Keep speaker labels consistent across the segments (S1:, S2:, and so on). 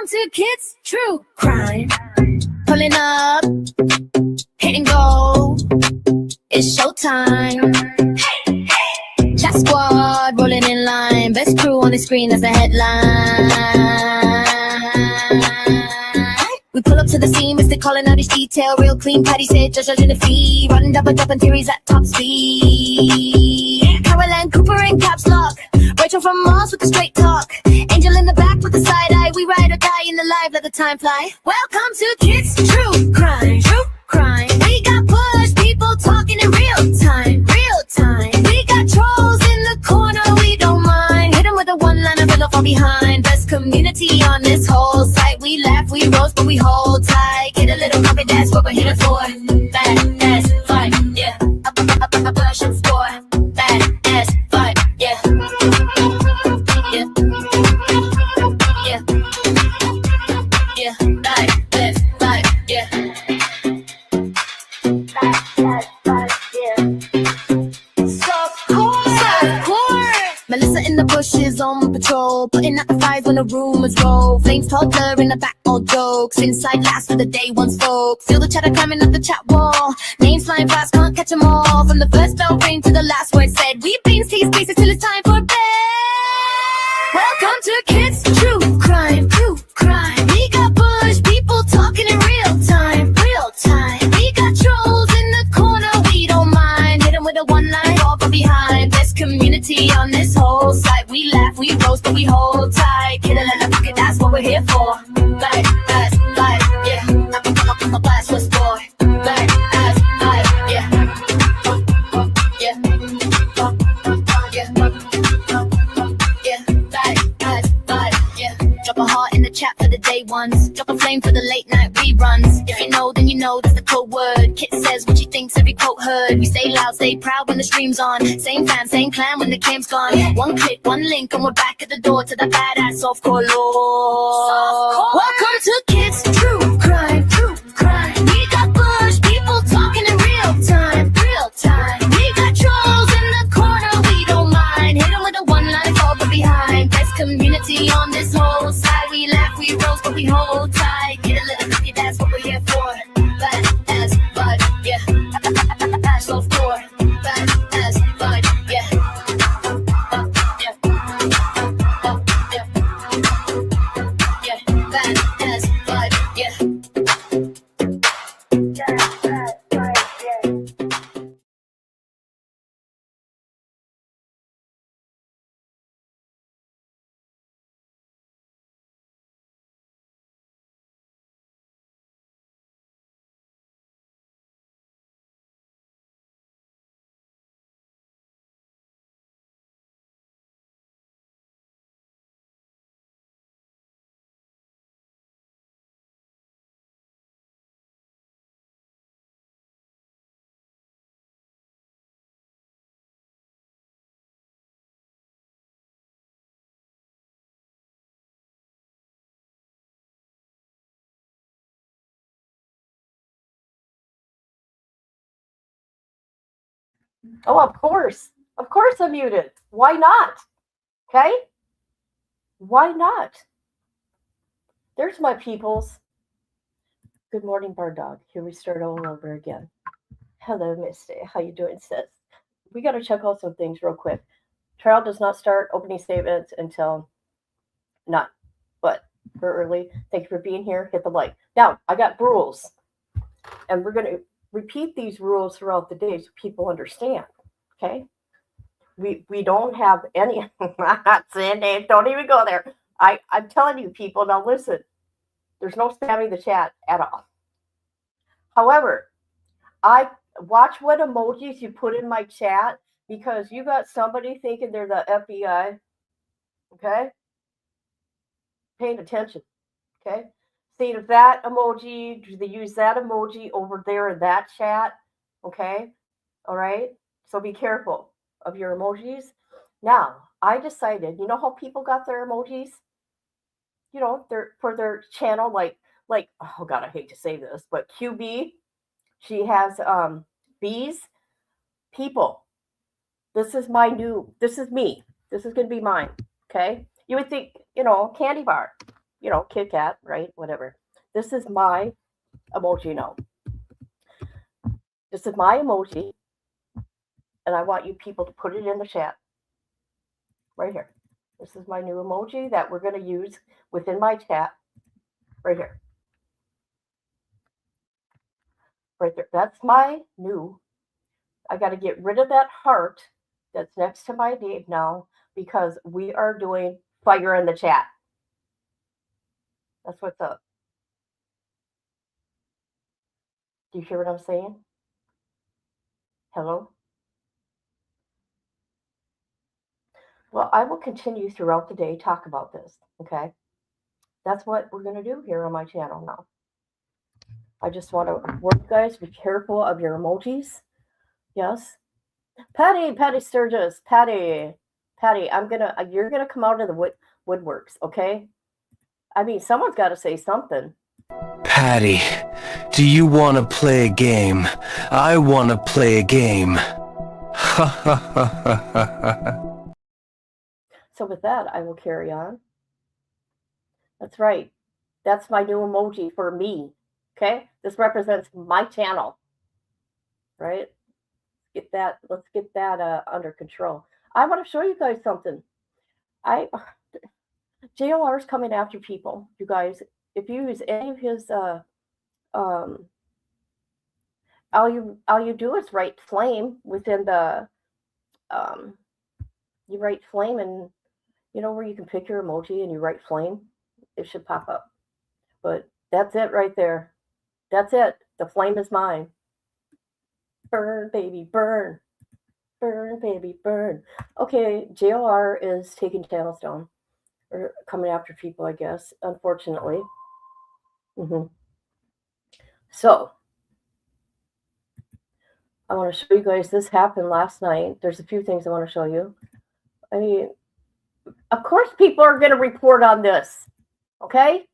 S1: Welcome to Kids True Crime. Pulling up, hit and go. It's showtime. Hey, hey. Chat squad rolling in line. Best crew on the screen as the headline. We pull up to the scene, Mr. calling out each detail. Real clean, Patty said, judging the fee. Running double dropping theories at top speed. Caroline Cooper in caps lock. Rachel from Mars with the straight talk. Angel in the back with the side eye. We ride or die in the live, let the time fly. Welcome to Kids True Crime. True Crime. We got push people talking in real time. Real time. We got trolls in the corner, we don't mind. Hit them with a one-liner, fill from behind. Best community on this whole site. We laugh, we roast, but we hold tight. Get a little coffee, that's what we're here for. Bad ass fight, yeah. A passion for bad ass fight, yeah. Yeah. Yeah. Yeah. Bad ass fight, yeah. Bad ass fight, yeah. Support. Melissa in the bushes on patrol, putting out the fires when the rumors roll. Flames toddler in the back, all jokes. Inside last for the day one's folk. Feel the chatter climbing up the chat wall. Names flying fast, can't catch them all. From the first bell ring to the last word said. We beans, tease, pieces till it's time for bed. Welcome to Kids True Crime. True Crime. We got bush people talking in real time. Real time. We got trolls in the corner, we don't mind. Hit them with a one-line, fall from behind. Best community on this whole site. We laugh, we roast, but we hold tight. Kid a little pocket, that's what we're here for. Bad ass life, yeah. I'm a blast was for. Bad ass life, yeah. Yeah. Yeah. Bad ass life, yeah. Drop a heart in the chat for the day ones. Drop a flame for the late night reruns. If you know, then you know that's the code word. Kit says what she thinks, every quote heard. We stay loud, stay proud when the stream's on. Same fam, same clan when the cam's gone. One click, one link, and we're back at the door to the badass softcore lore. Welcome to Kids True Crime. True Crime. We got bush people talking in real time. Real time. We got trolls in the corner, we don't mind. Hit them with a one-line, fall but behind. Best community on this whole side. We laugh, we roast, but we hold tight. Get a little cookie, that's what we're here for. Bad as bud, yeah. Ash off door. Bad as bud, yeah. Yeah. Yeah. Yeah. Bad as bud, yeah. Bad, bud, yeah.
S2: Oh, of course. Of course I'm muted. Why not? Okay? Why not? There's my peoples. Good morning, bird dog. Here we start all over again. Hello, Misty. How you doing, sis? We got to check out some things real quick. Trial does not start opening statements until not, but for early. Thank you for being here. Hit the like. Now, I got rules, and we're going to repeat these rules throughout the day so people understand. Okay? We don't have any. I'm not saying names. Don't even go there. I'm telling you, people. Now listen. There's no spamming the chat at all. However, I watch what emojis you put in my chat because you got somebody thinking they're the FBI. Okay? Paying attention. Okay? See if that emoji, do they use that emoji over there in that chat? Okay? All right? So be careful of your emojis. Now, I decided, you know how people got their emojis? You know, for their channel, like, oh God, I hate to say this, but QB, she has bees. People, this is me. This is going to be mine. Okay? You would think, you know, candy bar. Kit Kat, right? Whatever. This is my emoji now. This is my emoji, and I want you people to put it in the chat right here. This is my new emoji that we're going to use within my chat right here. Right there. That's my new. I got to get rid of that heart that's next to my name now because we are doing fire in the chat. That's what's up. Do you hear what I'm saying? Hello? Well, I will continue throughout the day talk about this, okay? That's what we're going to do here on my channel now. I just want to warn you guys, be careful of your emojis. Yes. Patty Sturgis, Patty, you're gonna come out of the woodworks, okay? I mean, someone's got to say something.
S3: Patty, do you want to play a game? I want to play a game. Ha ha ha ha ha.
S2: So with that, I will carry on. That's right. That's my new emoji for me. Okay? This represents my channel. Right? Let's get that under control. I want to show you guys something. JLR is coming after people, you guys. If you use any of his all you do is write flame within the you write flame, and where you can pick your emoji and you write flame, it should pop up. But that's it right there. That's it. The flame is mine. Burn, baby, burn. Burn, baby, burn. Okay, JLR is taking channels down. Or coming after people, I guess, unfortunately. So, I want to show you guys, this happened last night. There's a few things I want to show you. I mean, of course people are going to report on this, okay?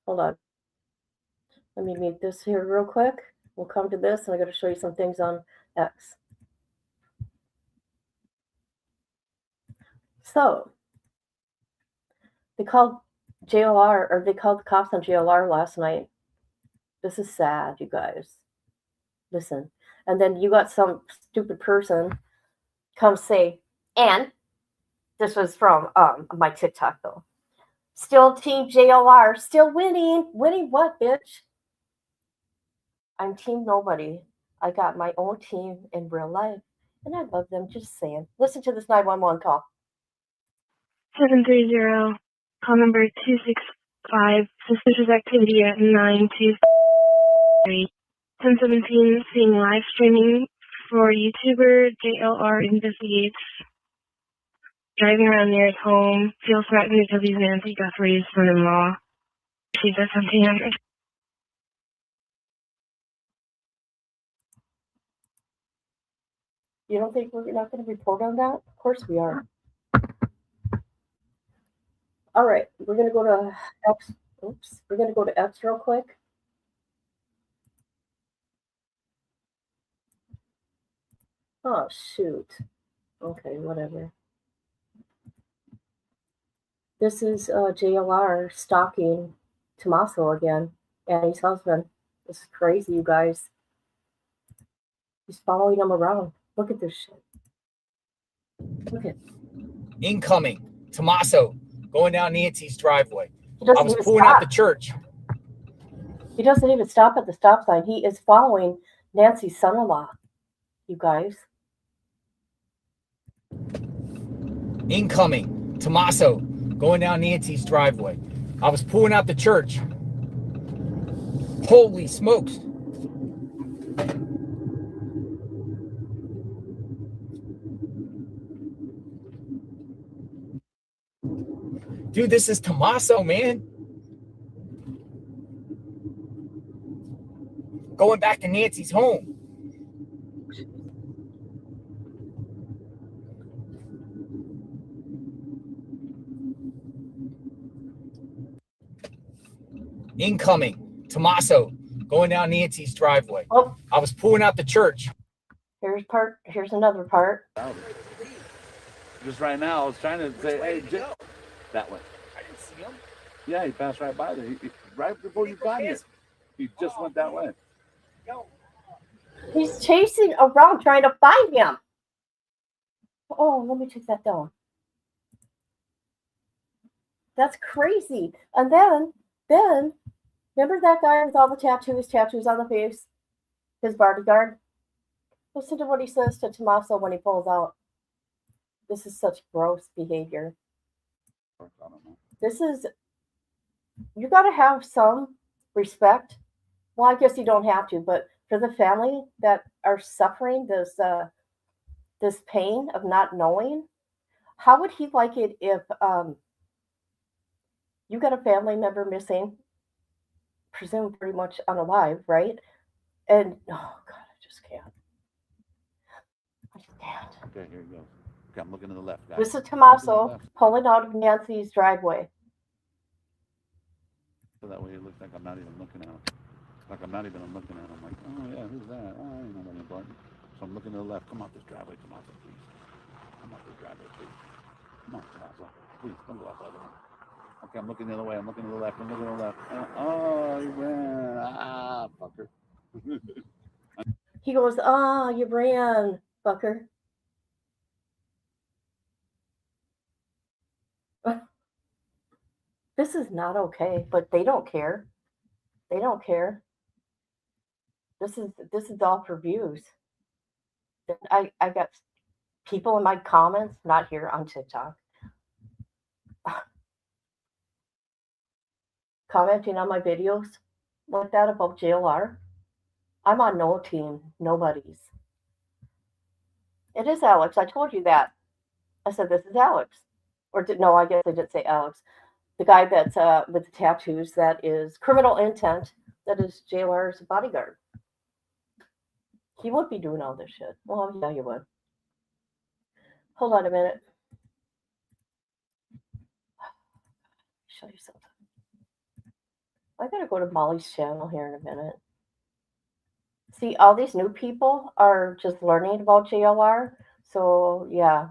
S2: Hold on. Let me make this here real quick. We'll come to this, and I got to show you some things on X. So, they called JLR, or they called the cops on JLR last night. This is sad, you guys. Listen. And then you got some stupid person come say, and this was from my TikTok, though. Still Team JLR, still winning. Winning what, bitch? I'm Team Nobody. I got my own team in real life, and I love them, just saying. Listen to this 911 call.
S4: 730, call number 265, suspicious activity at 923. 1017, seeing live streaming for YouTuber JLR investigates driving around near his home, feels threatened because he's Nancy Guthrie's son-in-law. She's at 1700.
S2: You don't think we're not going to report on that? Of course we are. All right, we're going to go to X. Oops, we're going to go to X real quick. Oh, shoot. Okay, whatever. This is JLR stalking Tommaso again, Annie's husband. This is crazy, you guys. He's following him around. Look at this shit. Look at.
S5: Incoming. Tommaso going down Nancy's driveway.
S2: He doesn't
S5: I was
S2: even
S5: pulling
S2: stop.
S5: out the church.
S2: He doesn't even stop at the stop sign. He is following Nancy's son-in-law, you guys.
S5: Incoming. Tommaso going down Nancy's driveway. I was pulling out the church. Holy smokes. Dude, this is Tommaso, man. Going back to Nancy's home. Incoming. Tommaso going down Nancy's driveway.
S2: Oh,
S5: I was pulling out the church.
S2: here's another part.
S6: Just right now, I was trying to say, hey, that way.
S5: I didn't see him.
S6: Yeah, he passed right by there. Right before you got here. He just went that way.
S2: He's chasing around trying to find him. Oh, let me take that down. That's crazy. And then, remember that guy with all the tattoos on the face? His bodyguard? Listen to what he says to Tommaso when he pulls out. This is such gross behavior.
S6: I don't know.
S2: This is, you got to have some respect. Well, I guess you don't have to, but for the family that are suffering this pain of not knowing, how would he like it if you got a family member missing, presumed pretty much unalive, right? And oh God, I just can't. I just can't.
S6: Okay, here you go. Okay, I'm looking to the left, guys.
S2: This is
S6: Look to the
S2: Tommaso
S6: left.
S2: pulling out of Nancy's driveway.
S6: So that way it looks like I'm not even looking at him. Like I'm not even looking at him. Like, oh yeah, who's that? Oh, ain't nobody important. So I'm looking to the left. Come off this driveway, Tommaso, please. Come off this driveway, please. Come on, Tommaso. Please, don't go outside the door. Okay, I'm looking the other way. I'm looking to the left. I'm looking to the left. Oh, he ran. Ah, fucker.
S2: He goes, "Ah, you ran, fucker." This is not okay, but they don't care. They don't care. This is all for views. I got people in my comments, not here on TikTok, commenting on my videos like that about JLR. I'm on no team, nobody's. It is Alex. I told you that. I said this is Alex, no? I guess I did say Alex. The guy that's with the tattoos, that is criminal intent. That is JLR's bodyguard. He would be doing all this shit. Well, yeah, you would. Hold on a minute. Show you something. I gotta go to Molly's channel here in a minute. See, all these new people are just learning about JLR. So, yeah,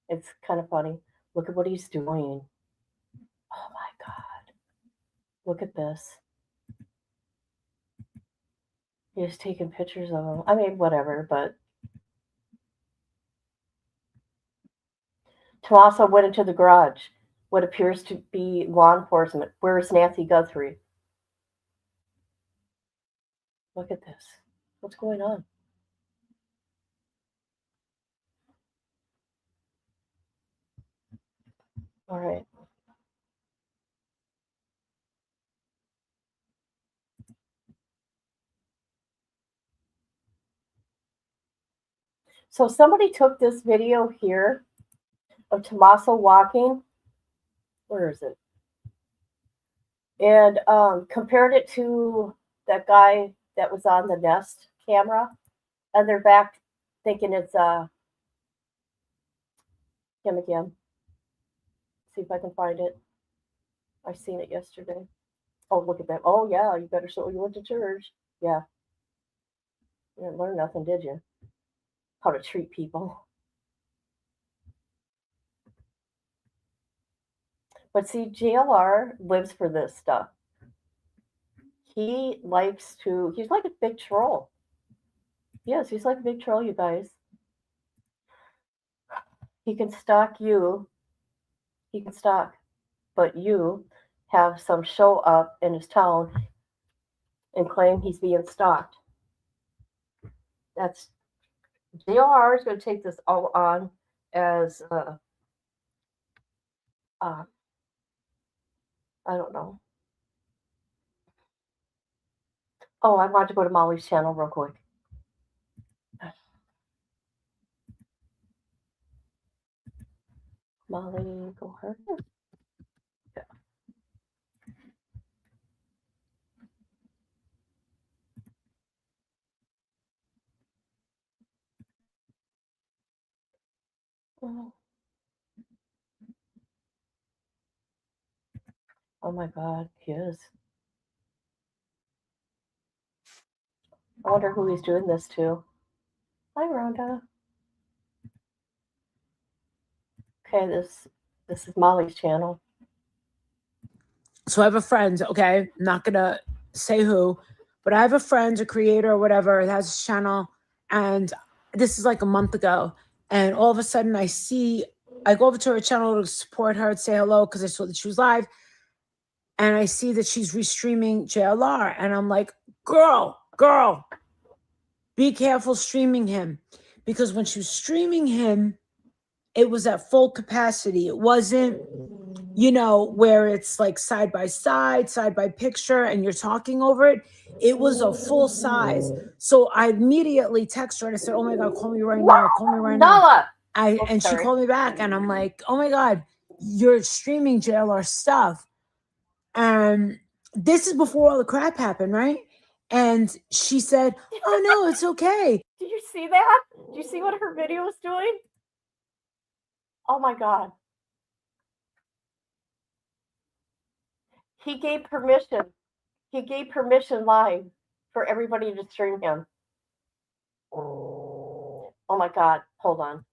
S2: it's kind of funny. Look at what he's doing. Oh my God. Look at this. He's taking pictures of them. I mean, whatever, but Tommaso went into the garage. What appears to be law enforcement. Where's Nancy Guthrie? Look at this. What's going on? All right. So somebody took this video here of Tommaso walking. Where is it? And compared it to that guy that was on the Nest camera. And they're back thinking it's him again. See if I can find it. I seen it yesterday. Oh, look at that. Oh, yeah, you better show you went to church. Yeah. You didn't learn nothing, did you? How to treat people. But see, JLR lives for this stuff. He likes to, he's like a big troll. Yes, he's like a big troll, you guys. He can stalk you. He can stalk. But you have some show up in his town and claim he's being stalked. That's, JLR is going to take this all on as, I don't know. Oh, I want to go to Molly's channel real quick. Molly, go her. Yeah. Oh my God, he is. I wonder who he's doing this to. Hi, Rhonda. Okay, this is Molly's channel.
S7: So I have a friend, okay, I'm not gonna say who, but I have a friend, a creator or whatever, that has a channel, and this is like a month ago, and all of a sudden I go over to her channel to support her and say hello because I saw that she was live, and I see that she's restreaming JLR, and I'm like, girl, be careful streaming him, because when she was streaming him, it was at full capacity. It wasn't, where it's like side by picture, and you're talking over it. It was a full size. So I immediately text her and I said, oh my God, call me right now. Call me right now.
S2: Nala!
S7: And she called me back and I'm like, oh my God, you're streaming JLR stuff. And this is before all the crap happened, right? And she said, oh no, it's okay.
S2: Did you see that? Did you see what her video was doing? Oh my God. He gave permission. He gave permission live for everybody to stream him. Oh my God. Hold on.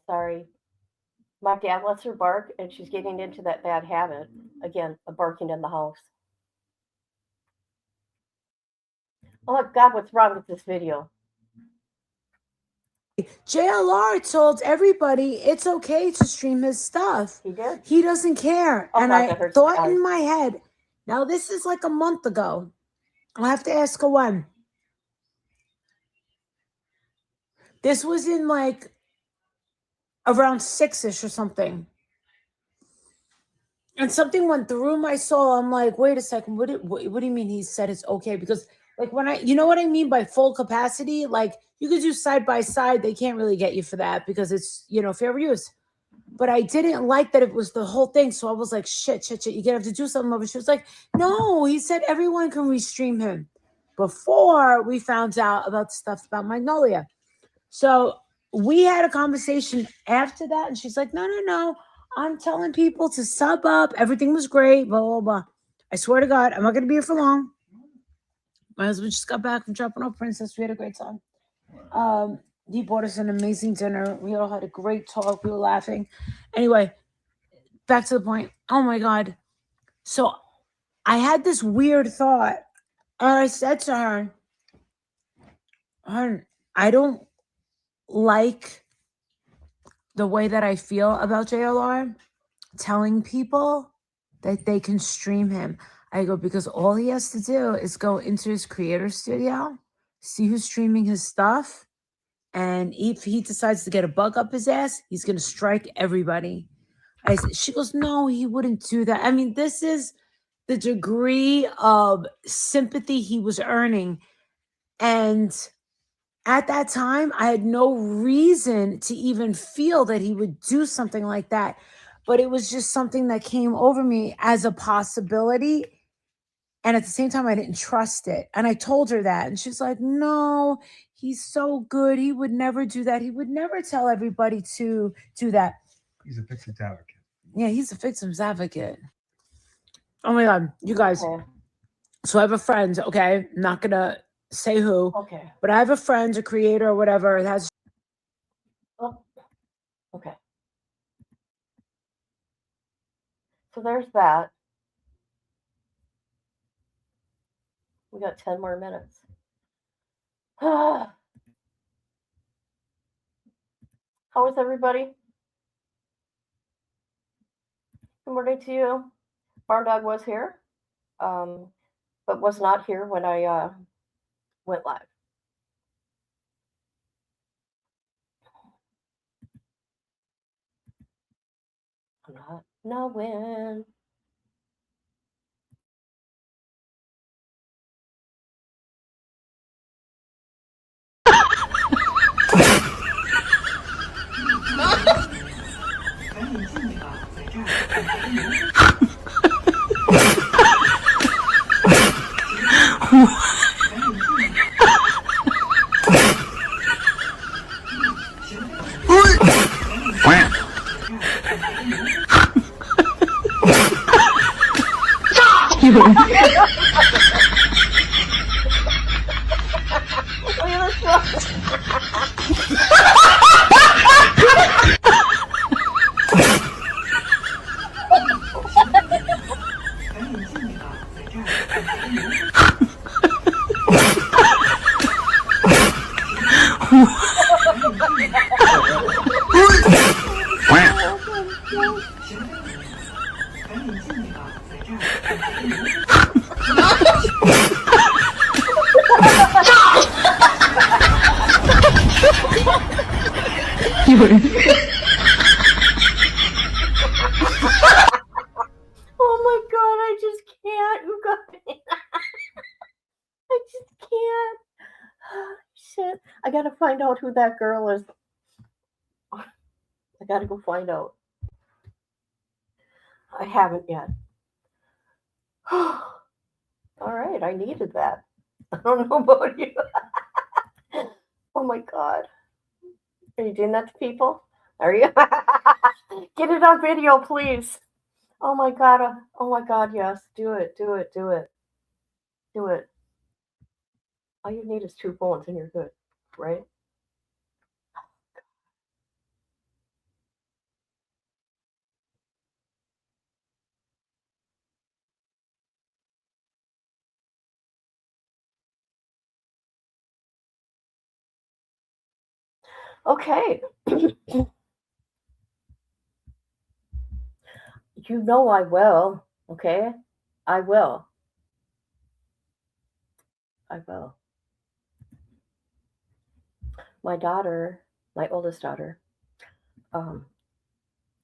S2: Sorry. My dad lets her bark, and she's getting into that bad habit again of barking in the house. Oh my God, what's wrong with this video?
S7: JLR told everybody it's okay to stream his stuff.
S2: He did.
S7: He doesn't care.
S2: Oh
S7: and
S2: God,
S7: I
S2: that hurts
S7: thought
S2: my eyes.
S7: in my head, now this is like a month ago. I'll have to ask her when. This was in like around 6-ish or something. And something went through my soul. I'm like, wait a second. What do you mean he said it's okay? Because like when you know what I mean by full capacity? Like you could do side by side. They can't really get you for that because it's, fair use. But I didn't like that it was the whole thing. So I was like, shit. You're going to have to do something over. She was like, no, he said everyone can restream him before we found out about stuff about Magnolia. So we had a conversation after that. And she's like, no. I'm telling people to sub up. Everything was great, blah, blah, blah. I swear to God, I'm not going to be here for long. My husband just got back from dropping off Princess. We had a great time. He bought us an amazing dinner. We all had a great talk. We were laughing. Anyway, back to the point. Oh, my God. So I had this weird thought. And I said to her, I don't like the way that I feel about JLR telling people that they can stream him. I go, because all he has to do is go into his creator studio, see who's streaming his stuff, and if he decides to get a bug up his ass, he's going to strike everybody. She goes, no, he wouldn't do that. I mean, this is the degree of sympathy he was earning. And at that time, I had no reason to even feel that he would do something like that. But it was just something that came over me as a possibility. And at the same time, I didn't trust it. And I told her that. And she's like, no, he's so good. He would never do that. He would never tell everybody to do that.
S8: He's a victim's advocate.
S7: Yeah, he's a victim's advocate. Oh my God, you guys.
S2: Okay.
S7: So I have a friend, okay? I'm not going to say who.
S2: Okay.
S7: But I have a friend, a creator or whatever, that has.
S2: Oh. Okay. So there's that. We got 10 more minutes. How is everybody? Good morning to you. Barn Dog was here, but was not here when I went live. I'm not knowing. Look at this one. Oh my god, I just can't. You got me. I just can't. Shit. I gotta find out who that girl is. I gotta go find out. I haven't yet. All right, I needed that. I don't know about you. Oh my god. Are you doing that to people? Are you? Get it on video, please. Oh my god. Oh my god, yes. Do it. Do it. Do it. Do it. All you need is 2 phones and you're good, right? Okay. You know I will. Okay? I will. I will. My daughter, my oldest daughter,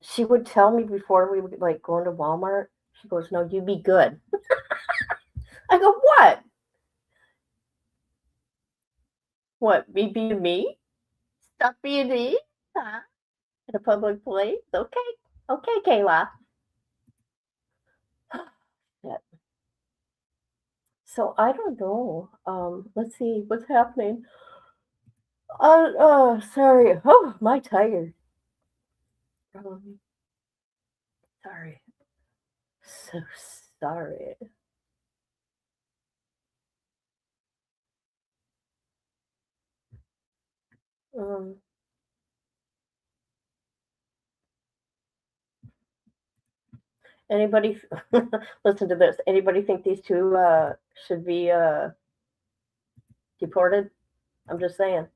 S2: she would tell me before we would like go into Walmart, she goes, "No, you be good." I go, "What? What? Me being me? Stop being me? Huh? In a public place? Okay. Okay, Kayla." Yeah. So I don't know. Let's see what's happening. Sorry. Oh, my tired. Sorry. So sorry. Um, anybody listen to this? Anybody think these two should be deported? I'm just saying.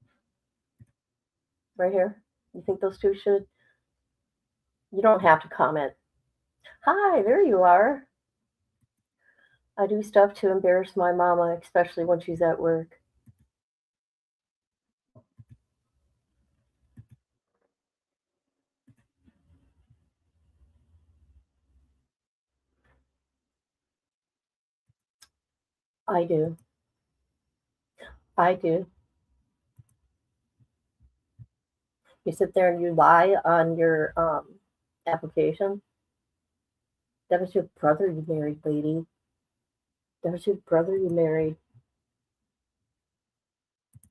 S2: Right here. You think those two should? You don't have to comment. Hi, there you are. I do stuff to embarrass my mama, especially when she's at work. I do. I do. You sit there and you lie on your application. That was your brother you married, lady. That was your brother you married.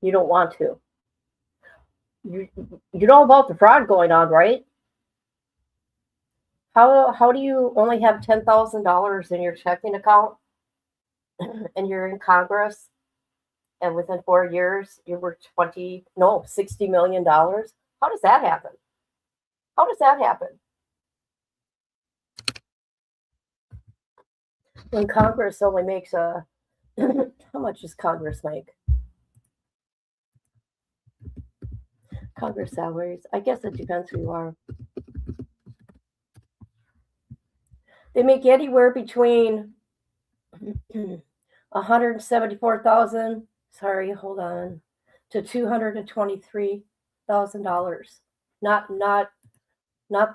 S2: You don't want to. You know about the fraud going on, right? How do you only have $10,000 in your checking account and you're in Congress and within 4 years you're worth $60 million? How does that happen? How does that happen? When Congress only makes how much does Congress make? Congress salaries. I guess it depends who you are. They make anywhere between 174,000. Sorry, hold on. To $223,000. Not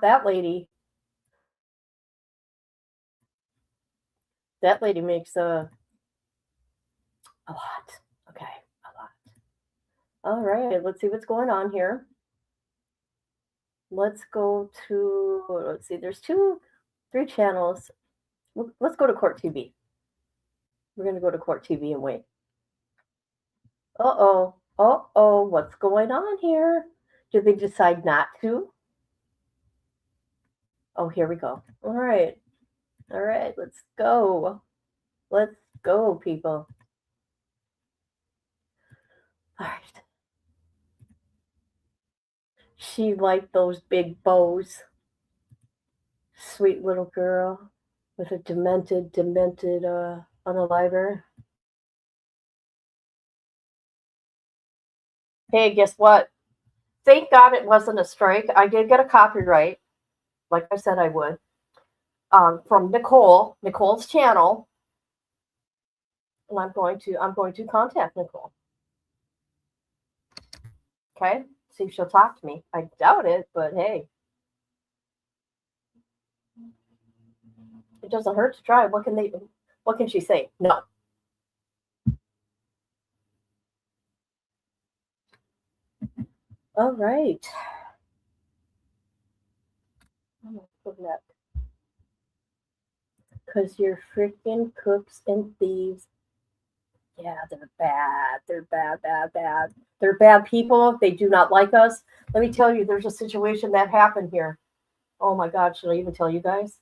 S2: that lady. That lady makes a lot. Okay, a lot. All right, let's see what's going on here. Let's go to, let's see, there's 3 channels. Let's go to Court TV. We're going to go to Court TV and wait. Uh-oh. Uh-oh, what's going on here? Did they decide not to? Oh, here we go. All right. All right, let's go. Let's go, people. All right. She liked those big bows. Sweet little girl with a demented unaliver. Hey, guess what? Thank God it wasn't a strike. I did get a copyright, like I said I would, from Nicole's channel, and I'm going to contact Nicole. Okay, see if she'll talk to me. I doubt it, but hey, it doesn't hurt to try. What can she say? No. All right. I'm gonna put that. Because you're freaking cooks and thieves. Yeah, they're bad. They're bad, bad, bad. They're bad people. They do not like us. Let me tell you, there's a situation that happened here. Oh my God, should I even tell you guys?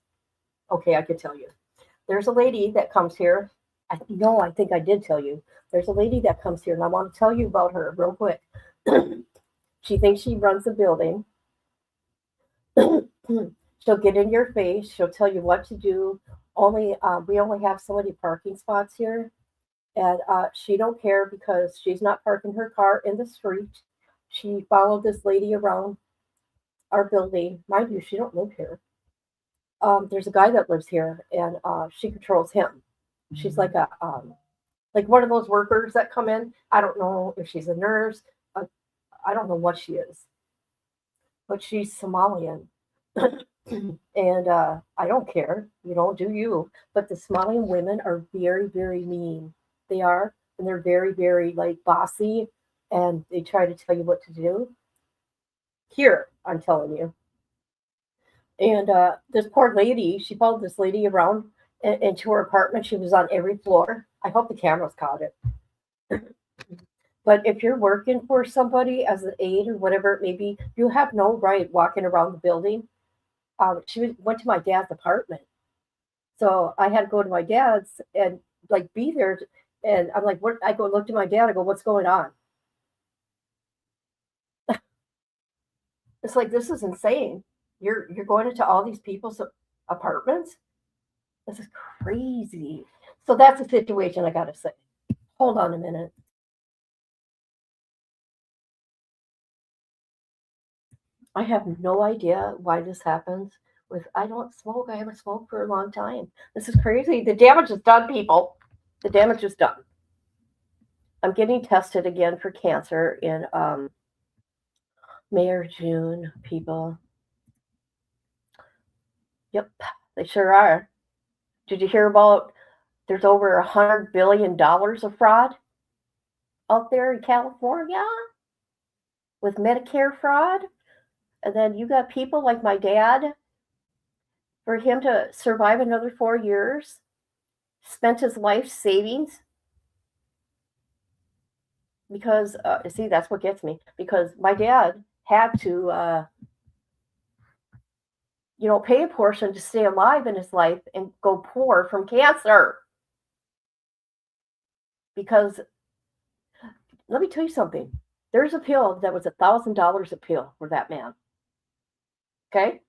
S2: Okay, I could tell you. There's a lady that comes here. I think I did tell you. There's a lady that comes here, and I want to tell you about her real quick. She thinks she runs the building. She'll get in your face. She'll tell you what to do. We only have so many parking spots here, and she don't care because she's not parking her car in the street. She followed this lady around our building. Mind you, she don't live here. There's a guy that lives here, and she controls him. She's like a like one of those workers that come in. I don't know if she's a nurse. I don't know what she is, but she's Somalian. And I don't care. You don't do you. But the Somalian women are very, very mean. They are, and they're very, very like bossy, and they try to tell you what to do. Here, I'm telling you. And this poor lady, she followed this lady around into her apartment. She was on every floor. I hope the cameras caught it. But if you're working for somebody as an aide or whatever it may be, you have no right walking around the building. She went to my dad's apartment. So I had to go to my dad's and like be there. And I'm like, what? I go look to my dad. I go, what's going on? It's like, this is insane. You're going into all these people's apartments. This is crazy. So that's the situation I got to say. Hold on a minute. I have no idea why this happens. I don't smoke. I haven't smoked for a long time. This is crazy. The damage is done, people. The damage is done. I'm getting tested again for cancer in May or June, people. Yep, they sure are. Did you hear about there's over $100 billion of fraud out there in California with Medicare fraud? And then you got people like my dad, for him to survive another 4 years, spent his life savings. Because, see, that's what gets me. Because my dad had to, pay a portion to stay alive in his life and go poor from cancer. Because, let me tell you something. There's a pill that was $1,000 a pill for that man. Okay?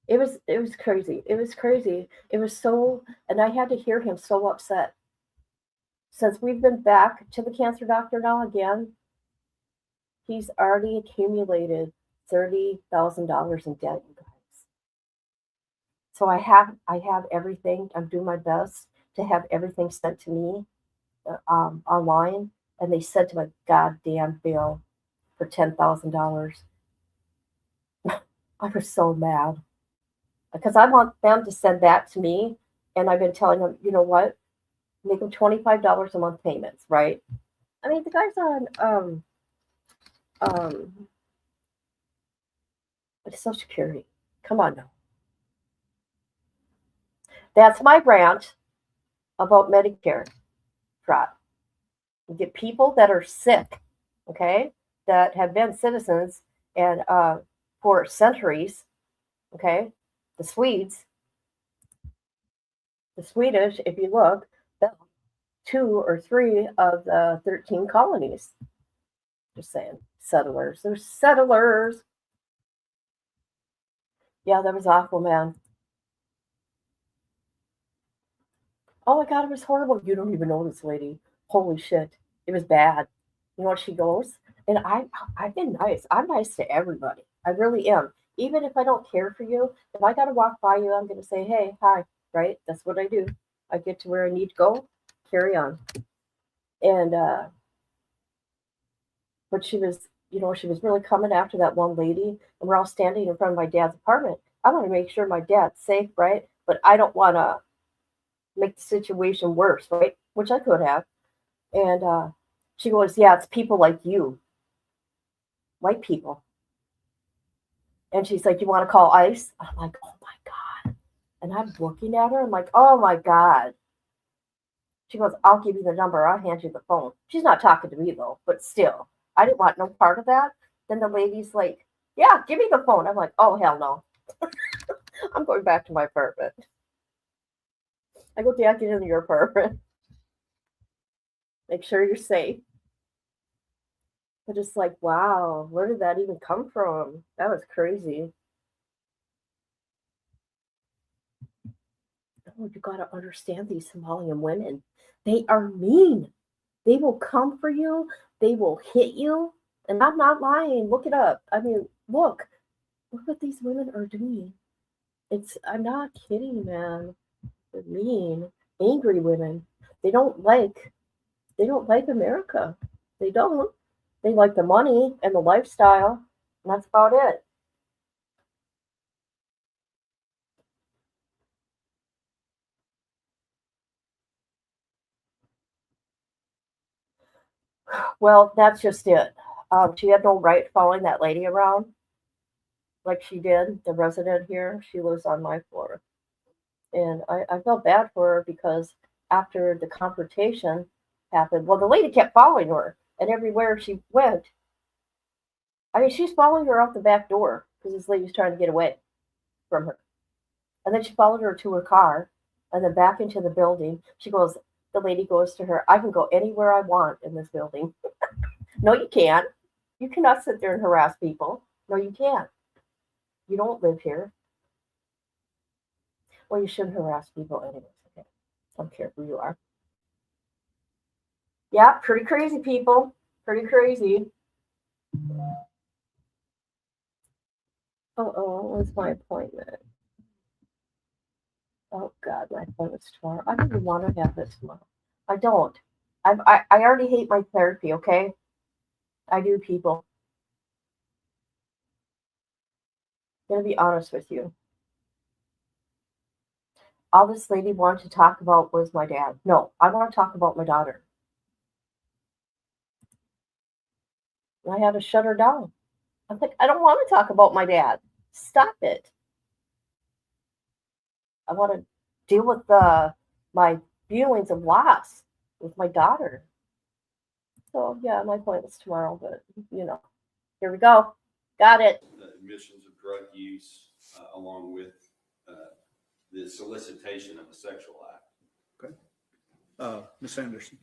S2: It was crazy. It was crazy. It was so, and I had to hear him so upset. Since we've been back to the cancer doctor now again, he's already accumulated $30,000 in debt, you guys. So I have everything. I'm doing my best to have everything sent to me online, and they sent to my goddamn bill for $10,000. I was so mad because I want them to send that to me, and I've been telling them, you know what, make them $25 a month payments, right? I mean, the guy's on Social Security. Come on now. That's my rant about Medicare fraud. You get people that are sick, okay, that have been citizens and for centuries, okay. The Swedish, if you look, 2 or 3 of the 13 colonies. Just saying. Settlers. They're settlers. Yeah, that was awful, man. Oh my God, it was horrible. You don't even know this lady. Holy shit. It was bad. You know what she goes? And I've been nice. I'm nice to everybody. I really am. Even if I don't care for you, if I got to walk by you, I'm going to say, hey, hi, right? That's what I do. I get to where I need to go, carry on. And, but she was, she was really coming after that one lady. And we're all standing in front of my dad's apartment. I want to make sure my dad's safe, right? But I don't want to make the situation worse, right? Which I could have. And she goes, yeah, it's people like you, white people. And she's like, you want to call ICE? I'm like, oh my God. And I'm looking at her. I'm like, oh my God. She goes, I'll give you the number. I'll hand you the phone. She's not talking to me though, but still, I didn't want no part of that. Then the lady's like, yeah, give me the phone. I'm like, oh, hell no. I'm going back to my apartment. I go, Dad, get into your apartment. Make sure you're safe. But it's like, wow, where did that even come from? That was crazy. Oh, you got to understand these Somalian women. They are mean. They will come for you. They will hit you. And I'm not lying. Look it up. I mean, look what these women are doing. I'm not kidding, man. They're mean, angry women. They don't like America. They don't. They like the money and the lifestyle, and that's about it. Well, that's just it. She had no right following that lady around like she did, the resident here. She lives on my floor. And I felt bad for her because after the confrontation happened, well, the lady kept following her, and everywhere she went, I mean, she's following her out the back door because this lady's trying to get away from her. And then she followed her to her car and then back into the building. The lady goes to her, I can go anywhere I want in this building. No, you can't. You cannot sit there and harass people. No, you can't. You don't live here. Well, you shouldn't harass people anyways. Okay. I don't care who you are. Yeah, pretty crazy people. Pretty crazy. What's my appointment? Oh God, my appointment's tomorrow. I don't even want to have this tomorrow. I don't. I already hate my therapy, okay? I do, people. I'm gonna be honest with you. All this lady wanted to talk about was my dad. No, I want to talk about my daughter. And I had to shut her down. I'm like, I don't want to talk about my dad. Stop it. I want to deal with my feelings of loss with my daughter. So yeah, my appointment's tomorrow, but here we go. Got it.
S8: Admissions of drug use, along with the solicitation of a sexual act.
S6: Okay. Ms. Anderson.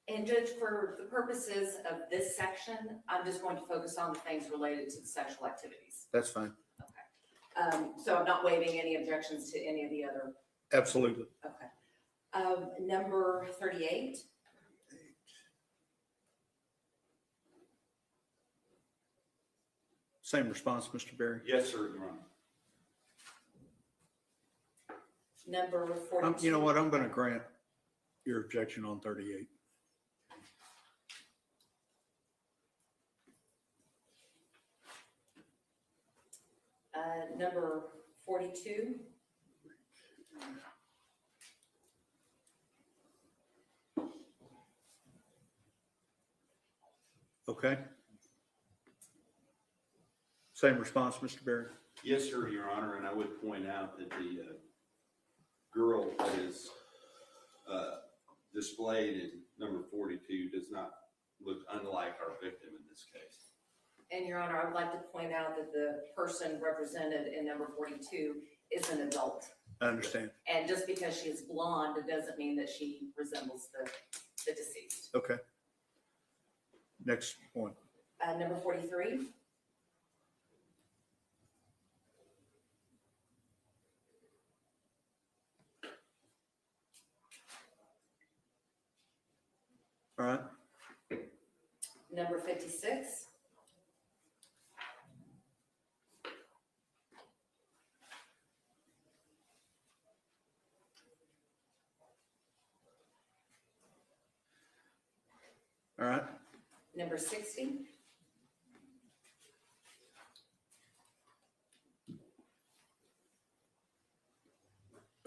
S9: And Judge, for the purposes of this section, I'm just going to focus on the things related to the sexual activities.
S6: That's fine.
S9: Okay. So I'm not waiving any objections to any of the other.
S6: Absolutely.
S9: Okay. Number 38.
S6: Same response, Mr. Berry.
S8: Yes, sir, Your Honor.
S9: Number 42.
S6: You know what? I'm going to grant your objection on 38.
S9: Number 42.
S6: Okay. Same response, Mr. Berry.
S8: Yes, sir, Your Honor, and I would point out that the girl that is displayed in number 42 does not look unlike our victim in this case.
S9: And Your Honor, I would like to point out that the person represented in number 42 is an adult.
S10: I understand.
S9: And just because she is blonde, it doesn't mean that she resembles the deceased.
S10: Okay. Next one.
S9: Number 43.
S10: All right.
S9: Number 56.
S10: All right.
S9: Number 60.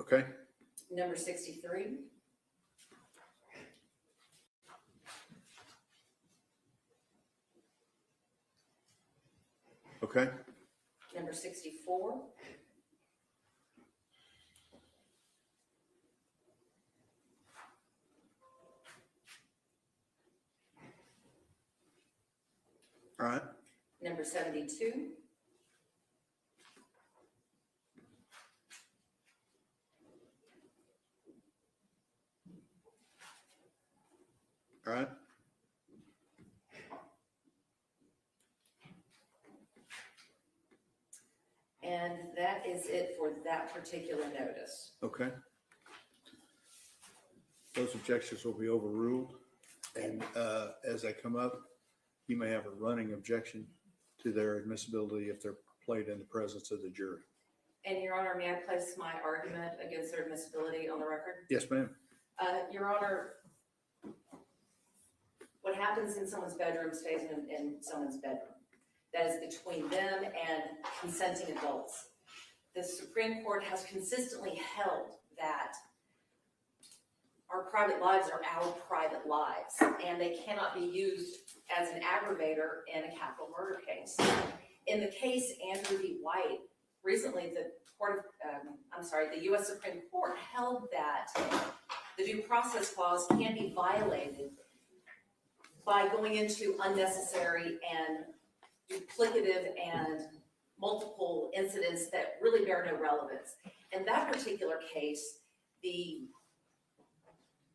S10: Okay.
S9: Number 63.
S10: Okay.
S9: Number 64.
S10: All right.
S9: Number 72.
S10: All right.
S9: And that is it for that particular notice.
S10: Okay. Those objections will be overruled. And as they come up, you may have a running objection to their admissibility if they're played in the presence of the jury.
S9: And Your Honor, may I place my argument against their admissibility on the record?
S10: Yes, ma'am.
S9: Your Honor, what happens in someone's bedroom stays in someone's bedroom. That is between them and consenting adults. The Supreme Court has consistently held that our private lives are our private lives, and they cannot be used as an aggravator in a capital murder case. In the case Andrew v. White, recently the U.S. Supreme Court held that the due process clause can be violated by going into unnecessary and duplicative and multiple incidents that really bear no relevance. In that particular case,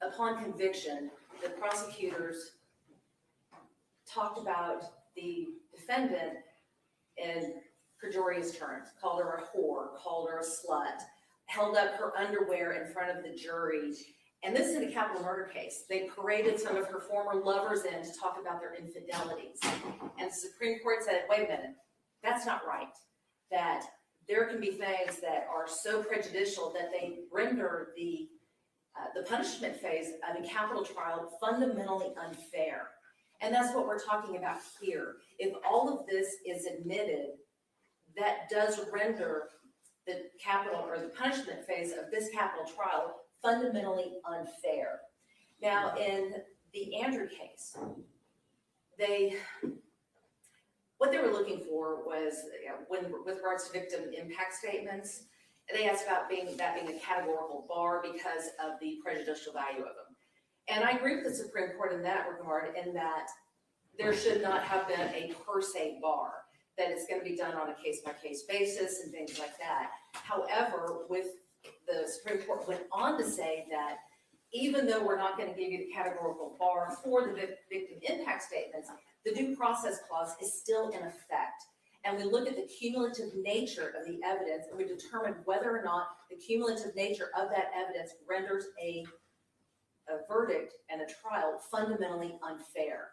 S9: upon conviction, the prosecutors talked about the defendant in pejorious terms, called her a whore, called her a slut, held up her underwear in front of the jury. And this is in a capital murder case. They paraded some of her former lovers in to talk about their infidelities. And the Supreme Court said, wait a minute, that's not right. That there can be things that are so prejudicial that they render the punishment phase of a capital trial fundamentally unfair. And that's what we're talking about here. If all of this is admitted, that does render the capital or the punishment phase of this capital trial fundamentally unfair. Now, in the Andrew case, what they were looking for was, with regards to victim impact statements, they asked about that being a categorical bar because of the prejudicial value of them. And I agree with the Supreme Court in that regard, in that there should not have been a per se bar, that it's going to be done on a case-by-case basis and things like that. However, the Supreme Court went on to say that even though we're not going to give you the categorical bar for the victim impact statements, the due process clause is still in effect. And we look at the cumulative nature of the evidence, and we determine whether or not the cumulative nature of that evidence renders a verdict and a trial fundamentally unfair.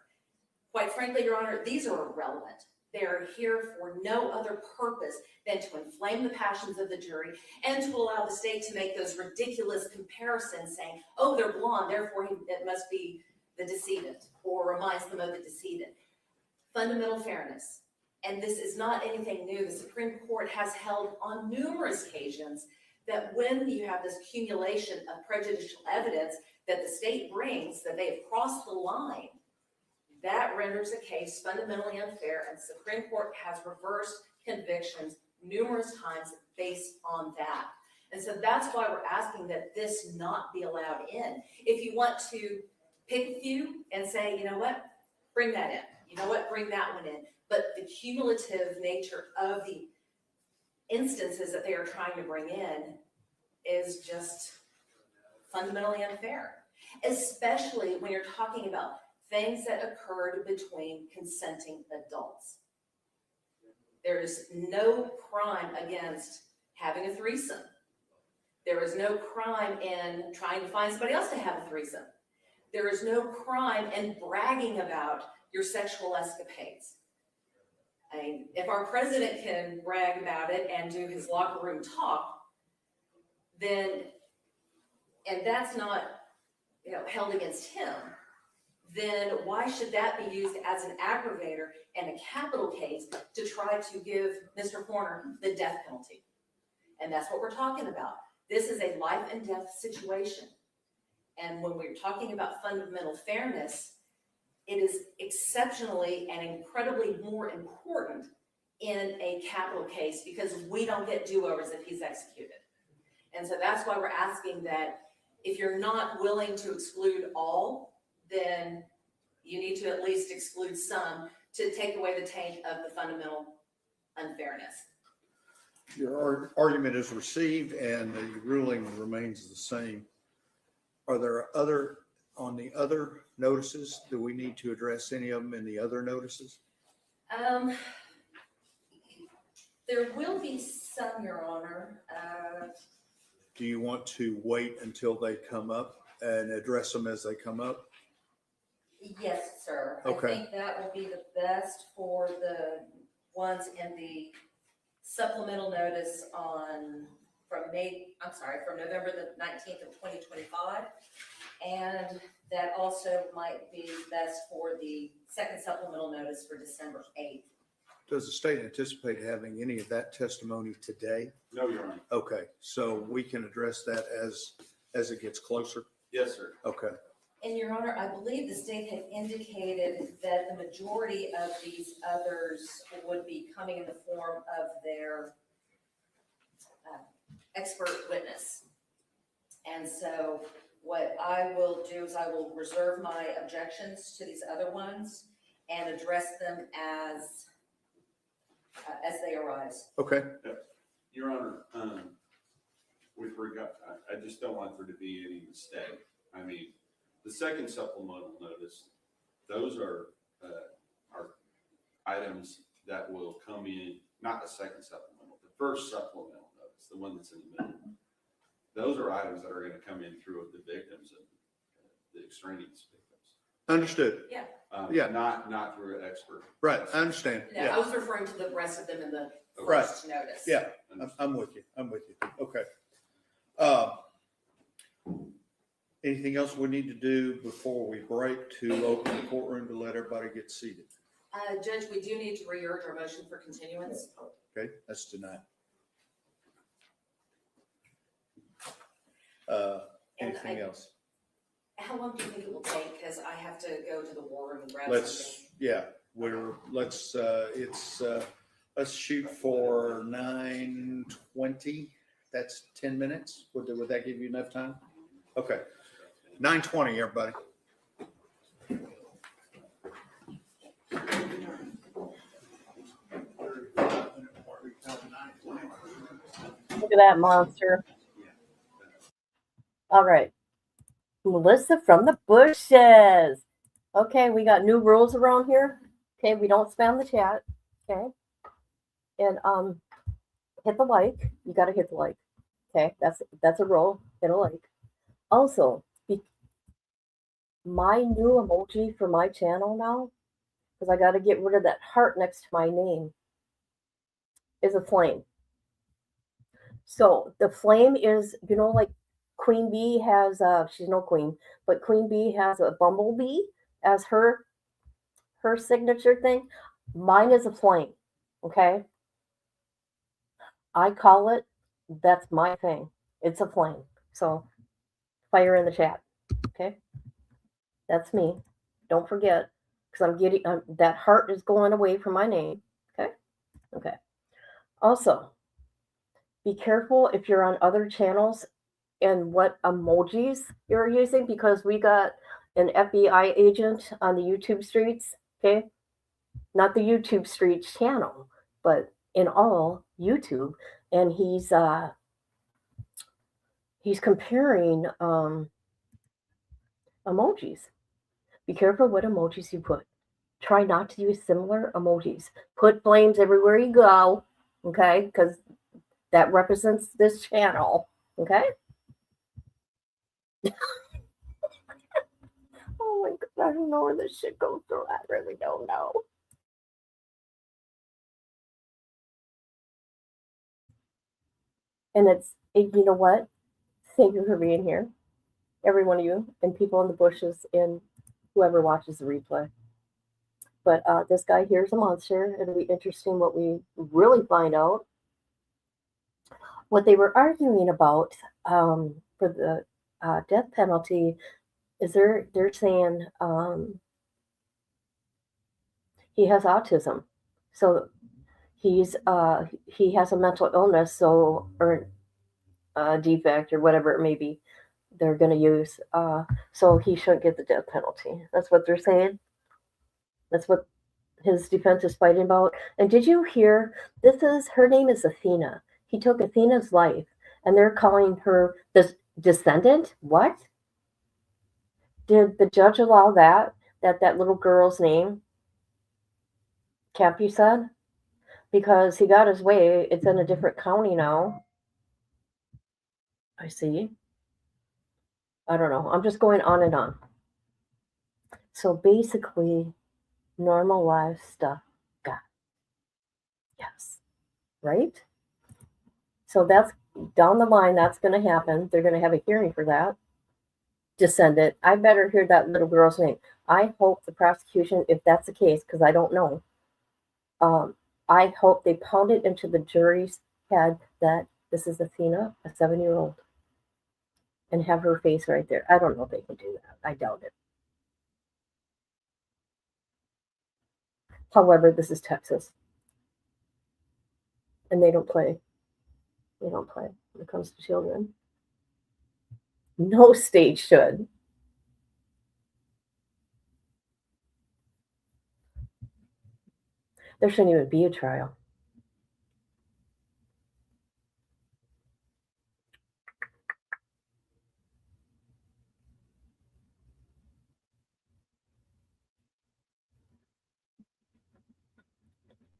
S9: Quite frankly, Your Honor, these are irrelevant. They are here for no other purpose than to inflame the passions of the jury and to allow the state to make those ridiculous comparisons saying, oh, they're blonde, therefore it must be the decedent, or reminds them of the decedent. Fundamental fairness. And this is not anything new. The Supreme Court has held on numerous occasions that when you have this accumulation of prejudicial evidence that the state brings, that they have crossed the line, that renders a case fundamentally unfair, and the Supreme Court has reversed convictions numerous times based on that. And so that's why we're asking that this not be allowed in. If you want to pick a few and say, you know what, bring that in. You know what, bring that one in. But the cumulative nature of the instances that they are trying to bring in is just fundamentally unfair, especially when you're talking about things that occurred between consenting adults. There's no crime against having a threesome. There is no crime in trying to find somebody else to have a threesome. There is no crime in bragging about your sexual escapades. I mean, if our president can brag about it and do his locker room talk, then, and that's not, held against him, then why should that be used as an aggravator and a capital case to try to give Mr. Horner the death penalty? And that's what we're talking about. This is a life and death situation. And when we're talking about fundamental fairness, it is exceptionally and incredibly more important in a capital case because we don't get do-overs if he's executed. And so that's why we're asking that if you're not willing to exclude all, then you need to at least exclude some to take away the taint of the fundamental unfairness.
S10: Your argument is received and the ruling remains the same. Are there on the other notices, do we need to address any of them in the other notices?
S9: There will be some, Your Honor.
S10: Do you want to wait until they come up and address them as they come up?
S9: Yes, sir.
S10: Okay.
S9: I think that will be the best for the ones in the supplemental notice from November the 19th of 2025. And that also might be best for the second supplemental notice for December 8th.
S10: Does the state anticipate having any of that testimony today?
S8: No, Your Honor.
S10: Okay, so we can address that as it gets closer?
S8: Yes, sir.
S10: Okay.
S9: And Your Honor, I believe the state had indicated that the majority of these others would be coming in the form of their expert witness. And so what I will do is I will reserve my objections to these other ones and address them as they arise.
S10: Okay.
S8: Your Honor, with regard, I just don't want there to be any mistake. I mean, the second supplemental notice, those are items that will come in, not the second supplemental, the first supplemental notice, the one that's in the middle. Those are items that are going to come in through the victims and the extraneous victims.
S10: Understood.
S9: Yeah.
S8: Yeah. Not through an expert.
S10: Right, I understand.
S9: No,
S10: Yeah.
S9: I was referring to the rest of them in the
S10: Right.
S9: first notice.
S10: Yeah, I'm with you. Okay. Anything else we need to do before we break to open the courtroom to let everybody get seated?
S9: Judge, we do need to re-urge our motion for continuance.
S10: Okay, that's tonight. Anything else?
S9: How long do you think it will take? Because I have to go to the war room and grab something.
S10: Let's shoot for 9:20. That's 10 minutes. Would that give you enough time? Okay. 9:20, everybody.
S2: Look at that monster. All right. Melissa from the bushes. Okay, we got new rules around here. Okay, we don't spam the chat. Okay. And hit the like. You gotta hit the like. Okay, that's a rule. Hit a like. Also, my new emoji for my channel now, because I gotta get rid of that heart next to my name, is a flame. So the flame is, like Queen Bee has, she's no queen, but Queen Bee has a bumblebee as her signature thing. Mine is a flame, okay? I call it, that's my thing. It's a flame. So fire in the chat, okay? That's me. Don't forget, because I'm getting, that heart is going away from my name, okay? Okay. Also, be careful if you're on other channels and what emojis you're using, because we got an FBI agent on the YouTube streets, okay? Not the YouTube streets channel, but in all YouTube. And he's he's comparing emojis. Be careful what emojis you put. Try not to use similar emojis. Put flames everywhere you go, okay? Because that represents this channel, okay? Oh my God, I don't know where this shit goes through. I really don't know. And you know what? Thank you for being here, every one of you, and people in the bushes, and whoever watches the replay. But this guy here is a monster. It'll be interesting what we really find out. What they were arguing about for the death penalty is they're saying he has autism, so he has a mental illness, or a defect or whatever it may be. They're going to use, so he shouldn't get the death penalty. That's what they're saying. That's what his defense is fighting about. And did you hear? Her name is Athena. He took Athena's life, and they're calling her the descendant. What? Did the judge allow that little girl's name can't be said? Because he got his way. It's in a different county now. I see. I don't know. I'm just going on and on. So basically, normal life stuff got. Yes. Right? So that's down the line. That's going to happen. They're going to have a hearing for that. Descendant. I better hear that little girl's name. I hope the prosecution, if that's the case, because I don't know, I hope they pound it into the jury's head that this is Athena, a 7-year-old, and have her face right there. I don't know if they can do that. I doubt it. However, this is Texas, and they don't play. They don't play when it comes to children. No state should. There shouldn't even be a trial.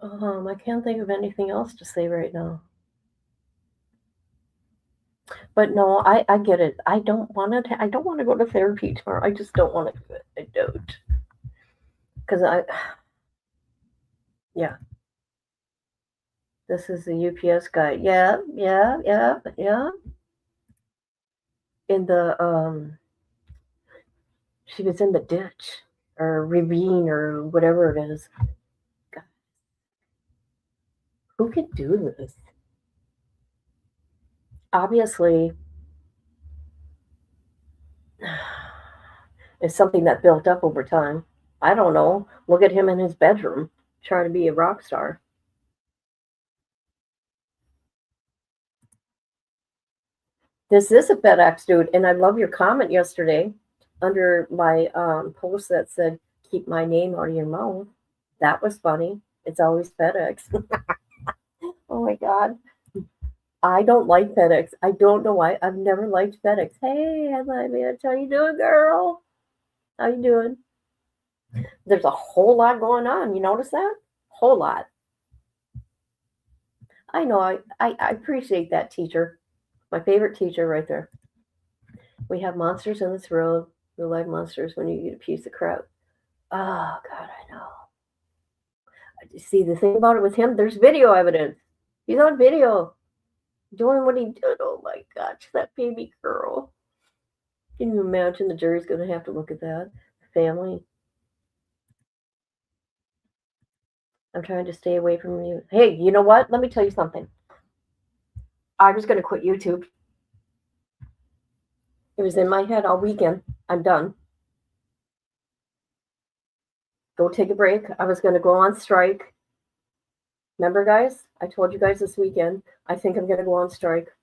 S2: I can't think of anything else to say right now. But no, I get it. I don't want to go to therapy tomorrow. I just don't want to do it. I don't. Because yeah. This is the UPS guy. Yeah. In the, she was in the ditch or ravine or whatever it is. God. Who could do this? Obviously, it's something that built up over time. I don't know. Look at him in his bedroom trying to be a rock star. This is a FedEx dude, and I love your comment yesterday under my post that said, keep my name out of your mouth. That was funny. It's always FedEx. Oh my God. I don't like FedEx. I don't know why. I've never liked FedEx. Hey, Bitch, how you doing, girl? How you doing? There's a whole lot going on. You notice that? Whole lot. I know. I appreciate that, teacher. My favorite teacher right there. We have monsters in this world. Real life monsters when you eat a piece of crap. Oh, God, I know. See, the thing about it with him, there's video evidence. He's on video doing what he did. Oh, my gosh, that baby girl. Can you imagine the jury's going to have to look at that? Family. I'm trying to stay away from you. Hey, you know what? Let me tell you something. I was going to quit YouTube. It was in my head all weekend. I'm done. Go take a break. I was going to go on strike. Remember, guys? I told you guys this weekend. I think I'm going to go on strike.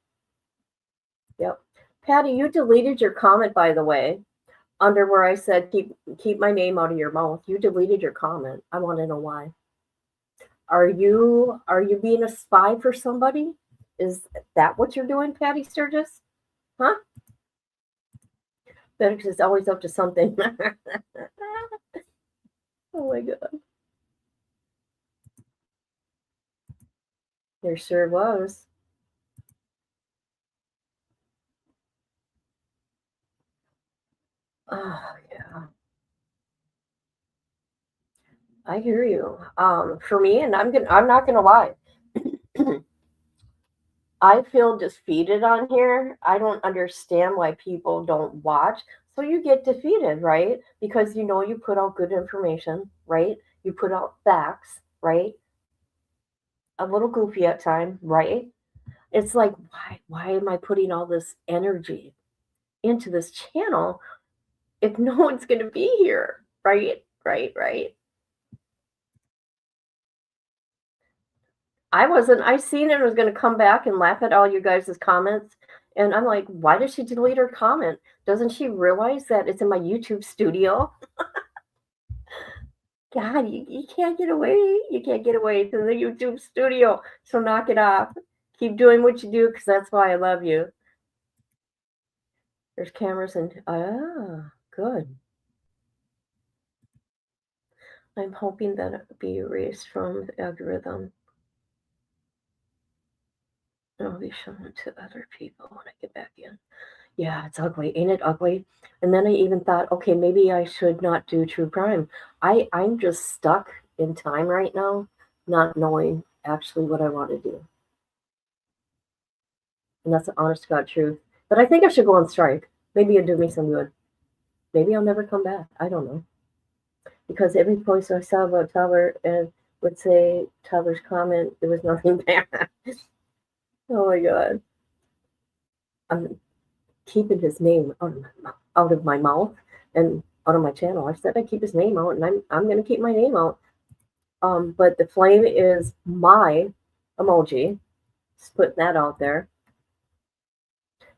S2: Yep. Patty, you deleted your comment, by the way, under where I said keep my name out of your mouth. You deleted your comment. I want to know why. Are you being a spy for somebody? Is that what you're doing, Patty Sturgis? Huh? Felix is always up to something. Oh my God. There sure was. Oh yeah. I hear you. For me, and I'm not gonna lie. I feel defeated on here. I don't understand why people don't watch. So you get defeated, right? Because you know you put out good information, right? You put out facts, right? A little goofy at time, right? It's like why am I putting all this energy into this channel if no one's gonna be here? Right, right, right. I seen it was going to come back and laugh at all you guys' comments. And I'm like, why did she delete her comment? Doesn't she realize that it's in my YouTube studio? God, you can't get away. You can't get away. It's in the YouTube studio. So knock it off. Keep doing what you do because that's why I love you. There's cameras and, good. I'm hoping that it will be erased from the algorithm. And I'll be shown to other people when I get back in. Yeah, it's ugly. Ain't it ugly? And then I even thought, okay, maybe I should not do true crime. I'm just stuck in time right now, not knowing actually what I want to do. And that's the honest to God truth. But I think I should go on strike. Maybe it'll do me some good. Maybe I'll never come back. I don't know. Because every post I saw about Tyler and would say Tyler's comment, there was nothing bad. Oh my God. I'm keeping his name out of my mouth and out of my channel. I said I keep his name out, and I'm going to keep my name out. But the flame is my emoji. Just putting that out there.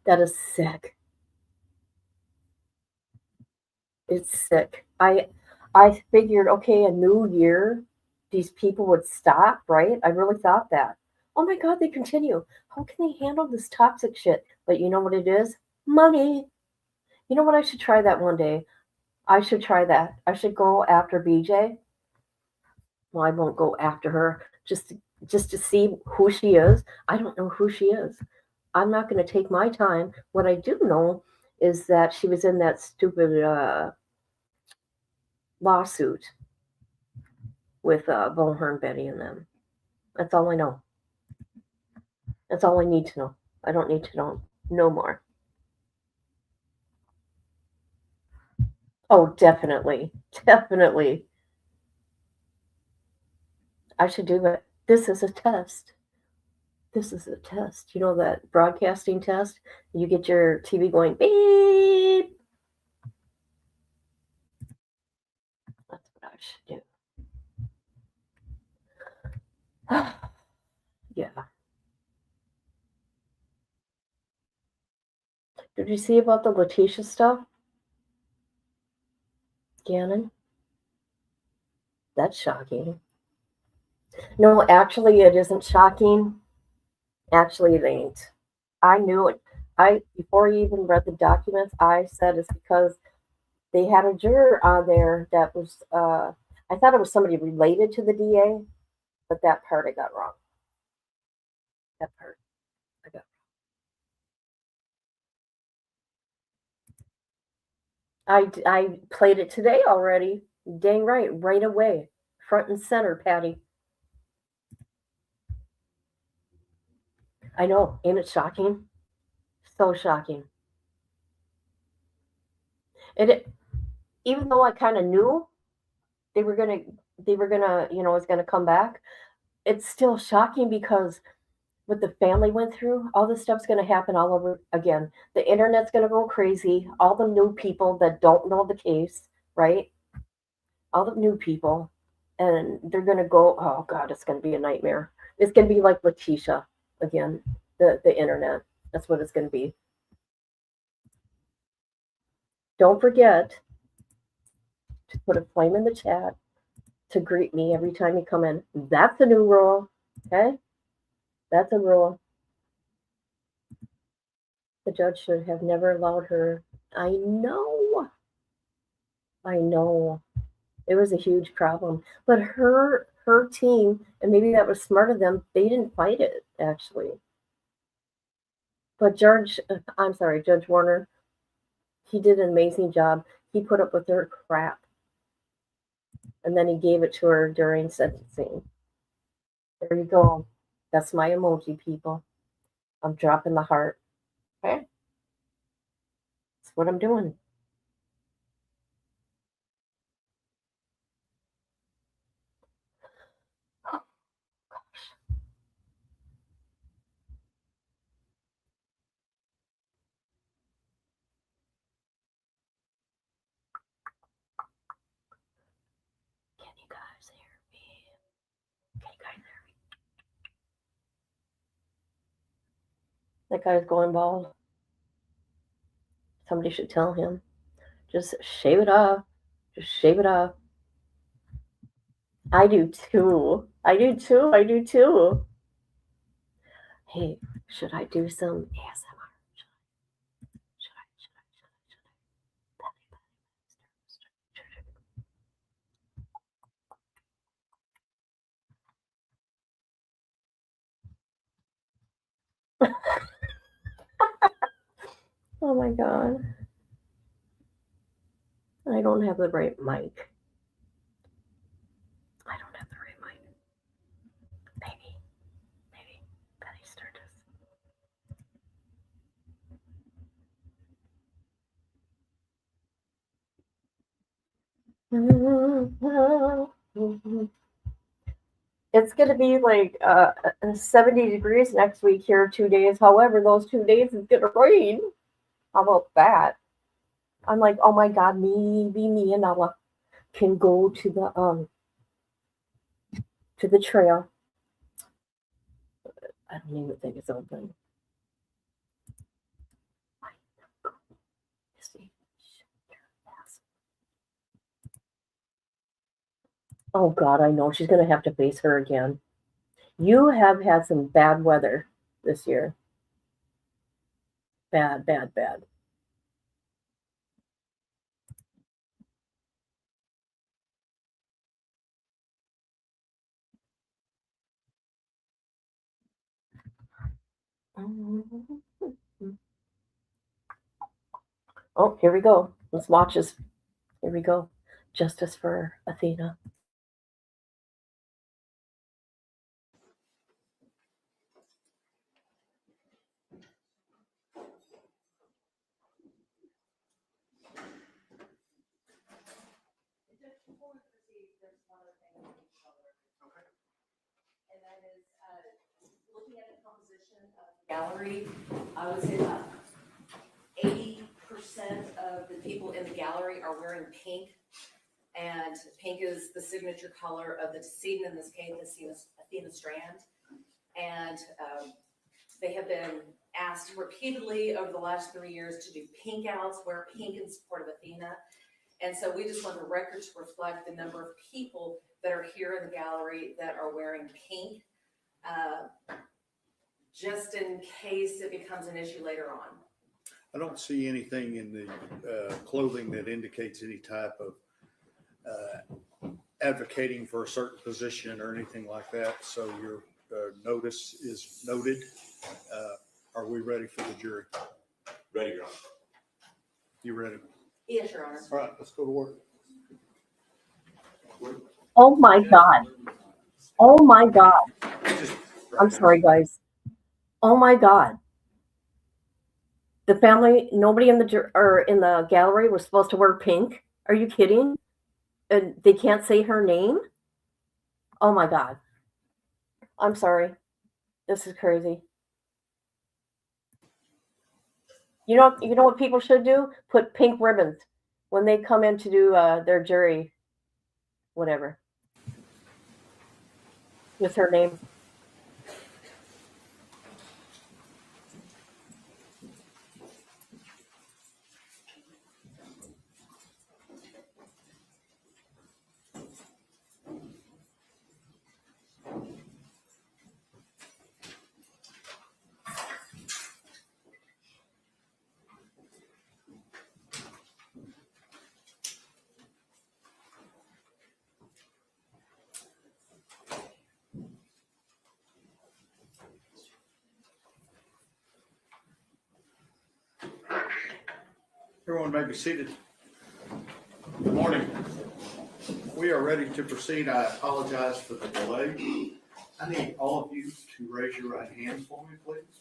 S2: That is sick. It's sick. I figured, okay, a new year, these people would stop, right? I really thought that. Oh my God, they continue. How can they handle this toxic shit? But you know what it is? Money. You know what? I should try that one day. I should try that. I should go after BJ. Well, I won't go after her just to see who she is. I don't know who she is. I'm not going to take my time. What I do know is that she was in that stupid lawsuit with Bonehurn Betty and them. That's all I know. That's all I need to know. I don't need to know no more. Oh, definitely. Definitely. I should do it. This is a test. This is a test. You know that broadcasting test? You get your TV going beep. That's what I should do. Yeah. Did you see about the Letitia stuff? Gannon? That's shocking. No, actually, it isn't shocking. Actually, it ain't. I knew it. Before I even read the documents, I said it's because they had a juror on there that was, I thought it was somebody related to the DA, but that part I got wrong. That part I got wrong. I played it today already. Dang right away. Front and center, Patty. I know, ain't it shocking? So shocking. Even though I kind of knew they were gonna, it's gonna come back. It's still shocking because what the family went through, all this stuff's gonna happen all over again. The internet's gonna go crazy. All the new people that don't know the case, right? All the new people, and they're gonna go. Oh God, it's gonna be a nightmare. It's gonna be like Letitia again. The internet. That's what it's gonna be. Don't forget to put a flame in the chat to greet me every time you come in. That's a new rule. Okay? That's a rule. The judge should have never allowed her. I know. It was a huge problem. But her team, and maybe that was smart of them, they didn't fight it, actually. But Judge Warner, he did an amazing job. He put up with her crap. And then he gave it to her during sentencing. There you go. That's my emoji, people. I'm dropping the heart. Okay? That's what I'm doing. Can you guys hear me? Can you guys hear me? That guy's going bald. Somebody should tell him. Just shave it off. Just shave it off. I do too. Hey, should I do some ASMR? Should I? Oh my God. I don't have the right mic. Maybe Betty Sturgis. It's going to be like 70 degrees next week here 2 days. However, those 2 days is going to rain. How about that? I'm like, oh my God, maybe me and Ella can go to the trail. I don't even think it's open. Oh God, I know she's going to have to face her again. You have had some bad weather this year. Bad. Oh, here we go. Let's watch this. Here we go. Justice for Athena.
S9: And that is looking at the composition of the gallery, I would say about 80% of the people in the gallery are wearing pink. And pink is the signature color of the decedent, in this case, Athena Strand. And they have been asked repeatedly over the last 3 years to do pink outs, wear pink in support of Athena. And so we just want the record to reflect the number of people that are here in the gallery that are wearing pink, just in case it becomes an issue later on.
S10: I don't see anything in the clothing that indicates any type of advocating for a certain position or anything like that. So your notice is noted. Are we ready for the jury?
S8: Ready, Your Honor.
S10: You ready?
S9: Yes, Your Honor.
S10: All right, let's go to work.
S2: Oh my God. I'm sorry, guys. Oh my God. The family, nobody in the gallery was supposed to wear pink. Are you kidding? And they can't say her name? Oh my God. I'm sorry. This is crazy. You know what people should do? Put pink ribbons when they come in to do their jury, whatever, with her name.
S10: Everyone may be seated. Good morning. We are ready to proceed. I apologize for the delay. I need all of you to raise your right hand for me, please.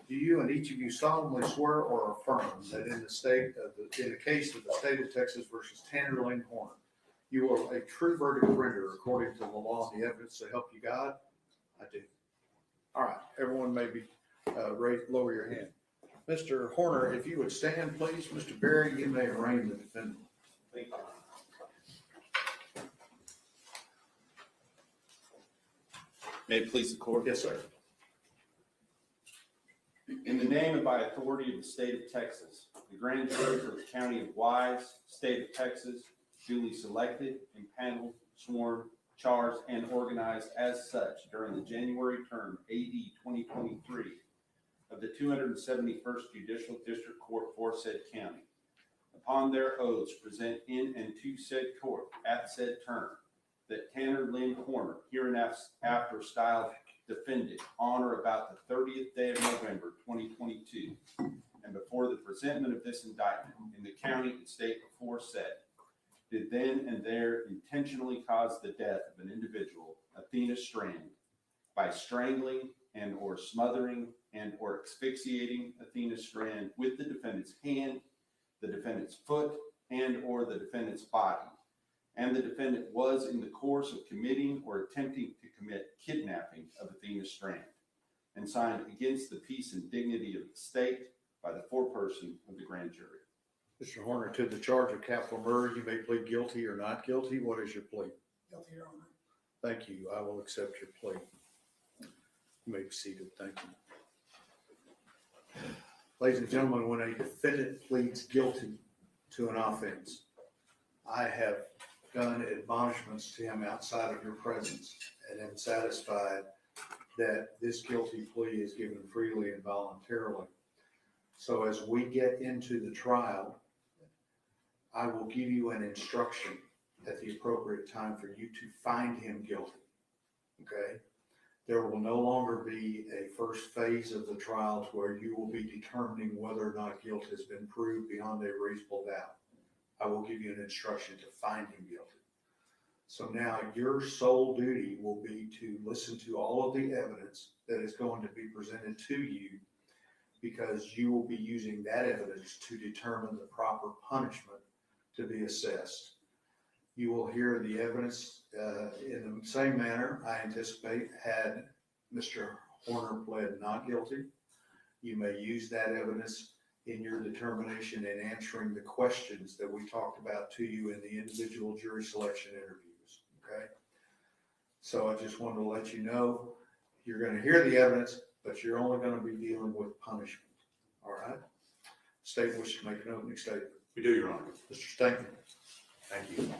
S10: Do you and each of you solemnly swear or affirm that in the case of the state of Texas versus Tanner Lynn Horner, you are a true verdict render according to the law and the evidence to help you God? I do. All right, everyone may be lower your hand. Mr. Horner, if you would stand, please. Mr. Berry, you may arraign the defendant.
S8: Thank you. May it please the court?
S10: Yes, sir.
S8: In the name and by authority of the state of Texas, the grand jury for the county of Wise, state of Texas, duly selected, impaneled, sworn, charged, and organized as such during the January term AD 2023 of the 271st Judicial District Court for said county. Upon their oaths, present in and to said court at said term that Tanner Lynn Horner, hereinafter styled defendant, on or about the 30th day of November 2022, and before the presentment of this indictment in the county and state aforesaid, did then and there intentionally cause the death of an individual, Athena Strand, by strangling and or smothering and or asphyxiating Athena Strand with the defendant's hand, the defendant's foot, and or the defendant's body, and the defendant was in the course of committing or attempting to commit kidnapping of Athena Strand, and signed against the peace and dignity of the state by the foreperson of the grand jury.
S10: Mr. Horner, to the charge of capital murder, you may plead guilty or not guilty. What is your plea?
S11: Guilty, Your Honor.
S10: Thank you. I will accept your plea. You may be seated. Thank you. Ladies and gentlemen, when a defendant pleads guilty to an offense, I have done admonishments to him outside of your presence and am satisfied that this guilty plea is given freely and voluntarily. So as we get into the trial, I will give you an instruction at the appropriate time for you to find him guilty. Okay? There will no longer be a first phase of the trial to where you will be determining whether or not guilt has been proved beyond a reasonable doubt. I will give you an instruction to find him guilty. So now your sole duty will be to listen to all of the evidence that is going to be presented to you, because you will be using that evidence to determine the proper punishment to be assessed. You will hear the evidence in the same manner I anticipate had Mr. Horner pled not guilty. You may use that evidence in your determination in answering the questions that we talked about to you in the individual jury selection interviews, okay? So I just wanted to let you know, you're going to hear the evidence, but you're only going to be dealing with punishment, all right? State wishes to make an opening statement.
S8: We do, Your Honor.
S10: Mr. Stanton. Thank you.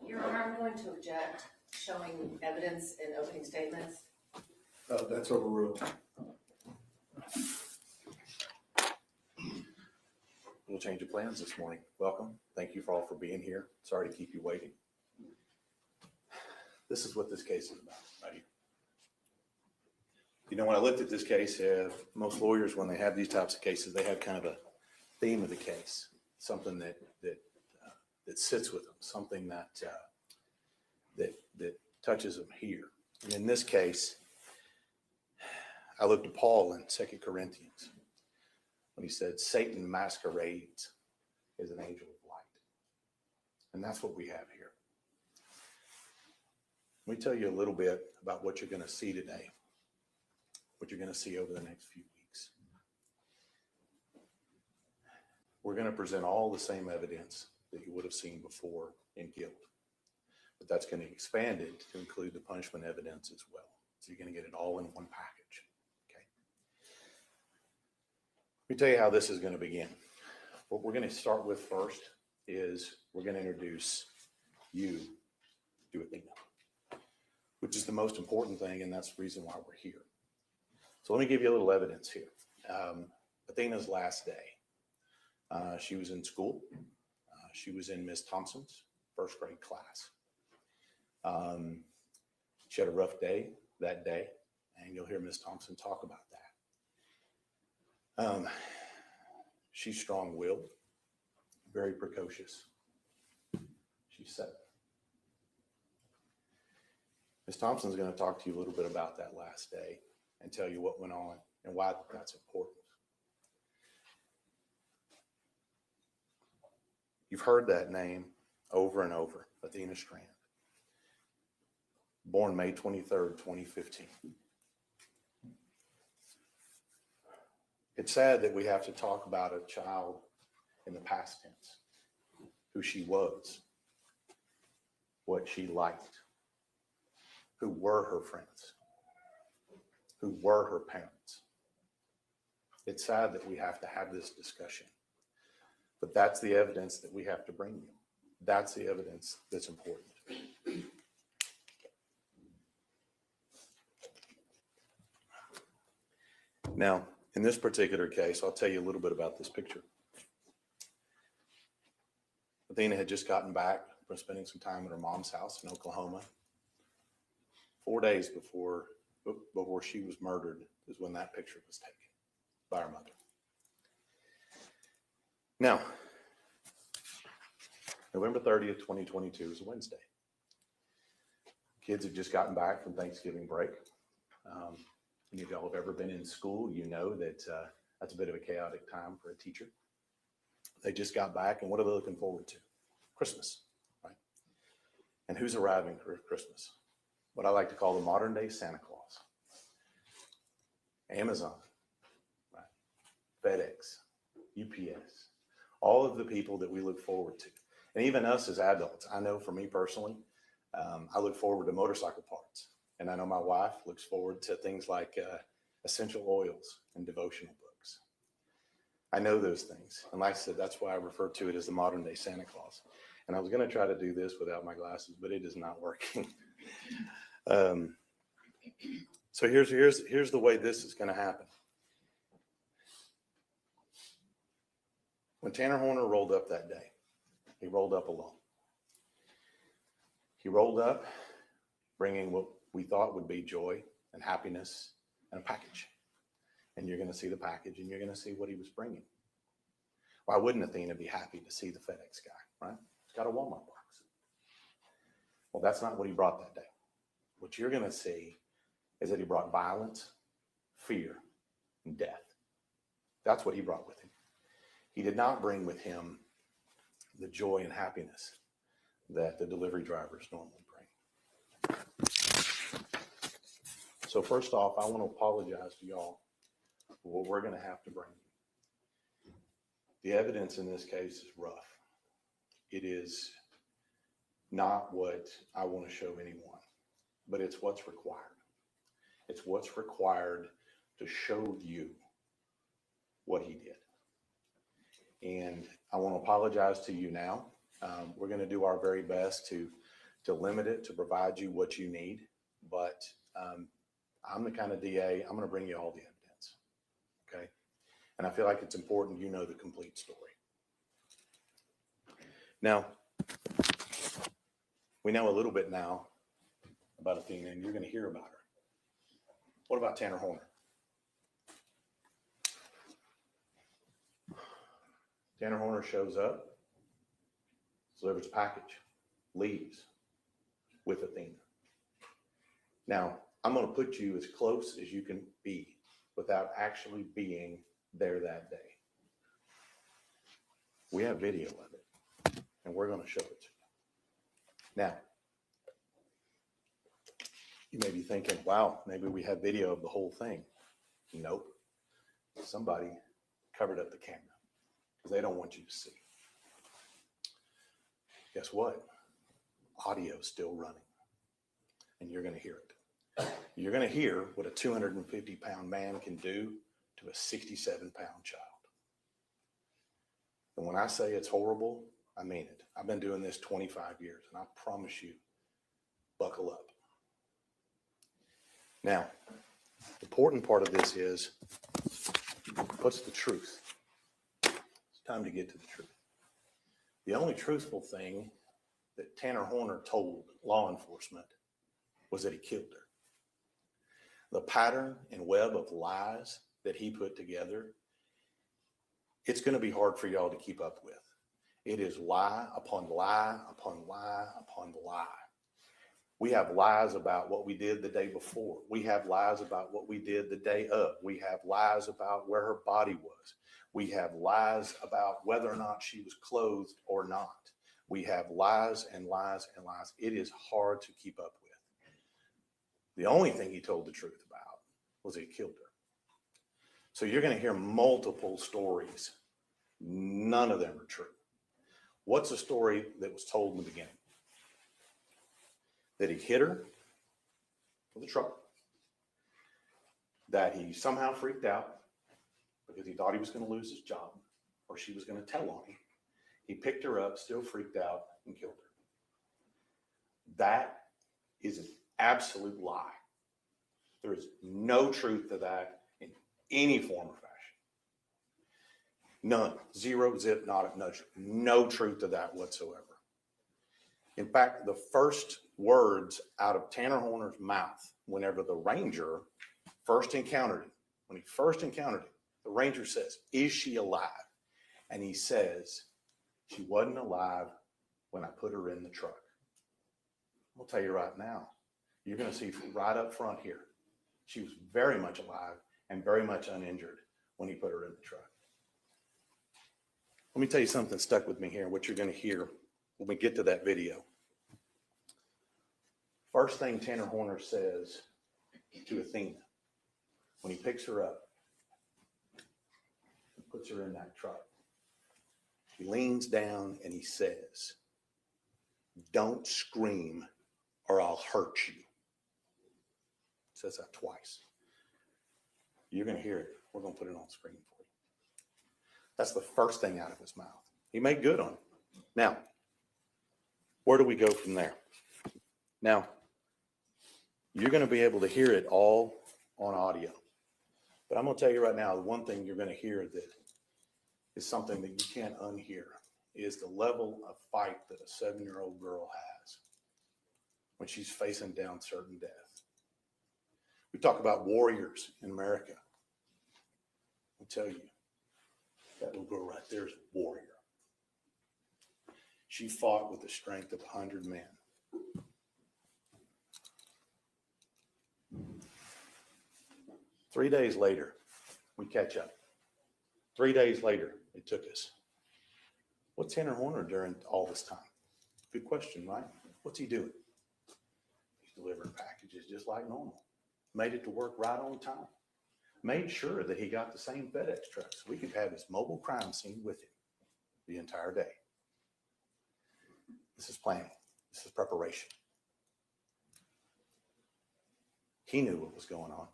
S9: Your Honor, I'm going to object showing evidence in opening statements.
S10: That's overruled.
S12: We'll change of plans this morning. Welcome. Thank you for all for being here. Sorry to keep you waiting. This is what this case is about, right here. You know, when I looked at this case, most lawyers, when they have these types of cases, they have kind of a theme of the case, something that sits with them, something that touches them here. And in this case, I looked at Paul in 2 Corinthians when he said, Satan masquerades as an angel of light. And that's what we have here. Let me tell you a little bit about what you're going to see today, what you're going to see over the next few weeks. We're going to present all the same evidence that you would have seen before in guilt, but that's going to be expanded to include the punishment evidence as well. So you're going to get it all in one package. Okay. Let me tell you how this is going to begin. What we're going to start with first is we're going to introduce you to Athena, which is the most important thing, and that's the reason why we're here. So let me give you a little evidence here. Athena's last day. She was in school. She was in Miss Thompson's first grade class. She had a rough day that day, and you'll hear Miss Thompson talk about that. She's strong-willed, very precocious. She's 7. Ms. Thompson's going to talk to you a little bit about that last day and tell you what went on and why that's important. You've heard that name over and over, Athena Strand. Born May 23rd, 2015. It's sad that we have to talk about a child in the past tense, who she was, what she liked, who were her friends, who were her parents. It's sad that we have to have this discussion, but that's the evidence that we have to bring you. That's the evidence that's important. Now, in this particular case, I'll tell you a little bit about this picture. Athena had just gotten back from spending some time at her mom's house in Oklahoma. 4 days before she was murdered is when that picture was taken by her mother. Now, November 30th, 2022 is a Wednesday. Kids had just gotten back from Thanksgiving break. If y'all have ever been in school, you know that that's a bit of a chaotic time for a teacher. They just got back, and what are they looking forward to? Christmas, right? And who's arriving for Christmas? What I like to call the modern day Santa Claus. Amazon, right? FedEx, UPS, all of the people that we look forward to. And even us as adults, I know for me personally, I look forward to motorcycle parts. And I know my wife looks forward to things like essential oils and devotional books. I know those things. And like I said, that's why I refer to it as the modern day Santa Claus. And I was going to try to do this without my glasses, but it is not working. So here's the way this is going to happen. When Tanner Horner rolled up that day, he rolled up alone. He rolled up bringing what we thought would be joy and happiness and a package. And you're going to see the package and you're going to see what he was bringing. Why wouldn't Athena be happy to see the FedEx guy, right? He's got a Walmart box. Well, that's not what he brought that day. What you're going to see is that he brought violence, fear, and death. That's what he brought with him. He did not bring with him the joy and happiness that the delivery drivers normally bring. So first off, I want to apologize to y'all for what we're going to have to bring you. The evidence in this case is rough. It is not what I want to show anyone, but it's what's required. It's what's required to show you what he did. And I want to apologize to you now. We're going to do our very best to limit it, to provide you what you need. But I'm the kind of DA, I'm going to bring you all the evidence. Okay? And I feel like it's important you know the complete story. Now, we know a little bit now about Athena, and you're going to hear about her. What about Tanner Horner? Tanner Horner shows up, delivers a package, leaves with Athena. Now, I'm going to put you as close as you can be without actually being there that day. We have video of it, and we're going to show it to you. Now, you may be thinking, wow, maybe we have video of the whole thing. Nope. Somebody covered up the camera because they don't want you to see. Guess what? Audio is still running, and you're going to hear it. You're going to hear what a 250-pound man can do to a 67-pound child. And when I say it's horrible, I mean it. I've been doing this 25 years, and I promise you, buckle up. Now, the important part of this is What's the truth? It's time to get to the truth. The only truthful thing that Tanner Horner told law enforcement was that he killed her. The pattern and web of lies that he put together, it's going to be hard for y'all to keep up with. It is lie upon lie upon lie upon lie. We have lies about what we did the day before. We have lies about what we did the day of. We have lies about where her body was. We have lies about whether or not she was clothed or not. We have lies and lies and lies. It is hard to keep up with. The only thing he told the truth about was he killed her. So you're going to hear multiple stories. None of them are true. What's the story that was told in the beginning? That he hit her with a truck, that he somehow freaked out because he thought he was going to lose his job or she was going to tell on him. He picked her up, still freaked out, and killed her. That is an absolute lie. There is no truth to that in any form or fashion. None. Zero, zip, not no truth to that whatsoever. In fact, the first words out of Tanner Horner's mouth, whenever the ranger first encountered him, when he first encountered him, the ranger says, "Is she alive?" And he says, "She wasn't alive when I put her in the truck." I'll tell you right now, you're going to see right up front here, she was very much alive and very much uninjured when he put her in the truck. Let me tell you something that stuck with me here, what you're going to hear when we get to that video. First thing Tanner Horner says to Athena when he picks her up, puts her in that truck, he leans down and he says, "Don't scream or I'll hurt you." Says that twice. You're going to hear it. We're going to put it on screen for you. That's the first thing out of his mouth. He made good on it. Now, where do we go from there? Now, you're going to be able to hear it all on audio. But I'm going to tell you right now, the one thing you're going to hear that is something that you can't unhear is the level of fight that a 7-year-old girl has when she's facing down certain death. We talk about warriors in America. I'll tell you, that little girl right there is a warrior. She fought with the strength of 100 men. Three days later, we catch up. 3 days later, it took us. What's Tanner Horner during all this time? Good question, right? What's he doing? He's delivering packages just like normal. Made it to work right on time. Made sure that he got the same FedEx truck so we could have his mobile crime scene with him the entire day. This is planning. This is preparation. He knew what was going on.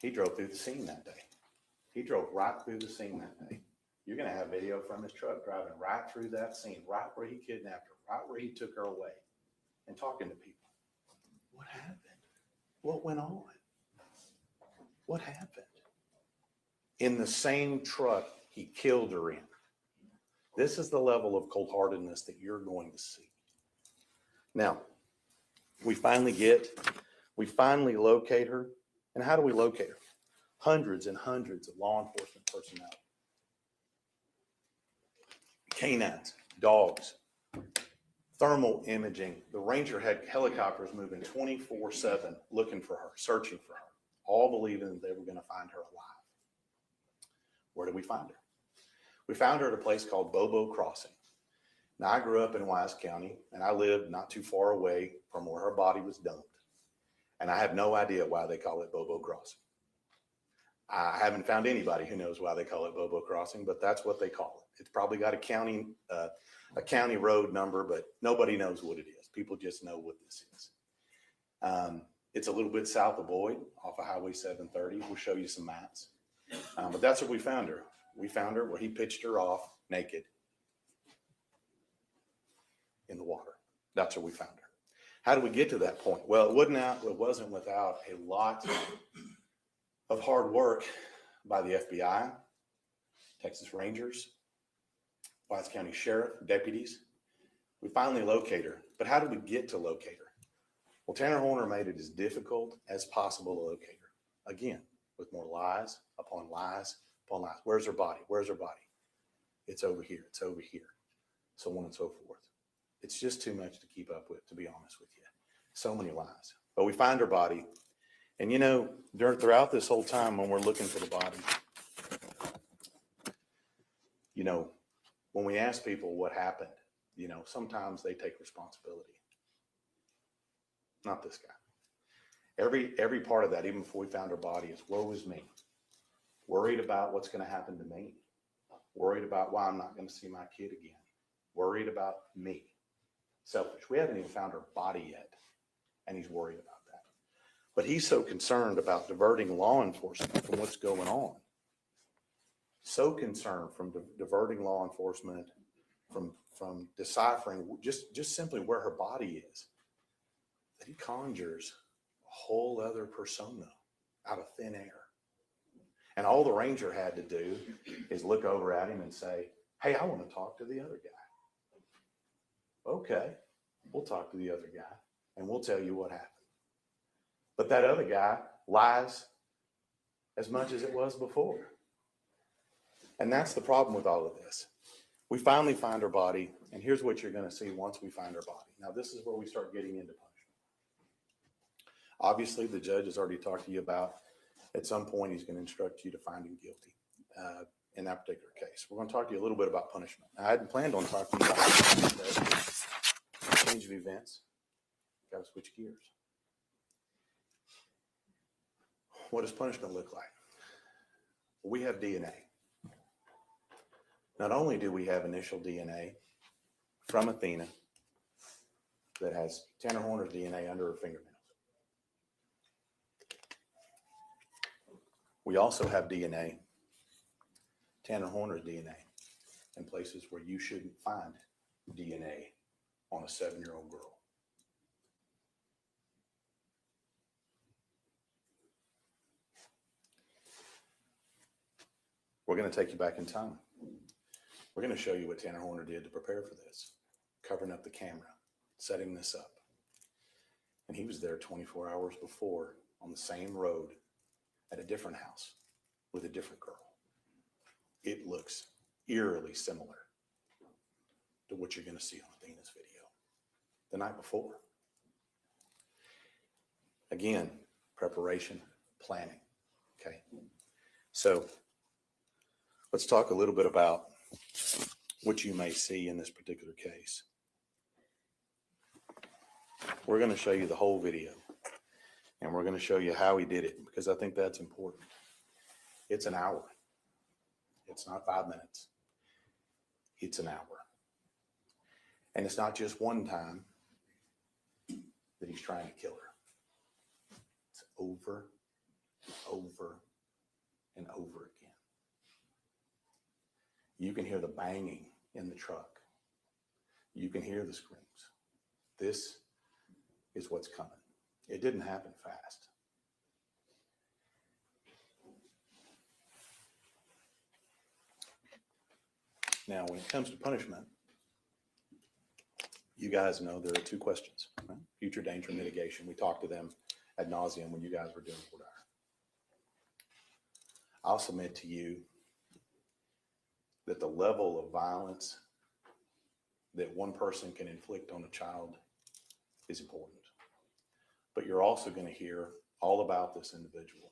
S12: He drove through the scene that day. He drove right through the scene that day. You're going to have video from his truck driving right through that scene, right where he kidnapped her, right where he took her away, and talking to people. What happened? What went on? What happened? In the same truck he killed her in. This is the level of cold-heartedness that you're going to see. Now, we finally locate her. And how do we locate her? Hundreds and hundreds of law enforcement personnel. Canines, dogs, thermal imaging. The ranger had helicopters moving 24/7 looking for her, searching for her, all believing that they were going to find her alive. Where did we find her? We found her at a place called Bobo Crossing. Now, I grew up in Wise County, and I lived not too far away from where her body was dumped. And I have no idea why they call it Bobo Crossing. I haven't found anybody who knows why they call it Bobo Crossing, but that's what they call it. It's probably got a county road number, but nobody knows what it is. People just know what this is. It's a little bit south of Boyd, off of Highway 730. We'll show you some maps. But that's where we found her. We found her where he pitched her off naked in the water. That's where we found her. How did we get to that point? Well, it wasn't without a lot of hard work by the FBI, Texas Rangers, Wise County Sheriff, deputies. We finally locate her. But how did we get to locate her? Well, Tanner Horner made it as difficult as possible to locate her. Again, with more lies upon lies upon lies. Where's her body? Where's her body? It's over here. It's over here. So on and so forth. It's just too much to keep up with, to be honest with you. So many lies. But we find her body. And you know, throughout this whole time when we're looking for the body, you know, when we ask people what happened, you know, sometimes they take responsibility. Not this guy. Every part of that, even before we found her body, is woe is me. Worried about what's going to happen to me. Worried about why I'm not going to see my kid again. Worried about me. Selfish. We haven't even found her body yet, and he's worried about that. But he's so concerned about diverting law enforcement from what's going on. So concerned from diverting law enforcement from deciphering just simply where her body is, that he conjures a whole other persona out of thin air. And all the ranger had to do is look over at him and say, hey, I want to talk to the other guy. Okay, we'll talk to the other guy and we'll tell you what happened. But that other guy lies as much as it was before. And that's the problem with all of this. We finally find her body, and here's what you're going to see once we find her body. Now, this is where we start getting into punishment. Obviously, the judge has already talked to you about, at some point, he's going to instruct you to find him guilty in that particular case. We're going to talk to you a little bit about punishment. I hadn't planned on talking about change of events. Got to switch gears. What does punishment look like? We have DNA. Not only do we have initial DNA from Athena that has Tanner Horner's DNA under her fingernails, we also have DNA, Tanner Horner's DNA, in places where you shouldn't find DNA on a 7-year-old girl. We're going to take you back in time. We're going to show you what Tanner Horner did to prepare for this, covering up the camera, setting this up. And he was there 24 hours before on the same road at a different house with a different girl. It looks eerily similar to what you're going to see on Athena's video the night before. Again, preparation, planning. Okay. So let's talk a little bit about what you may see in this particular case. We're going to show you the whole video, and we're going to show you how he did it, because I think that's important. It's an hour. It's not 5 minutes. It's an hour. And it's not just one time that he's trying to kill her. It's over and over and over again. You can hear the banging in the truck. You can hear the screams. This is what's coming. It didn't happen fast. Now, when it comes to punishment, you guys know there are 2 questions, right? Future danger mitigation. We talked to them ad nauseum when you guys were doing Fort Dyer. I'll submit to you that the level of violence that one person can inflict on a child is important. But you're also going to hear all about this individual.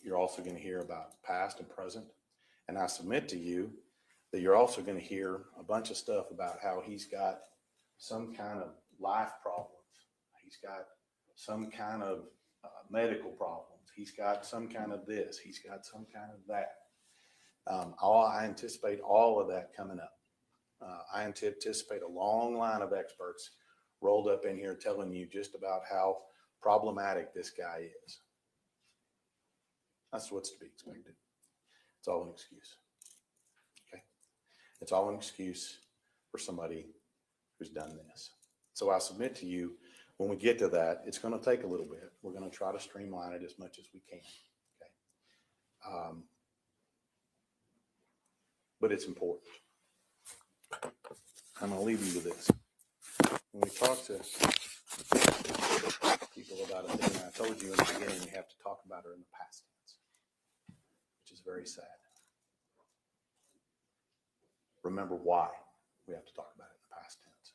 S12: You're also going to hear about past and present. And I submit to you that you're also going to hear a bunch of stuff about how he's got some kind of life problems. He's got some kind of medical problems. He's got some kind of this. He's got some kind of that. I anticipate all of that coming up. I anticipate a long line of experts rolled up in here telling you just about how problematic this guy is. That's what's to be expected. It's all an excuse. Okay? It's all an excuse for somebody who's done this. So I submit to you, when we get to that, it's going to take a little bit. We're going to try to streamline it as much as we can. Okay? but it's important. I'm going to leave you with this. When we talk to people about a thing, I told you in the beginning, we have to talk about it in the past tense, which is very sad. Remember why we have to talk about it in the past tense.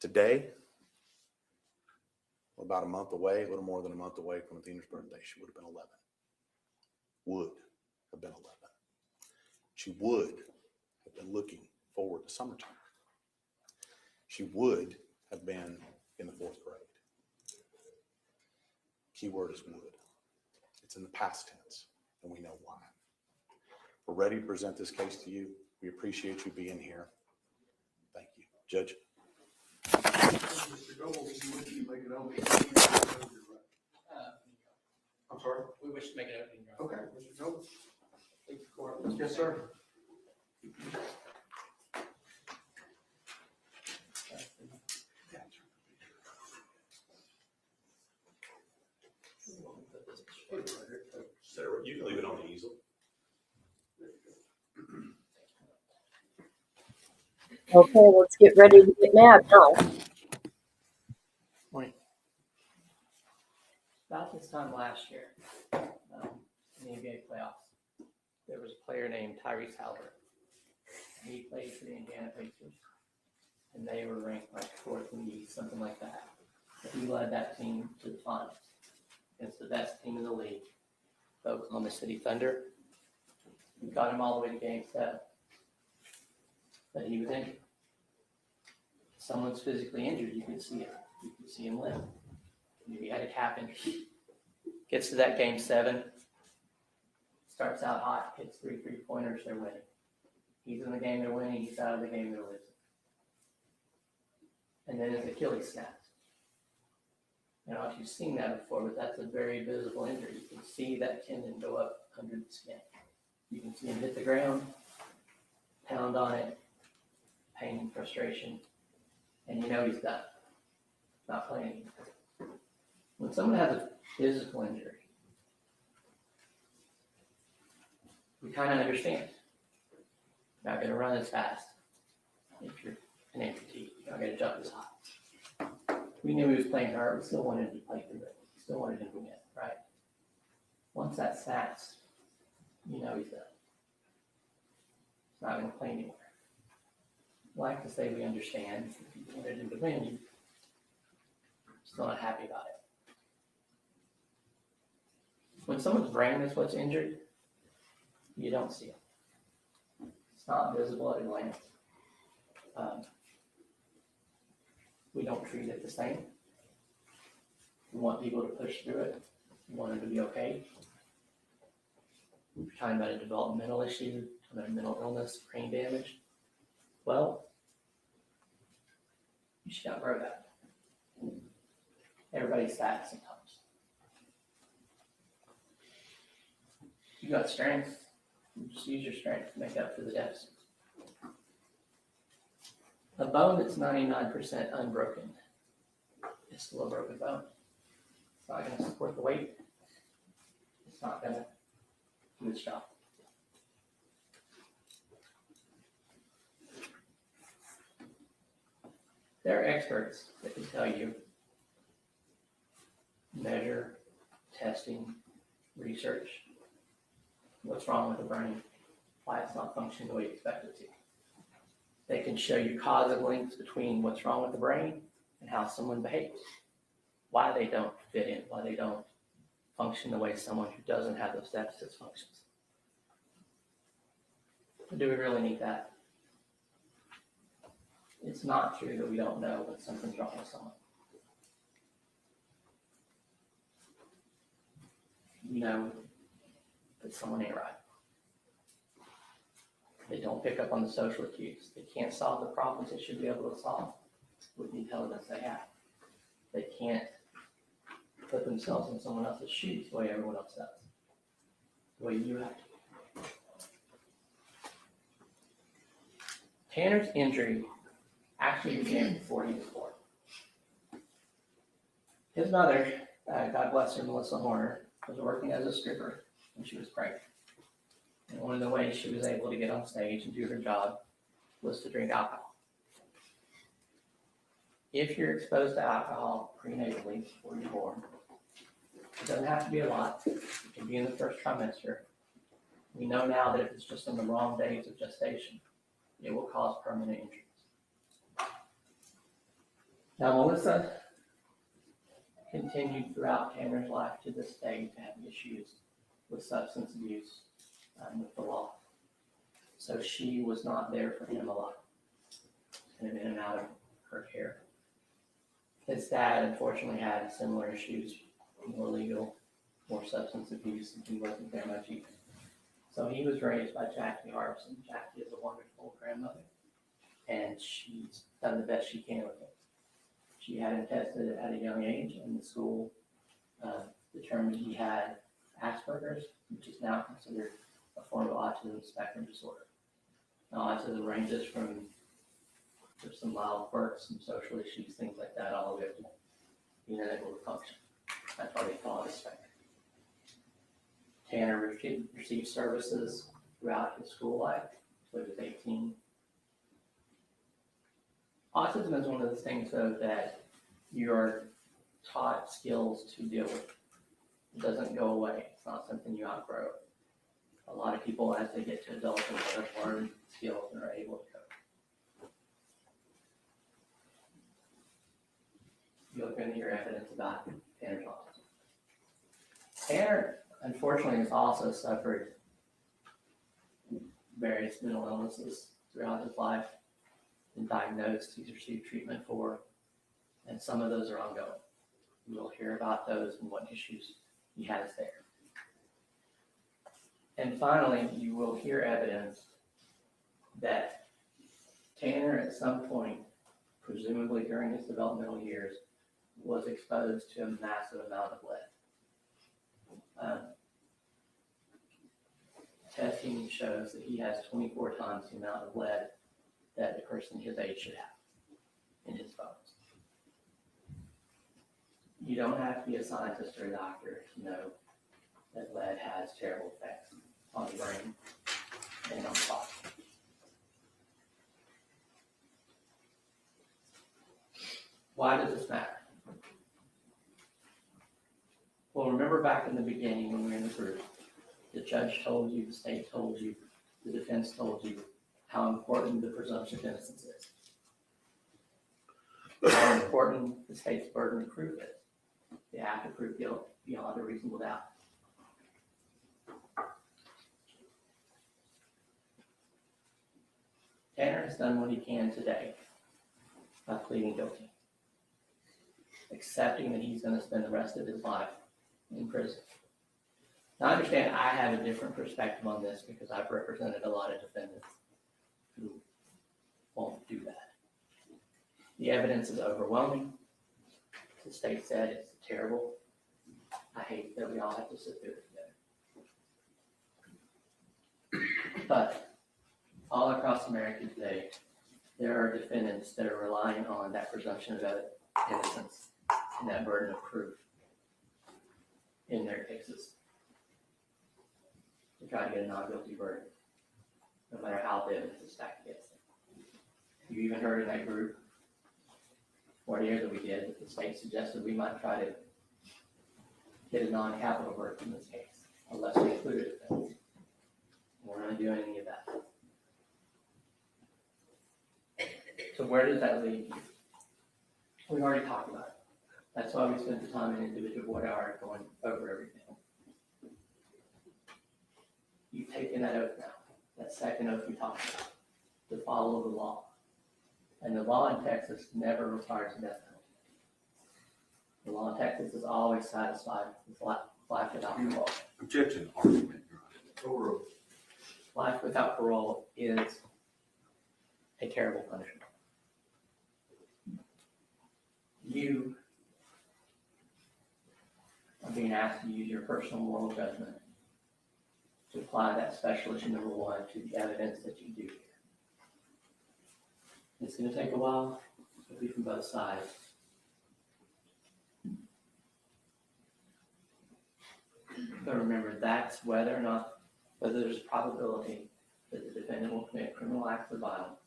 S12: Today, we're about a month away, a little more than a month away from Athena's birthday. She would have been 11. Would have been 11. She would have been looking forward to summertime. She would have been in the 4th grade. Key word is would. It's in the past tense, and we know why. We're ready to present this case to you. We appreciate you being here. Thank you. Judge?
S10: Mr. Goble, you wish to make an opening? I'm sorry?
S11: We wish to make an opening.
S10: Okay, Mr. Goble.
S11: Thank you, Court.
S10: Yes, sir.
S12: Sarah, you can leave it on the easel.
S2: Okay, let's get ready to get mad now.
S11: Morning. About this time last year, in the NBA playoffs, there was a player named Tyrese Halliburton. He played for the Indiana Pacers, and they were ranked like 4th in the East, something like that. But he led that team to the finals against the best team in the league, the Oklahoma City Thunder. We got him all the way to Game 7, but he was injured. Someone's physically injured, you can see it. You can see him limp. Maybe he had a calf injury. Gets to that Game 7, starts out hot, hits 3 3-pointers, they're winning. He's in the game, they're winning. He's out of the game, they're losing. And then his Achilles snaps. I don't know if you've seen that before, but that's a very visible injury. You can see that tendon go up under the skin. You can see him hit the ground, pound on it, pain and frustration, and you know he's done. Not playing anymore. When someone has a physical injury, we kind of understand. You're not going to run as fast if you're an amputee. You're not going to jump as high. We knew he was playing hard. We still wanted to play through it. We still wanted him to win, right? Once that snaps, you know he's done. He's not going to play anymore. I like to say we understand. If you wanted him to win, you're still not happy about it. When someone's brain is what's injured, you don't see it. It's not visible at a glance. We don't treat it the same. We want people to push through it. We want them to be okay. We're talking about a developmental issue, about a mental illness, brain damage. Well, you should outgrow that. Everybody's sad sometimes. You got strength, you just use your strength to make up for the deficit. A bone that's 99% unbroken is still a broken bone. It's not going to support the weight. It's not going to do its job. There are experts that can tell you, measure, testing, research, what's wrong with the brain, why it's not functioning the way you expect it to. They can show you causal links between what's wrong with the brain and how someone behaves, why they don't fit in, why they don't function the way someone who doesn't have those deficits functions. But do we really need that? It's not true that we don't know when something's wrong with someone. You know that someone ain't right. They don't pick up on the social cues. They can't solve the problems they should be able to solve with the intelligence they have. They can't put themselves in someone else's shoes the way everyone else does, the way you have to. Tanner's injury actually began before he was born. His mother, God bless her, Melissa Horner, was working as a stripper when she was pregnant. And one of the ways she was able to get on stage and do her job was to drink alcohol. If you're exposed to alcohol prenatally before you're born, it doesn't have to be a lot. It can be in the first trimester. We know now that if it's just in the wrong days of gestation, it will cause permanent injuries. Now, Melissa continued throughout Tanner's life to this day to have issues with substance abuse with the law. So she was not there for him a lot, kind of in and out of her care. His dad unfortunately had similar issues, more legal, more substance abuse, and he wasn't there much either. So he was raised by Jackie Harbison. Jackie is a wonderful grandmother, and she's done the best she can with him. She had him tested at a young age, and the school determined he had Asperger's, which is now considered a form of autism spectrum disorder. Now, autism ranges from there's some mild quirks, some social issues, things like that, all the way up to being unable to function. That's why they call it a spectrum. Tanner received services throughout his school life until he was 18. Autism is one of those things, though, that you're taught skills to deal with. It doesn't go away. It's not something you outgrow. A lot of people, as they get to adulthood, have learned skills and are able to cope. You're going to hear evidence about Tanner's autism. Tanner, unfortunately, has also suffered various mental illnesses throughout his life, been diagnosed, he's received treatment for, and some of those are ongoing. We'll hear about those and what issues he has there. And finally, you will hear evidence that Tanner at some point, presumably during his developmental years, was exposed to a massive amount of lead. Testing shows that he has 24 times the amount of lead that a person his age should have in his bones. You don't have to be a scientist or a doctor to know that lead has terrible effects on the brain and on the body. Why does this matter? Well, remember back in the beginning when we were in the group, the judge told you, the state told you, the defense told you how important the presumption of innocence is. How important the state's burden of proof is. They have to prove guilt beyond a reasonable doubt. Tanner has done what he can today by pleading guilty, accepting that he's going to spend the rest of his life in prison. Now, I understand I have a different perspective on this because I've represented a lot of defendants who won't do that. The evidence is overwhelming. The state said it's terrible. I hate that we all have to sit through it together. But all across America today, there are defendants that are relying on that presumption of innocence and that burden of proof in their cases to try to get a non-guilty verdict, no matter how the evidence is stacked against them. You even heard in that group 40 years that we did, that the state suggested we might try to get a non-capital verdict in this case, unless we included offense. We're not doing any of that. So where does that leave you? We already talked about it. That's why we spent the time in individual board hour going over everything. You've taken that oath now, that second oath we talked about, to follow the law. And the law in Texas never requires a death penalty. The law in Texas is always satisfied with life without parole.
S8: Objection, argument, Your Honor.
S11: Life without parole is a terrible punishment. You are being asked to use your personal moral judgment to apply that special issue number 1 to the evidence that you do here. It's going to take a while. It'll be from both sides. But remember, that's whether or not whether there's a probability that the defendant will commit criminal acts of violence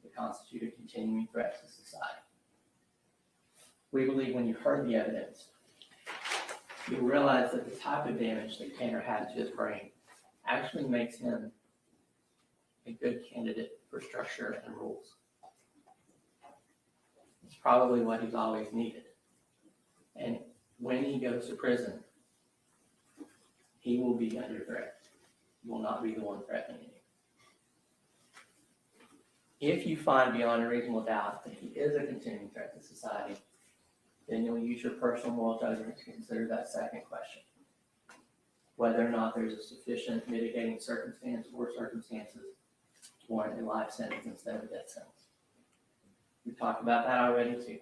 S11: that constitute a continuing threat to society. We believe when you've heard the evidence, you'll realize that the type of damage that Tanner had to his brain actually makes him a good candidate for structure and rules. It's probably what he's always needed. And when he goes to prison, he will be under threat. He will not be the one threatening you. If you find beyond a reasonable doubt that he is a continuing threat to society, then you'll use your personal moral judgment to consider that second question. Whether or not there's a sufficient mitigating circumstance or circumstances to warrant a life sentence instead of a death sentence. We've talked about that already too.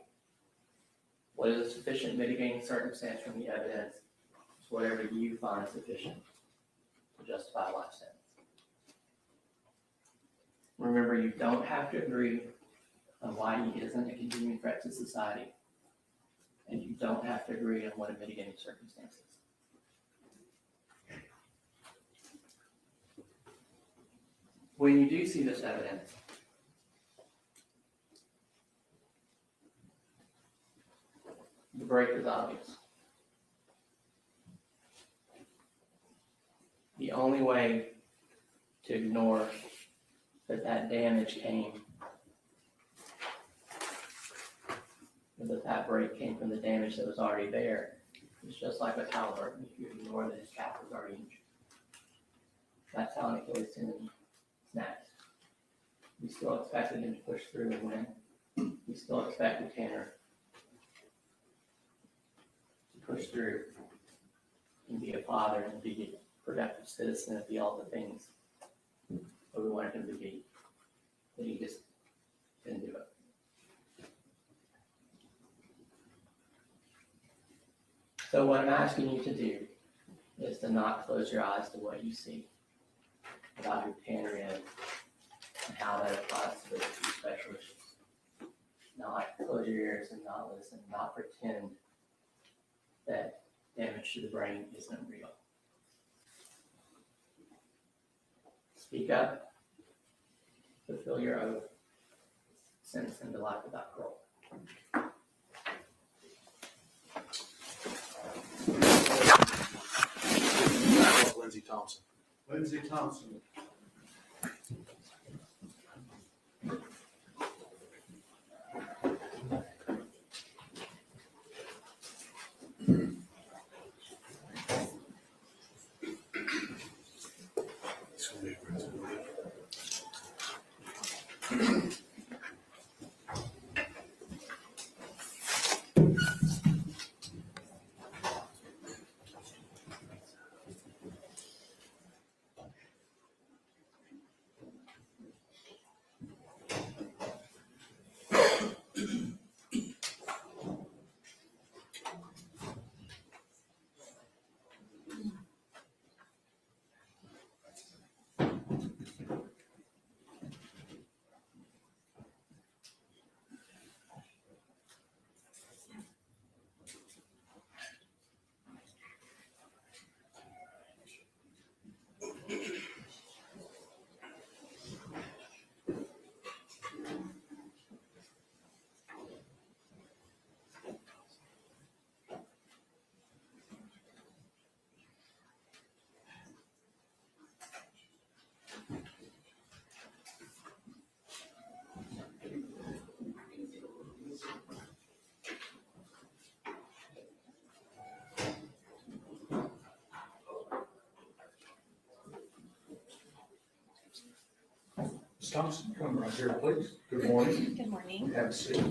S11: What is a sufficient mitigating circumstance from the evidence? It's whatever you find sufficient to justify a life sentence. Remember, you don't have to agree on why he isn't a continuing threat to society, and you don't have to agree on what a mitigating circumstance is. When you do see this evidence, the break is obvious. The only way to ignore that damage came, or that break came from the damage that was already there. It's just like with Halliburton, if you ignore that his calf was already injured. That's how an Achilles tendon snaps. We still expected him to push through and win. We still expected Tanner to push through and be a father and be a productive citizen and be all the things that we wanted him to be. But he just didn't do it. So what I'm asking you to do is to not close your eyes to what you see about who Tanner is and how that applies to those two special issues. Not close your ears and not listen, not pretend that damage to the brain isn't real. Speak up, fulfill your oath, sentence him to life without parole.
S12: Lindsey Thompson.
S10: Lindsey Thompson. Ms. Thompson, come right here, please. Good morning.
S13: Good morning.
S10: Have a seat.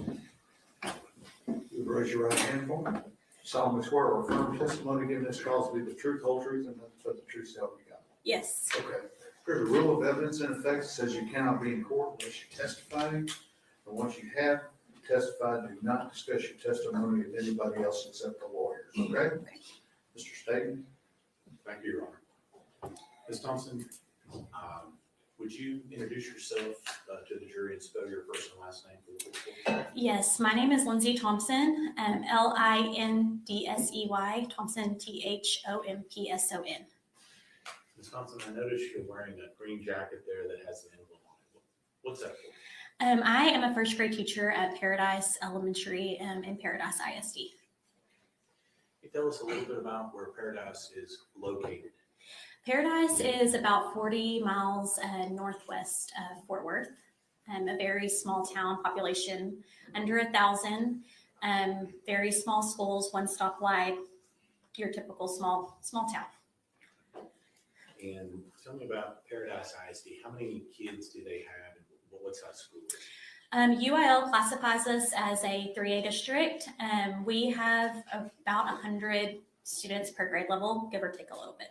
S10: You raise your right hand for me. Solemnly swear or affirm testimony given this cause to be the truth, whole truth, and nothing but the truth, so help you God.
S13: Yes.
S10: Okay. There's a rule of evidence in effect that says you cannot be in court unless you testify. And once you have testified, do not discuss your testimony with anybody else except the lawyers, okay? Mr. Staten?
S14: Thank you, Your Honor. Ms. Thompson, would you introduce yourself to the jury and spell your first and last name for the court?
S13: Yes, my name is Lindsey Thompson, Lindsey, Thompson, Thompson.
S14: Ms. Ms. Thompson, I noticed you're wearing a green jacket there that has an emblem on it. What's that for?
S13: I am a first grade teacher at Paradise Elementary in Paradise ISD.
S14: Can you tell us a little bit about where Paradise is located?
S13: Paradise is about 40 miles northwest of Fort Worth. A very small town, population under 1,000. Very small schools, one stoplight, your typical small town.
S14: And tell me about Paradise ISD. How many kids do they have, and what size school is it?
S13: UIL classifies us as a 3A district. We have about 100 students per grade level, give or take a little bit.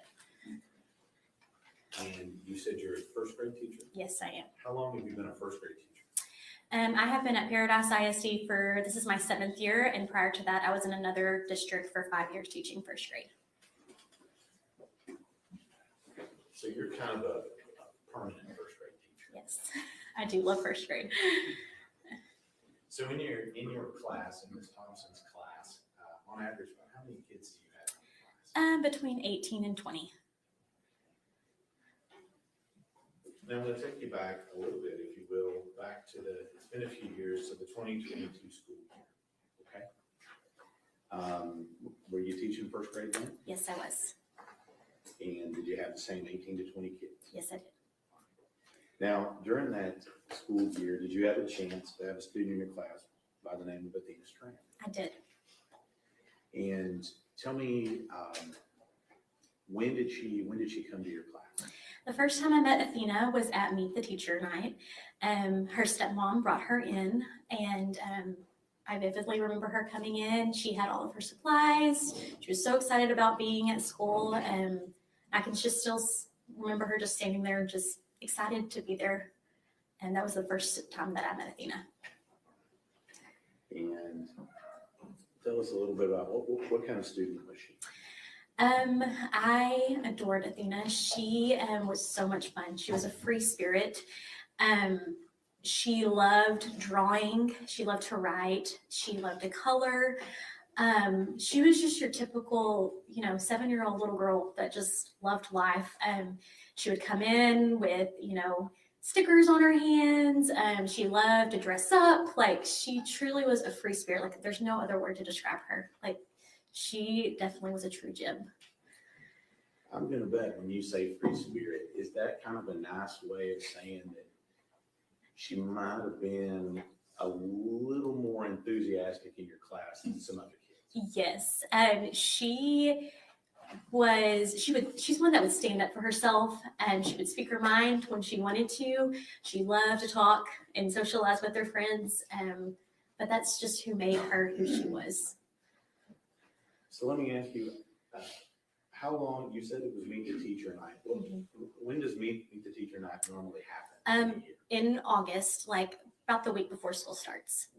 S14: And you said you're a first grade teacher?
S13: Yes, I am.
S14: How long have you been a first grade teacher?
S13: I have been at Paradise ISD this is my 7th year, and prior to that, I was in another district for 5 years teaching first grade.
S14: So you're kind of a permanent first grade teacher.
S13: Yes, I do love first grade.
S14: So in your class, in Ms. Thompson's class, on average, how many kids do you have in the class?
S13: Between 18 and 20.
S14: Now I'm going to take you back a little bit, if you will, back to it's been a few years, so the 2022 school year, okay? Were you teaching first grade then?
S13: Yes, I was.
S14: And did you have the same 18 to 20 kids?
S13: Yes, I did.
S14: Now, during that school year, did you have a chance to have a student in your class by the name of Athena Strand?
S13: I did.
S14: And tell me, when did she come to your class?
S13: The first time I met Athena was at Meet the Teacher night. Her stepmom brought her in, and I vividly remember her coming in. She had all of her supplies. She was so excited about being at school. I can just still remember her just standing there, just excited to be there. And that was the first time that I met Athena.
S14: And tell us a little bit about what kind of student was she?
S13: I adored Athena. She was so much fun. She was a free spirit. She loved drawing. She loved to write. She loved to color. She was just your typical, 7-year-old little girl that just loved life. She would come in with, stickers on her hands. She loved to dress up. Like, she truly was a free spirit. Like, there's no other word to describe her. Like, she definitely was a true gem.
S14: I'm going to bet when you say free spirit, is that kind of a nice way of saying that she might have been a little more enthusiastic in your class than some other kids?
S13: Yes. She's one that would stand up for herself, and she would speak her mind when she wanted to. She loved to talk and socialize with her friends. But that's just who made her who she was.
S14: So let me ask you, how long, you said it was Meet the Teacher night. When does Meet the Teacher night normally happen?
S13: In August, like about the week before school starts.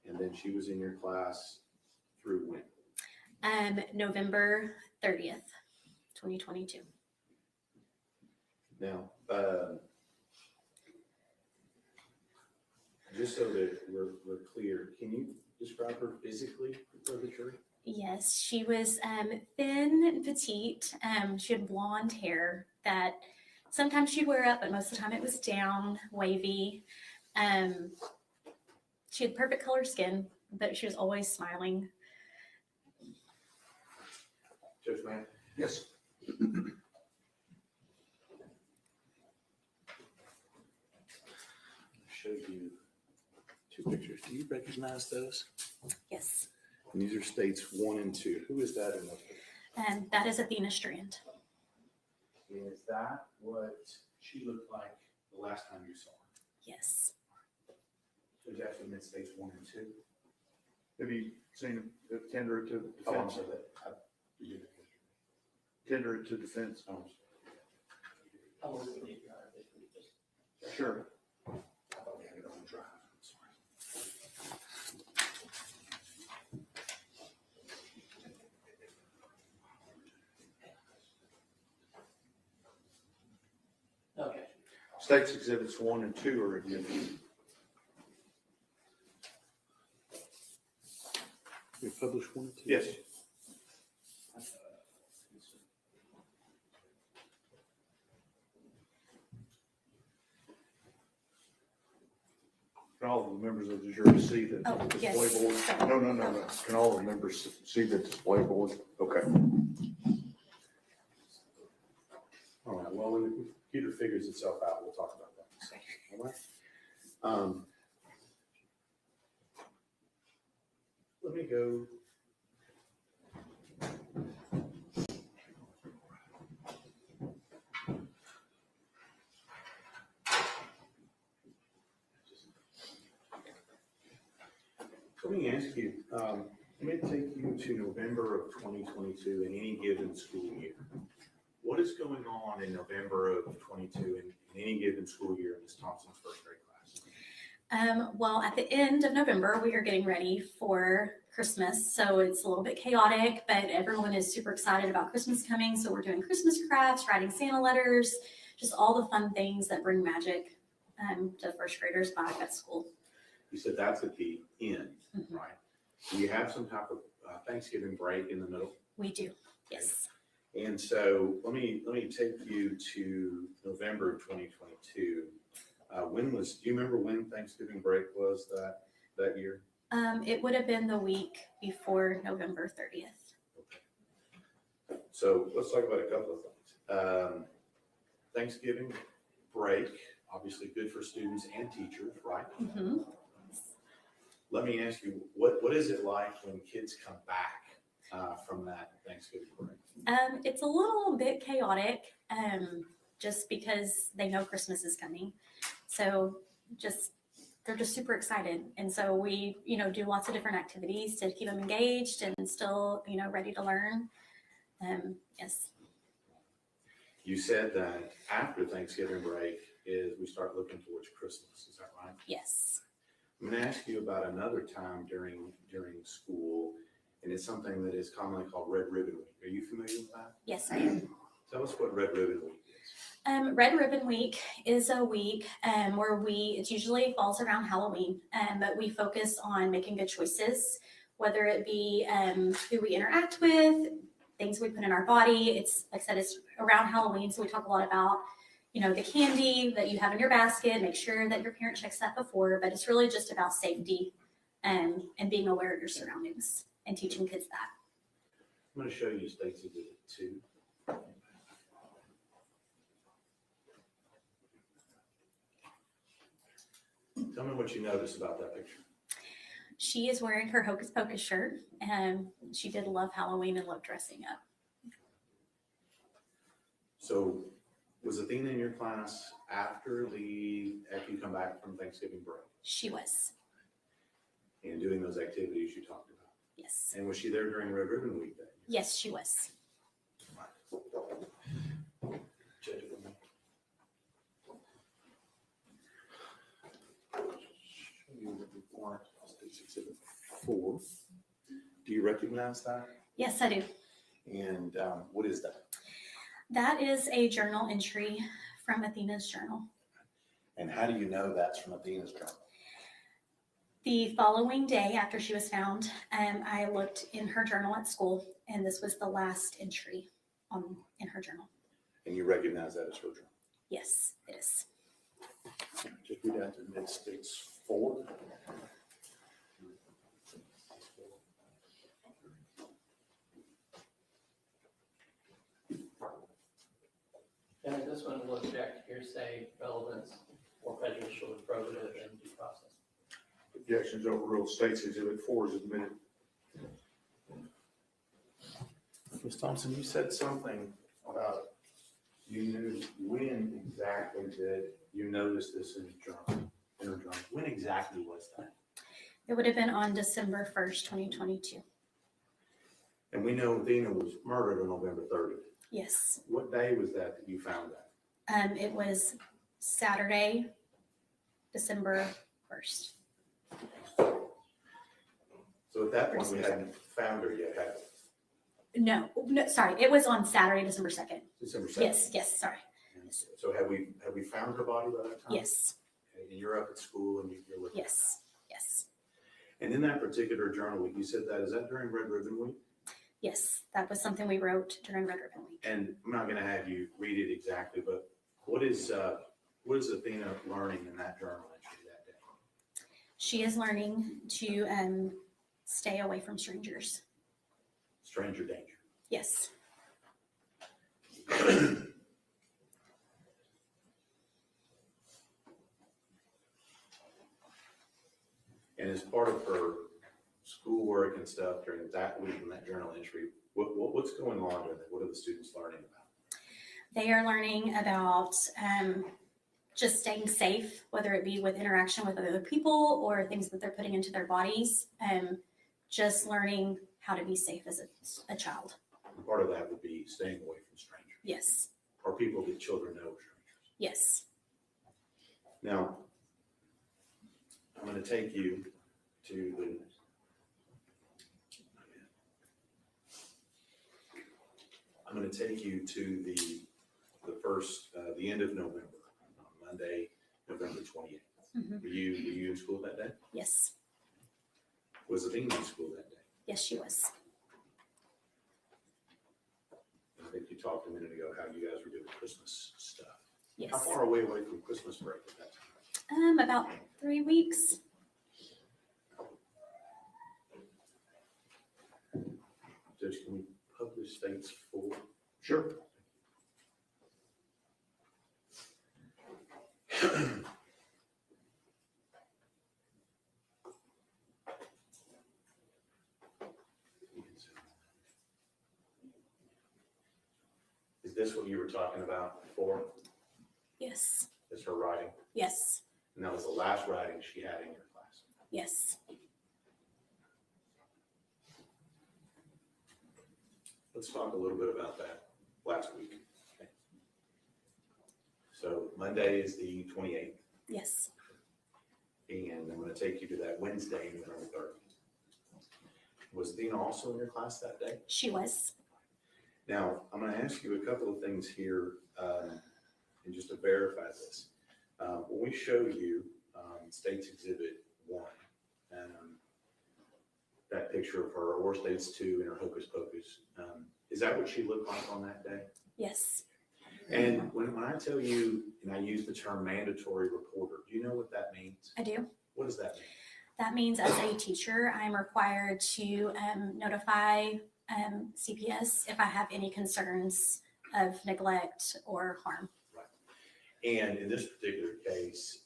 S14: And then she was in your class through when?
S13: November 30th, 2022.
S14: Now, just so that we're clear, can you describe her physically for the jury?
S13: Yes, she was thin and petite. She had blonde hair that sometimes she'd wear up, but most of the time it was down, wavy. She had perfect color skin, but she was always smiling.
S14: Judge Mann?
S10: Yes.
S14: Showed you 2 pictures. Do you recognize those?
S13: Yes.
S14: And these are states 1 and 2. Who is that in those pictures?
S13: And that is Athena Strand.
S14: Is that what she looked like the last time you saw her?
S13: Yes.
S14: So that's in states 1 and 2.
S10: Have you seen it tender it to defense?
S14: Oh, I'm sorry.
S10: Tender it to defense.
S14: Oh,
S11: How old is it?
S10: Sure.
S14: I thought we had it on drive. I'm sorry.
S11: Okay.
S10: States exhibits 1 and 2 are exhibits.
S14: We published 1 and 2?
S10: Yes. Can all of the members of the jury see the
S13: Oh,
S10: display
S13: yes.
S10: board? No. Can all the members see the display board? Okay.
S14: All right, well, when the computer figures itself out, we'll talk about that. in a second, all right? Let me go. Let me ask you, let me take you to November of 2022 in any given school year. What is going on in November of 22 in any given school year in Ms. Thompson's first grade class?
S13: Well, at the end of November, we are getting ready for Christmas. So it's a little bit chaotic, but everyone is super excited about Christmas coming. So we're doing Christmas crafts, writing Santa letters, just all the fun things that bring magic to first graders back at school.
S14: You said that's at the end, right? Do you have some type of Thanksgiving break in the middle?
S13: We do, yes.
S14: And so let me take you to November of 2022. Do you remember when Thanksgiving break was that year?
S13: It would have been the week before November 30th.
S14: So let's talk about a couple of things. Thanksgiving break, obviously good for students and teachers, right?
S13: Mm-hmm.
S14: Let me ask you, what is it like when kids come back from that Thanksgiving break?
S13: It's a little bit chaotic, just because they know Christmas is coming. So they're just super excited. And so we, do lots of different activities to keep them engaged and still, ready to learn. Yes.
S14: You said that after Thanksgiving break is we start looking towards Christmas. Is that right?
S13: Yes.
S14: I'm going to ask you about another time during school, and it's something that is commonly called Red Ribbon Week. Are you familiar with that?
S13: Yes, I am.
S14: Tell us what Red Ribbon Week is.
S13: Red Ribbon Week is a week where it usually falls around Halloween, but we focus on making good choices, whether it be who we interact with, things we put in our body. It's, like I said, it's around Halloween, so we talk a lot about the candy that you have in your basket, make sure that your parent checks that before, but it's really just about safety and being aware of your surroundings and teaching kids that.
S14: I'm going to show you State's Exhibit 2. Tell me what you noticed about that picture.
S13: She is wearing her Hocus Pocus shirt, and she did love Halloween and love dressing up.
S14: So was Athena in your class after you come back from Thanksgiving break?
S13: She was.
S14: And doing those activities you talked about?
S13: Yes.
S14: And was she there during Red Ribbon Week then?
S13: Yes, she was.
S14: Judge it with me. Show you the report, State's Exhibit 4. Do you recognize that?
S13: Yes, I do.
S14: And what is that?
S13: That is a journal entry from Athena's journal.
S12: And how do you know that's from Athena's journal?
S13: The following day after she was found, I looked in her journal at school, and this was the last entry in her journal.
S14: And you recognize that as her journal?
S13: Yes, it is.
S14: Just read out to Mid-States 4.
S11: And this one will object hearsay, relevance, or prejudicial or probative and due process.
S10: Objections overruled. State's Exhibit 4 is admitted.
S14: Ms. Thompson, you said something about you knew when exactly did you notice this in her journal? When exactly was that?
S13: It would have been on December 1st, 2022.
S14: And we know Athena was murdered on November 30th.
S13: Yes.
S14: What day was that you found that?
S13: It was Saturday, December 1st.
S14: So at that point, we hadn't found her yet, had we?
S13: No, sorry. It was on Saturday, December 2nd.
S14: December 2nd?
S13: Yes, sorry.
S14: And so have we found her body by that time?
S13: Yes.
S14: Okay, and you're up at school and you're looking.
S13: Yes.
S14: And in that particular journal week, you said is that during Red Ribbon Week?
S13: Yes, that was something we wrote during Red Ribbon Week.
S14: And I'm not going to have you read it exactly, but what is Athena learning in that journal entry that day?
S13: She is learning to stay away from strangers.
S14: Stranger danger.
S13: Yes.
S14: And as part of her schoolwork and stuff during that week in that journal entry, what's going on during that? What are the students learning about?
S13: They are learning about just staying safe, whether it be with interaction with other people or things that they're putting into their bodies. Just learning how to be safe as a child.
S14: And part of that would be staying away from strangers.
S13: Yes.
S14: Or people that children know are strangers.
S13: Yes.
S14: Now, I'm going to take you to the end of November, on Monday, November 28th.
S13: Mm-hmm.
S14: Were you in school that day?
S13: Yes.
S14: Was Athena in school that day?
S13: Yes, she was.
S14: I think you talked a minute ago how you guys were doing Christmas stuff.
S13: Yes.
S14: How far away from Christmas break was that?
S13: About 3 weeks.
S14: Judge, can we publish states 4?
S10: Sure.
S14: Is this what you were talking about before?
S13: Yes.
S14: Is her writing?
S13: Yes.
S14: And that was the last writing she had in your class?
S13: Yes.
S14: Let's talk a little bit about that last week. Okay. So Monday is the 28th,
S13: Yes.
S14: and I'm going to take you to that Wednesday, November 3rd. Was Dina also in your class that day?
S13: She was.
S14: Now, I'm going to ask you a couple of things here, and just to verify this. When we show you States Exhibit 1, that picture of her, or States 2 in her Hocus Pocus, is that what she looked like on that day?
S13: Yes.
S14: And when I tell you, and I use the term mandatory reporter, do you know what that means?
S13: I do.
S14: What does that mean?
S13: That means as a teacher, I'm required to notify CPS if I have any concerns of neglect or harm.
S14: And in this particular case,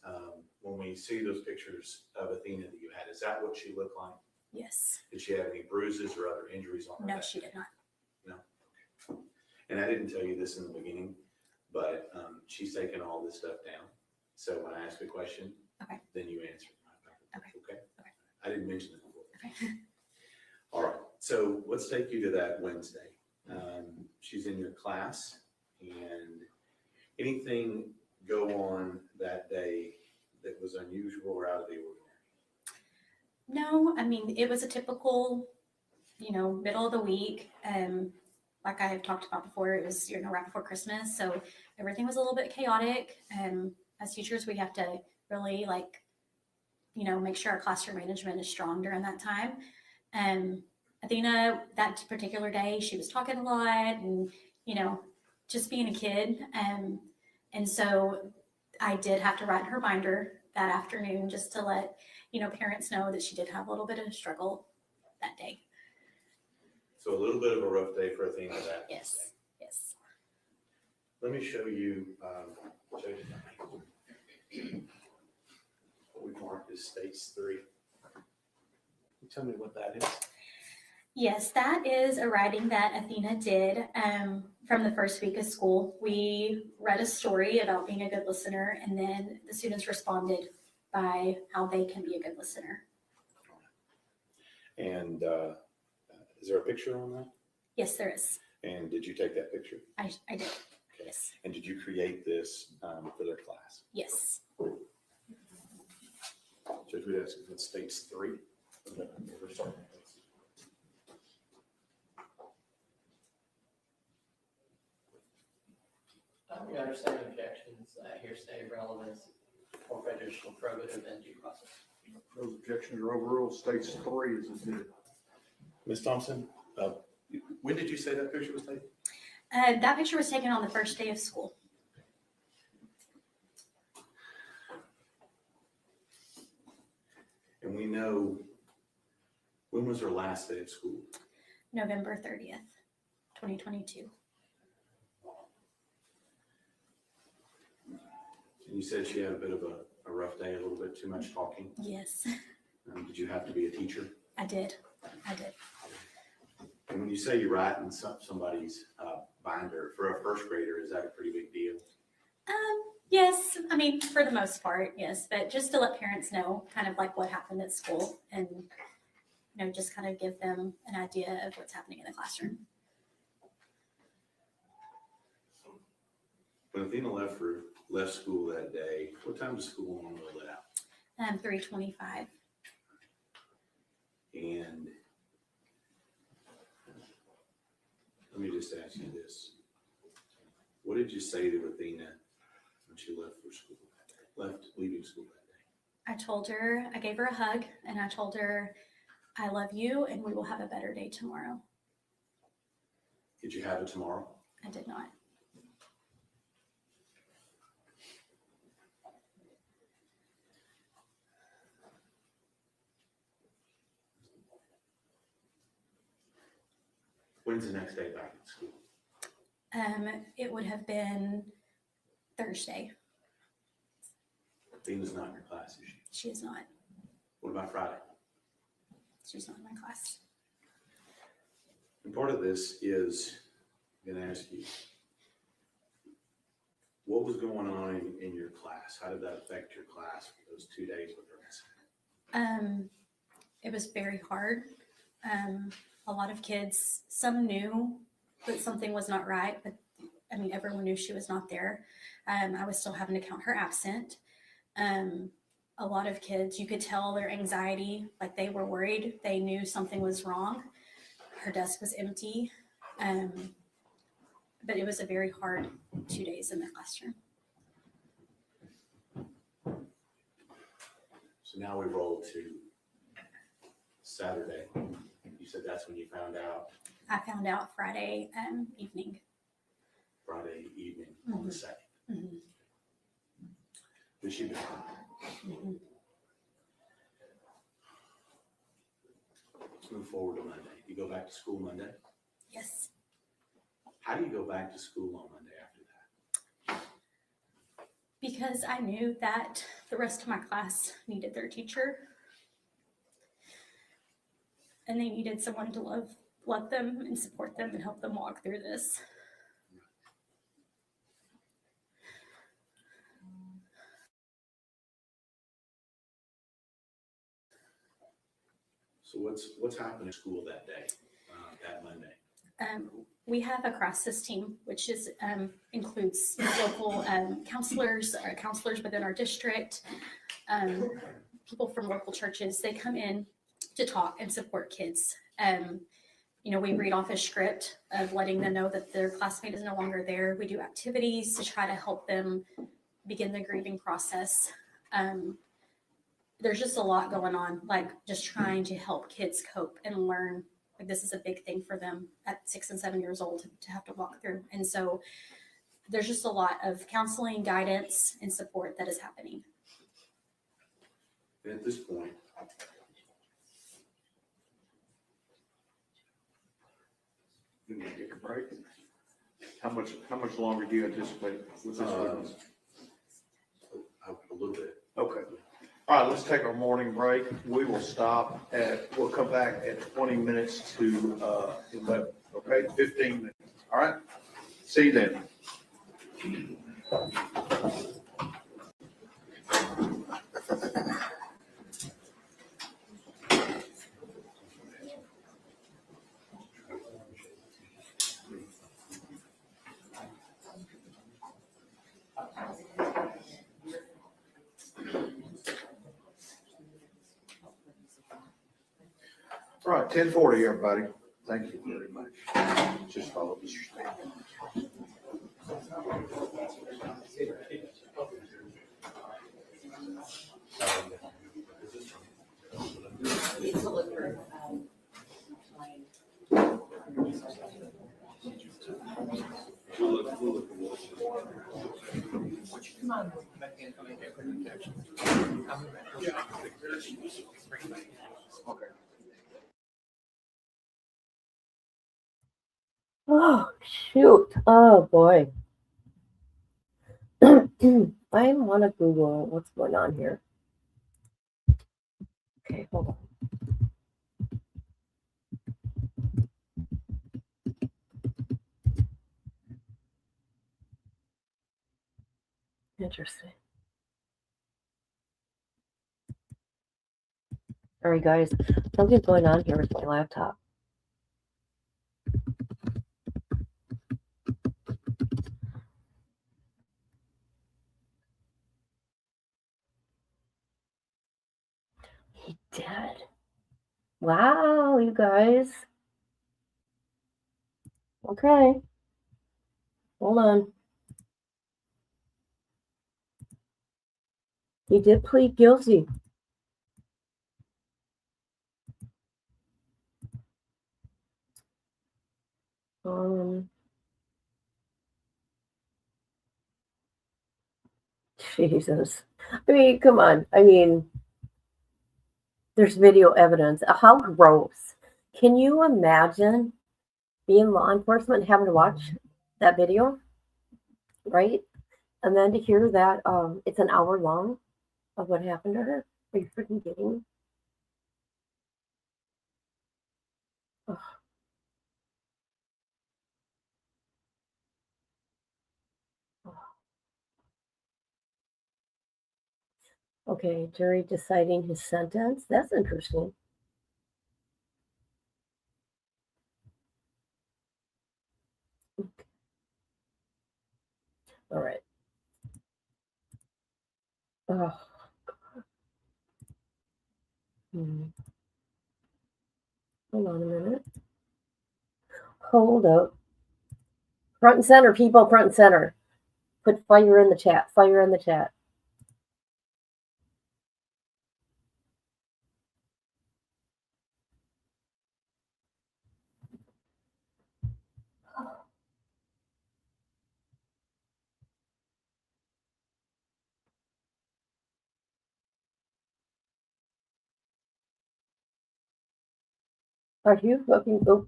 S14: when we see those pictures of Athena that you had, is that what she looked like?
S13: Yes.
S14: Did she have any bruises or other injuries on her?
S13: No,
S14: back?
S13: she did not.
S14: No? Okay. And I didn't tell you this in the beginning, but she's taken all this stuff down. So when I ask a question,
S13: Okay.
S14: then you answer.
S13: Okay.
S14: Okay?
S13: Okay.
S14: I didn't mention that before.
S13: Okay.
S14: All right. So let's take you to that Wednesday. She's in your class, and anything go on that day that was unusual or out of the ordinary?
S13: No, I mean, it was a typical, middle of the week. Like I have talked about before, it was, right before Christmas. So everything was a little bit chaotic. As teachers, we have to really make sure our classroom management is strong during that time. Athena, that particular day, she was talking a lot and, just being a kid. And so I did have to write her binder that afternoon just to let, parents know that she did have a little bit of a struggle that day.
S14: So a little bit of a rough day for Athena that
S13: Yes.
S14: day.
S13: Yes.
S14: Let me show you, what we marked as States 3. Tell me what that is.
S13: Yes, that is a writing that Athena did from the first week of school. We read a story about being a good listener, and then the students responded by how they can be a good listener.
S14: And is there a picture on that?
S13: Yes, there is.
S14: And did you take that picture?
S13: I did.
S14: Okay.
S13: Yes.
S14: And did you create this for their class?
S13: Yes.
S14: Judge, we'd ask if it's States 3. We're starting.
S11: We understand objections, hearsay, relevance, or prejudicial, probative, and due process.
S10: Those objections are overruled. States 3 is admitted.
S14: Ms. Thompson, when did you say that picture was taken?
S13: That picture was taken on the first day of school.
S14: And we know, when was her last day of school?
S13: November 30th, 2022.
S14: And you said she had a bit of a rough day, a little bit too much talking.
S13: Yes,
S14: Did you have to be a teacher?
S13: I did.
S14: And when you say you write in somebody's binder, for a first grader, is that a pretty big deal?
S13: Yes, I mean, for the most part, yes, but just to let parents know kind of like what happened at school and, you know, just kind of give them an idea of what's happening in the classroom.
S14: When Athena left school that day, what time does school normally let out?
S13: 3:25.
S14: And let me just ask you this. What did you say to Athena when she left for school that day, leaving school that day?
S13: I told her, I gave her a hug and I told her, I love you and we will have a better day tomorrow.
S14: Did you have it tomorrow?
S13: I did not.
S14: When's the next day back at school?
S13: It would have been Thursday.
S14: Athena's not in your class, is she?
S13: She is not.
S14: What about Friday?
S13: She's not in my class.
S14: And part of this is, I'm going to ask you, what was going on in your class? How did that affect your class for those 2 days with her?
S13: It was very hard. A lot of kids, some knew that something was not right, but I mean, everyone knew she was not there. I was still having to count her absent. A lot of kids, you could tell their anxiety, like they were worried. They knew something was wrong. Her desk was empty. But it was a very hard 2 days in the classroom.
S14: So now we roll to Saturday. You said that's when you found out.
S13: I found out Friday evening.
S14: Friday evening on the 2nd.
S13: Mm-hmm.
S14: Did she become?
S13: Mm-hmm.
S14: Let's move forward to Monday. You go back to school Monday?
S13: Yes.
S14: How do you go back to school on Monday after that?
S13: Because I knew that the rest of my class needed their teacher. And they needed someone to love them and support them and help them walk through this.
S14: So what's happening at school that day, that Monday?
S13: We have a crisis team, which is includes local counselors within our district, people from local churches. They come in to talk and support kids. You know, we read off a script of letting them know that their classmate is no longer there. We do activities to try to help them begin the grieving process. There's just a lot going on, like just trying to help kids cope and learn. Like this is a big thing for them at 6 and 7 years old to have to walk through. And so there's just a lot of counseling, guidance, and support that is happening.
S14: And at this point,
S10: You need to take a break. How much longer do you anticipate with this witness?
S14: a little bit.
S10: Okay. All right, let's take our morning break. We will we'll come back at 20 minutes to 11, okay? 15 minutes. All right? See you then. All right, 10:40, everybody. Thank you very much. Just follow Mr. Stanley.
S8: We'll look
S2: Oh, shoot. Oh, boy. I want to Google what's going on here. Okay, hold on. Interesting. All right, guys. Something's going on here with my laptop. He did. Wow, you guys. Okay. Hold on. He did plead guilty. Jesus. I mean, come on. I mean, there's video evidence. How gross. Can you imagine being law enforcement and having to watch that video? Right? And then to hear that it's an hour long of what happened to her. Are you freaking kidding me? Ugh. Okay, jury deciding his sentence. That's interesting. Okay. All right. Oh. Hold on a minute. Hold up. Front and center, people, front and center. Put fire in the chat. Fire in the chat. Are you fucking go?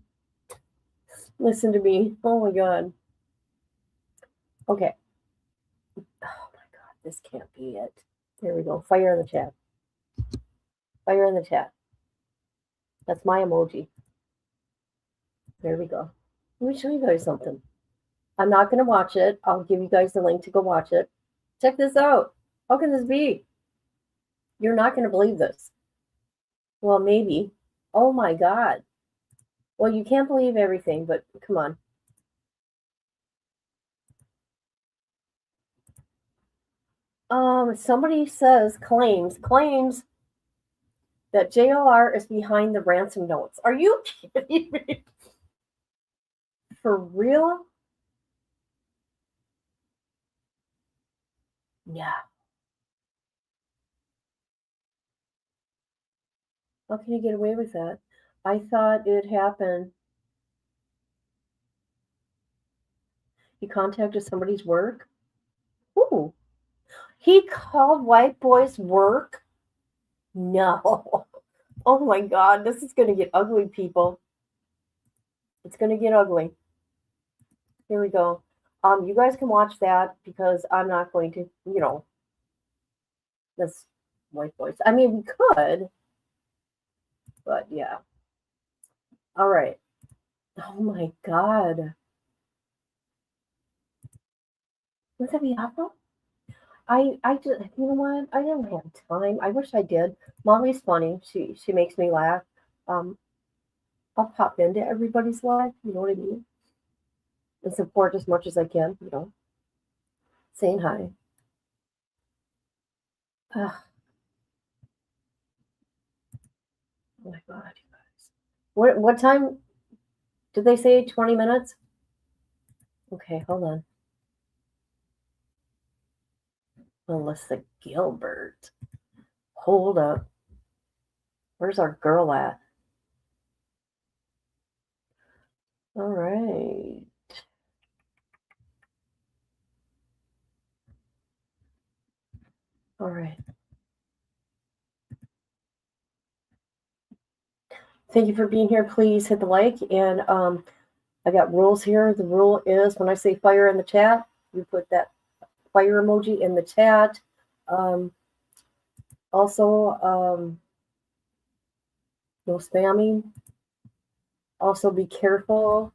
S2: Listen to me. Oh my god. Okay. Oh my god, this can't be it. There we go. Fire in the chat. Fire in the chat. That's my emoji. There we go. Let me show you guys something. I'm not going to watch it. I'll give you guys the link to go watch it. Check this out. How can this be? You're not going to believe this. Well, maybe. Oh my god. Well, you can't believe everything, but come on. Somebody claims that JLR is behind the ransom notes. Are you kidding me? For real? Yeah. How can you get away with that? I thought it happened. He contacted somebody's work. Ooh. He called White Boy's work? No. Oh my god, this is going to get ugly, people. It's going to get ugly. Here we go. You guys can watch that because I'm not going to, this White Boys. I mean, we could, but yeah. All right. Oh my god. Would that be awful? I just, you know what? I don't have time. I wish I did. Molly's funny. She makes me laugh. I'll pop into everybody's life. You know what I mean? And support as much as I can. Saying hi. Oh my god, you guys. What time did they say? 20 minutes? Okay, hold on. Melissa Gilbert. Hold up. Where's our girl at? All right. All right. Thank you for being here. Please hit the like. And I got rules here. The rule is when I say fire in the chat, you put that fire emoji in the chat. Also, no spamming. Also, be careful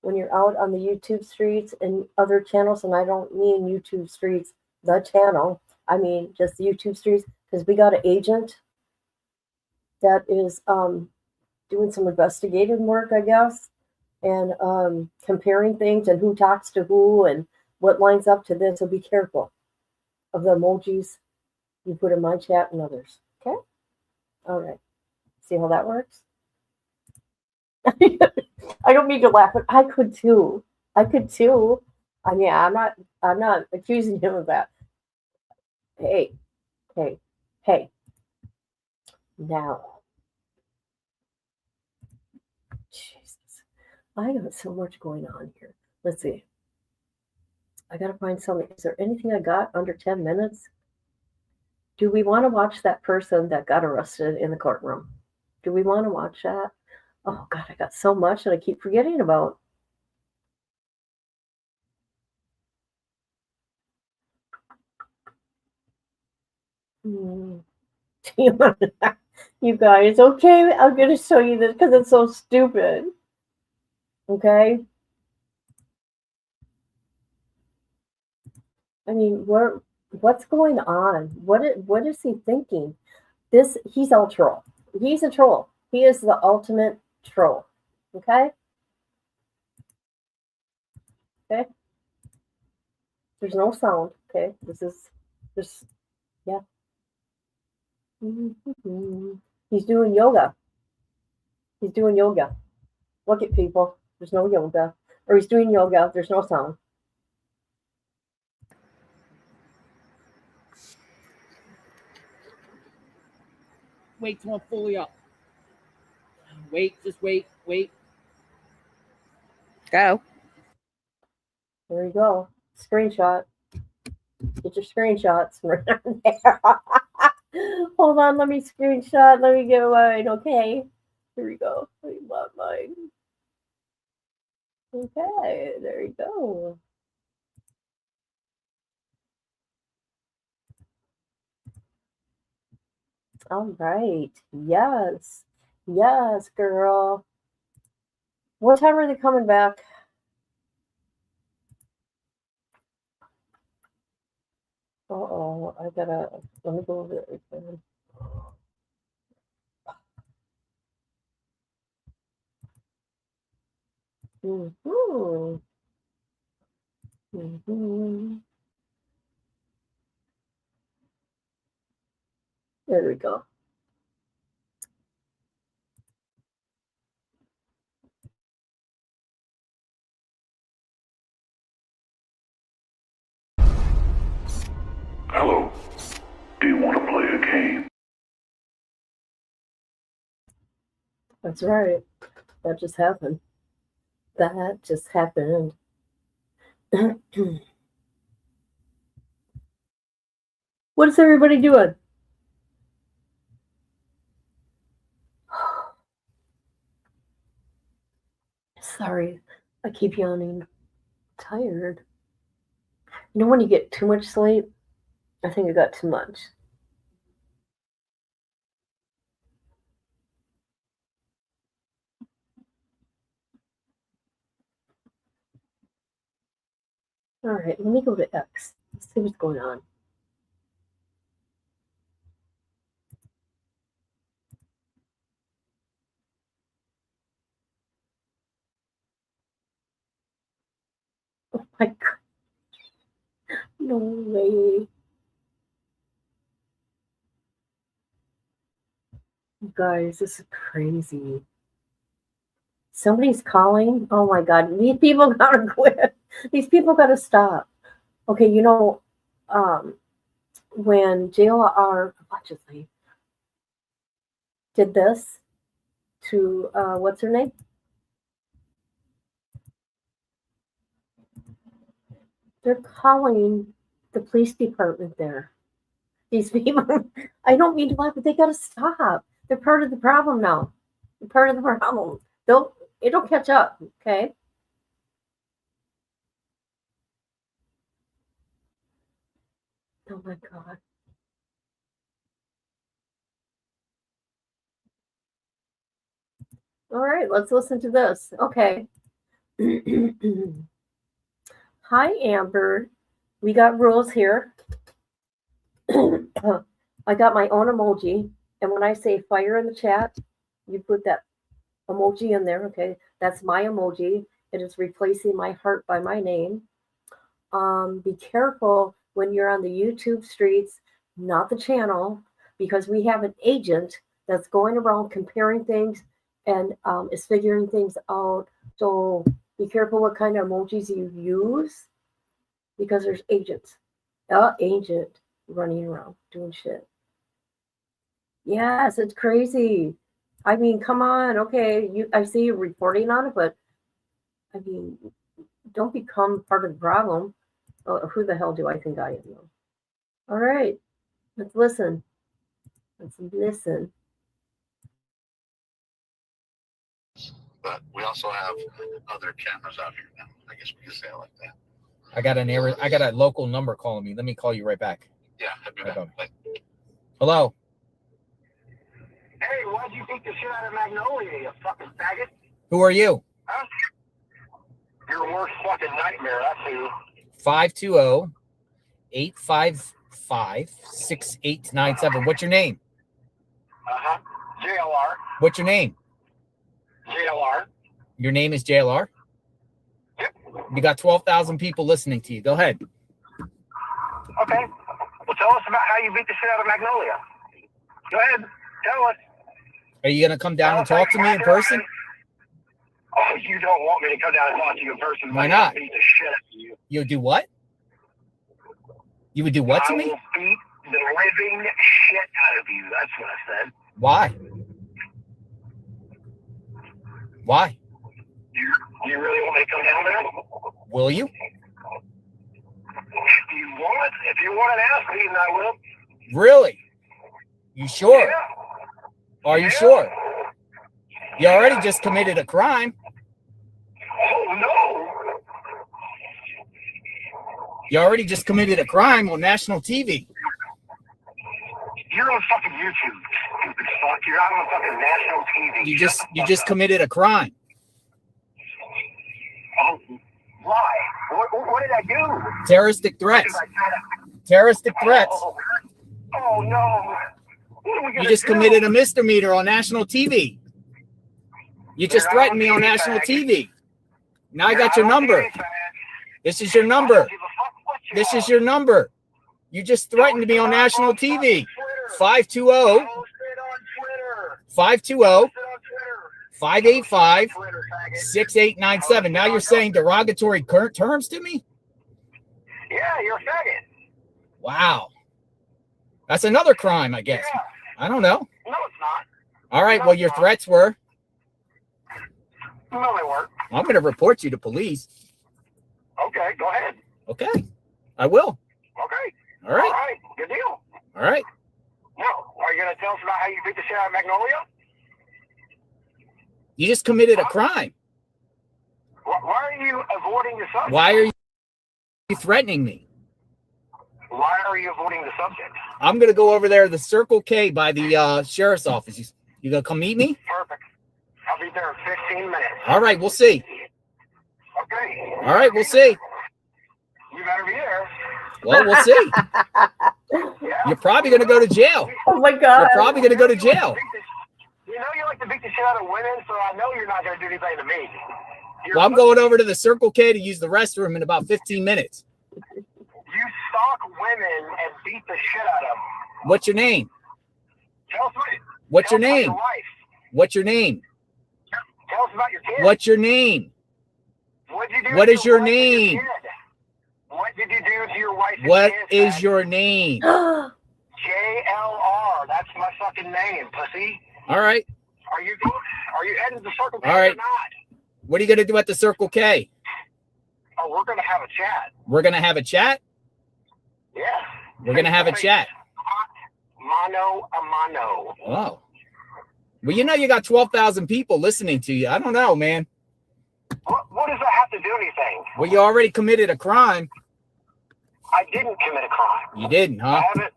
S2: when you're out on the YouTube streets and other channels. And I don't mean YouTube streets, the channel. I mean just the YouTube streets, because we got an agent that is doing some investigative work, I guess, and comparing things and who talks to who and what lines up to this. So be careful of the emojis you put in my chat and others. Okay? All right. See how that works? I don't mean to laugh, but I could too. I mean, I'm not accusing him of that. Hey. Now. Jesus. I got so much going on here. Let's see. I gotta find something. Is there anything I got under 10 minutes? Do we want to watch that person that got arrested in the courtroom? Do we want to watch that? Oh God, I got so much that I keep forgetting about. You guys, okay? I'm gonna show you this because it's so stupid. Okay? I mean, what's going on? What is he thinking? He's a troll. He's a troll. He is the ultimate troll. Okay? Okay? There's no sound. Okay? Yeah. He's doing yoga. Look at people. There's no yoga. Or he's doing yoga. There's no sound.
S15: Wait till I'm fully up. Just wait.
S2: Go. There you go. Screenshot. Get your screenshots right there. Hold on, let me screenshot. Let me get mine. Okay. Here we go. I love mine. Okay, there you go. All right. Yes. Yes, girl. What time are they coming back? Uh-oh, let me go over there again. There we go.
S16: Hello. Do you want to play a game?
S2: That's right. That just happened. What is everybody doing? Sorry, I keep yawning. Tired. You know when you get too much sleep? I think I got too much. All right, let me go to X. Let's see what's going on. Oh my God. No way. You guys, this is crazy. Somebody's calling. Oh my God. These people gotta quit. These people gotta stop. Okay, when JLR allegedly did this to what's her name? They're calling the police department there. These people, I don't mean to laugh, but they got to stop. They're part of the problem now. They're part of the problem. It'll catch up, okay? Oh my God. All right, let's listen to this. Okay. Hi, Amber. We got rules here. I got my own emoji. And when I say fire in the chat, you put that emoji in there. Okay. That's my emoji. It is replacing my heart by my name. Be careful when you're on the YouTube streets, not the channel, because we have an agent that's going around comparing things and is figuring things out. So be careful what kind of emojis you use, because there's agents. Agent running around doing shit. Yes, it's crazy. I mean, come on. Okay, I see you reporting on it, but I mean, don't become part of the problem. Who the hell do I think I am? All right, let's listen. Let's listen.
S6: But we also have other cameras out here now. I guess we can say it like that.
S5: I got a local number calling me. Let me call you right back.
S6: Yeah, I'll be back. Bye.
S5: Hello.
S17: Hey, why'd you beat the shit out of Magnolia, you fucking faggot?
S5: Who are you?
S17: Huh? Your worst fucking nightmare, that's who.
S5: 520-855-6897. What's your name?
S17: Uh-huh. JLR.
S5: What's your name?
S17: JLR.
S5: Your name is JLR?
S17: Yep.
S5: You got 12,000 people listening to you. Go ahead.
S17: Okay. Well, tell us about how you beat the shit out of Magnolia. Go ahead. Tell us.
S5: Are you going to come down and talk to me in person?
S17: Oh, you don't want me to come down and talk to you in person.
S5: Why not?
S17: Beat the shit out of you.
S5: You'll do what? You would do what to
S17: I
S5: me?
S17: will beat the living shit out of you. That's what I said.
S5: Why? Why?
S17: You really want me to come down there?
S5: Will you?
S17: If you want to ask me, then I will.
S5: Really? You sure?
S17: Yeah.
S5: Are you sure? You already just committed a crime.
S17: Oh, no.
S5: You already just committed a crime on national TV.
S17: You're on fucking YouTube, stupid fuck. You're not on fucking national TV.
S5: You just committed a crime.
S17: Oh, why? What did I do?
S5: Terroristic threats. Terroristic threats.
S17: Oh no. What are we gonna
S5: You just
S17: do?
S5: committed a misdemeanor on national TV. You just threatened me on national TV. Now I got your number. This is your number. This is your number. You just threatened me on national TV. 520-585-6897. Now you're saying derogatory terms to me?
S17: Yeah, you're a faggot.
S5: Wow. That's another crime, I guess.
S17: Yeah.
S5: I don't know.
S17: No, it's not.
S5: All right,
S17: No,
S5: well,
S17: it's
S5: your
S17: not.
S5: threats were.
S17: No, they weren't.
S5: I'm going to report you to police.
S17: Okay, go ahead.
S5: Okay, I will.
S17: Okay.
S5: All right.
S17: All right. Good deal.
S5: All right.
S17: No, are you going to tell us about how you beat the shit out of Magnolia?
S5: You just committed a crime.
S17: Why are you avoiding the subject?
S5: Why are you threatening me?
S17: Why are you avoiding the subject?
S5: I'm going to go over there to the Circle K by the sheriff's office. You going to come meet me?
S17: Perfect. I'll be there in 15 minutes.
S5: All right, we'll see.
S17: Okay.
S5: All right, we'll see.
S17: You better be there.
S5: Well, we'll see. You're probably going to go to jail.
S2: Oh my God.
S5: You're probably going to go to jail.
S17: You know you like to beat the shit out of women, so I know you're not going to do anything to me.
S5: Well, I'm going over to the Circle K to use the restroom in about 15 minutes.
S17: You stalk women and beat the shit out of them.
S5: What's your name?
S17: Tell us
S5: What's your
S17: about
S5: name?
S17: your wife.
S5: What's your name?
S17: Tell us about your kids.
S5: What's your name?
S17: What'd you do
S5: What
S17: to
S5: is your
S17: wife and
S5: name?
S17: kid? What did you do to your wife and
S5: What
S17: kids,
S5: is
S17: man?
S5: your name?
S17: JLR. That's my fucking name, pussy.
S5: All right.
S17: Are you heading to the Circle K
S5: All right.
S17: or not?
S5: What are you going to do at the Circle K?
S17: Oh, we're going to have a chat.
S5: We're going to have a chat?
S17: Yeah.
S5: We're going to have a chat.
S17: mano a mano.
S5: Oh. Well, you know you got 12,000 people listening to you. I don't know, man.
S17: What does that have to do anything?
S5: Well, you already committed a crime.
S17: I didn't commit a crime.
S5: You didn't, huh?
S17: I haven't.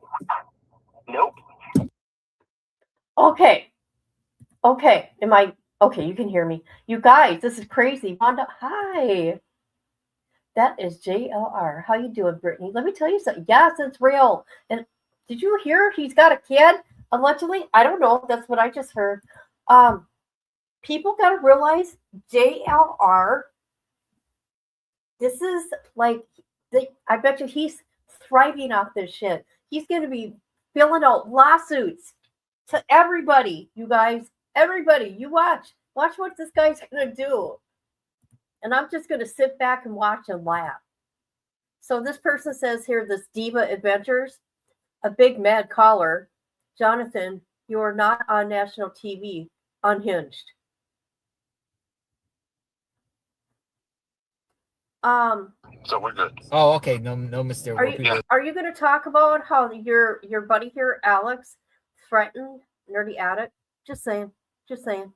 S17: Nope.
S2: Okay. Okay. Okay, you can hear me. You guys, this is crazy. Wanda, hi. That is JLR. How you doing, Brittany? Let me tell you something. Yes, it's real. And did you hear he's got a kid? Allegedly? I don't know. That's what I just heard. People got to realize JLR, this is like, I bet you he's thriving off this shit. He's going to be filling out lawsuits to everybody, you guys. Everybody, you watch. Watch what this guy's going to do. And I'm just going to sit back and watch and laugh. So this person says here, this Diva Adventures, a big mad caller. Jonathan, you are not on national TV. Unhinged.
S17: So we're good.
S5: Oh, okay. No, Mr.
S2: Are you going to talk about how your buddy here, Alex, threatened Nerdy Addict? Just saying. Just saying.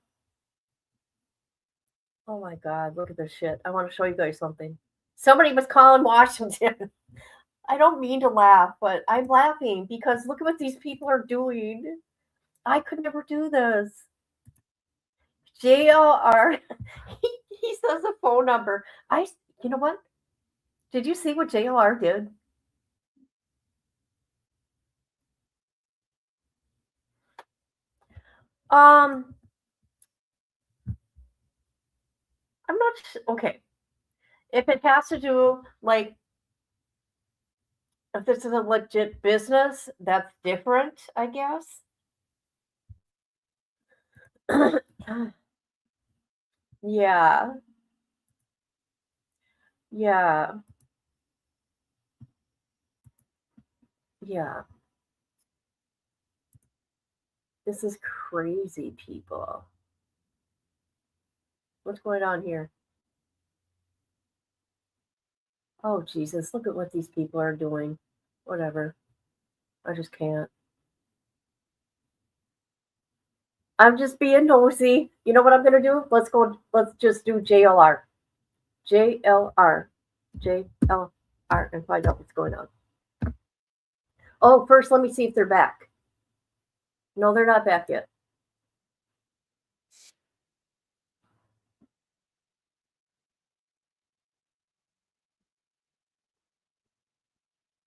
S2: Oh my God, look at this shit. I want to show you guys something. Somebody was calling Washington. I don't mean to laugh, but I'm laughing because look at what these people are doing. I could never do this. JLR, he says a phone number. You know what? Did you see what JLR did? I'm not okay. If it has to do like if this is a legit business, that's different, I guess. Yeah. Yeah. Yeah. This is crazy, people. What's going on here? Oh, Jesus, look at what these people are doing. Whatever. I just can't. I'm just being nosy. You know what I'm going to do? Let's just do JLR. JLR. JLR and find out what's going on. Oh, first, let me see if they're back. No, they're not back yet.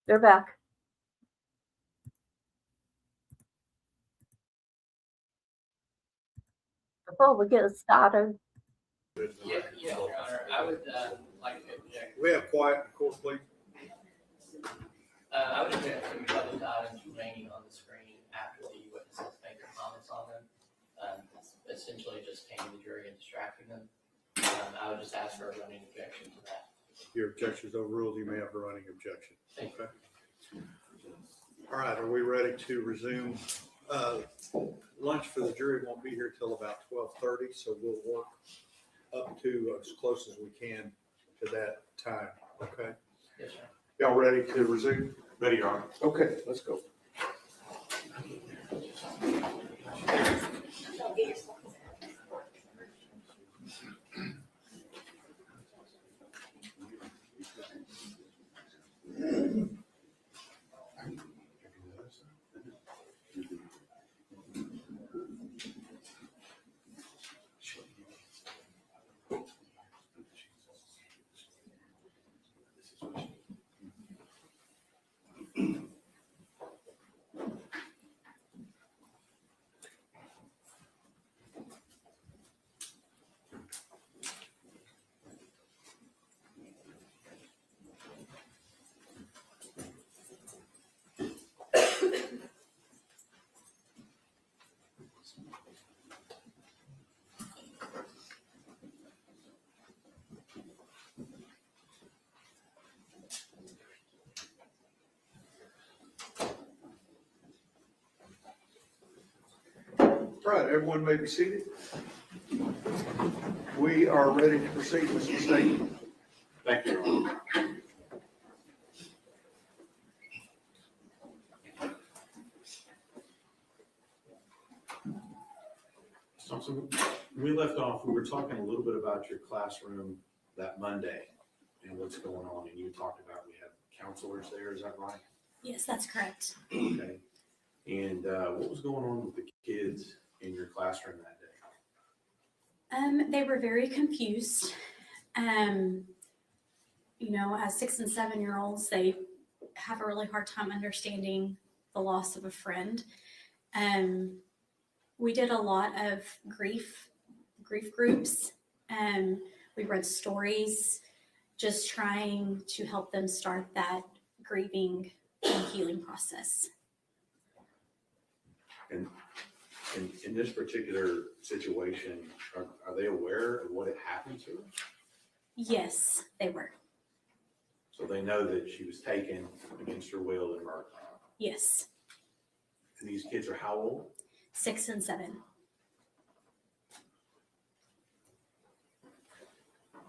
S2: They're back. Oh, we're getting started.
S11: Yeah, Your Honor, I would like to object.
S10: We have quiet in court, please.
S11: I would object to public items remaining on the screen after the witnesses make their comments on them. Essentially just taming the jury and distracting them. I would just ask for a running objection to that.
S10: Your objection is overruled. You may have a running objection.
S11: Thank you.
S10: Okay. All right. Are we ready to resume? Lunch for the jury won't be here till about 12:30, so we'll work up to as close as we can to that time. Okay.
S11: Yes, sir.
S10: Y'all ready to resume?
S8: Ready, Your Honor.
S10: Okay, let's go. All right, everyone may be seated. We are ready to proceed, Mr. State.
S8: Thank you, Your Honor.
S14: left off, we were talking a little bit about your classroom that Monday and what's going on. And you talked about we have counselors there, is that right?
S13: Yes, that's correct.
S14: Okay. And what was going on with the kids in your classroom that day?
S13: They were very confused. You know, as 6 and 7 year olds, they have a really hard time understanding the loss of a friend. We did a lot of grief groups. We read stories, just trying to help them start that grieving and healing process.
S14: And in this particular situation, are they aware of what had happened to her?
S13: Yes, they were.
S14: So they know that she was taken against her will and murdered.
S13: Yes,
S14: And these kids are how old?
S13: 6 and 7.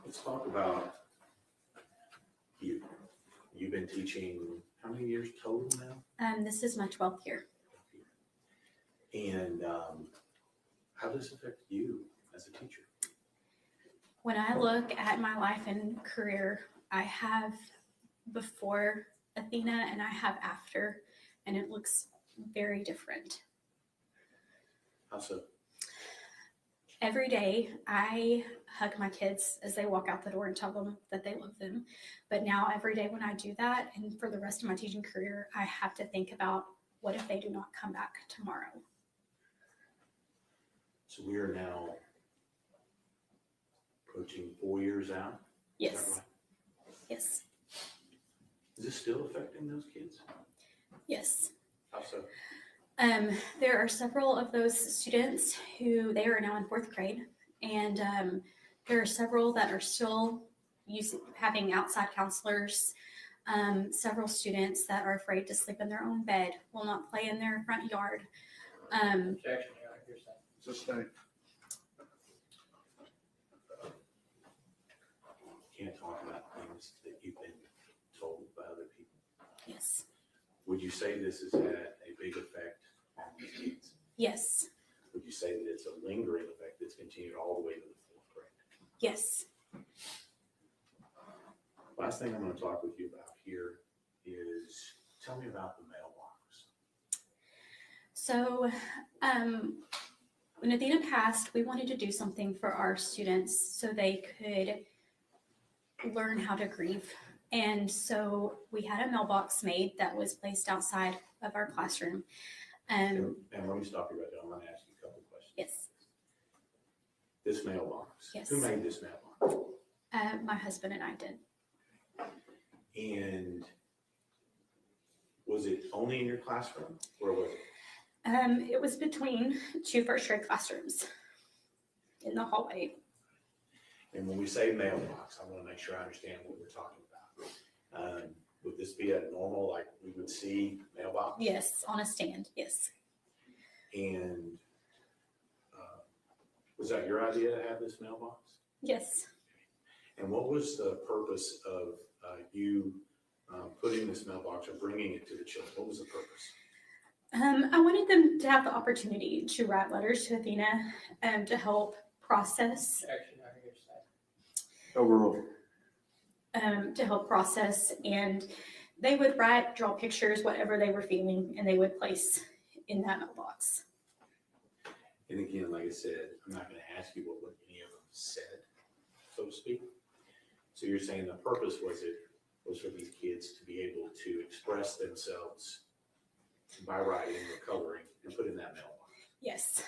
S14: Let's talk about you. You've been teaching how many years total now?
S13: This is my 12th year.
S14: And how does this affect you as a teacher?
S13: When I look at my life and career, I have before Athena and I have after, and it looks very different.
S14: How so?
S13: Every day I hug my kids as they walk out the door and tell them that they love them. But now every day when I do that, and for the rest of my teaching career, I have to think about what if they do not come back tomorrow?
S14: So we are now approaching 4 years out? Is that
S13: Yes.
S14: right?
S13: Yes.
S14: Is this still affecting those kids?
S13: Yes.
S14: How so?
S13: There are several of those students who they are now in 4th grade, and there are several that are still having outside counselors. Several students that are afraid to sleep in their own bed, will not play in their front yard.
S11: Objection, Your Honor, here's that.
S10: Sustain.
S14: Can't talk about things that you've been told by other people.
S13: Yes.
S14: Would you say this has had a big effect on these kids?
S13: Yes.
S14: Would you say that it's a lingering effect that's continued all the way to the 4th grade?
S13: Yes.
S14: Last thing I'm going to talk with you about here is tell me about the mailbox.
S13: So when Athena passed, we wanted to do something for our students so they could learn how to grieve. And so we had a mailbox made that was placed outside of our classroom.
S14: And let me stop you right there. I'm going to ask you a couple of questions.
S13: Yes.
S14: This mailbox.
S13: Yes.
S14: Who made this mailbox?
S13: My husband and I did.
S14: And was it only in your classroom? Where was it?
S13: It was between 2 first grade classrooms in the hallway.
S14: And when we say mailbox, I want to make sure I understand what we're talking about. Would this be a normal, like we would see mailbox?
S13: Yes, on a stand. Yes.
S14: And was that your idea to have this mailbox?
S13: Yes.
S14: And what was the purpose of you putting this mailbox or bringing it to the children? What was the purpose?
S13: I wanted them to have the opportunity to write letters to Athena to help process.
S11: Objection, Your Honor, here's that.
S10: Overruled.
S13: To help process, and they would write, draw pictures, whatever they were feeling, and they would place in that mailbox.
S14: And again, like I said, I'm not going to ask you what any of them said, so to speak. So you're saying the purpose was for these kids to be able to express themselves by writing or coloring and put in that mailbox.
S13: Yes.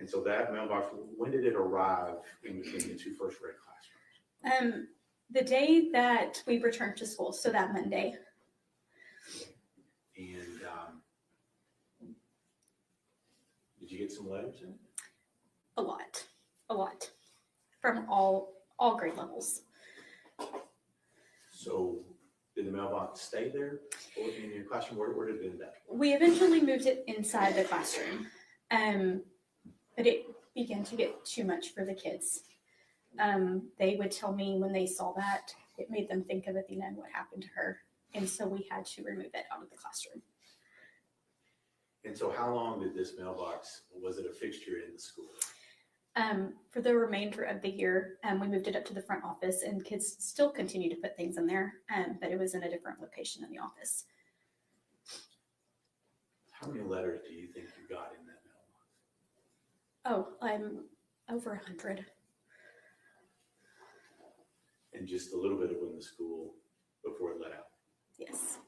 S14: And so that mailbox, when did it arrive in the 2 first grade classrooms?
S13: The day that we returned to school, so that Monday.
S14: And did you get some letters in it?
S13: A lot, from all grade levels.
S14: So did the mailbox stay there or in your classroom? Where did it end up?
S13: We eventually moved it inside the classroom, but it began to get too much for the kids. They would tell me when they saw that, it made them think of Athena and what happened to her. And so we had to remove it out of the classroom.
S14: And so how long did this mailbox, was it a fixture in the school?
S13: For the remainder of the year, we moved it up to the front office, and kids still continue to put things in there, but it was in a different location in the office.
S14: How many letters do you think you got in that mailbox?
S13: Oh, I'm over 100.
S14: And just a little bit of in the school before it let out.
S13: Yes.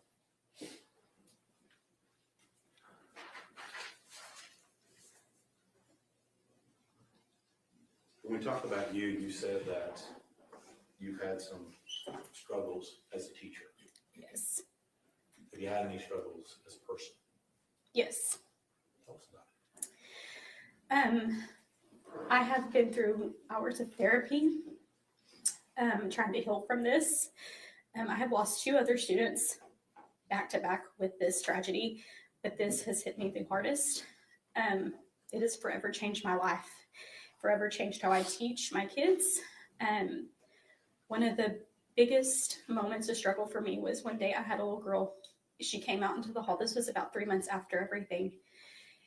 S14: When we talk about you, you said that you've had some struggles as a teacher.
S13: Yes.
S14: Have you had any struggles as a person?
S13: Yes.
S14: Tell us about it.
S13: I have been through hours of therapy, trying to heal from this. I have lost 2 other students back to back with this tragedy, but this has hit me the hardest. It has forever changed my life, forever changed how I teach my kids. One of the biggest moments of struggle for me was one day I had a little girl. She came out into the hall. This was about 3 months after everything.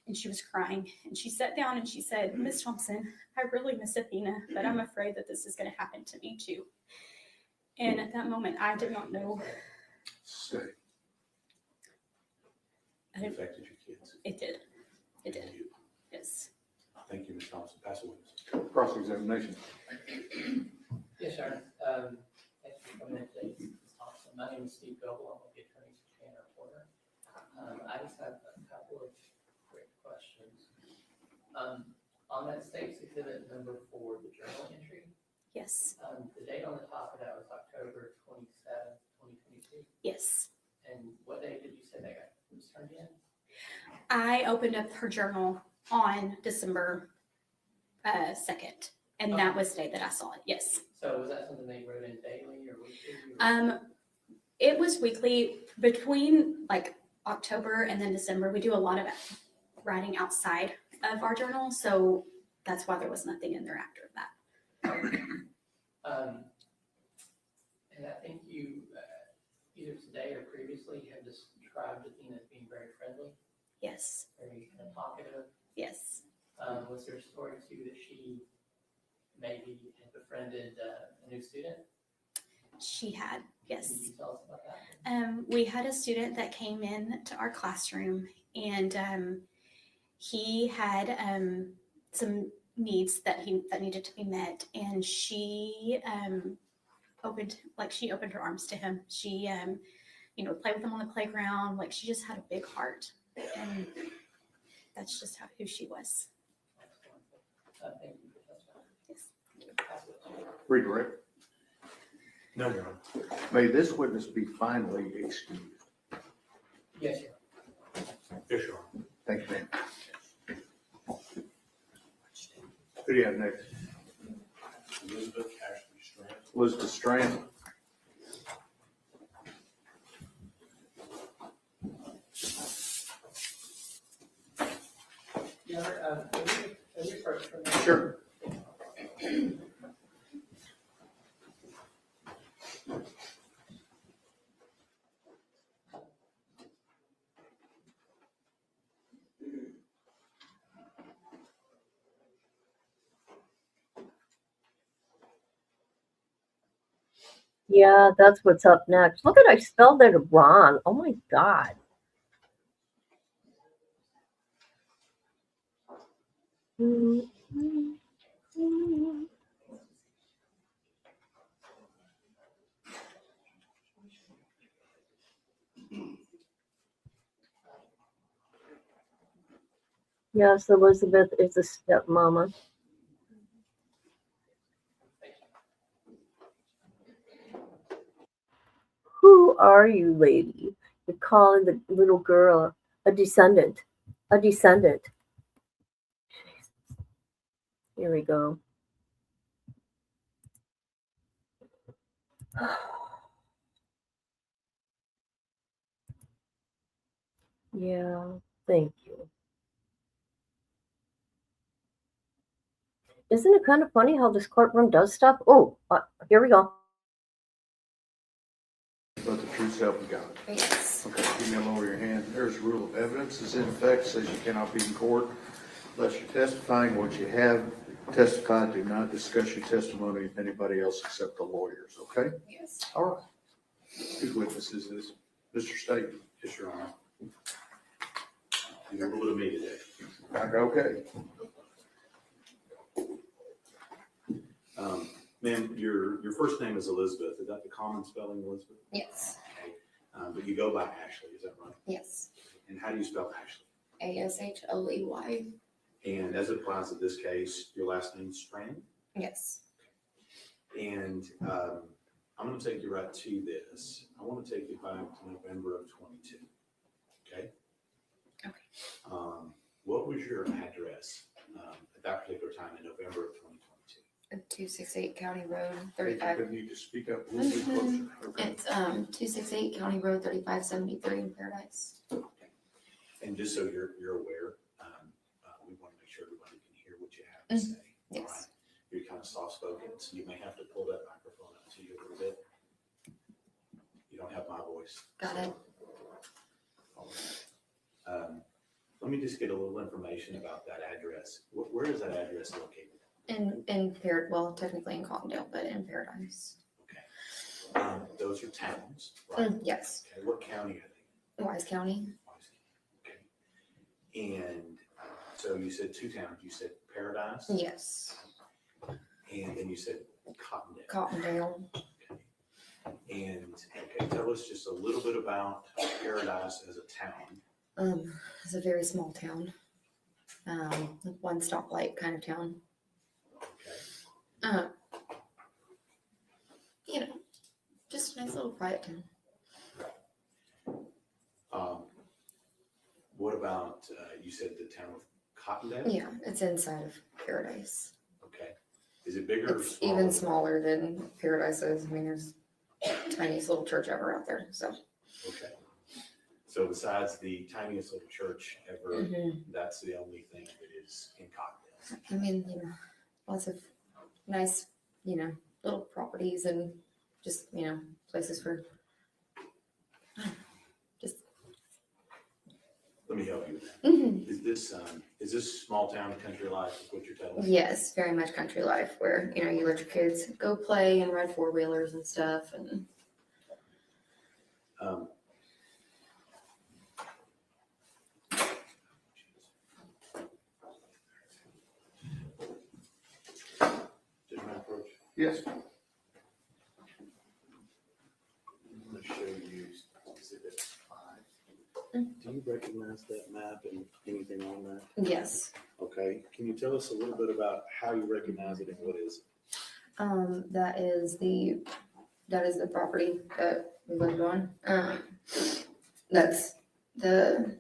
S13: And she was crying. And she sat down and she said, "Miss Thompson, I really miss Athena, but I'm afraid that this is going to happen to me too." And at that moment, I did not know.
S14: It affected your kids.
S13: It did. It did.
S14: You.
S13: Yes.
S14: Thank you, Ms. Thompson. Pass the witness.
S6: Cross-examination.
S11: Yes, sir. Thanks for coming in today, Ms. Thompson. My name is Steve Goble. I'm with the attorneys for Tanner Porter. I just have a couple of quick questions. On that state's exhibit number 4, the journal entry.
S13: Yes.
S11: The date on the top of that was October 27th, 2022.
S13: Yes.
S11: And what date did you say that was turned in?
S13: I opened up her journal on December 2nd, and that was the day that I saw it. Yes.
S11: So was that something they wrote in daily or weekly?
S13: It was weekly. Between like October and then December, we do a lot of writing outside of our journal, so that's why there was nothing in there after that.
S11: And I think you, either today or previously, have described Athena as being very friendly.
S13: Yes.
S11: Very kind of talkative.
S13: Yes.
S11: Was there a story too that she maybe had befriended a new student?
S13: She had, yes.
S11: Can you tell us about that?
S13: We had a student that came in to our classroom, and he had some needs that needed to be met, and she opened her arms to him. She played with him on the playground. Like, she just had a big heart, and that's just who she was.
S11: Thank you for that.
S13: Yes.
S10: Redirect.
S14: No, Your Honor.
S10: May this witness be finally excused.
S11: Yes, sir.
S14: Yes, Your Honor.
S10: Thank you, ma'am. Who do you have next?
S14: Elizabeth Ashley Strand.
S10: Elizabeth Strand.
S11: Yeah, can you first for me?
S10: Sure.
S2: Yeah, that's what's up next. Look at, I spelled it wrong. Oh my God. Yes, Elizabeth is a stepmama. Who are you, lady? You're calling the little girl a descendant. A descendant. Here we go. Yeah, thank you. Isn't it kind of funny how this courtroom does stuff? Oh, here we go.
S10: But the true self of God.
S13: Yes.
S10: Okay, give me a lower your hand. There's a rule of evidence is in effect, says you cannot be in court unless you're testifying what you have Testify, do not discuss your testimony with anybody else except the lawyers, okay?
S9: Yes.
S10: All right. Whose witnesses is Mr. State?
S14: Yes, Your Honor. You ruled me today.
S10: Okay.
S14: Ma'am, your first name is Elizabeth. Is that the common spelling, Elizabeth?
S9: Yes.
S14: Okay. But you go by Ashley, is that right?
S9: Yes.
S14: And how do you spell Ashley?
S9: ASHLEY.
S14: And as it applies to this case, your last name's Strand?
S9: Yes.
S14: And I'm going to take you right to this. I want to take you back to November of 22. Okay?
S9: Okay.
S14: What was your address at that particular time in November of 2022?
S9: 268 County Road 35.
S10: You need to speak up a little bit closer. Okay.
S9: It's 268 County Road 3573 in Paradise.
S14: And just so you're aware, we want to make sure everybody can hear what you have to say.
S9: Yes.
S14: All right? You're kind of soft spoken, so you may have to pull that microphone up to you a little bit. You don't have my voice.
S9: Got it.
S14: All right. Let me just get a little information about that address. Where is that address located?
S9: Well, technically in Cottondale, but in Paradise.
S14: Those are towns, right?
S9: Yes.
S14: Okay. What county are they?
S9: Wise County.
S14: And so you said two towns. You said Paradise?
S9: Yes.
S14: And then you said Cottondale.
S9: Cottondale.
S14: And okay, tell us just a little bit about Paradise as a town.
S9: It's a very small town. One stoplight kind of town. You know, just a nice little quiet town.
S14: What about, you said the town of Cottondale?
S9: Yeah, it's inside of Paradise.
S14: Okay. Is it bigger or
S9: It's
S14: smaller?
S9: even smaller than Paradise is. I mean, there's tiniest little church ever out there. So.
S14: Okay. So besides the tiniest little church ever,
S9: Mhm.
S14: that's the only thing that is in Cottondale.
S9: I mean, you know, lots of nice, you know, little properties and just, you know, places for just.
S14: Let me help you with that.
S9: Mhm.
S14: Is this small town country life is what you're telling me?
S9: Yes, very much country life where, you know, you let your kids go play and ride four-wheelers and stuff and.
S14: Did my approach?
S10: Yes.
S14: I'm going to show you exhibit 5. Do you recognize that map and anything on that?
S9: Yes.
S14: Okay. Can you tell us a little bit about how you recognize it and what is it?
S9: That is the property that we lived on. That's the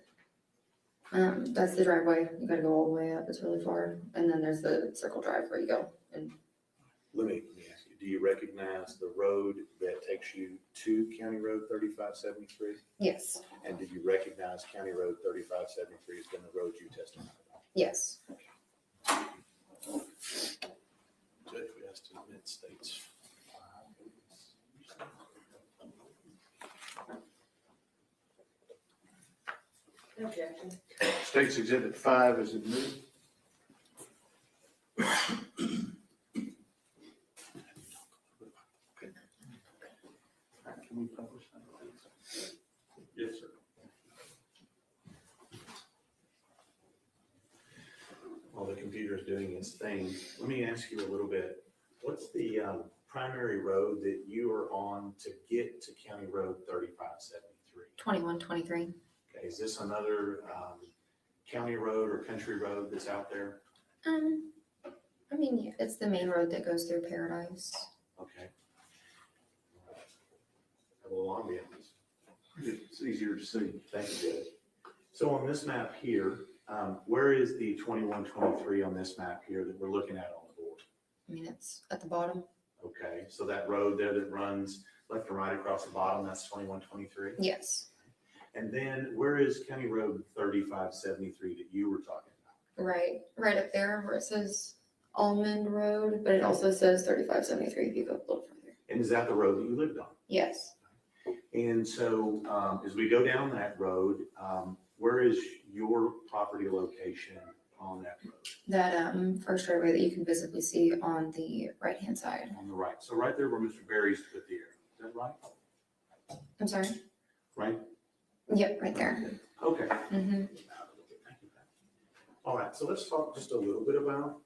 S9: driveway. You gotta go all the way up. It's really far. And then there's the circle drive where you go. And
S14: Let me ask you, do you recognize the road that takes you to County Road 3573?
S9: yes,
S14: And did you recognize County Road 3573 has been the road you testified on?
S9: yes.
S14: Judge, we asked to admit states.
S9: Objection.
S10: State's Exhibit 5 is admitted.
S14: Can we publish that, please? Yes, sir. While the computer is doing its thing, let me ask you a little bit. What's the primary road that you are on to get to County Road 3573?
S9: 2123.
S14: Okay, is this another county road or country road that's out there?
S9: I mean, yeah, it's the main road that goes through Paradise.
S14: Okay. A little ambiance.
S10: It's easier to see.
S14: Thank you, Judge. So on this map here, where is the 2123 on this map here that we're looking at on the board?
S9: I mean, it's at the bottom.
S14: Okay, so that road there that runs left and right across the bottom, that's 2123?
S9: Yes.
S14: And then where is County Road 3573 that you were talking about?
S9: Right up there where it says Almond Road, but it also says 3573 if you go a little further.
S14: And is that the road that you lived on?
S9: Yes.
S14: And so as we go down that road, where is your property location
S18: on that road?
S19: That first driveway that you can visibly see on the right-hand side.
S18: On the right. So right there where Mr. Barry's put the arrow. Is that right?
S19: I'm sorry?
S18: Right?
S19: Yep, right there.
S18: Okay.
S19: Mm-hmm.
S18: All right. So let's talk just a little bit about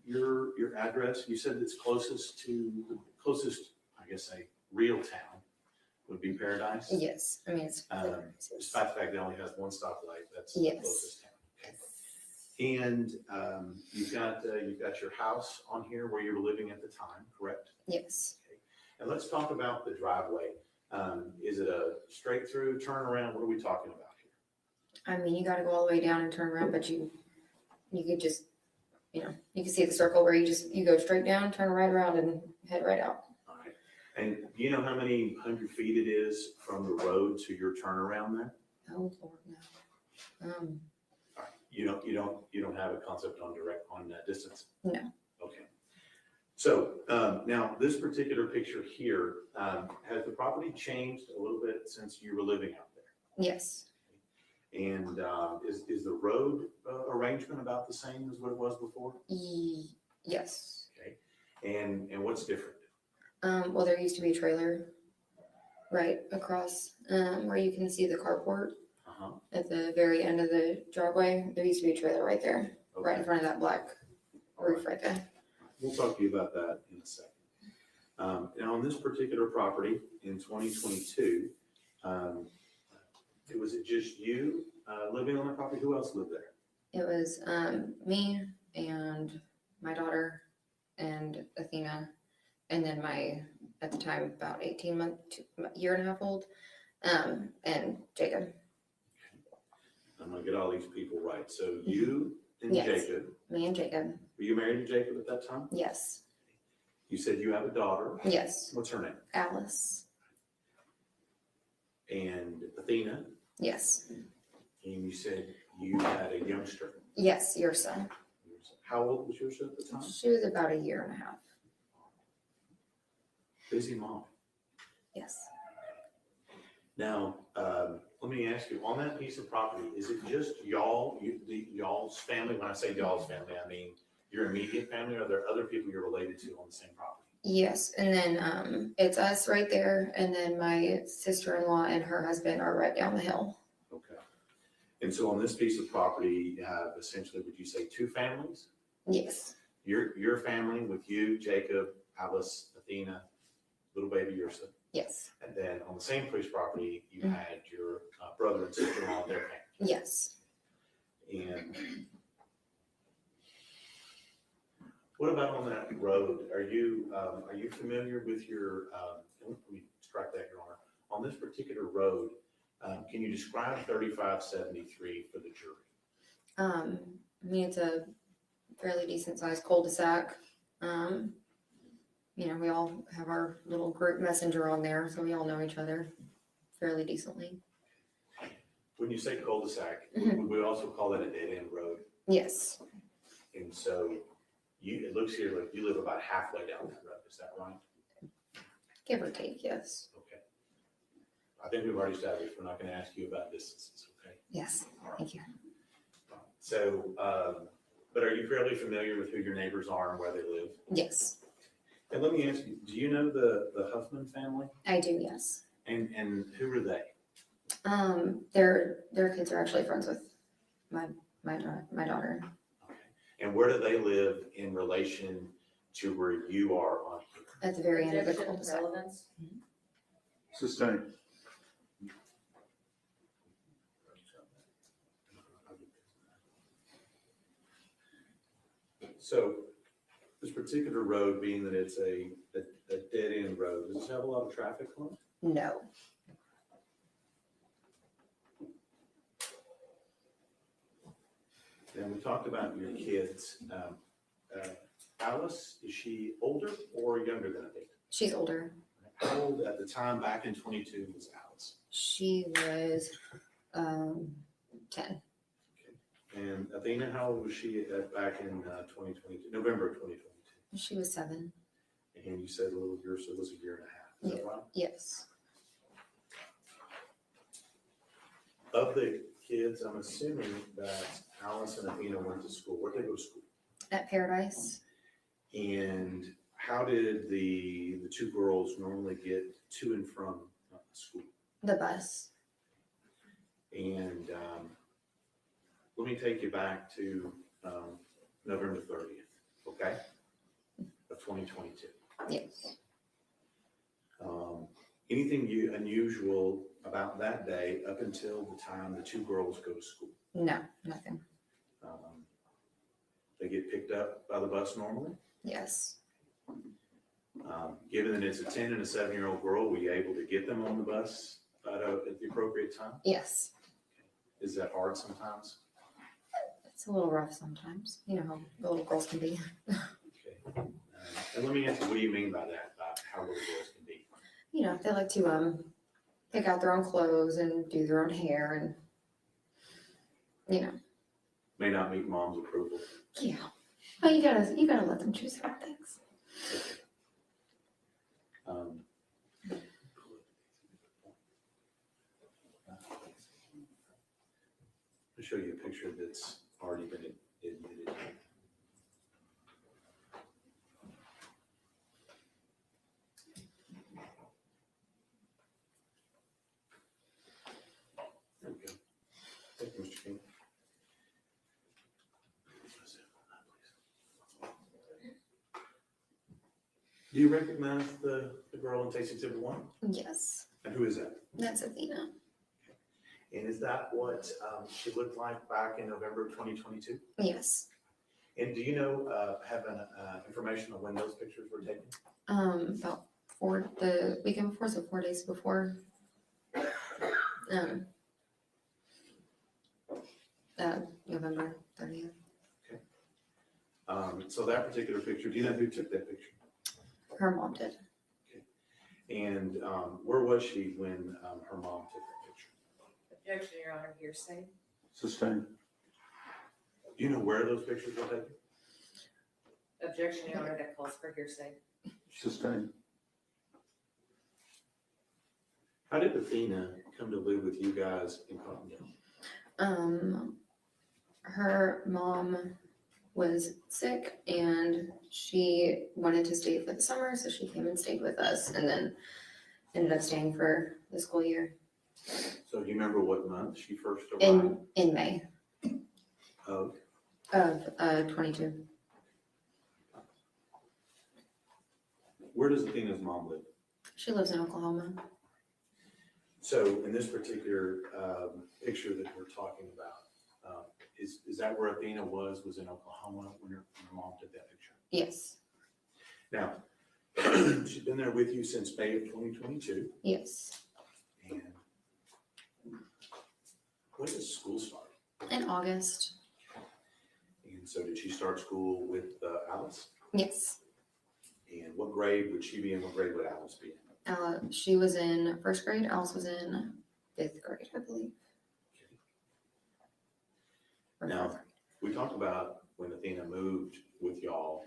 S18: your address. You said it's closest, I guess, a real town would be Paradise.
S19: Yes, I mean, it's.
S18: Despite the fact that it only has one stoplight, that's the
S19: Yes.
S18: closest town. Okay. And you've got your house on here where you were living at the time, correct?
S19: Yes.
S18: And let's talk about the driveway. Is it a straight through turnaround? What are we talking about here?
S19: I mean, you gotta go all the way down and turn around, but you could just, you can see the circle where you go straight down, turn right around and head right out.
S18: All right. And do you know how many 100 feet it is from the road to your turnaround there?
S19: Oh, Lord, no.
S18: All right. You don't have a concept on distance?
S19: No.
S18: Okay. So now this particular picture here, has the property changed a little bit since you were living out there?
S19: Yes.
S18: And is the road arrangement about the same as what it was before?
S19: Yes.
S18: Okay. And what's different?
S19: Well, there used to be a trailer right across where you can see the carport at the very end of the driveway. There used to be a trailer right there, right in front of that black roof right there.
S18: We'll talk to you about that in a second. Now, on this particular property in 2022, was it just you living on the property? Who else lived there?
S19: It was me and my daughter and Athena, and then my, at the time, about 18 month, year and a half old, and Jacob.
S18: I'm gonna get all these people right. So you and
S19: Yes.
S18: Jacob.
S19: Me and Jacob.
S18: Were you married to Jacob at that time?
S19: Yes.
S18: You said you have a daughter.
S19: Yes.
S18: What's her name?
S19: Alice.
S18: And Athena.
S19: Yes.
S18: And you said you had a youngster.
S19: Yes, your son.
S18: How old was yours at the time?
S19: She was about a year and a half.
S18: Busy mom.
S19: Yes.
S18: Now, let me ask you, on that piece of property, is it just y'all, y'all's family? When I say y'all's family, I mean your immediate family, or are there other people you're related to on the same property?
S19: Yes, and then it's us right there, and then my sister-in-law and her husband are right down the hill.
S18: Okay. And so on this piece of property, you have essentially, would you say two families?
S19: Yes.
S18: Your family with you, Jacob, Alice, Athena, little baby Ursa.
S19: Yes.
S18: And then on the same piece of property, you had your brother and sister-in-law and their family.
S19: Yes.
S18: And what about on that road? Are you familiar with your, let me strike that, Your Honor. On this particular road, can you describe 3573 for the jury?
S19: I mean, it's a fairly decent sized cul-de-sac. We all have our little group messenger on there, so we all know each other fairly decently.
S18: When you say cul-de-sac, we also call that a dead-end road.
S19: Yes.
S18: And so it looks here like you live about halfway down that road. Is that right?
S19: Give or take, yes.
S18: Okay. I think we've already established we're not going to ask you about distances, okay?
S19: Yes, thank you.
S18: So, but are you fairly familiar with who your neighbors are and where they live?
S19: Yes,
S18: And let me ask you, do you know the Huffman family?
S19: I do, yes.
S18: And who are they?
S19: Their kids are actually friends with my daughter.
S18: And where do they live in relation to where you are on here?
S19: At the very end of the cul-de-sac.
S10: Sustain.
S18: So this particular road, being that it's a dead-end road, does this have a lot of traffic on it?
S19: No.
S18: And we talked about your kids. Alice, is she older or younger than Athena?
S19: She's older.
S18: How old at the time back in 22 was Alice?
S19: She was 10.
S18: And Athena, how old was she back in 2022, November of 2022?
S19: She was 7.
S18: And you said little Ursa was a year and a half. Is that right?
S19: Yes.
S18: Of the kids, I'm assuming that Alice and Athena went to school, where'd they go to school?
S19: At Paradise.
S18: And how did the two girls normally get to and from school?
S19: The bus.
S18: And let me take you back to November 30th, okay, of 2022.
S19: Yes.
S18: Anything unusual about that day up until the time the two girls go to school?
S19: No, nothing.
S18: They get picked up by the bus normally?
S19: Yes.
S18: Given that it's a 10 and a 7-year-old girl, were you able to get them on the bus at the appropriate time?
S19: Yes.
S18: Is that hard sometimes?
S19: It's a little rough sometimes. You know how the little girls can be.
S18: And let me ask you, what do you mean by that, about how little girls can be?
S19: You know, they like to pick out their own clothes and do their own hair and, you know.
S18: May not meet mom's approval.
S19: Yeah. But you gotta let them choose their own things.
S18: I'll show you a picture that's already been admitted. There we go. Thank you, Mr. King. Do you recognize the girl in Taste Exhibit 1?
S19: Yes.
S18: And who is that?
S19: That's Athena.
S18: And is that what she looked like back in November of 2022?
S19: Yes.
S18: And do you know, have information on when those pictures were taken?
S19: About the weekend before, so 4 days before. November 30th.
S18: So that particular picture, do you know who took that picture?
S19: Her mom did.
S18: And where was she when her mom took that picture?
S9: Objection, Your Honor, hearsay.
S6: Sustained.
S18: Do you know where those pictures were taken?
S9: Objection, Your Honor, that calls for hearsay.
S6: Sustained.
S18: How did Athena come to live with you guys in Cottontail?
S19: Her mom was sick and she wanted to stay for the summer, so she came and stayed with us and then ended up staying for the school year.
S18: So do you remember what month she first arrived?
S19: In May
S18: Of?
S19: of 22.
S18: Where does Athena's mom live?
S19: She lives in Oklahoma.
S18: So in this particular picture that we're talking about, is that where Athena was in Oklahoma when her mom took that picture?
S19: Yes.
S18: Now, she's been there with you since May of 2022.
S19: Yes.
S18: And when does school start?
S19: In August.
S18: And so did she start school with Alice?
S19: Yes.
S18: And what grade would she be in? What grade would Alice be in?
S19: She was in first grade. Alice was in 5th grade, I believe.
S18: Now, we talked about when Athena moved with y'all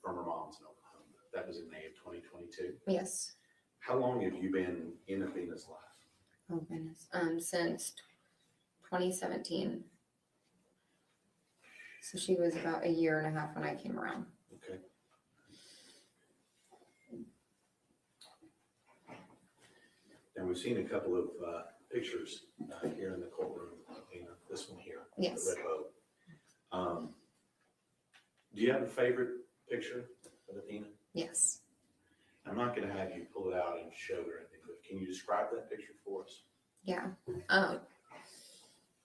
S18: from her mom's in Oklahoma. That was in May of 2022.
S19: Yes.
S18: How long have you been in Athena's life?
S19: Oh goodness. Since 2017. So she was about a year and a half when I came around.
S18: Okay. Now, we've seen a couple of pictures here in the courtroom, Athena. This one here.
S19: Yes.
S18: The red boat. Do you have a favorite picture of Athena?
S19: Yes.
S18: I'm not going to have you pull it out and show her anything, but can you describe that picture for us?
S19: Yeah.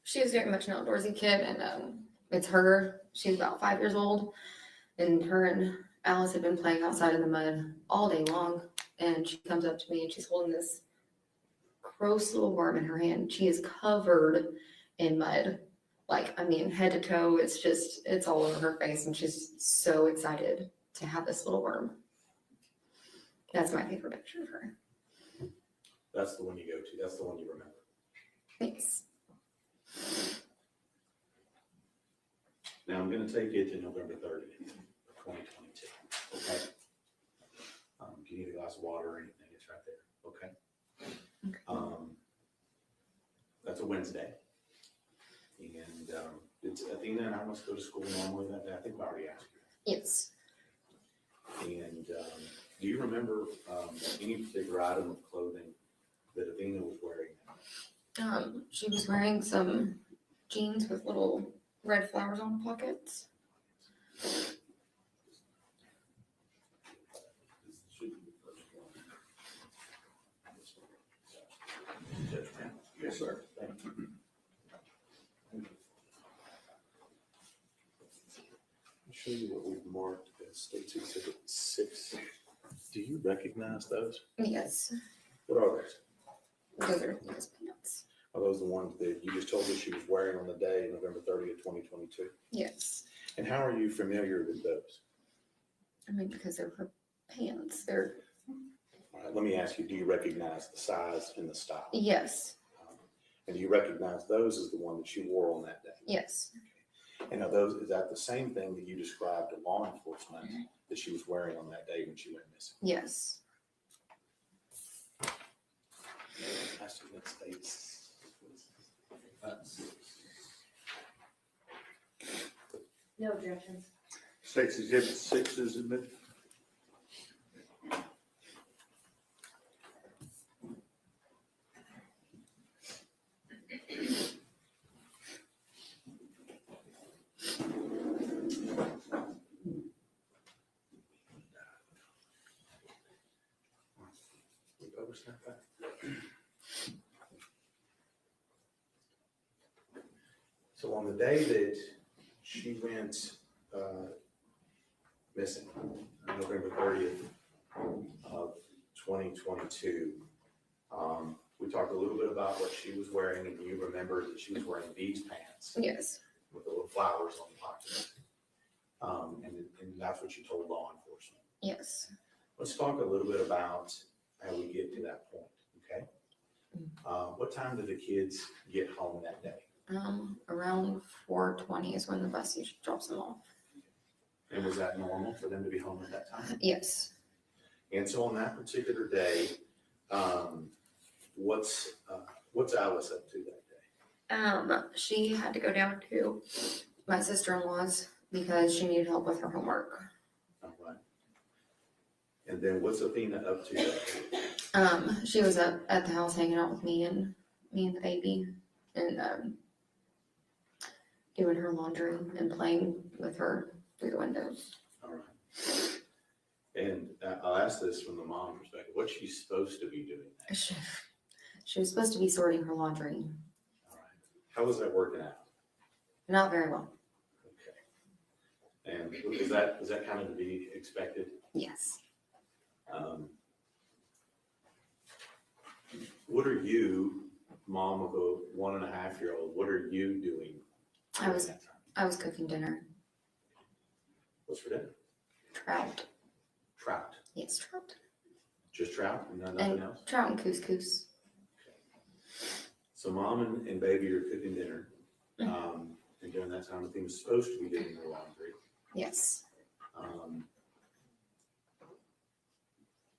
S19: She was very much an outdoorsy kid, and it's her. She's about 5 years old, and her and Alice had been playing outside in the mud all day long, and she comes up to me and she's holding this gross little worm in her hand. She is covered in mud, like, I mean, head to toe. It's all over her face, and she's so excited to have this little worm. That's my favorite picture of her.
S18: That's the one you go to. That's the one you remember.
S19: Thanks.
S18: Now I'm going to take you to November 30th of 2022. Okay. If you need a glass of water or anything, it's right there. Okay. That's a Wednesday. And did did Athena and Alice go to school normally that day? I think I already asked
S19: Yes.
S18: you. And do you remember any particular item of clothing that Athena was wearing?
S19: She was wearing some jeans with little red flowers on the pockets.
S10: Yes, sir.
S18: Thank you. I'll show you what we've marked as State's Exhibit 6. Do you recognize those?
S19: Yes.
S18: What are those?
S19: Those are his pants.
S18: Are those the ones that you just told us she was wearing on the day, November 30th, 2022?
S19: Yes.
S18: And how are you familiar with those?
S19: I mean, because they're her pants. They're,
S18: All right, let me ask you, do you recognize the size and the style?
S19: yes.
S18: And do you recognize those as the one that she wore on that day?
S19: Yes.
S18: And are those, is that the same thing that you described to law enforcement that she was wearing on that day when she went missing?
S19: Yes.
S18: I see that states.
S9: No objections.
S10: State's Exhibit 6 is admitted.
S18: We oversnap that. So on the day that she went missing, November 30th of 2022, we talked a little bit about what she was wearing, and you remembered that she was wearing these pants
S19: Yes.
S18: with the little flowers on the pockets. And that's what you told law enforcement.
S19: Yes.
S18: Let's talk a little bit about how we get to that point, okay? What time did the kids get home that day?
S19: Around 4:20 is when the bus usually drops them off.
S18: And was that normal for them to be home at that time?
S19: Yes.
S18: And so on that particular day, what's Alice up to that day?
S19: She had to go down to my sister-in-law's because she needed help with her homework.
S18: All right. And then what's Athena up to that day?
S19: She was up at the house hanging out with me and the baby and doing her laundry and playing with her through the windows.
S18: All right. And I'll ask this from the mom perspective. What's she supposed to be doing?
S19: She was supposed to be sorting her laundry.
S18: How was that working out?
S19: Not very well.
S18: And is that kind of to be expected?
S19: Yes.
S18: What are you, mom of a 1.5-year-old, what are you doing?
S19: I was cooking dinner.
S18: What's for dinner?
S19: Trout.
S18: Trout.
S19: Yes, trout.
S18: Just trout and nothing
S19: And
S18: else?
S19: trout and couscous.
S18: So mom and baby are cooking dinner. And during that time, Athena's supposed to be doing her laundry.
S19: Yes.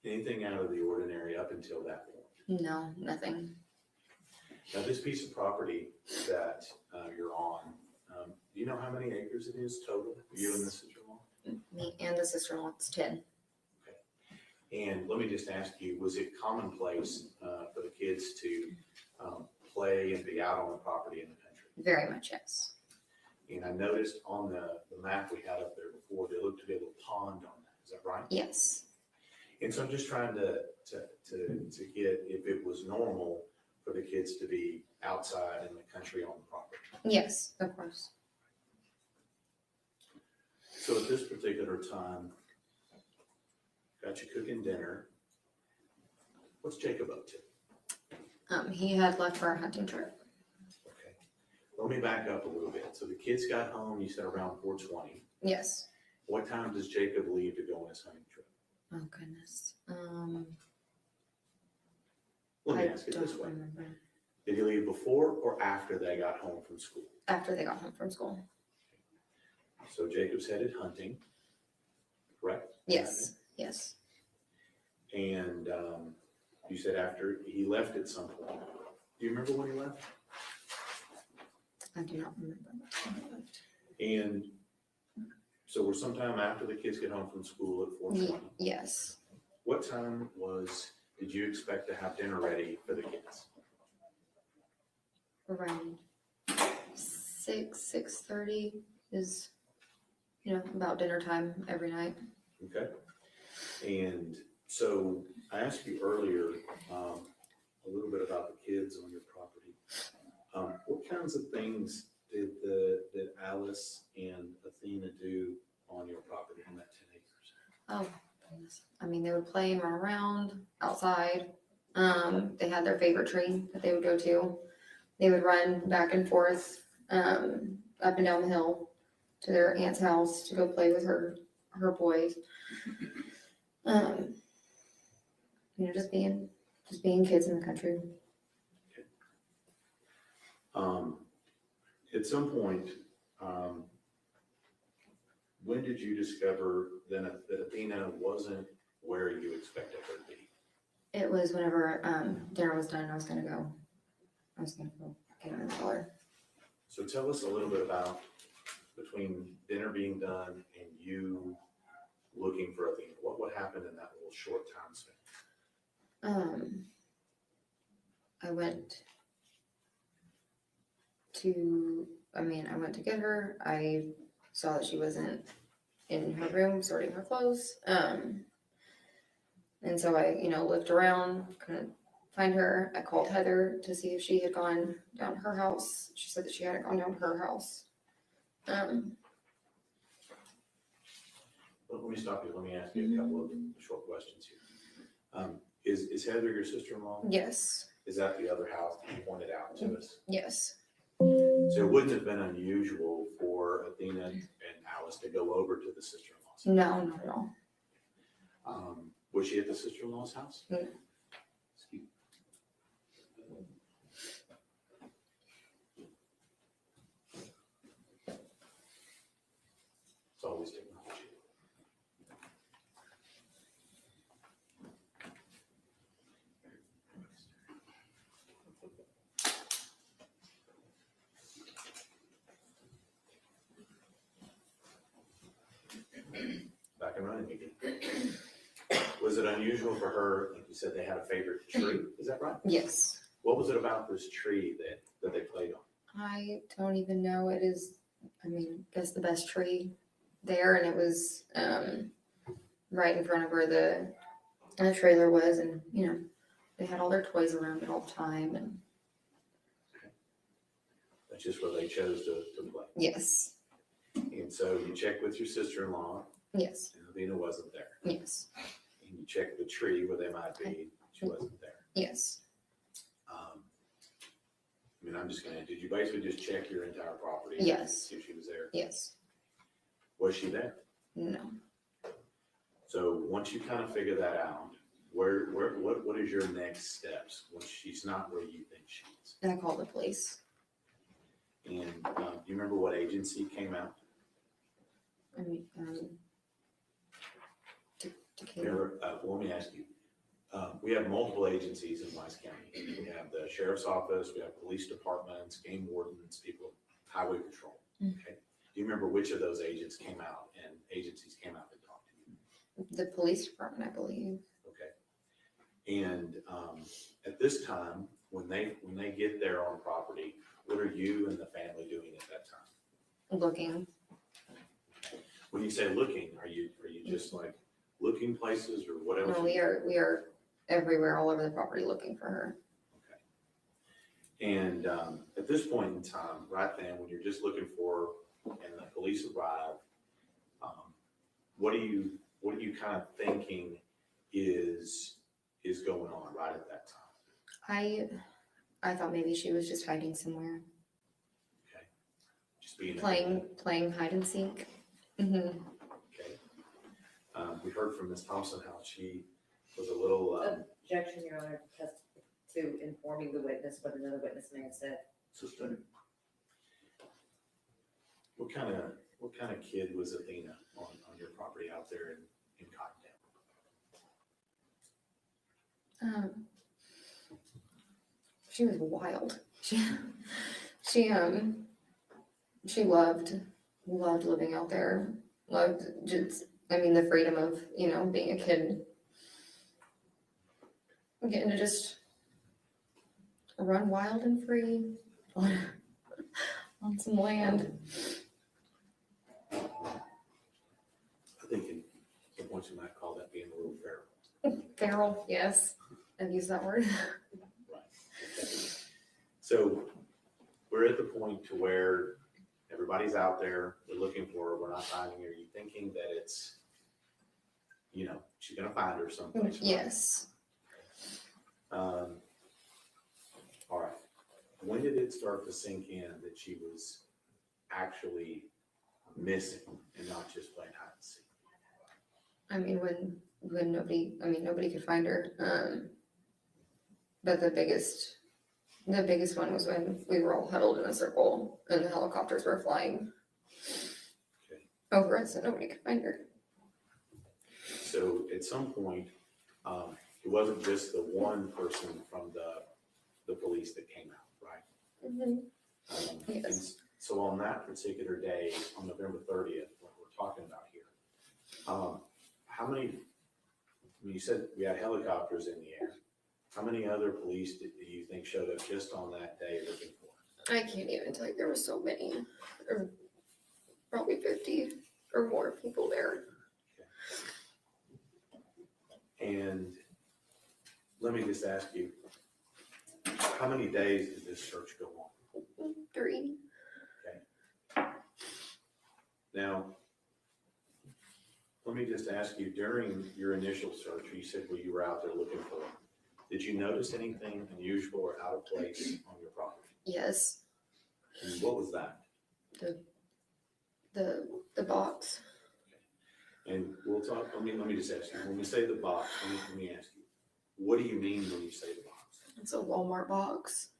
S18: Anything out of the ordinary up until that point?
S19: No, nothing.
S18: Now, this piece of property that you're on, do you know how many acres it is total, you and the sister-in-law?
S19: Me and the sister-in-law, it's 10.
S18: And let me just ask you, was it commonplace for the kids to play and be out on the property in the country?
S19: Very much, yes.
S18: And I noticed on the map we had up there before, there looked to be a little pond on that. Is that right?
S19: Yes.
S18: And so I'm just trying to get if it was normal for the kids to be outside in the country on the property.
S19: Yes, of course.
S18: So at this particular time, got you cooking dinner. What's Jacob up to?
S19: He had left for a hunting trip.
S18: Okay. Let me back up a little bit. So the kids got home, you said around 4:20.
S19: Yes.
S18: What time does Jacob leave to go on his hunting trip?
S19: Oh, goodness.
S18: Let me
S19: I
S18: ask it
S19: don't
S18: this way.
S19: remember.
S18: Did he leave before or after they got home from school?
S19: After they got home from school.
S18: So Jacob's headed hunting, correct?
S19: Yes, yes.
S18: And you said after he left at some point. Do you remember when he left?
S19: I do not remember.
S18: And so we're sometime after the kids get home from school at 4:20.
S19: Yes.
S18: What time did you expect to have dinner ready for the kids?
S19: Around 6:30 is, about dinner time every night.
S18: Okay. And so I asked you earlier a little bit about the kids on your property. What kinds of things did Alice and Athena do on your property on that 10 acres?
S19: Oh, goodness. I mean, they would play and run around outside. They had their favorite tree that they would go to. They would run back and forth up and down the hill to their aunt's house to go play with her boys. Just being kids in the country.
S18: At some point, when did you discover that Athena wasn't where you expected her to be?
S19: It was whenever dinner was done. I was gonna go get her in the color.
S18: So tell us a little bit about between dinner being done and you looking for Athena. What happened in that little short time span?
S19: I went to get her. I saw that she wasn't in her room sorting her clothes. And so I, looked around, couldn't find her. I called Heather to see if she had gone down to her house. She said that she hadn't gone down to her house.
S18: Let me stop you. Let me ask you a couple of short questions here. Is Heather your sister-in-law?
S19: Yes.
S18: Is that the other house that you pointed out to us?
S19: Yes.
S18: So it wouldn't have been unusual for Athena and Alice to go over to the sister-in-law's house?
S19: No, not at all.
S18: Was she at the sister-in-law's house?
S19: Mm.
S18: It's always technology. Back and running again. Was it unusual for her, like you said, they had a favorite tree? Is that right?
S19: Yes.
S18: What was it about this tree that they played on?
S19: I don't even know. It is, I guess the best tree there, and it was right in front of where the trailer was, and they had all their toys around it all the time, and
S18: That's just where they chose to play.
S19: yes,
S18: And so you checked with your sister-in-law,
S19: yes,
S18: and Athena wasn't there.
S19: yes,
S18: And you checked the tree where they might be, she wasn't there.
S19: yes,
S18: I'm just gonna, did you basically just check your entire property?
S19: Yes.
S18: See if she was there?
S19: yes,
S18: Was she there?
S19: no.
S18: So once you kind of figure that out, what is your next steps when she's not where you think she is?
S19: And I called the police.
S18: And do you remember what agency came out?
S19: Decatur.
S18: Let me ask you. We have multiple agencies in Wise County. We have the sheriff's office, we have police departments, game wardens, people, highway patrol.
S19: Mm.
S18: Okay. Do you remember which of those agencies came out and talked to you?
S19: The police department, I believe.
S18: Okay. And at this time, when they get there on property, what are you and the family doing at that time?
S19: Looking.
S18: When you say looking, are you just like looking places or whatever?
S19: No, we are everywhere, all over the property, looking for her.
S18: And at this point in time, right then, when you're just looking for, and the police arrive, what are you kind of thinking is going on right at that time?
S19: I thought maybe she was just hiding somewhere,
S18: Just being
S19: playing hide and seek. Mm-hmm.
S18: We heard from Ms. Thompson how she was a little.
S9: Objection, Your Honor, to informing the witness what another witness may have said.
S18: Sister. What kind of kid was Athena on your property out there in Cottontail?
S19: She was wild. She She loved living out there. Loved just, I mean, the freedom of, you know, being a kid. Getting to just run wild and free on some land.
S14: I think in some points you might call that being a little feral.
S19: Feral, yes. I've used that word.
S14: So we're at the point to where everybody's out there, we're looking for her, we're not finding her. You thinking that it's, you know, she's gonna find her someplace? Right?
S19: Yes.
S14: All right. When did it start to sink in that she was actually missing and not just playing hide and seek?
S19: I mean, when nobody could find her. But the biggest one was when we were all huddled in a circle and the helicopters were flying over us and nobody could find her.
S14: So at some point, it wasn't just the one person from the police that came out, right?
S19: Mm-hmm. Yes.
S14: And so on that particular day, on November 30th, what we're talking about here, how many, when you said we had helicopters in the air, how many other police do you think showed up just on that day looking for her?
S19: I can't even tell you, there were so many, or probably 50 or more people there.
S14: And let me just ask you, how many days did this search go on?
S19: 3.
S14: Okay. Now, let me just ask you, during your initial search, you said you were out there looking for her. Did you notice anything unusual or out of place on your property?
S19: Yes.
S14: And what was that?
S19: The box.
S14: And we'll talk, let me just ask you, when we say the box, let me ask you, what do you mean when you say the box?
S19: It's a Walmart box.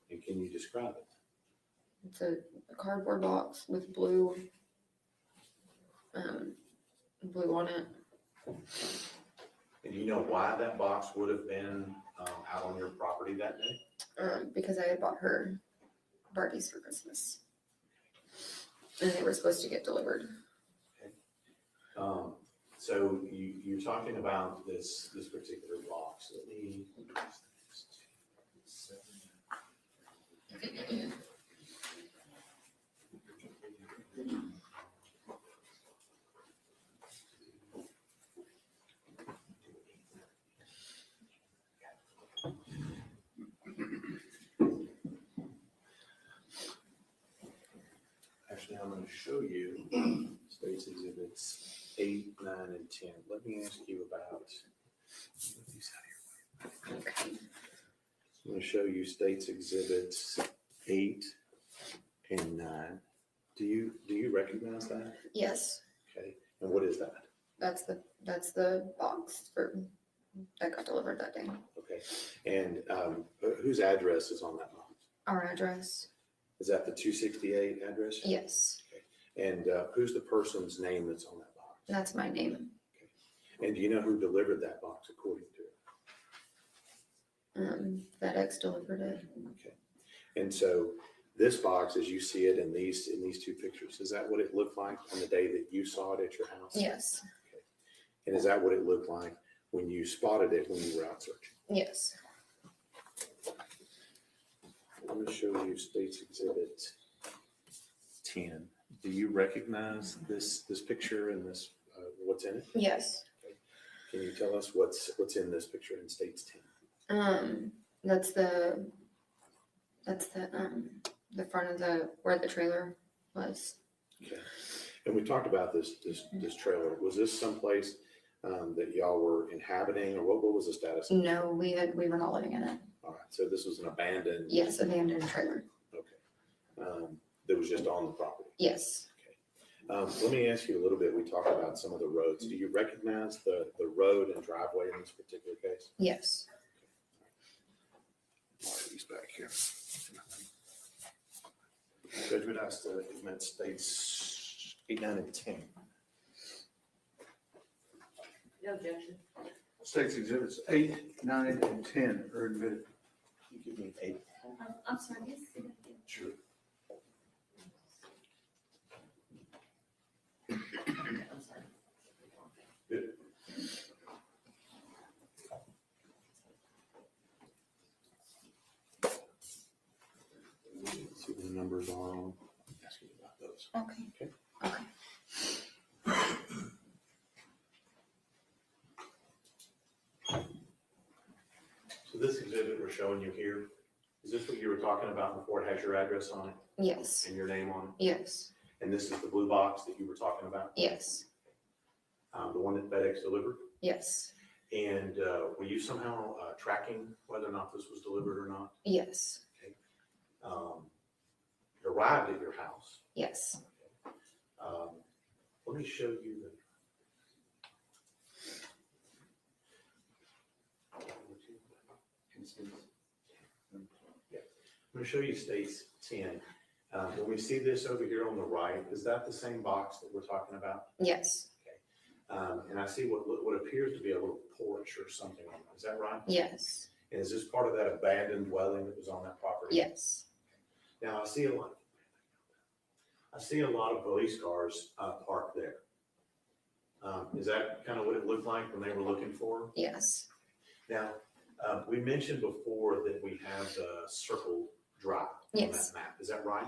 S14: And can you describe it?
S19: It's a cardboard box with blue on it.
S14: And do you know why that box would have been out on your property that day?
S19: Because I had bought her Barbies for Christmas. And they were supposed to get delivered.
S14: So you're talking about this particular box. Let me. Actually, I'm going to show you States Exhibits 8, 9, and 10. Let me ask you about these out here. I'm going to show you States Exhibits 8 and 9. Do you recognize that?
S19: Yes.
S14: Okay. And what is that?
S19: That's the box that got delivered that day.
S14: Okay. And whose address is on that box?
S19: Our address.
S14: Is that the 268 address?
S19: Yes.
S14: Okay. And who's the person's name that's on that box?
S19: That's my name.
S14: And do you know who delivered that box according to it?
S19: FedEx delivered it.
S14: Okay. And so this box, as you see it in these two pictures, is that what it looked like on the day that you saw it at your house?
S19: Yes.
S14: Okay. And is that what it looked like when you spotted it when you were out searching?
S19: Yes.
S14: I'm going to show you States Exhibit 10. Do you recognize this picture and this what's in it?
S19: Yes.
S14: Okay. Can you tell us what's in this picture in States
S19: 10? That's the front of where the trailer was.
S14: Okay. And we talked about this trailer. Was this someplace that y'all were inhabiting, or what was the status?
S19: No, we were not living in it.
S14: All right. So this was an abandoned.
S19: Yes, abandoned trailer.
S14: Okay. That was just on the property.
S19: Yes.
S14: Let me ask you a little bit. We talked about some of the roads. Do you recognize the road and driveway in this particular case?
S19: Yes.
S14: He's back here. Judge would ask to admit States 8, 9, and 10.
S9: No objection.
S10: States Exhibits 8, 9, and 10 are admitted.
S14: You give me 8.
S13: I'm sorry, yes.
S14: Sure.
S18: numbers are on them. Ask you about those.
S19: Okay.
S18: Okay.
S19: Okay.
S18: So this exhibit we're showing you here, is this what you were talking about before? It has your address on it
S19: Yes.
S18: and your name on it?
S19: Yes.
S18: And this is the blue box that you were talking about?
S19: Yes.
S18: The one that FedEx delivered?
S19: Yes.
S18: And were you somehow tracking whether or not this was delivered or not?
S19: Yes.
S18: It arrived at your house.
S19: Yes.
S18: Let me show you the. Yeah. I'm going to show you states 10. When we see this over here on the right, is that the same box that we're talking about?
S19: Yes.
S18: And I see what appears to be a little porch or something on it. Is that right?
S19: Yes.
S18: And is this part of that abandoned dwelling that was on that property?
S19: Yes.
S18: Now, I see a lot of police cars parked there. Is that kind of what it looked like when they were looking for them?
S19: Yes.
S18: Now, we mentioned before that we have the circle drive on
S19: Yes.
S18: that map. Is that right?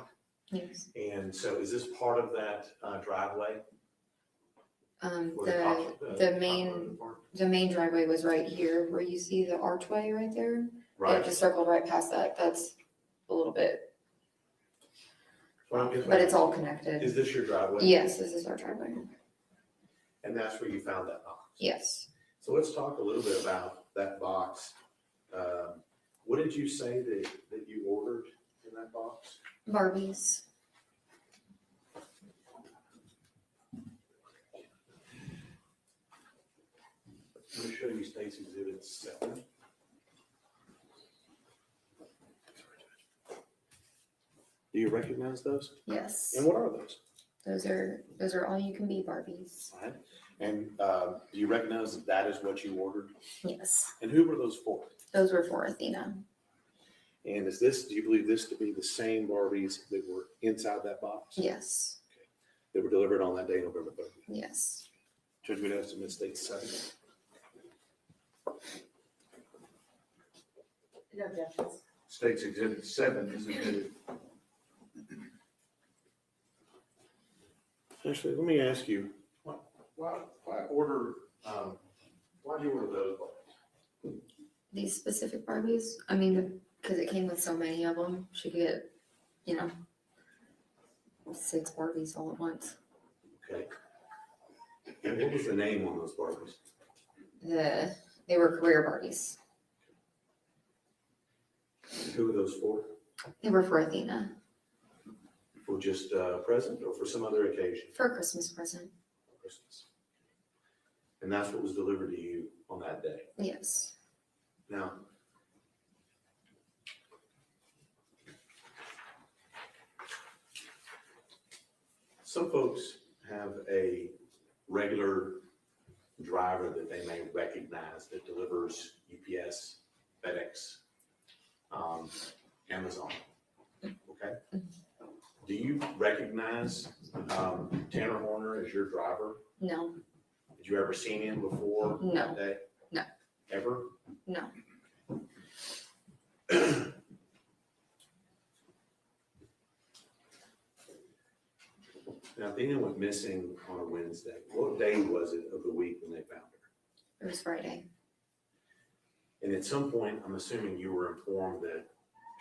S19: Yes.
S18: And so is this part of that driveway? Where
S19: The main driveway was right here where you see the archway right there.
S18: Right.
S19: It just circled right past that. That's a little bit,
S18: Well, I'm just-
S19: but it's all connected.
S18: Is this your driveway?
S19: Yes, this is our driveway.
S18: And that's where you found that box?
S19: Yes.
S18: So let's talk a little bit about that box. What did you say that you ordered in that box?
S19: Barbies.
S18: I'm going to show you State's Exhibit 7. Do you recognize those?
S19: Yes.
S18: And what are those?
S19: Those are all you can be Barbies.
S18: Right. And do you recognize that is what you ordered?
S19: Yes.
S18: And who were those for?
S19: Those were for Athena.
S18: And do you believe this to be the same Barbies that were inside that box?
S19: Yes.
S18: That were delivered on that day, November 30th?
S19: Yes.
S18: Judge, we'd have to submit State 7.
S2: No objections.
S10: State's Exhibit 7 is admitted.
S18: Actually, let me ask you, why order, why'd you order those Barbies?
S19: These specific Barbies, I mean, because it came with so many of them, she could get, 6 Barbies all at once.
S18: Okay. And what was the name on those Barbies?
S19: They were career Barbies.
S18: And who were those for?
S19: They were for Athena,
S18: For just a present or for some other occasion?
S19: for a Christmas present.
S18: Christmas. And that's what was delivered to you on that day?
S19: Yes.
S18: Now, some folks have a regular driver that they may recognize that delivers UPS, FedEx, Amazon. Okay? Do you recognize Tanner Horner as your driver?
S19: No.
S18: Did you ever seen him before
S19: No.
S18: that day?
S19: No.
S18: Ever?
S19: No.
S18: Now, Athena went missing on a Wednesday. What day was it of the week when they found her?
S19: It was Friday.
S18: And at some point, I'm assuming you were informed that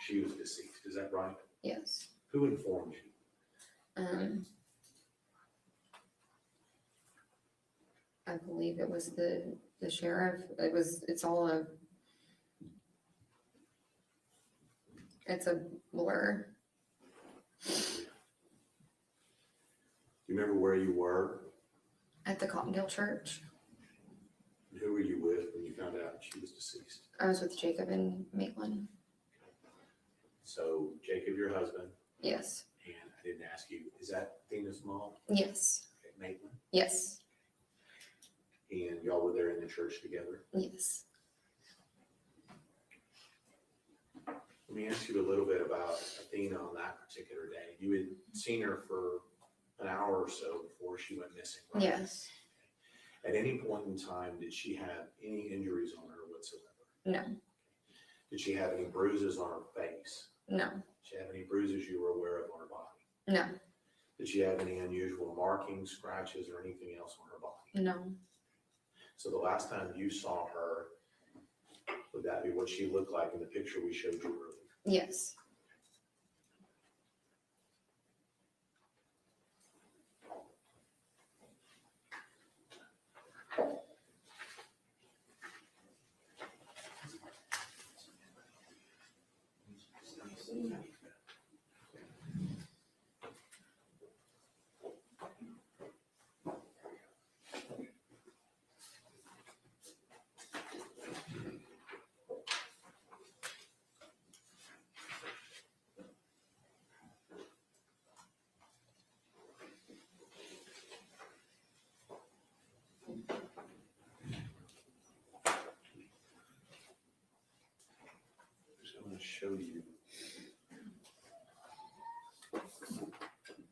S18: she was deceased. Is that right?
S19: Yes.
S18: Who informed you?
S19: I believe it was the sheriff. It's a blur.
S18: Do you remember where you were?
S19: At the Cottondale Church.
S18: And who were you with when you found out she was deceased?
S19: I was with Jacob and Maitland.
S18: So Jacob, your husband,
S19: Yes.
S18: and I didn't ask you, is that Athena's mom?
S19: Yes.
S18: Okay, Maitland?
S19: Yes.
S18: And y'all were there in the church together?
S19: Yes.
S18: Let me ask you a little bit about Athena on that particular day. You had seen her for an hour or so before she went missing, right?
S19: Yes.
S18: At any point in time, did she have any injuries on her whatsoever?
S19: No.
S18: Did she have any bruises on her face?
S19: No,
S18: Did she have any bruises you were aware of on her body?
S19: no,
S18: Did she have any unusual markings, scratches, or anything else on her body?
S19: no,
S18: So the last time you saw her, would that be what she looked like in the picture we showed you earlier?
S19: yes.
S18: I'm going to show you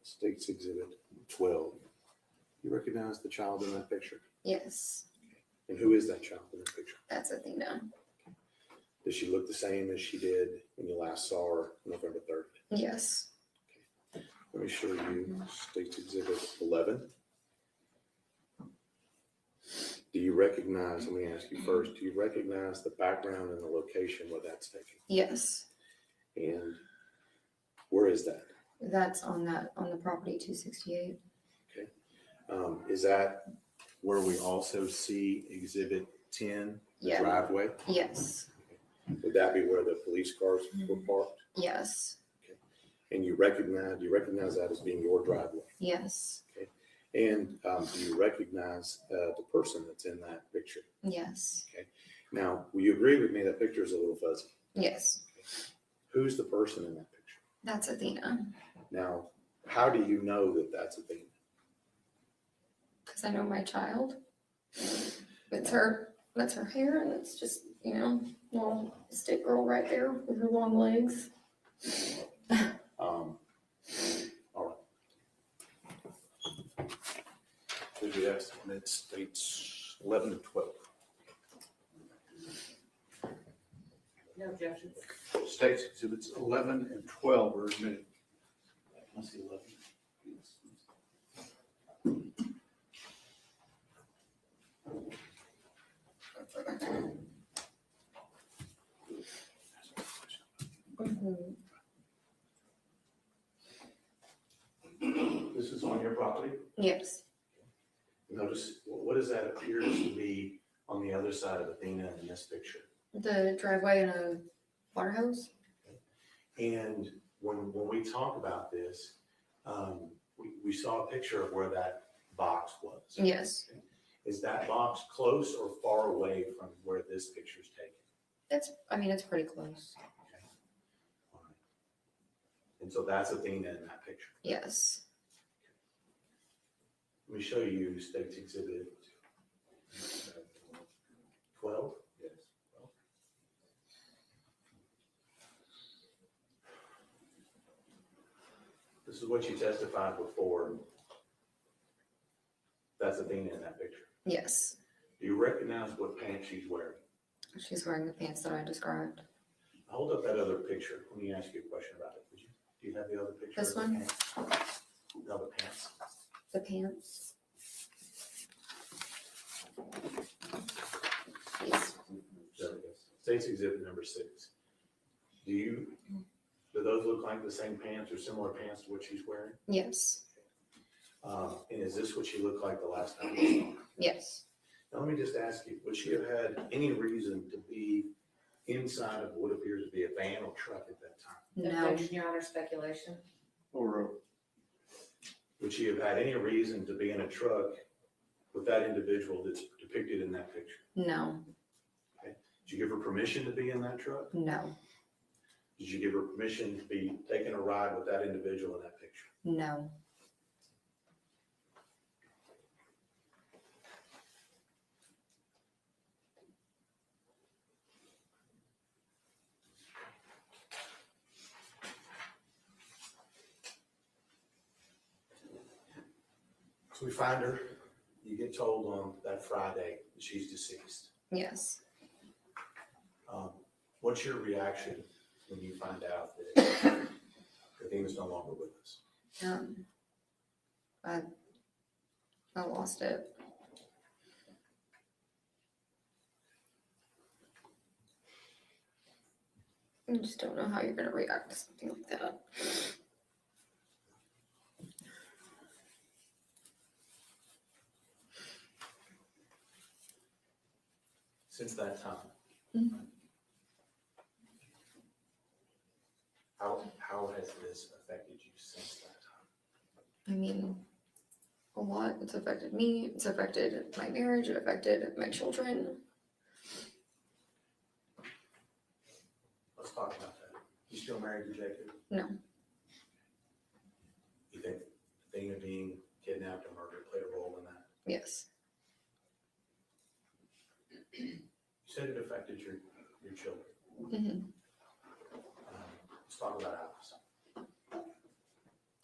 S18: State's Exhibit 12. You recognize the child in that picture?
S19: Yes,
S18: And who is that child in that picture?
S19: that's Athena.
S18: Does she look the same as she did when you last saw her November 3rd?
S19: Yes,
S18: Let me show you State's Exhibit 11. Do you recognize, let me ask you first, do you recognize the background and the location where that's taken?
S19: yes.
S18: And where is that?
S19: That's on the property 268.
S18: Is that where we also see Exhibit 10, the
S19: Yeah.
S18: driveway?
S19: Yes,
S18: Would that be where the police cars were parked?
S19: yes,
S18: And do you recognize that as being your driveway?
S19: yes,
S18: And do you recognize the person that's in that picture?
S19: yes,
S18: Now, will you agree with me that picture is a little fuzzy?
S19: yes.
S18: Who's the person in that picture?
S19: That's Athena.
S18: Now, how do you know that that's Athena?
S19: Because I know my child. It's her. That's her hair, and it's just little stick girl right there with her long legs.
S18: All right. So the estimate states 11 to 12.
S9: No objections.
S10: State's Exhibits 11 and 12 are admitted.
S18: Must be 11. This is on your property?
S19: Yes,
S18: Notice, what does that appear to be on the other side of Athena in this picture?
S19: the driveway and a water hose.
S18: And when we talk about this, we saw a picture of where that box was.
S19: Yes,
S18: Is that box close or far away from where this picture is taken?
S19: it's pretty close.
S18: And so that's Athena in that picture.
S19: Yes,
S18: Let me show you State's Exhibit 12. Yes. This is what you testified before. That's Athena in that picture.
S19: yes.
S18: Do you recognize what pants she's wearing?
S19: She's wearing the pants that I described.
S18: Hold up that other picture. Let me ask you a question about it. Would you, do you have the other picture?
S19: This
S18: of the
S19: one?
S18: pants? No, the pants.
S19: The pants. Yes.
S18: There it is. State's Exhibit number 6. Do those look like the same pants or similar pants to what she's wearing?
S19: Yes,
S18: And is this what she looked like the last time you saw her?
S19: yes.
S18: Now, let me just ask you, would she have had any reason to be inside of what appears to be a van or truck at that time?
S19: No,
S9: Objection, Your Honor, speculation.
S10: Or
S18: Would she have had any reason to be in a truck with that individual that's depicted in that picture?
S19: no,
S18: Did you give her permission to be in that truck?
S19: no,
S18: Did you give her permission to be taking a ride with that individual in that picture?
S19: no,
S18: So we find her, you get told on that Friday that she's deceased.
S19: yes.
S18: What's your reaction when you find out that Dean is no longer with us.
S19: I lost it. I just don't know how you're gonna react to something like that.
S18: Since that time,
S19: Mhm.
S18: how has this affected you since that time?
S19: I mean, a lot. It's affected me. It's affected my marriage. It affected my children.
S18: Let's talk about that. You still married to Jacob?
S19: No.
S18: You think the thing of being kidnapped and murdered played a role in that?
S19: Yes.
S18: You said it affected your children.
S19: Mm-hmm.
S18: Let's talk about Alice.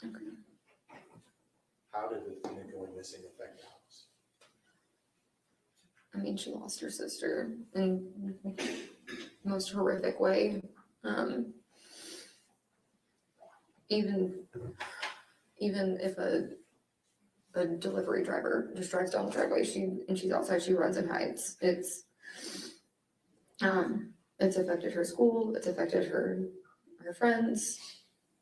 S19: Okay.
S18: How did the thing of going missing affect Alice?
S19: I mean, she lost her sister in the most horrific way. Even if a delivery driver just drives down the driveway, and she's outside, she runs and hides. It's affected her school. It's affected her friends.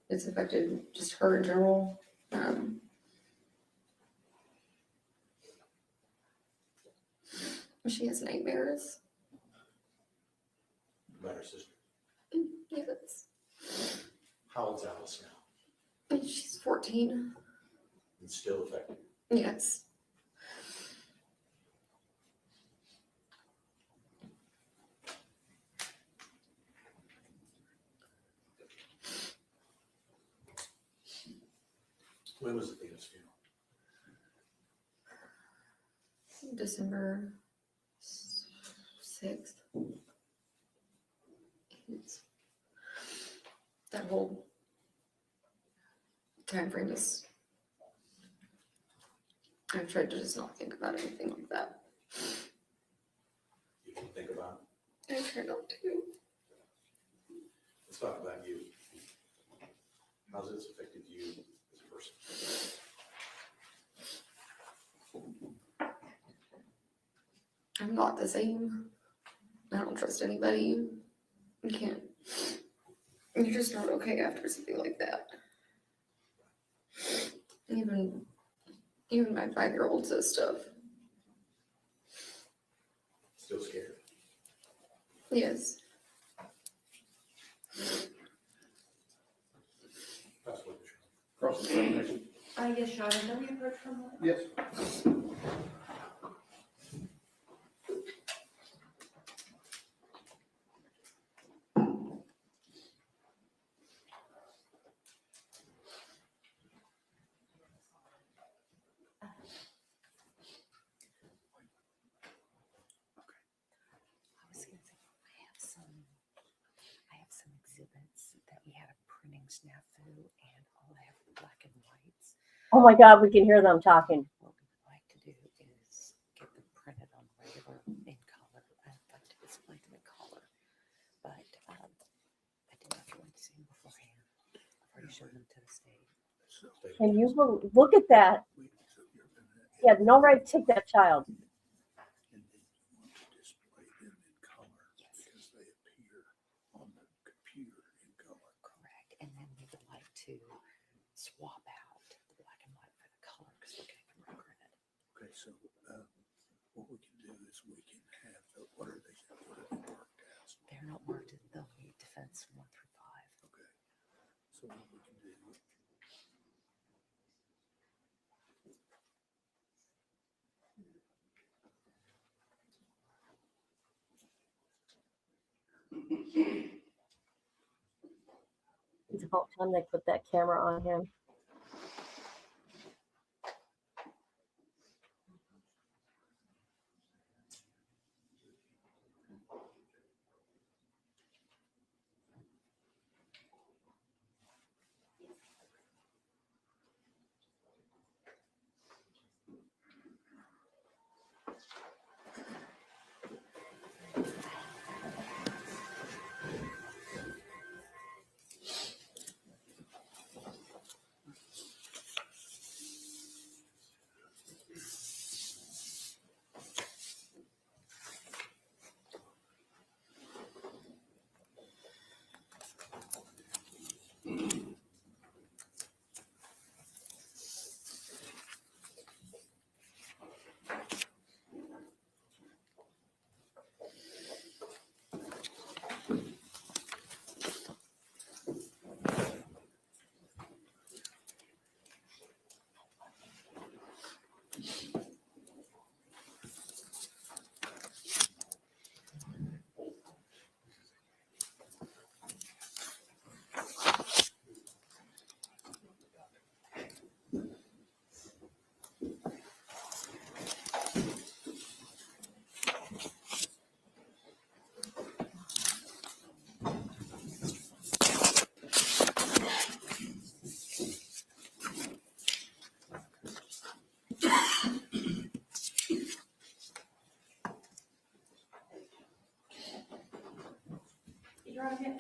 S19: It's affected just her in general. She has nightmares.
S18: About her sister.
S19: Yes.
S18: How old's Alice now?
S19: She's 14.
S18: And still affected.
S19: Yes.
S18: When was the Thea's funeral?
S19: December 6th. That whole time frame is. I've tried to just not think about anything like that.
S18: You can think about
S19: I try not to.
S18: Let's talk about you. How's this affected you as a person?
S19: I'm not the same. I don't trust anybody. You can't. You're just not okay after something like that. Even my 5-year-old says stuff.
S18: Still scared?
S19: Yes.
S18: That's what
S6: Cross the examination.
S2: I get shot at every approach from that.
S6: Yes.
S20: I have some exhibits that we had a printing snafu, and all I have are black and whites.
S2: Oh my God, we can hear them talking.
S20: What we would like to do is get them printed on regular in color. I'd like to display them in color, but I didn't know if you wanted to see them beforehand. I've already showed them to the state.
S2: And you will look at that. You had no right to take that child.
S20: Correct. And then we would like to swap out the black and white for the color because we're getting them reprinted.
S10: Okay, so what we can do is we can have what are they marked as?
S20: They're not marked as they'll be defense 1 through 5.
S10: Okay. So what we can do.
S2: It's about time they put that camera on him.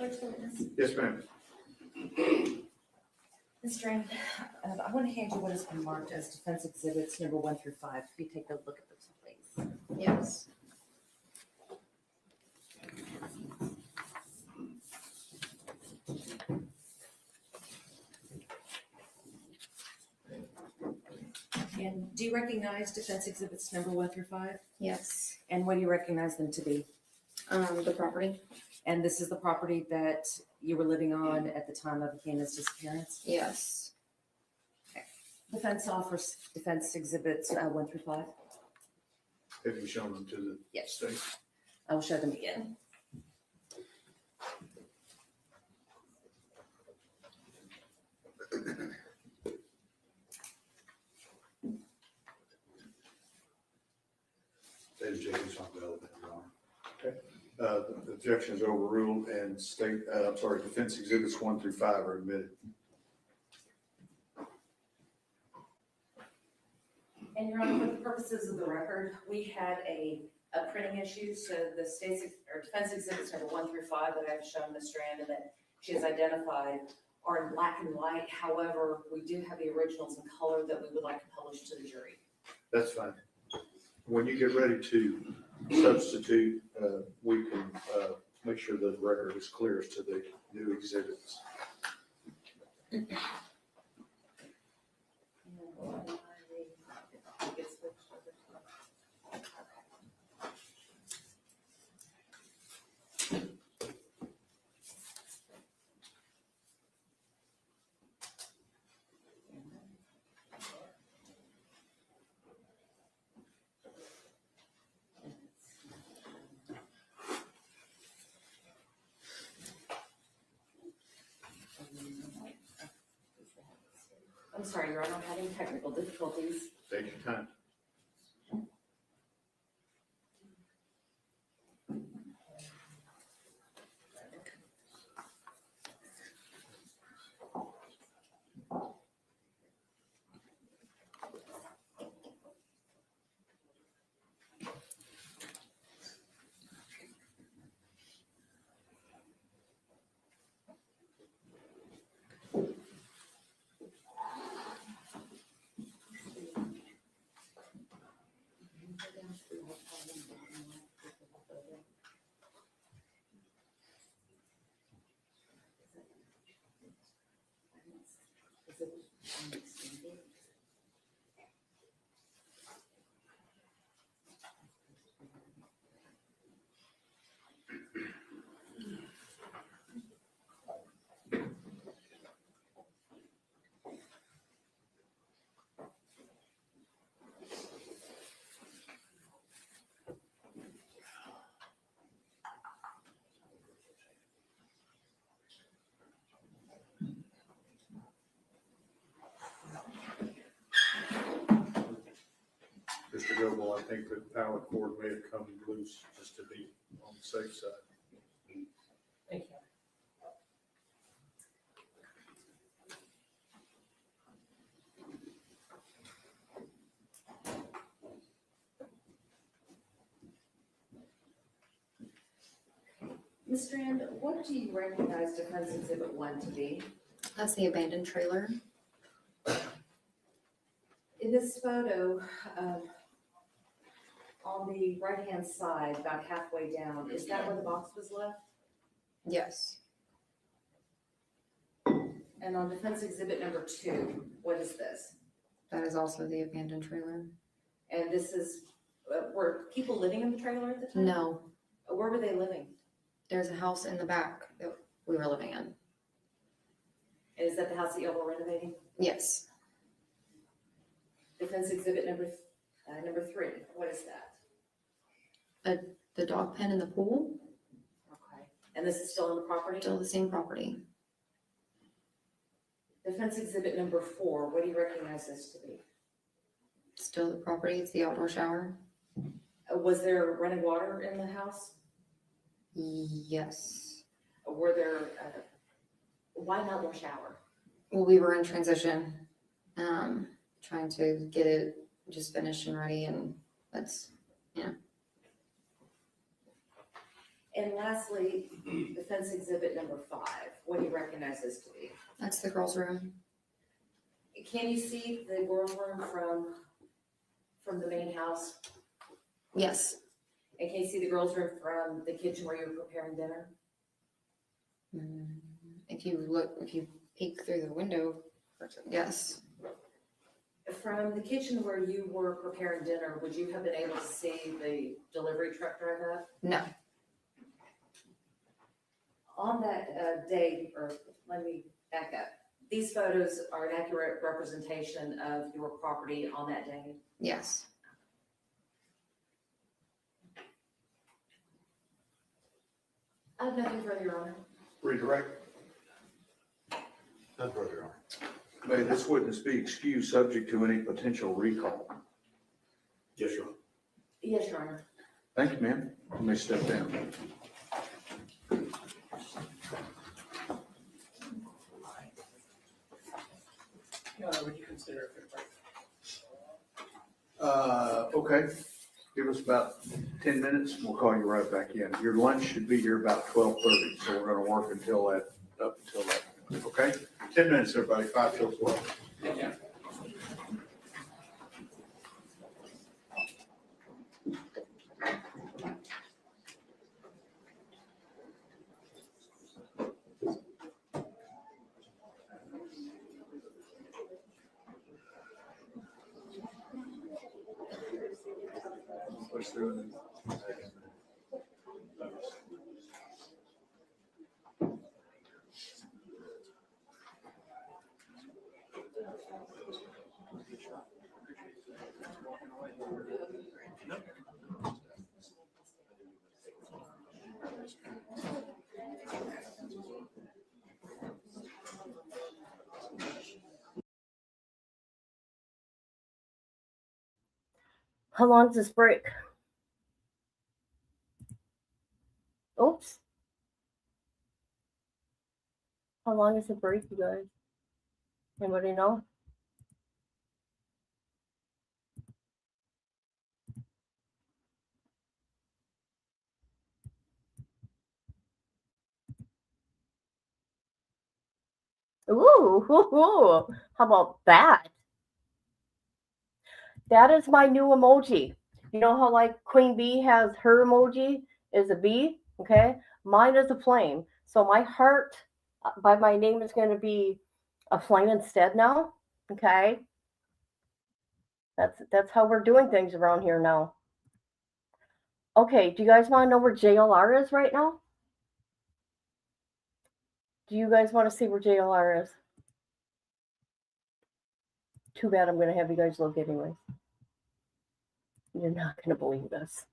S21: Approach the witness.
S10: Yes, ma'am.
S21: Ms. Strand, I want to hand you what has been marked as defense exhibits number 1 through 5. If you take a look at those, please.
S19: Yes.
S21: And do you recognize defense exhibits number 1 through 5?
S19: Yes.
S21: And what do you recognize them to be?
S19: The property.
S21: And this is the property that you were living on at the time of Kana's disappearance?
S19: Yes.
S21: Defense offers defense exhibits 1 through 5.
S10: Have you shown them to the
S21: Yes.
S10: state?
S21: I will show them again.
S10: David Jacobs on development, Your Honor. Okay. The objection is overruled and defense exhibits 1 through 5 are admitted.
S21: And Your Honor, for the purposes of the record, we had a printing issue, so the state's or defense exhibits number 1 through 5 that I've shown Ms. Strand and that she has identified are in black and white. However, we do have the originals in color that we would like to publish to the jury.
S10: That's fine. When you get ready to substitute, we can make sure the record is clear as to the new exhibits.
S21: I'm sorry, Your Honor, I'm having technical difficulties.
S10: Take your time. Mr. Goble, I think the power cord may have come loose just to be on the safe side.
S21: Thank you. Ms. Strand, what do you recognize defense exhibit 1 to be?
S19: That's the abandoned trailer.
S21: In this photo, on the right-hand side, about halfway down, is that where the box was left?
S19: Yes.
S21: And on defense exhibit number 2, what is this?
S19: That is also the abandoned trailer.
S21: And this is, were people living in the trailer at the time?
S19: No,
S21: Where were they living?
S19: there's a house in the back that we were living in.
S21: And is that the house that y'all were renovating?
S19: Yes.
S21: Defense exhibit number 3, what is that?
S19: The dog pen in the pool,
S21: Okay. And this is still on the property?
S19: still the same property.
S21: Defense exhibit number 4, what do you recognize this to be?
S19: Still the property, it's the outdoor shower.
S21: Was there running water in the house?
S19: Yes.
S21: Were there, why not more shower?
S19: Well, we were in transition, trying to get it just finished and ready, and that's,
S21: And lastly, defense exhibit number 5. What do you recognize this to be?
S19: That's the girls' room.
S21: Can you see the girls' room from the main house?
S19: Yes.
S21: And can you see the girls' room from the kitchen where you were preparing dinner?
S19: If you peek through the window, yes.
S21: From the kitchen where you were preparing dinner, would you have been able to see the delivery truck drive up?
S19: No.
S21: On that day, or let me back up. These photos are an accurate representation of your property on that day?
S19: Yes.
S21: I have nothing further, Your Honor.
S10: Redirect.
S6: None further, Your Honor.
S10: May this witness be excused subject to any potential recall?
S6: Yes, Your Honor.
S21: Yes, Your Honor.
S10: Thank you, ma'am. You may step down.
S11: Your Honor, would you consider a quick break?
S10: Okay. Give us about 10 minutes. We'll call you right back in. Your lunch should be here about 12:30, so we're going to work up until that. Okay? 10 minutes, everybody. 5 till 12.
S11: Yeah.
S10: Push through it.
S2: How long does this break? Oops. How long is the break, you guys? Anybody know? Ooh, how about that? That is my new emoji. You know how like Queen Bee has her emoji is a bee, okay? Mine is a flame. So my heart by my name is going to be a flame instead now, okay? That's how we're doing things around here now. Okay, do you guys want to know where JLR is right now? Do you guys want to see where JLR is? Too bad I'm going to have you guys look anyways. You're not going to believe this.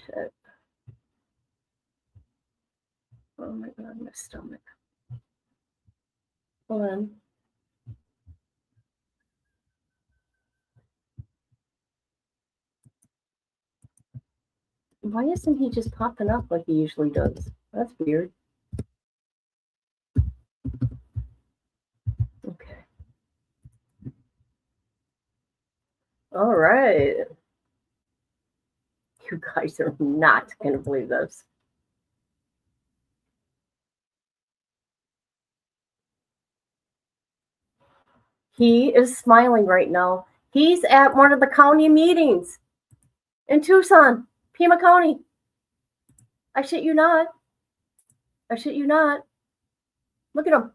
S2: Shit. Oh my God, my stomach. Hold on. Why isn't he just popping up like he usually does? That's weird. Okay. All right. You guys are not going to believe this. He is smiling right now. He's at one of the county meetings in Tucson, Pima County. I shit you not. I shit you not. Look at him.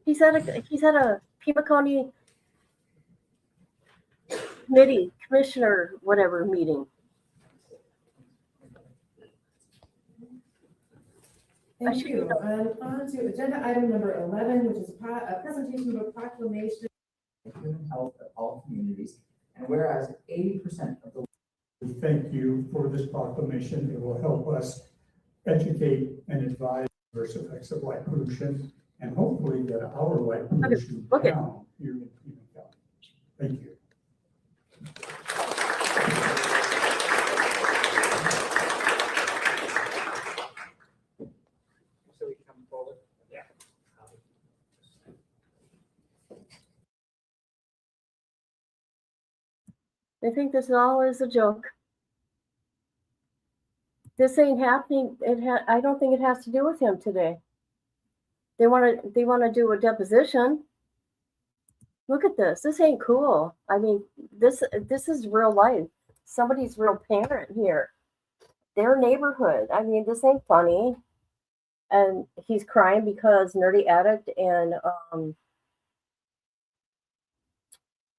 S2: He's at a Pima County commissioner, whatever meeting.
S1: Thank you. On to agenda item number 11, which is a presentation of a proclamation of human health of all communities. And whereas 80% of the
S22: Thank you for this proclamation. It will help us educate and advise adverse effects of light pollution and hopefully get our light pollution down here in Pima County. Thank you.
S2: They think this all is a joke. This ain't happening. I don't think it has to do with him today. They want to do a deposition. Look at this. This ain't cool. I mean, this is real life. Somebody's real parent here. Their neighborhood. I mean, this ain't funny. And he's crying because Nerdy Addict and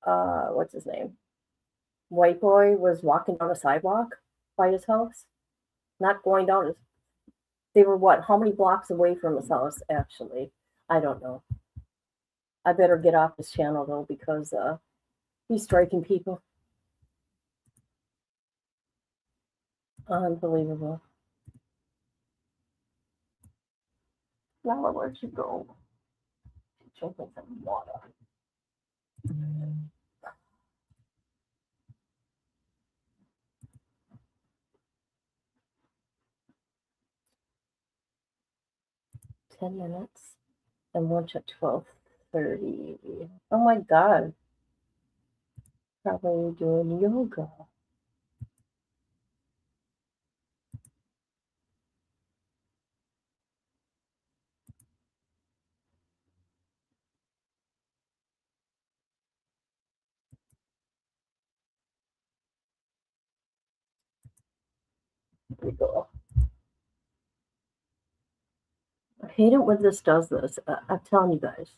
S2: what's his name? White boy was walking down a sidewalk by his house. Not going down his. They were what? How many blocks away from his house? Actually, I don't know. I better get off this channel though because he's striking people. Unbelievable. Now where'd you go? Drinking some water. Minutes and lunch at 12:30. Oh my God. Probably doing yoga. Here we go. I hate it when this does this. I'm telling you guys.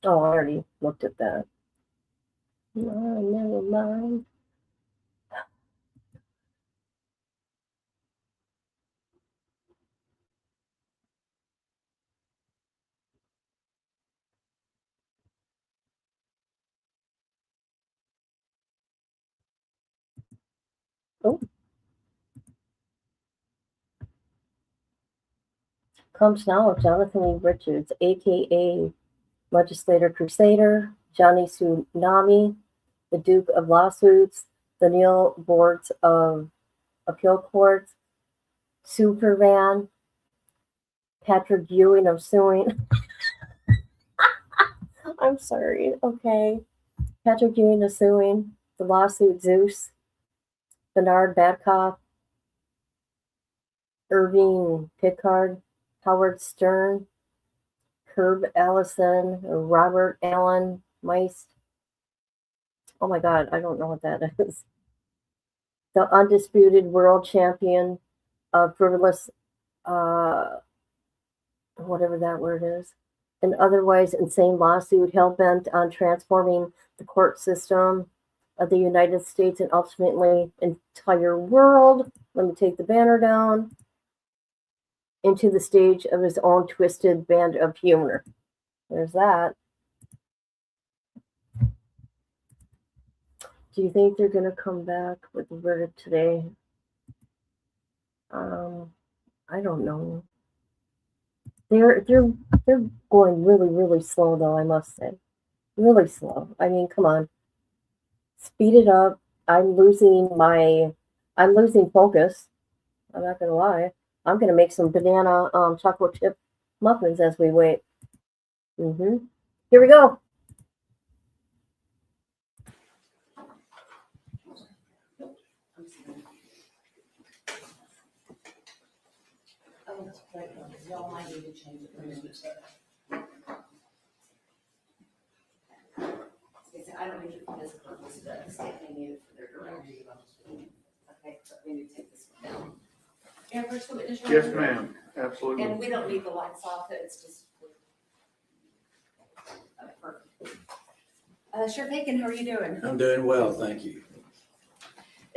S2: Oh, I already looked at that. No, never mind. Oh. Comes now with Jonathan Lee Richards, aka Legislator Crusader, Johnny Tsunami, the Duke of Lawsuits, the Neil Boards of Appeal Courts, Superman, Patrick Ewing of suing. I'm sorry, okay. Patrick Ewing of suing, the lawsuit Zeus, Bernard Badcock, Irving Pickard, Howard Stern, Herb Allison, Robert Allen Meist. Oh my God, I don't know what that is. The undisputed world champion of frivolous, whatever that word is, an otherwise insane lawsuit hell-bent on transforming the court system of the United States and ultimately entire world. Let me take the banner down. Into the stage of his own twisted band of humor. There's that. Do you think they're going to come back with the verdict today? I don't know. They're going really, really slow though, I must say. Really slow. I mean, come on. Speed it up. I'm losing focus. I'm not going to lie. I'm going to make some banana chocolate chip muffins as we wait. Here we go.
S9: Y'all might need to change it. I don't need it for this purpose, but the state may need it for their direction. Okay, so we need to take this one down. And first, the witness.
S10: Yes, ma'am, absolutely.
S9: And we don't leave the lights off, it's just. Okay, perfect. Sheriff Aiken, how are you doing?
S3: I'm doing well, thank you.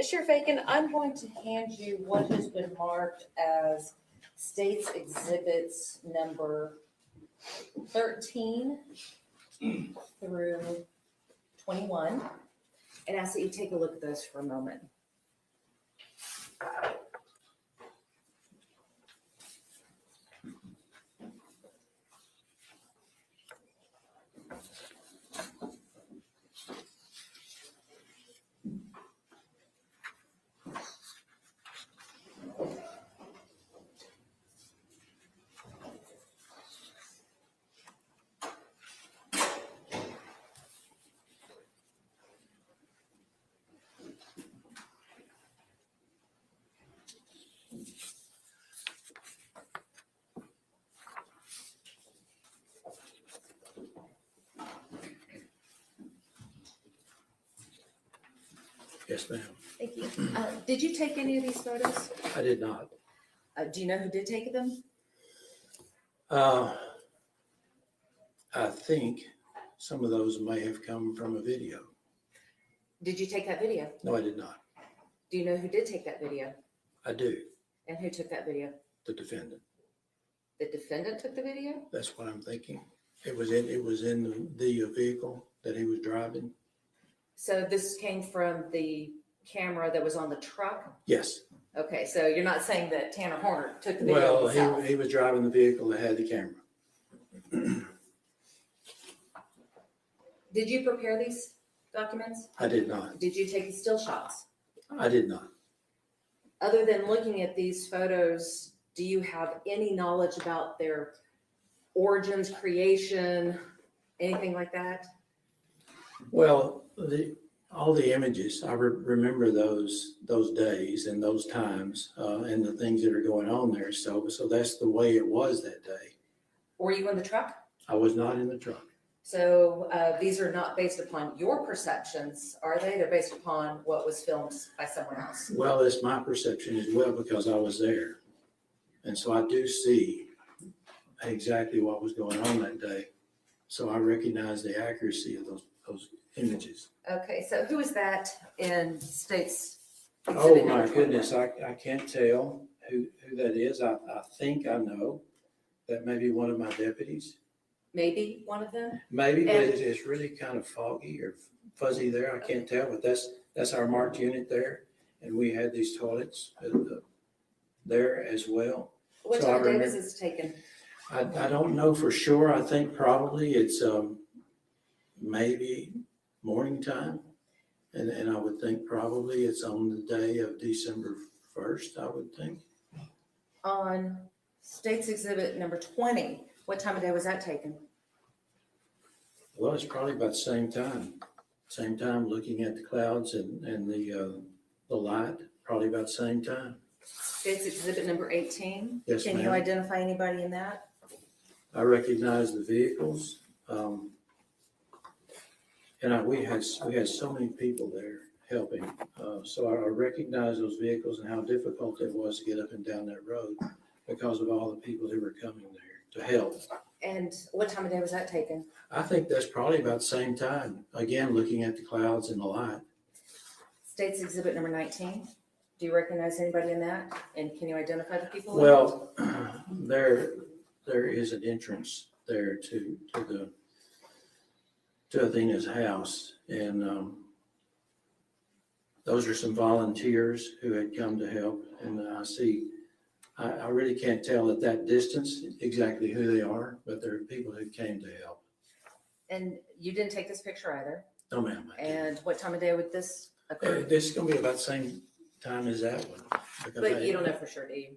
S9: Sheriff Aiken, I'm going to hand you what has been marked as State's Exhibits number 13 through 21, and ask that you take a look at those for a moment.
S3: Yes, ma'am.
S9: Thank you. Did you take any of these photos?
S3: I did not.
S9: Do you know who did take them?
S3: I think some of those may have come from a video.
S9: Did you take that video?
S3: No, I did not.
S9: Do you know who did take that video?
S3: I do.
S9: And who took that video?
S3: The defendant.
S9: The defendant took the video?
S3: That's what I'm thinking. It was in the vehicle that he was driving.
S9: So this came from the camera that was on the truck?
S3: Yes.
S9: Okay, so you're not saying that Tanner Horner took the video
S3: Well,
S9: himself?
S3: he was driving the vehicle that had the camera.
S9: Did you prepare these documents?
S3: I did not.
S9: Did you take the still shots?
S3: I did not.
S9: Other than looking at these photos, do you have any knowledge about their origins, creation, anything like that?
S3: Well, all the images, I remember those days and those times and the things that are going on there. So that's the way it was that day.
S9: Were you in the truck?
S3: I was not in the truck.
S9: So these are not based upon your perceptions, are they? They're based upon what was filmed by someone else.
S3: Well, it's my perception as well because I was there. And so I do see exactly what was going on that day. So I recognize the accuracy of those images.
S9: Okay, so who is that in State's?
S3: Oh
S9: Exhibit
S3: my
S9: number
S3: goodness,
S9: 21?
S3: I can't tell who that is. I think I know. That may be one of my deputies.
S9: Maybe one of them?
S3: Maybe, but
S9: And-
S3: it's really kind of foggy or fuzzy there. I can't tell, but that's our marked unit there. And we had these toilets there as well.
S9: What
S3: So I
S9: time of day was
S3: remember-
S9: this taken?
S3: I don't know for sure. I think probably it's maybe morning time. And I would think probably it's on the day of December 1st, I would think.
S9: On State's Exhibit number 20, what time of day was that taken?
S3: Well, it's probably about the same time, looking at the clouds and the light, probably about the same time.
S9: State's Exhibit number 18?
S3: Yes,
S9: Can you
S3: ma'am.
S9: identify anybody in that?
S3: I recognize the vehicles. And we had so many people there helping. So I recognize those vehicles and how difficult it was to get up and down that road because of all the people who were coming there to help.
S9: And what time of day was that taken?
S3: I think that's probably about the same time. Again, looking at the clouds and the light.
S9: State's Exhibit number 19? Do you recognize anybody in that? And can you identify the people? in it?
S3: Well, there is an entrance there to Athena's house, and those are some volunteers who had come to help. And I really can't tell at that distance exactly who they are, but they're people who came to help.
S9: And you didn't take this picture either?
S3: No, ma'am.
S9: And what time of day would this occur?
S3: This is gonna be about the same time as that one. because
S9: But you don't know for sure, do you?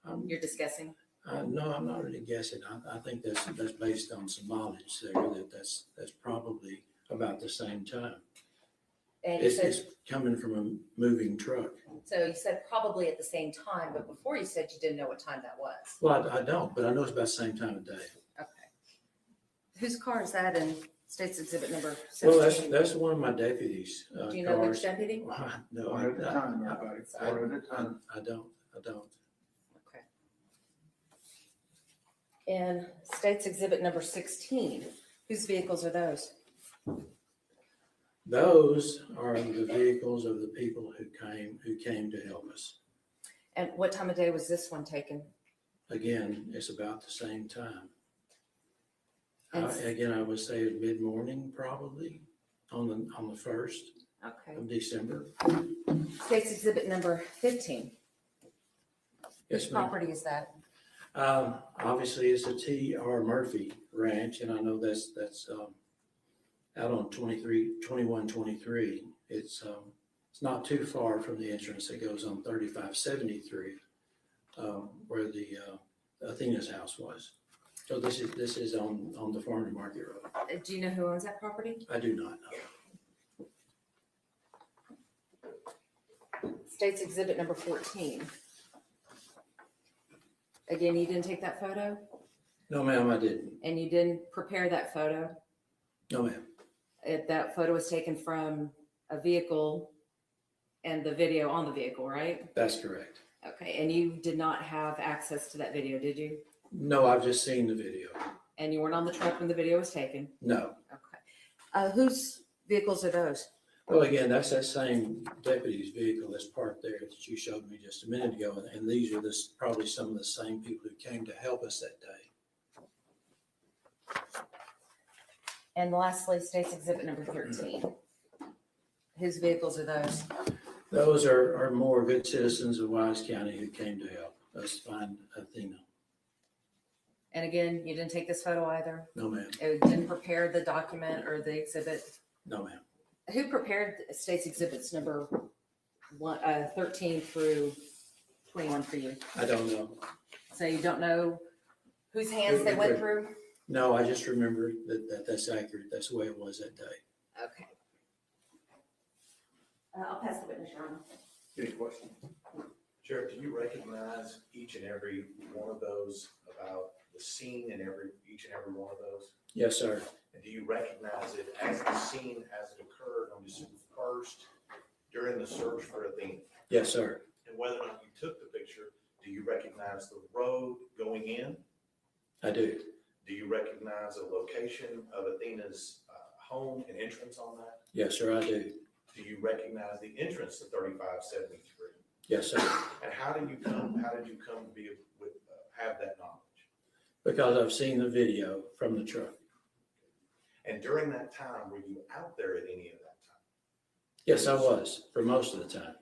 S3: Um,
S9: You're just guessing?
S3: No, I'm not really guessing. I think that's based on some knowledge there that's probably about the same time.
S9: And you
S3: It's
S9: said,
S3: coming from a moving truck.
S9: so you said probably at the same time, but before you said you didn't know what time that was.
S3: Well, I don't, but I know it's about the same time of day.
S9: Okay. Whose car is that in State's Exhibit number
S3: Well,
S9: 17?
S3: that's one of my deputies'
S9: Do you know which
S3: cars.
S9: deputy?
S3: No,
S10: One at a time, everybody. One at a time.
S3: I don't.
S9: Okay. And State's Exhibit number 16, whose vehicles are those?
S3: Those are the vehicles of the people who came to help us.
S9: And what time of day was this one taken?
S3: Again, it's about the same time.
S9: And
S3: Again, I would say mid-morning probably on the 1st
S9: Okay.
S3: of December.
S9: State's Exhibit number 15.
S3: Yes,
S9: Which
S3: ma'am.
S9: property is that?
S3: Obviously, it's a T.R. Murphy ranch, and I know that's out on 2123. It's not too far from the entrance that goes on 3573, where the Athena's house was. So this is on the farm to market road.
S9: Do you know who owns that property?
S3: I do not know.
S9: State's Exhibit number 14. Again, you didn't take that photo?
S3: No, ma'am, I didn't.
S9: And you didn't prepare that photo?
S3: No, ma'am.
S9: That photo was taken from a vehicle and the video on the vehicle, right?
S3: That's correct.
S9: Okay, and you did not have access to that video, did you?
S3: No, I've just seen the video.
S9: And you weren't on the truck when the video was taken?
S3: No.
S9: Okay. Whose vehicles are those?
S3: Well, again, that's that same deputy's vehicle that's parked there that you showed me just a minute ago. And these are probably some of the same people who came to help us that day.
S9: And lastly, State's Exhibit number 13. Whose vehicles are those?
S3: Those are more good citizens of Wise County who came to help us find Athena.
S9: And again, you didn't take this photo either?
S3: No, ma'am.
S9: It didn't prepare the document or the exhibit?
S3: No, ma'am.
S9: Who prepared State's Exhibits number 13 through 21 for you?
S3: I don't know.
S9: So you don't know whose hands they went through?
S3: No, I just remember that's accurate. That's the way it was that day.
S9: Okay. I'll pass the witness, Your Honor.
S10: Any questions?
S18: Sheriff, do you recognize each and every one of those about the scene and each and every one of those?
S3: Yes, sir.
S18: And do you recognize it as the scene as it occurred on December 1st during the search for Athena?
S3: Yes, sir.
S18: And whether or not you took the picture, do you recognize the road going in?
S3: I do.
S18: Do you recognize the location of Athena's home and entrance on that?
S3: Yes, sir, I do.
S18: Do you recognize the entrance to 3573?
S3: Yes, sir.
S18: And how did you come to be with have that knowledge?
S3: Because I've seen the video from the truck.
S18: And during that time, were you out there at any of that time?
S3: Yes, I was for most of the time.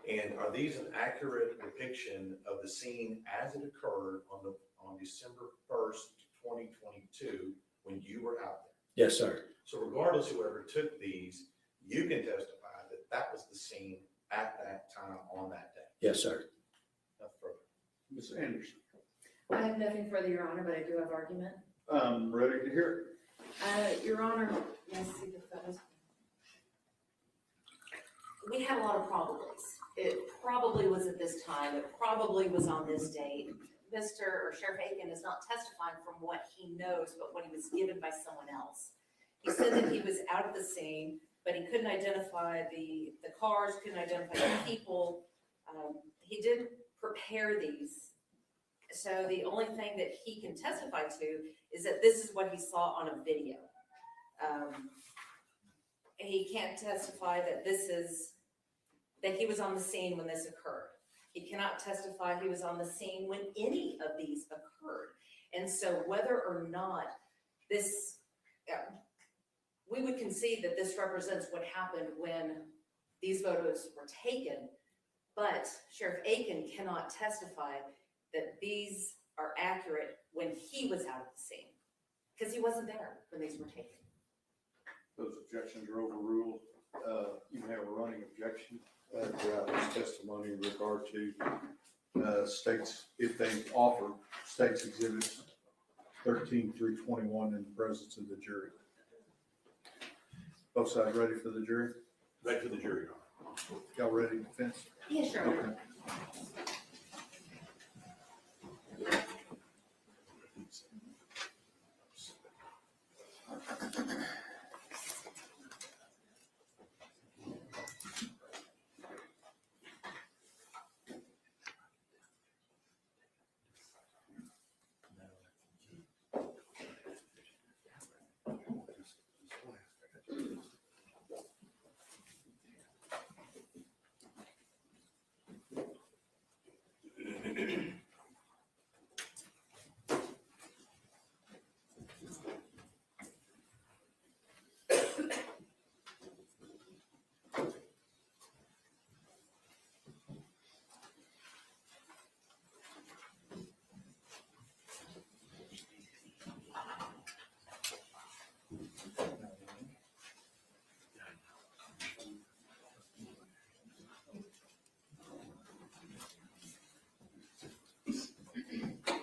S18: And are these an accurate depiction of the scene as it occurred on December 1st, 2022, when you were out there?
S3: Yes, sir.
S18: So regardless whoever took these, you can testify that that was the scene at that time on that day.
S3: Yes, sir.
S18: Nothing further.
S10: Ms. Anderson,
S9: I have nothing further, Your Honor, but I do have argument.
S10: I'm ready to hear
S9: Your Honor, yes, see the photos. We had a lot of probablys. It probably was at this time. It probably was on this date. Mr. or Sheriff Aiken is not testifying from what he knows, but what he was given by someone else. He said that he was out of the scene, but he couldn't identify the cars, couldn't identify the people. He did prepare these. So the only thing that he can testify to is that this is what he saw on a video. He can't testify that that he was on the scene when this occurred. He cannot testify he was on the scene when any of these occurred. And so whether or not this, we would concede that this represents what happened when these photos were taken, but Sheriff Aiken cannot testify that these are accurate when he was out of the scene, because he wasn't there when these were taken.
S10: those objections are overruled. You have a running objection throughout this testimony in regard to states, if they offer states exhibits 13 through 21 in the presence of the jury. Both sides ready for the jury?
S18: Back to the jury.
S10: Y'all ready to finish?
S9: Yeah, sure.
S10: Okay.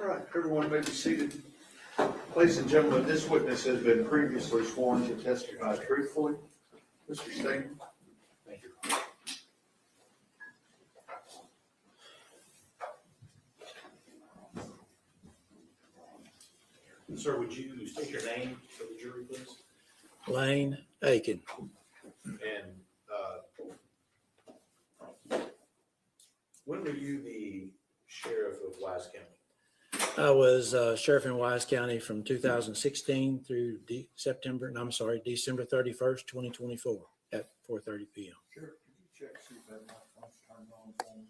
S10: All right, everyone may be seated. Ladies and gentlemen, this witness has been previously sworn to testify truthfully. Mr. Stain.
S3: Thank you.
S18: Sir, would you state your name for the jury, please?
S3: Lane Aiken.
S18: And when were you the sheriff of Wise County?
S3: I was sheriff in Wise County from 2016 through December 31st, 2024 at 4:30 p.m.
S10: Sheriff, could you check, see if that microphone's turned on for me?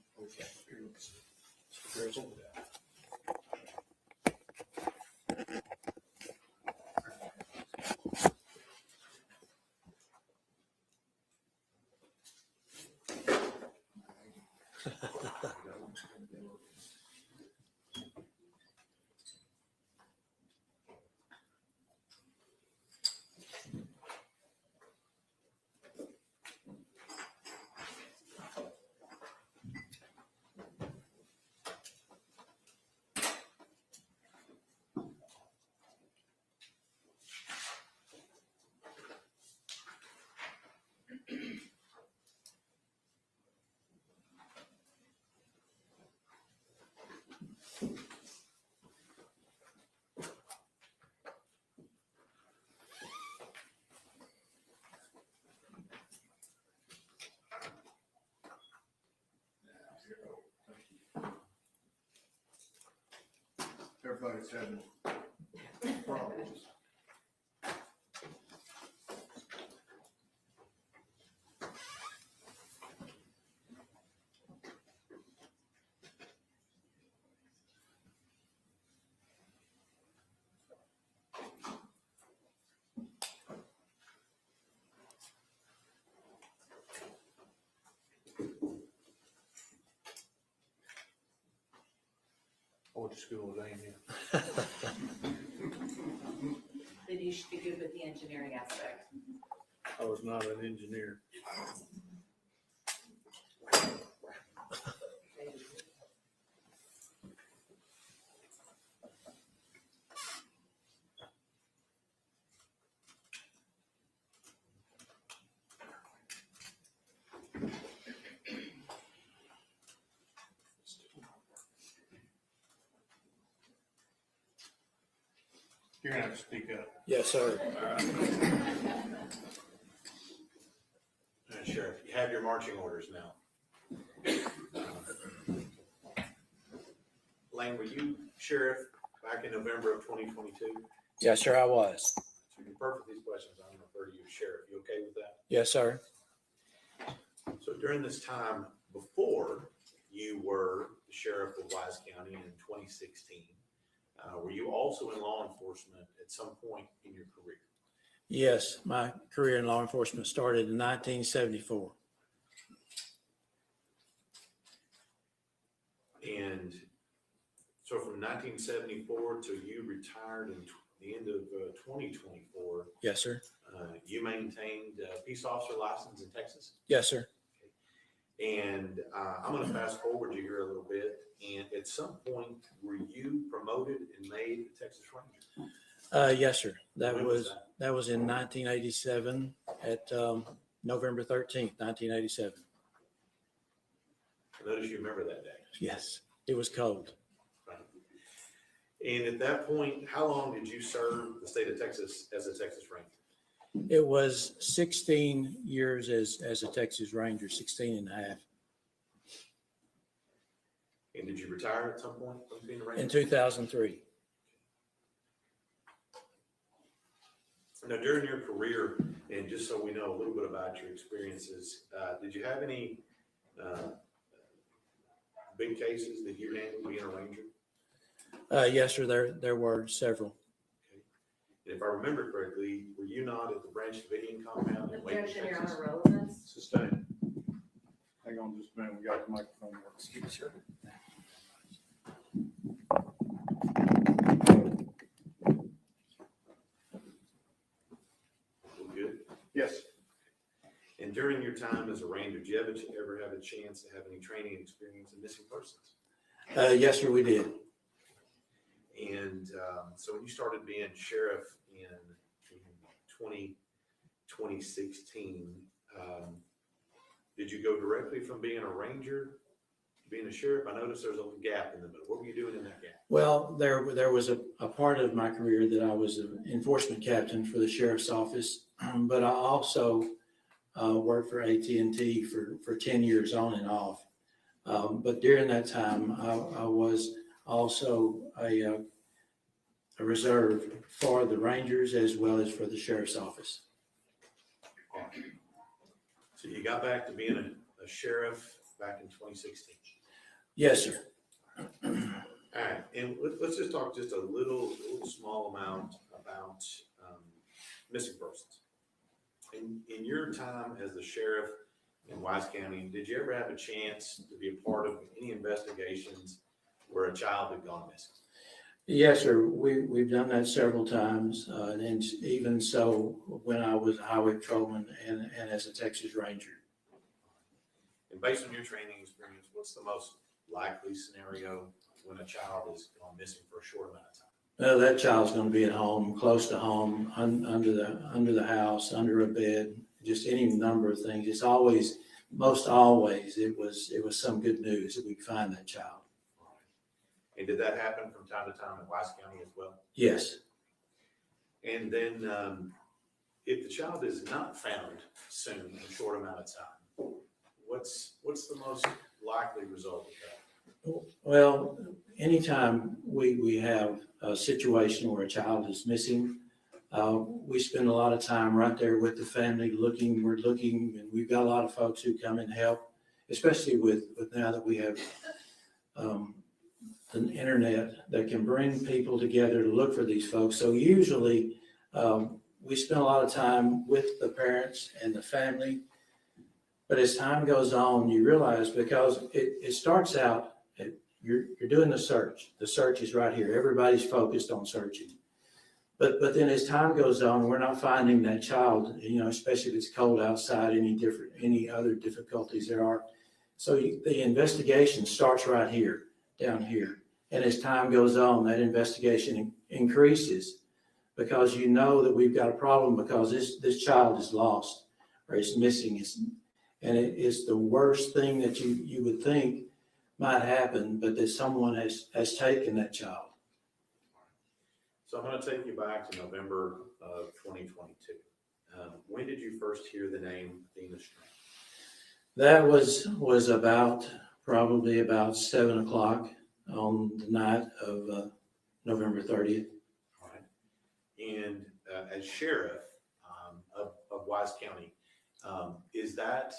S10: Everybody's having problems. I went to school with Amy.
S9: Then you should be good with the engineering aspect.
S3: I was not an engineer.
S18: You're gonna have to speak up.
S3: Yes, sir.
S18: Sheriff, you have your marching orders now. Lane, were you sheriff back in November of 2022?
S3: Yes, sir, I was.
S18: So you can perfect these questions. I'm gonna refer to you as sheriff. You okay with that?
S3: Yes, sir.
S18: So during this time before you were the sheriff of Wise County in 2016, were you also in law enforcement at some point in your career?
S3: Yes, my career in law enforcement started in 1974.
S18: And so from 1974 till you retired in the end of 2024,
S3: Yes, sir.
S18: You maintained a peace officer license in Texas?
S3: Yes, sir.
S18: And I'm going to fast forward you here a little bit. And at some point, were you promoted and made a Texas Ranger?
S3: Yes, sir. That
S18: When
S3: was in 1987 at November 13th, 1987.
S18: I notice you remember that day.
S3: Yes, it was cold.
S18: And at that point, how long did you serve the state of Texas as a Texas Ranger?
S3: It was 16 years as a Texas Ranger, 16 and a half.
S18: And did you retire at some point from being a Ranger?
S3: In 2003.
S18: Now, during your career, and just so we know a little bit about your experiences, did you have any big cases that you handled being a Ranger?
S3: Yes, sir, there were several.
S18: And if I remember correctly, were you not at the Branch Davidian compound in Waco,
S9: Objection, Your
S18: Texas?
S9: Honor, relevance.
S10: Sustained. Hang on just a minute, we got the microphone.
S3: Excuse me, sir.
S18: Good.
S10: Yes.
S18: And during your time as a Ranger, did you ever have a chance to have any training experience in missing persons?
S3: Yes, sir, we did.
S18: And so when you started being sheriff in 2016, did you go directly from being a Ranger to being a sheriff? I noticed there's a gap in the middle. What were you doing in that gap?
S3: Well, there was a part of my career that I was an enforcement captain for the sheriff's office, but I also worked for AT&T for 10 years on and off. But during that time, I was also a reserve for the Rangers as well as for the sheriff's office.
S18: So you got back to being a sheriff back in 2016.
S3: Yes, sir.
S18: All right, and let's just talk just a little small amount about missing persons. In your time as the sheriff in Wise County, did you ever have a chance to be a part of any investigations where a child had gone missing?
S3: Yes, sir. We've done that several times, and even so when I was a highway patrolman and as a Texas Ranger.
S18: And based on your training experience, what's the most likely scenario when a child is gone missing for a short amount of time?
S3: Well, that child's going to be at home, close to home, under the house, under a bed, just any number of things. It's always, most always, it was some good news that we could find that child.
S18: And did that happen from time to time in Wise County as well?
S3: Yes.
S18: And then if the child is not found soon, in a short amount of time, what's the most likely result of that?
S3: Well, anytime we have a situation where a child is missing, we spend a lot of time right there with the family looking, and we've got a lot of folks who come and help, especially with now that we have an internet that can bring people together to look for these folks. So usually we spend a lot of time with the parents and the family, but as time goes on, you realize, because it starts out, you're doing the search. The search is right here. Everybody's focused on searching. But then as time goes on, we're not finding that child, especially if it's cold outside, any other difficulties there are. So the investigation starts right here, down here. And as time goes on, that investigation increases, because you know that we've got a problem, because this child is lost or it's missing. It's the worst thing that you would think might happen, but that someone has taken that child.
S18: So I'm going to take you back to November of 2022. When did you first hear the name Athena Strand?
S3: That was probably about 7 o'clock on the night of November 30th.
S18: All right. And as sheriff of Wise County, is that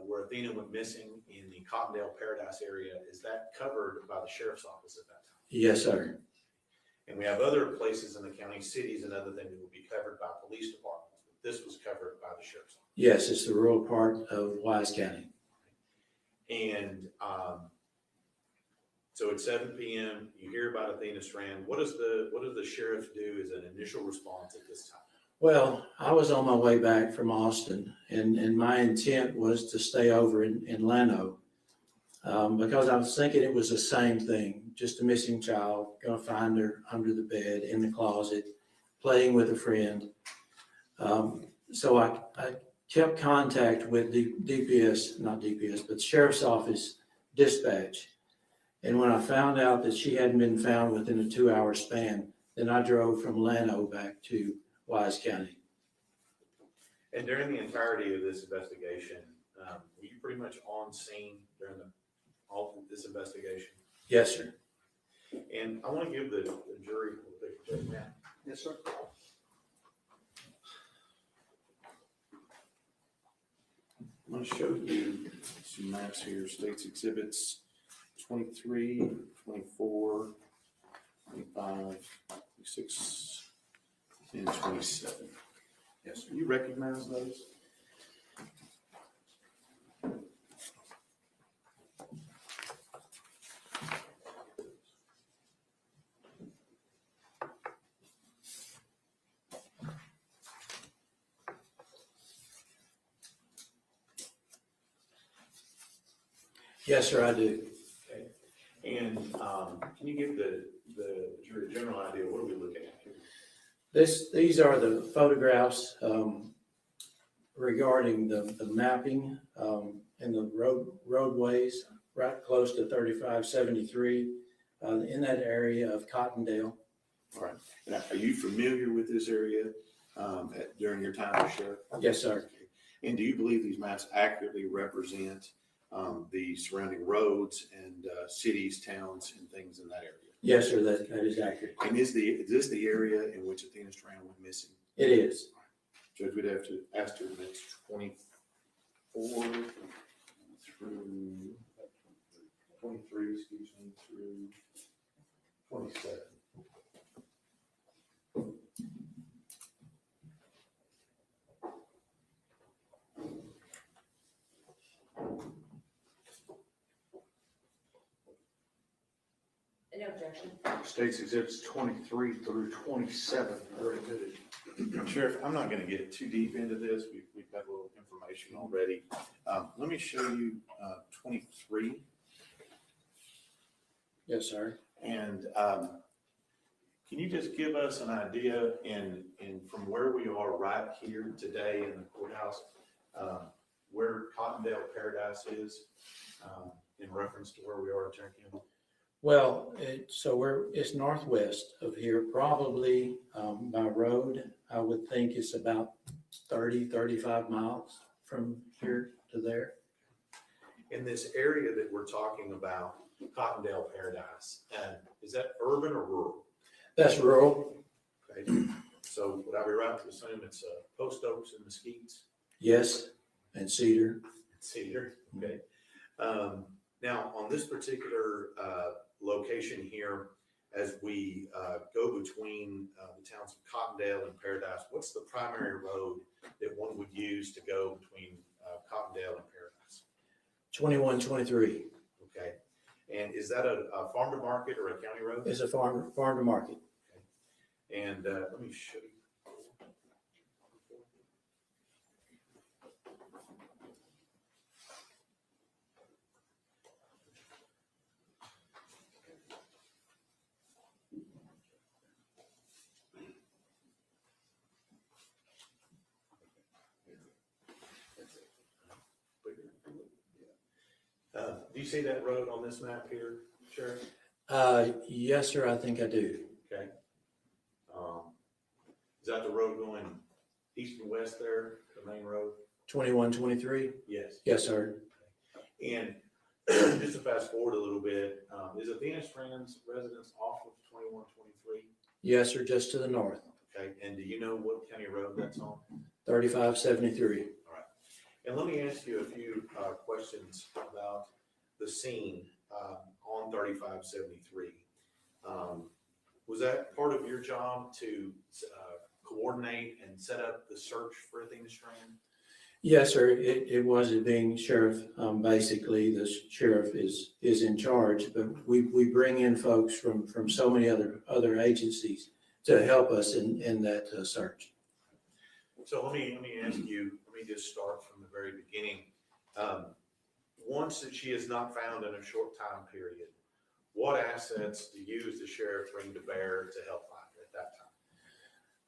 S18: where Athena went missing in the Cottondale Paradise area, is that covered by the sheriff's office at that time?
S3: Yes, sir.
S18: And we have other places in the county, cities and other things that will be covered by police departments. But this was covered by the sheriff's office.
S3: Yes, it's the rural part of Wise County.
S18: And so at 7 p.m., you hear about Athena Strand. What does the sheriff do as an initial response at this time?
S3: Well, I was on my way back from Austin, and my intent was to stay over in Llano, because I was thinking it was the same thing, just a missing child, going to find her under the bed, in the closet, playing with a friend. So I kept contact with the DPS, not DPS, but Sheriff's Office dispatch. And when I found out that she hadn't been found within a 2-hour span, then I drove from Llano back to Wise County.
S18: And during the entirety of this investigation, were you pretty much on scene during all of this investigation?
S3: Yes, sir.
S18: And I want to give the jury a quick map.
S10: Yes, sir.
S6: I'm going to show you some maps here, states exhibits 23, 24, 25, 26, and 27. Yes, sir. You recognize those?
S3: Yes, sir, I do.
S18: Okay. And can you give the jury a general idea, what are we looking at here?
S3: These are the photographs regarding the mapping and the roadways right close to 3573 in that area of Cottondale.
S6: All right. And are you familiar with this area during your time as sheriff?
S3: Yes, sir.
S6: And do you believe these maps accurately represent the surrounding roads and cities, towns, and things in that area?
S3: Yes, sir, that is accurate.
S6: And is this the area in which Athena Strand went missing?
S3: It is.
S6: Judge, we'd have to ask her the next 24 through 23, excuse me, through 27.
S9: Any objection?
S10: States exhibits 23 through 27. Very good.
S6: Sheriff, I'm not going to get too deep into this. We've got a little information already. Let me show you 23.
S3: Yes, sir.
S6: And can you just give us an idea in from where we are right here today in the courthouse, where Cottondale Paradise is in reference to where we are in Tarrant County?
S3: Well, it's northwest of here, probably by road. I would think it's about 35 miles from here to there.
S18: In this area that we're talking about, Cottondale Paradise, and is that urban or rural?
S3: That's rural.
S18: Okay. So would I be right to assume it's Post Oaks and Mesquites?
S3: Yes, and Cedar.
S18: Cedar, okay. Now, on this particular location here, as we go between the towns of Cottondale and Paradise, what's the primary road that one would use to go between Cottondale and Paradise?
S3: 2123.
S18: Okay. And is that a farm to market or a county road?
S3: It's a farm to market.
S18: Okay. And let me show you. Do you see that road on this map here, Sheriff?
S3: Yes, sir, I think I do.
S18: Okay. Is that the road going east and west there, the main road?
S3: 2123?
S18: Yes.
S3: Yes, sir.
S18: And just to fast forward a little bit, is Athena Strand's residence off of 2123?
S3: Yes, sir, just to the north.
S18: Okay. And do you know what county road that's on?
S3: 3573.
S18: All right. And let me ask you a few questions about the scene on 3573. Was that part of your job to coordinate and set up the search for Athena Strand?
S3: Yes, sir, it was it being sheriff. Basically, the sheriff is in charge, but we bring in folks from so many other agencies to help us in that search.
S18: So let me ask you, let me just start from the very beginning. Once that she is not found in a short time period, what assets do you as the sheriff bring to bear to help find her at that time?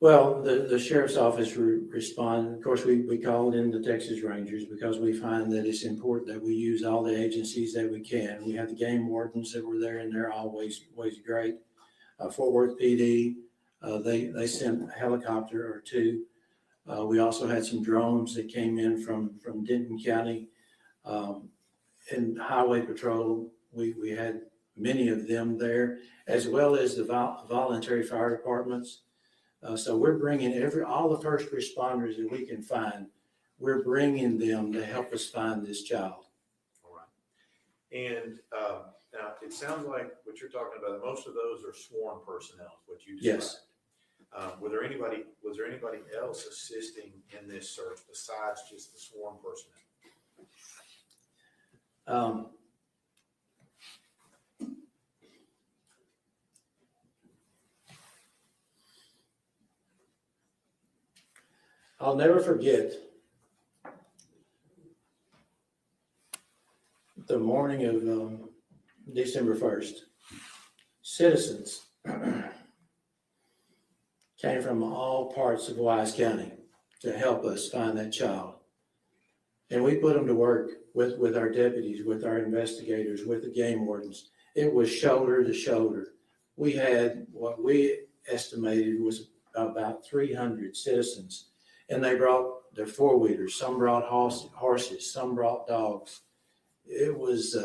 S3: Well, the sheriff's office responded. Of course, we called in the Texas Rangers because we find that it's important that we use all the agencies that we can. We have the game wardens that were there, and they're always great. Fort Worth PD, they sent a helicopter or two. We also had some drones that came in from Denton County. And Highway Patrol, we had many of them there, as well as the voluntary fire departments. So we're bringing all the first responders that we can find, we're bringing them to help us find this child.
S18: All right. And now it sounds like what you're talking about, most of those are sworn personnel, what you described.
S3: Yes.
S18: Was there anybody else assisting in this search besides just the sworn personnel?
S3: I'll never forget the morning of December 1st. Citizens came from all parts of Wise County to help us find that child. And we put them to work with our deputies, with our investigators, with the game wardens. It was shoulder to shoulder. We had what we estimated was about 300 citizens, and they brought their four-wheelers. Some brought horses, some brought dogs. It was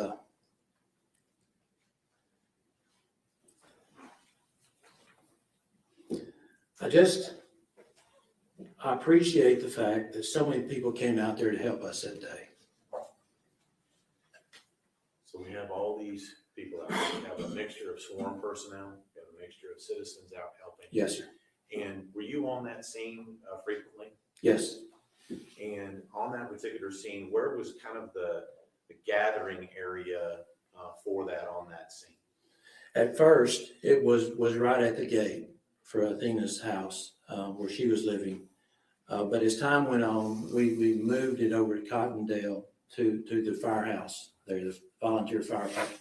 S3: I appreciate the fact that so many people came out there to help us that day.
S18: So we have all these people out there. We have a mixture of sworn personnel, we have a mixture of citizens out helping.
S3: Yes, sir.
S18: And were you on that scene frequently?
S3: Yes.
S18: And on that particular scene, where was kind of the gathering area for that on that scene?
S3: At first, it was right at the gate for Athena's house where she was living. But as time went on, we moved it over to Cottondale to the firehouse there, the volunteer fire department.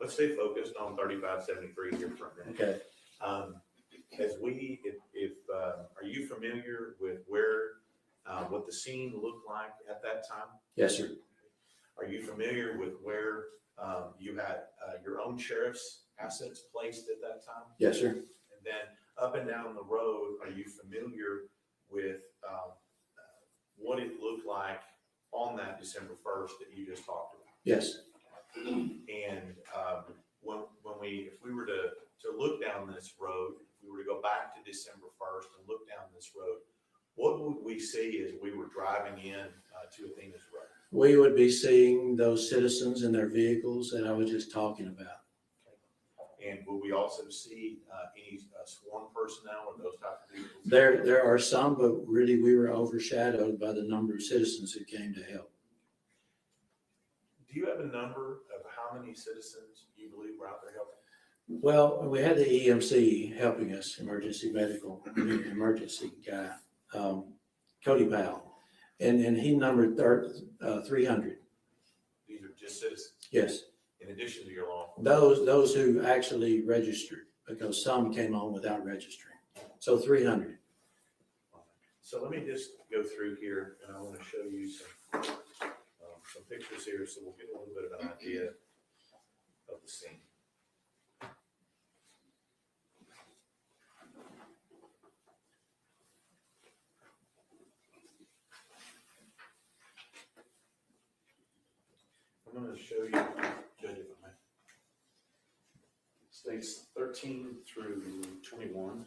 S18: Let's stay focused on 3573 here for a minute.
S3: Okay.
S18: Are you familiar with where, what the scene looked like at that time?
S3: Yes, sir.
S18: Are you familiar with where you had your own sheriff's assets placed at that time?
S3: Yes, sir.
S18: And then up and down the road, are you familiar with what it looked like on that December 1st that you just talked about?
S3: Yes.
S18: And if we were to look down this road, if we were to go back to December 1st and look down this road, what would we see as we were driving in to Athena's road?
S3: We would be seeing those citizens in their vehicles that I was just talking about.
S18: And will we also see any sworn personnel or those types of vehicles?
S3: There are some, but really we were overshadowed by the number of citizens who came to help.
S18: Do you have a number of how many citizens you believe were out there helping?
S3: Well, we had the EMC helping us, emergency emergency guy, Cody Powell, and he numbered 300.
S18: These are just citizens?
S3: Yes.
S18: In addition to your law?
S3: Those who actually registered, because some came on without registering. So 300.
S18: So let me just go through here, and I want to show you some pictures here, so we'll get a little bit of an idea of the scene. I'm going to show you, Judge, if I may.
S6: States 13 through 21.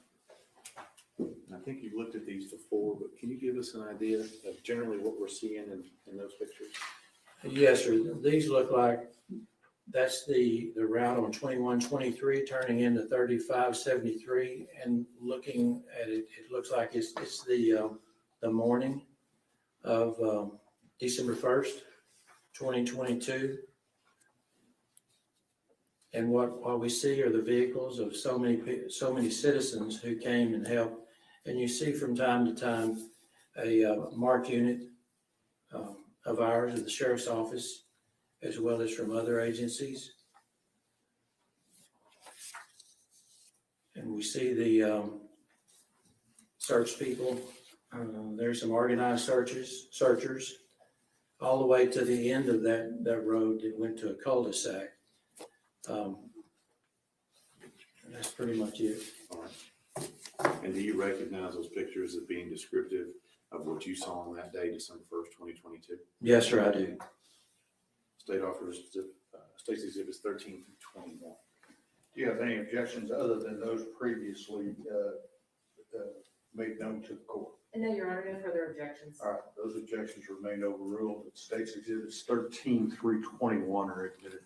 S6: And I think you've looked at these before, but can you give us an idea of generally what we're seeing in those pictures?
S3: Yes, sir. These look like that's the route on 2123 turning into 3573, and looking at it, it looks like it's the morning of December 1st, 2022. And what we see are the vehicles of so many citizens who came and helped. And you see from time to time a marked unit of ours at the sheriff's office, as well as from other agencies. And we see search people. There's some organized searchers, all the way to the end of that road that went to a cul-de-sac. And that's pretty much it.
S18: All right. And do you recognize those pictures as being descriptive of what you saw on that day, December 1st, 2022?
S3: Yes, sir, I do.
S18: State offers, State's Exhibits 13 through 21.
S10: Do you have any objections other than those previously made known to the court?
S9: And no, Your Honor, no further objections.
S10: All right, those objections remain overruled. State's Exhibits 13 through 21 are admitted.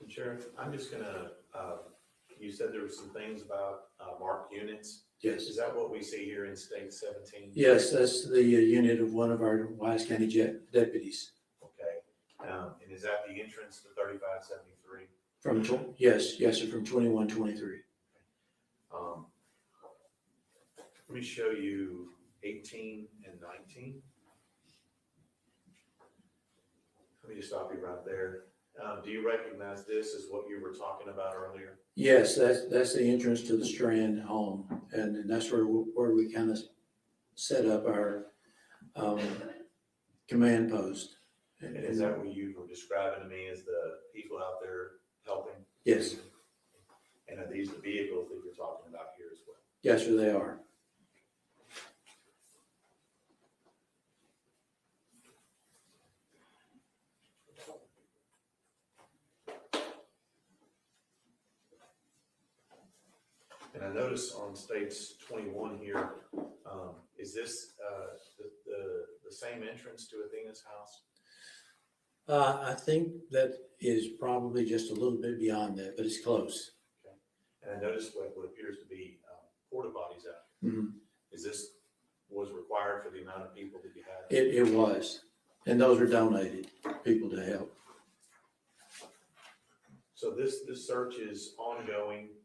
S18: Sheriff, I'm just gonna, you said there were some things about marked units.
S3: Yes.
S18: Is that what we see here in State 17?
S3: Yes, that's the unit of one of our Wise County deputies.
S18: Okay. And is that the entrance to 3573?
S3: Yes, sir, from 2123.
S18: Let me show you 18 and 19. Let me just stop you right there. Do you recognize this as what you were talking about earlier?
S3: Yes, that's the entrance to the Strand home, and that's where we kind of set up our command post.
S18: And is that what you were describing to me as the people out there helping?
S3: Yes.
S18: And are these the vehicles that you're talking about here as well?
S3: Yes, sir, they are.
S18: And I notice on States 21 here, is this the same entrance to Athena's house?
S3: I think that is probably just a little bit beyond that, but it's close.
S18: Okay. And I noticed what appears to be porta potties out here.
S3: Mhm.
S18: Is this was required for the amount of people that you had?
S3: It was, and those were donated, people to help.
S18: So this search is ongoing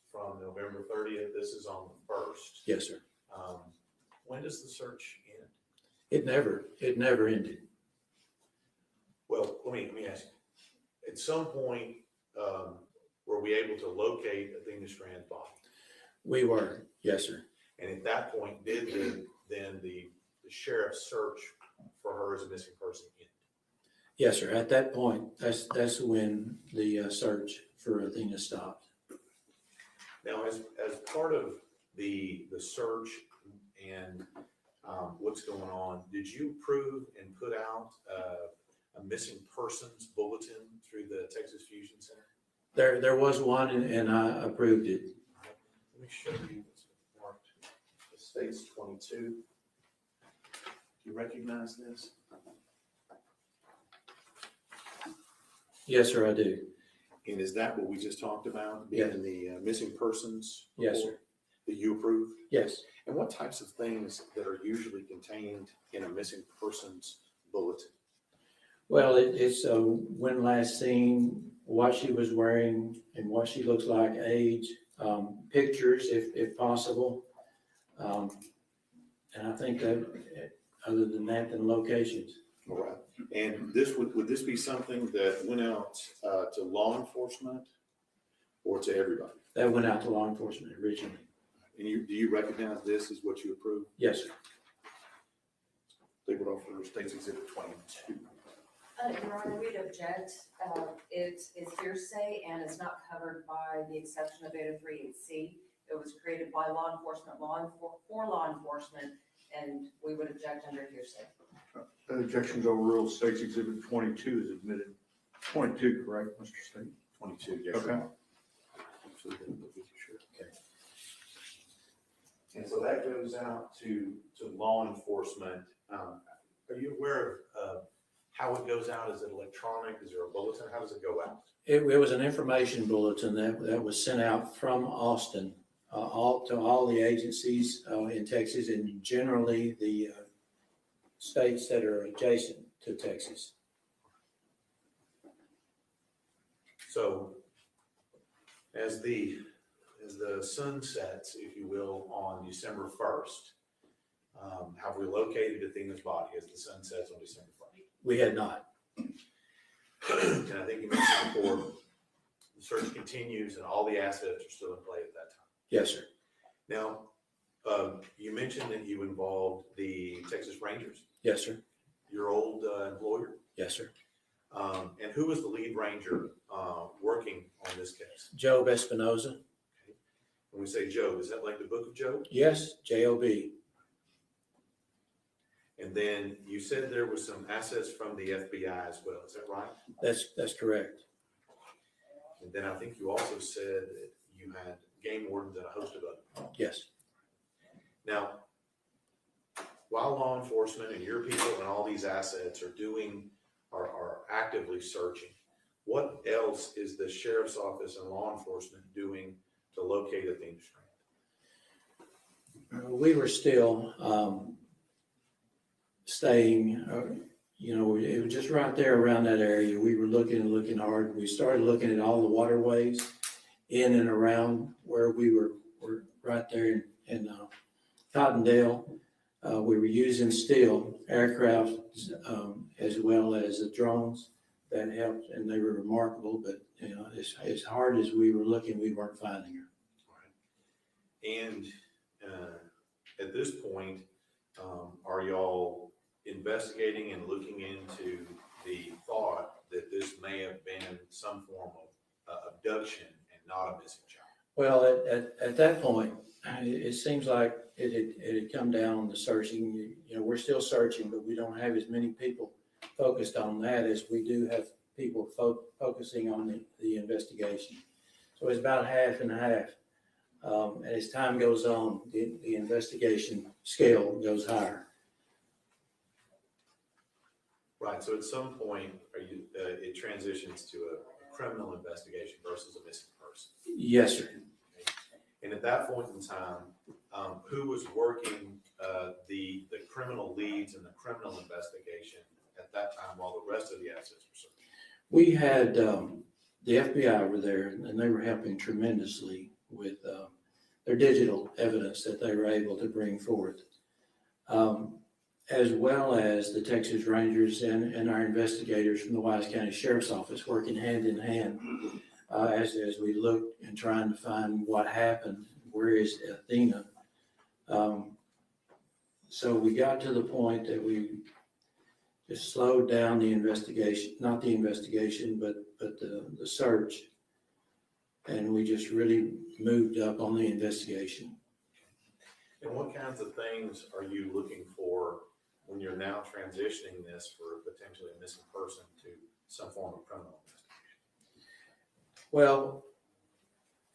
S18: from November 30th. This is on the 1st.
S3: Yes, sir.
S18: When does the search end?
S3: It never ended.
S18: Well, let me ask you. At some point, were we able to locate Athena Strand's body?
S3: We were, yes, sir.
S18: And at that point, did the sheriff's search for her as a missing person end?
S3: Yes, sir. At that point, that's when the search for Athena stopped.
S18: Now, as part of the search and what's going on, did you approve and put out a missing persons bulletin through the Texas Fusion Center?
S3: There was one, and I approved it.
S18: Let me show you what's marked. The State's 22. Do you recognize this?
S3: Yes, sir, I do.
S18: And is that what we just talked about, being the missing persons?
S3: Yes,
S18: report
S3: sir.
S18: That you approved?
S3: Yes.
S18: And what types of things that are usually contained in a missing persons bulletin?
S3: Well, it's when last seen, what she was wearing and what she looks like, age, pictures if possible. And I think that other than that, then locations.
S18: All right. And this would this be something that went out to law enforcement or to everybody?
S3: That went out to law enforcement originally.
S18: And do you recognize this as what you approved?
S3: Yes, sir.
S18: They would offer State's Exhibit 22.
S9: Your Honor, we'd object. It is hearsay and is not covered by the exception of 803.8C. It was created by law enforcement, for law enforcement, and we would object under hearsay.
S10: That objection's overruled. State's Exhibit 22 is admitted. 22, correct, Mr. State?
S18: 22, yes.
S10: Okay.
S18: Okay. And so that goes out to law enforcement. Are you aware of how it goes out? Is it electronic? Is there a bulletin? How does it go out?
S3: It was an information bulletin that was sent out from Austin, to all the agencies in Texas, and generally the states that are adjacent to Texas.
S18: So as the sun sets, if you will, on December 1st, have we located Athena's body as the sun sets on December 1st?
S3: We had not.
S18: And I think you mentioned before, the search continues and all the assets are still in play at that time.
S3: Yes, sir.
S18: Now, you mentioned that you involved the Texas Rangers,
S3: Yes, sir.
S18: your old employer.
S3: Yes, sir.
S18: And who was the lead ranger working on this case?
S3: Job Espinoza.
S18: When we say Job, is that like the Book of Job?
S3: Yes, J-O-B.
S18: And then you said there was some assets from the FBI as well. Is that right?
S3: That's correct.
S18: And then I think you also said that you had game wardens and a host of others.
S3: Yes.
S18: Now, while law enforcement and your people and all these assets are actively searching, what else is the sheriff's office and law enforcement doing to locate Athena Strand?
S3: We were still staying, it was just right there around that area. We were looking hard. We started looking at all the waterways in and around where we were right there in Cottondale. We were using still aircraft as well as the drones that helped, and they were remarkable. But as hard as we were looking, we weren't finding her.
S18: And at this point, are y'all investigating and looking into the thought that this may have been some form of abduction and not a missing child?
S3: Well, at that point, it seems like it had come down to searching. We're still searching, but we don't have as many people focused on that as we do have people focusing on the investigation. So it's about half and half. And as time goes on, the investigation scale goes higher.
S18: Right. So at some point, it transitions to a criminal investigation versus a missing person.
S3: Yes, sir.
S18: And at that point in time, who was working the criminal leads and the criminal investigation at that time while the rest of the assets were searched?
S3: We had the FBI were there, and they were helping tremendously with their digital evidence that they were able to bring forth, as well as the Texas Rangers and our investigators from the Wise County Sheriff's Office working hand in hand as we looked and trying to find what happened. Where is Athena? So we got to the point that we just slowed down the investigation, not the investigation, but the search. And we just really moved up on the investigation.
S18: And what kinds of things are you looking for when you're now transitioning this for potentially a missing person to some form of criminal investigation?
S3: Well,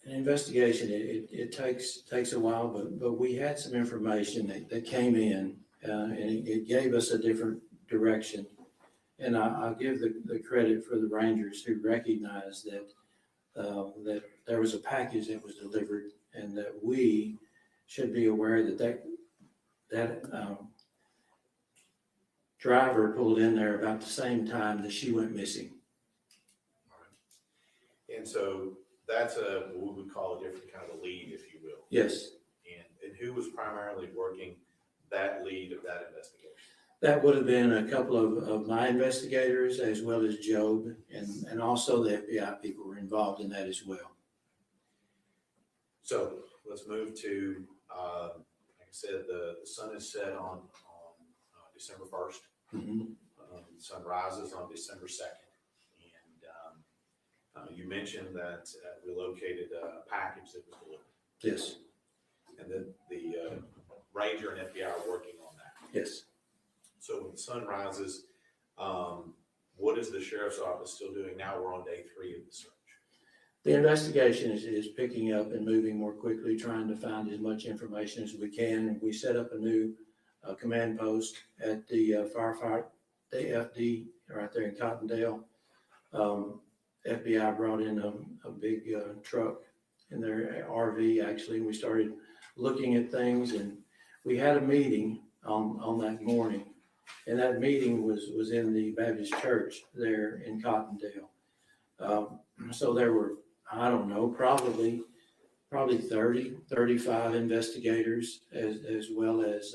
S3: an investigation, it takes a while, but we had some information that came in, and it gave us a different direction. And I'll give the credit for the Rangers who recognized that there was a package that was delivered, and that we should be aware that driver pulled in there about the same time that she went missing.
S18: And so that's what we would call a different kind of a lead, if you will.
S3: Yes.
S18: And who was primarily working that lead of that investigation?
S3: That would have been a couple of my investigators, as well as Job, and also the FBI people were involved in that as well.
S18: So let's move to, like I said, the sun is set on December 1st.
S3: Mm-hmm.
S18: The sun rises on December 2nd. And you mentioned that we located a package that was delivered.
S3: Yes.
S18: And then the Ranger and FBI are working on that.
S3: Yes.
S18: So when the sun rises, what is the sheriff's office still doing? Now we're on day 3 of the search.
S3: The investigation is picking up and moving more quickly, trying to find as much information as we can. We set up a new command post at the firefight, the FD, right there in Cottondale. FBI brought in a big truck in their RV, actually, and we started looking at things, and we had a meeting on that morning. And that meeting was in the Baptist church there in Cottondale. So there were, I don't know, probably 30, 35 investigators, as well as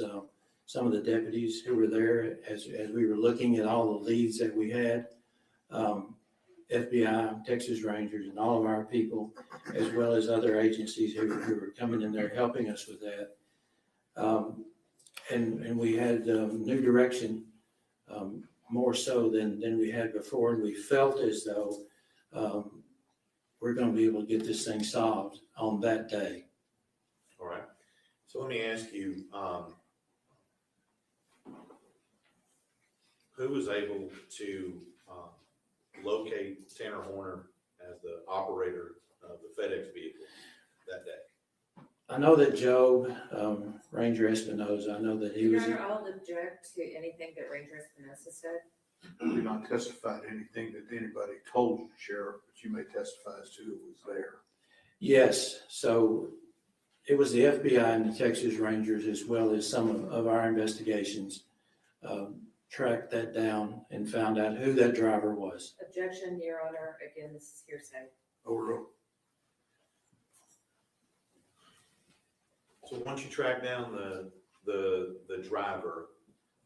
S3: some of the deputies who were there as we were looking at all the leads that we had. FBI, Texas Rangers, and all of our people, as well as other agencies who were coming in there helping us with that. And we had new direction, more so than we had before, and we felt as though we're going to be able to get this thing solved on that day.
S18: All right. So let me ask you, who was able to locate Tanner Horner as the operator of the FedEx vehicle that day?
S3: I know that Job, Ranger Espinoza, I know that he was.
S9: Your Honor, I'll object to anything that Ranger Espinoza said.
S10: You did not testify to anything that anybody told you, Sheriff, but you may testify as to who was there.
S3: Yes, so it was the FBI and the Texas Rangers, as well as some of our investigations, tracked that down and found out who that driver was.
S9: Objection, Your Honor. Again, this is hearsay.
S10: Overruled.
S18: So once you track down the driver,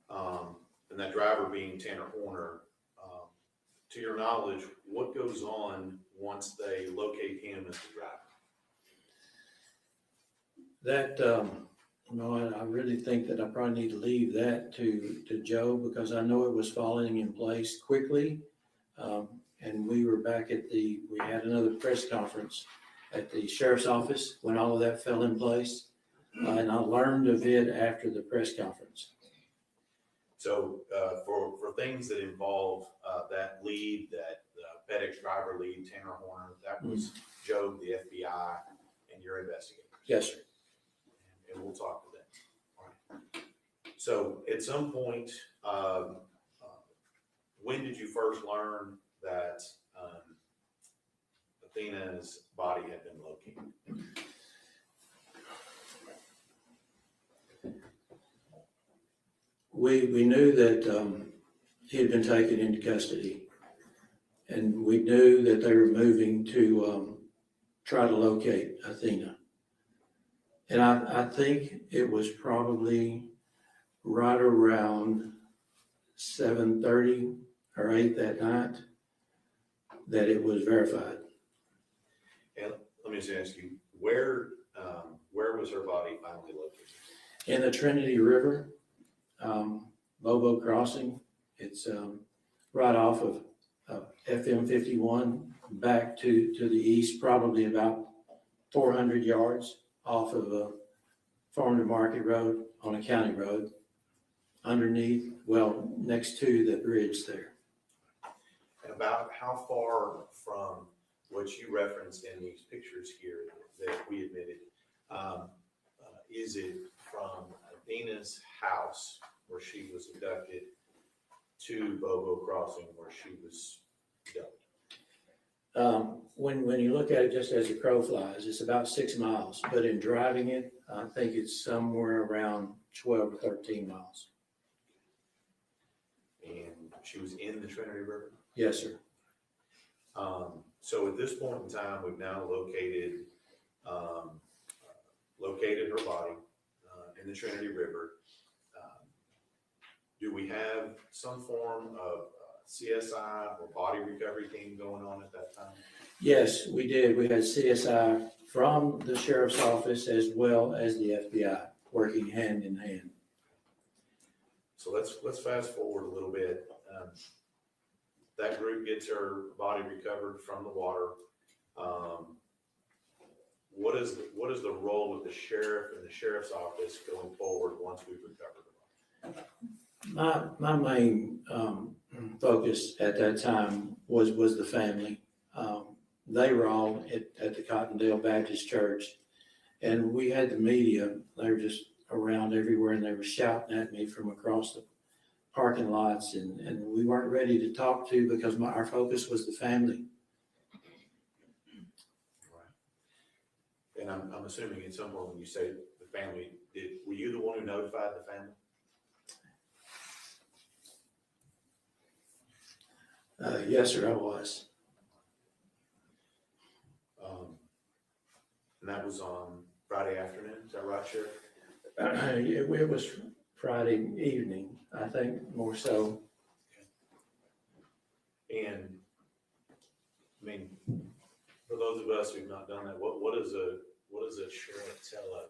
S18: and that driver being Tanner Horner, to your knowledge, what goes on once they locate him as the driver?
S3: That, I really think that I probably need to leave that to Joe, because I know it was falling in place quickly. And we were back we had another press conference at the sheriff's office when all of that fell in place. And I learned of it after the press conference.
S18: So for things that involve that lead, that FedEx driver lead, Tanner Horner, that was Joe, the FBI, and your investigators.
S3: Yes, sir.
S18: And we'll talk to them. All right. So at some point, when did you first learn that Athena's body had been located?
S3: We knew that he had been taken into custody, and we knew that they were moving to try to locate Athena. And I think it was probably right around 7:30 or 8 that night that it was verified.
S18: And let me just ask you, where was her body finally located?
S3: In the Trinity River, Bobo Crossing. It's right off of FM 51 back to the east, probably about 400 yards off of Farm to Market Road on a county road, underneath, well, next to the bridge there.
S18: And about how far from what you referenced in these pictures here that we admitted, is it from Athena's house where she was abducted to Bobo Crossing where she was dumped?
S3: When you look at it just as a crow flies, it's about 6 miles, but in driving it, I think it's somewhere around 12 or 13 miles.
S18: And she was in the Trinity River?
S3: Yes, sir.
S18: So at this point in time, we've now located her body in the Trinity River. Do we have some form of CSI or body recovery team going on at that time?
S3: Yes, we did. We had CSI from the sheriff's office as well as the FBI working hand in hand.
S18: So let's fast forward a little bit. That group gets her body recovered from the water. What is the role of the sheriff and the sheriff's office going forward once we've recovered the body?
S3: My main focus at that time was the family. They were all at the Cottondale Baptist Church, and we had the media. They were just around everywhere, and they were shouting at me from across the parking lots, and we weren't ready to talk to because our focus was the family.
S18: And I'm assuming at some point when you say the family, were you the one who notified the family?
S3: Yes, sir, I was.
S18: And that was on Friday afternoon, is that right, Sheriff?
S3: It was Friday evening, I think, more so.
S18: And, I mean, for those of us who've not done that, what does a sheriff tell a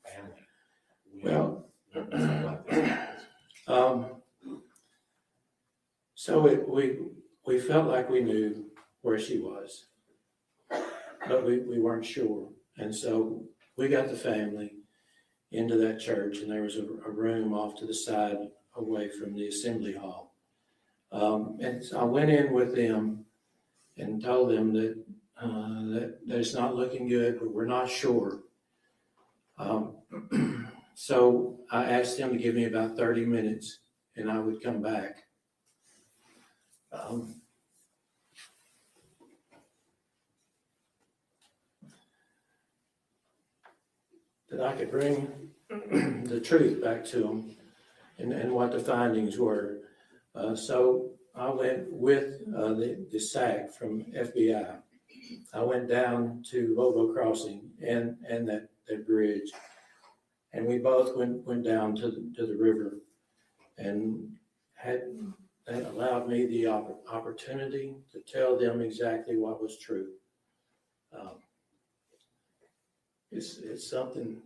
S18: family?
S3: Well,
S18: something like this happens?
S3: So we felt like we knew where she was, but we weren't sure. And so we got the family into that church, and there was a room off to the side away from the assembly hall. And so I went in with them and told them that it's not looking good, but we're not sure. So I asked them to give me about 30 minutes and I would come back. That I could bring the truth back to them and what the findings were. So I went with the SAC from FBI. I went down to Lobo Crossing and that bridge. And we both went down to the river, and that allowed me the opportunity to tell them exactly what was true. It's something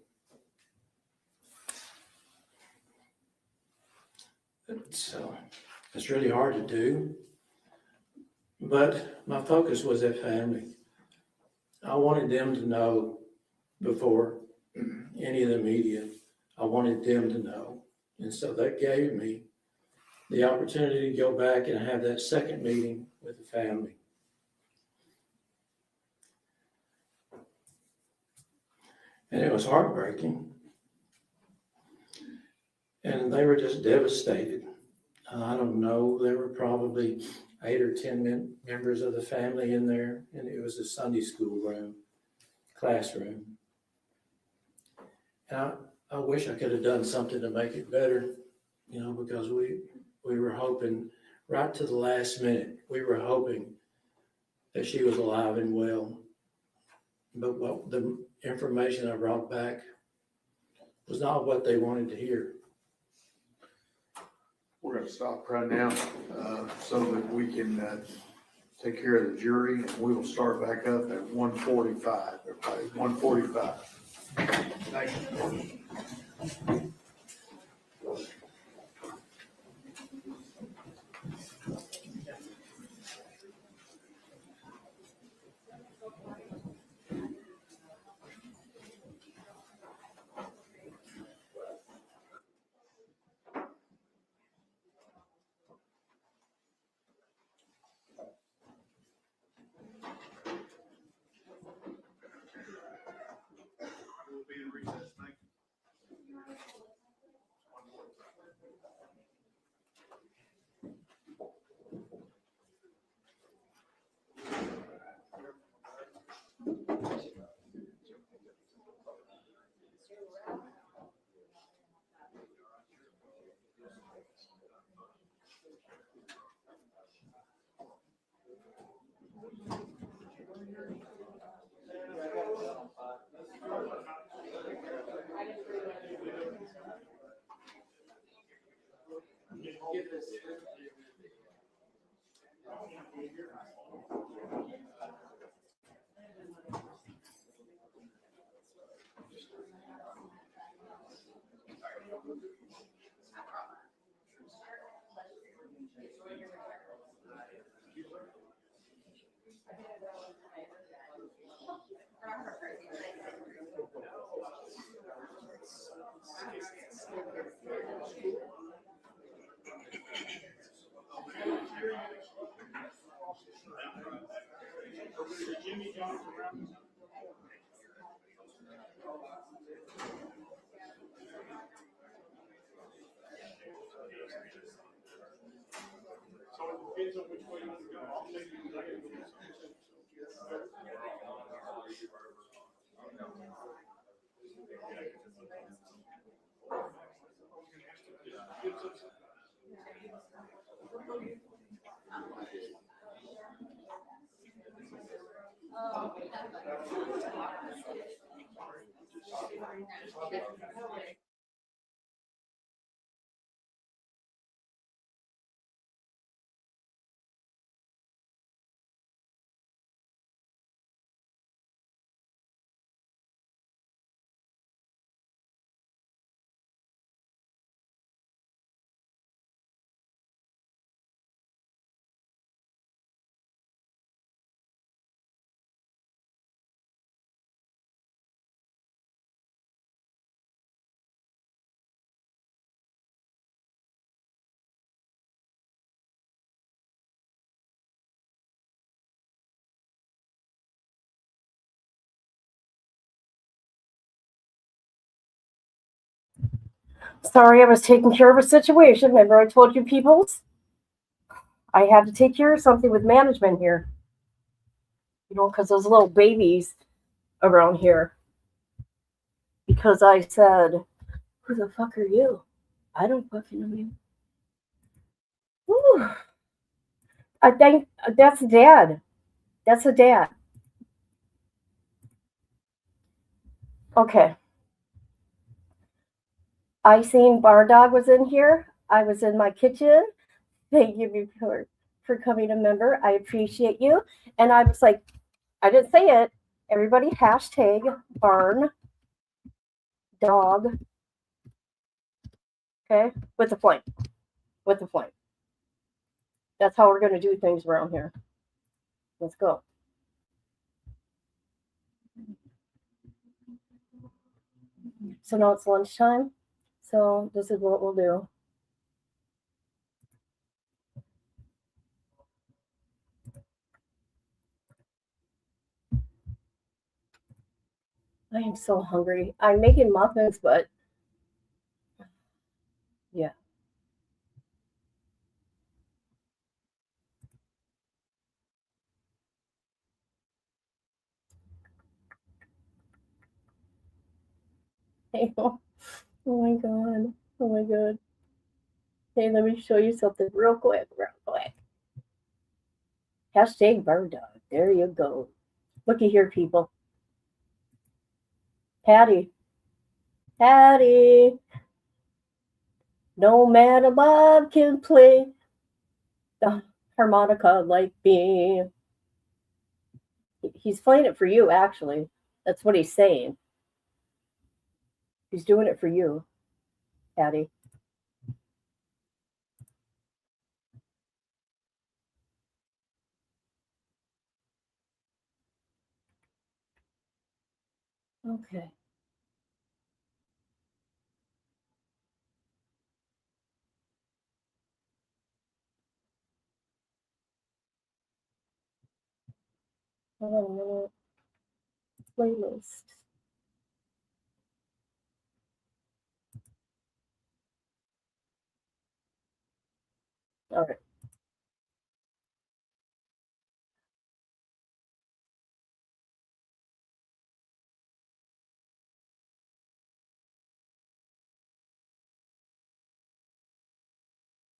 S3: it's really hard to do, but my focus was that family. I wanted them to know before any of the media. I wanted them to know, and so that gave me the opportunity to go back and have that second meeting with the family. And it was heartbreaking. And they were just devastated. I don't know, there were probably 8 or 10 members of the family in there, and it was a Sunday school classroom. And I wish I could have done something to make it better, because we were hoping right to the last minute, we were hoping that she was alive and well. But what the information I brought back was not what they wanted to hear.
S10: We're going to stop right now so that we can take care of the jury, and we will start back up at 1:45. Everybody, 1:45. Thank you. We'll be in recess. Thank you.
S2: Sorry, I was taking care of a situation. Remember I told you peoples? I had to take care of something with management here. You know, because those little babies around here. Because I said, who the fuck are you? I don't fucking know you. Whew. I think that's Dad. That's a dad. Okay. I seen Bar Dog was in here. I was in my kitchen. Thank you for coming a member. I appreciate you. And I was like, I didn't say it. Everybody hashtag Barn Dog. Okay? With the flame. With the flame. That's how we're going to do things around here. Let's go. So now it's lunchtime. So this is what we'll do. I am so hungry. I'm making muffins, but yeah. Oh my God. Oh my God. Hey, let me show you something real quick. Hashtag Bird Dog. There you go. Looky here, people. Patty. No man above can play the harmonica like me. He's playing it for you, actually. That's what he's saying. He's doing it for you, Patty. Okay. Hold on a minute. Playlist. All right.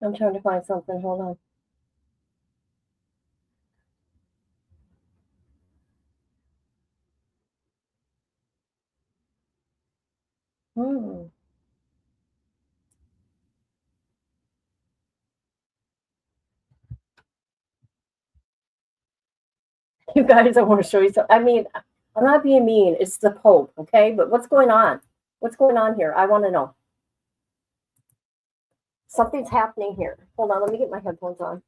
S2: I'm trying to find something. Hold on. You guys, I want to show you something. I mean, I'm not being mean. It's the Pope, okay? But what's going on? What's going on here? I want to know. Something's happening here. Hold on. Let me get my headphones on.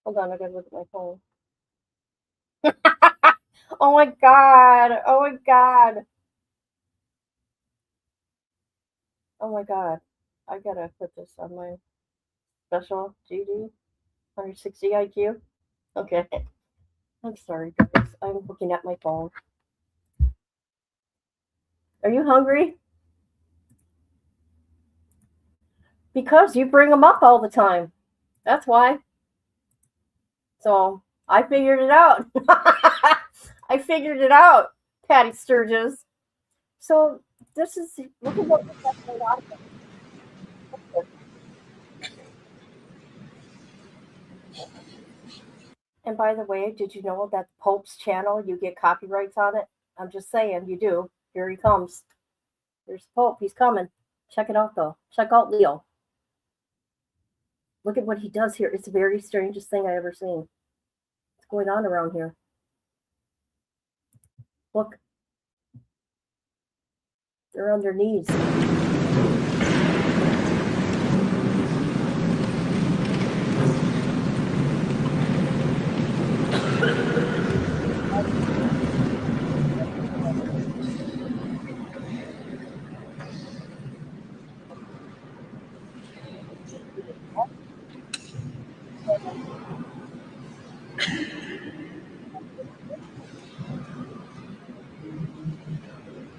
S2: Hold on. I got to look at my phone. Oh my God. Oh my God. Oh my God. I got to put this on my special GD 160 IQ. Okay. I'm sorry, guys. I'm looking at my phone. Are you hungry? Because you bring them up all the time. That's why. So I figured it out. I figured it out, Patty Sturgis. So this is, look at what we got going on here. And by the way, did you know that Pope's channel, you get copyrights on it? I'm just saying, you do. Here he comes. Here's Pope. He's coming. Check it out, though. Check out Leo. Look at what he does here. It's the very strangest thing I ever seen. What's going on around here? Look. They're on their knees.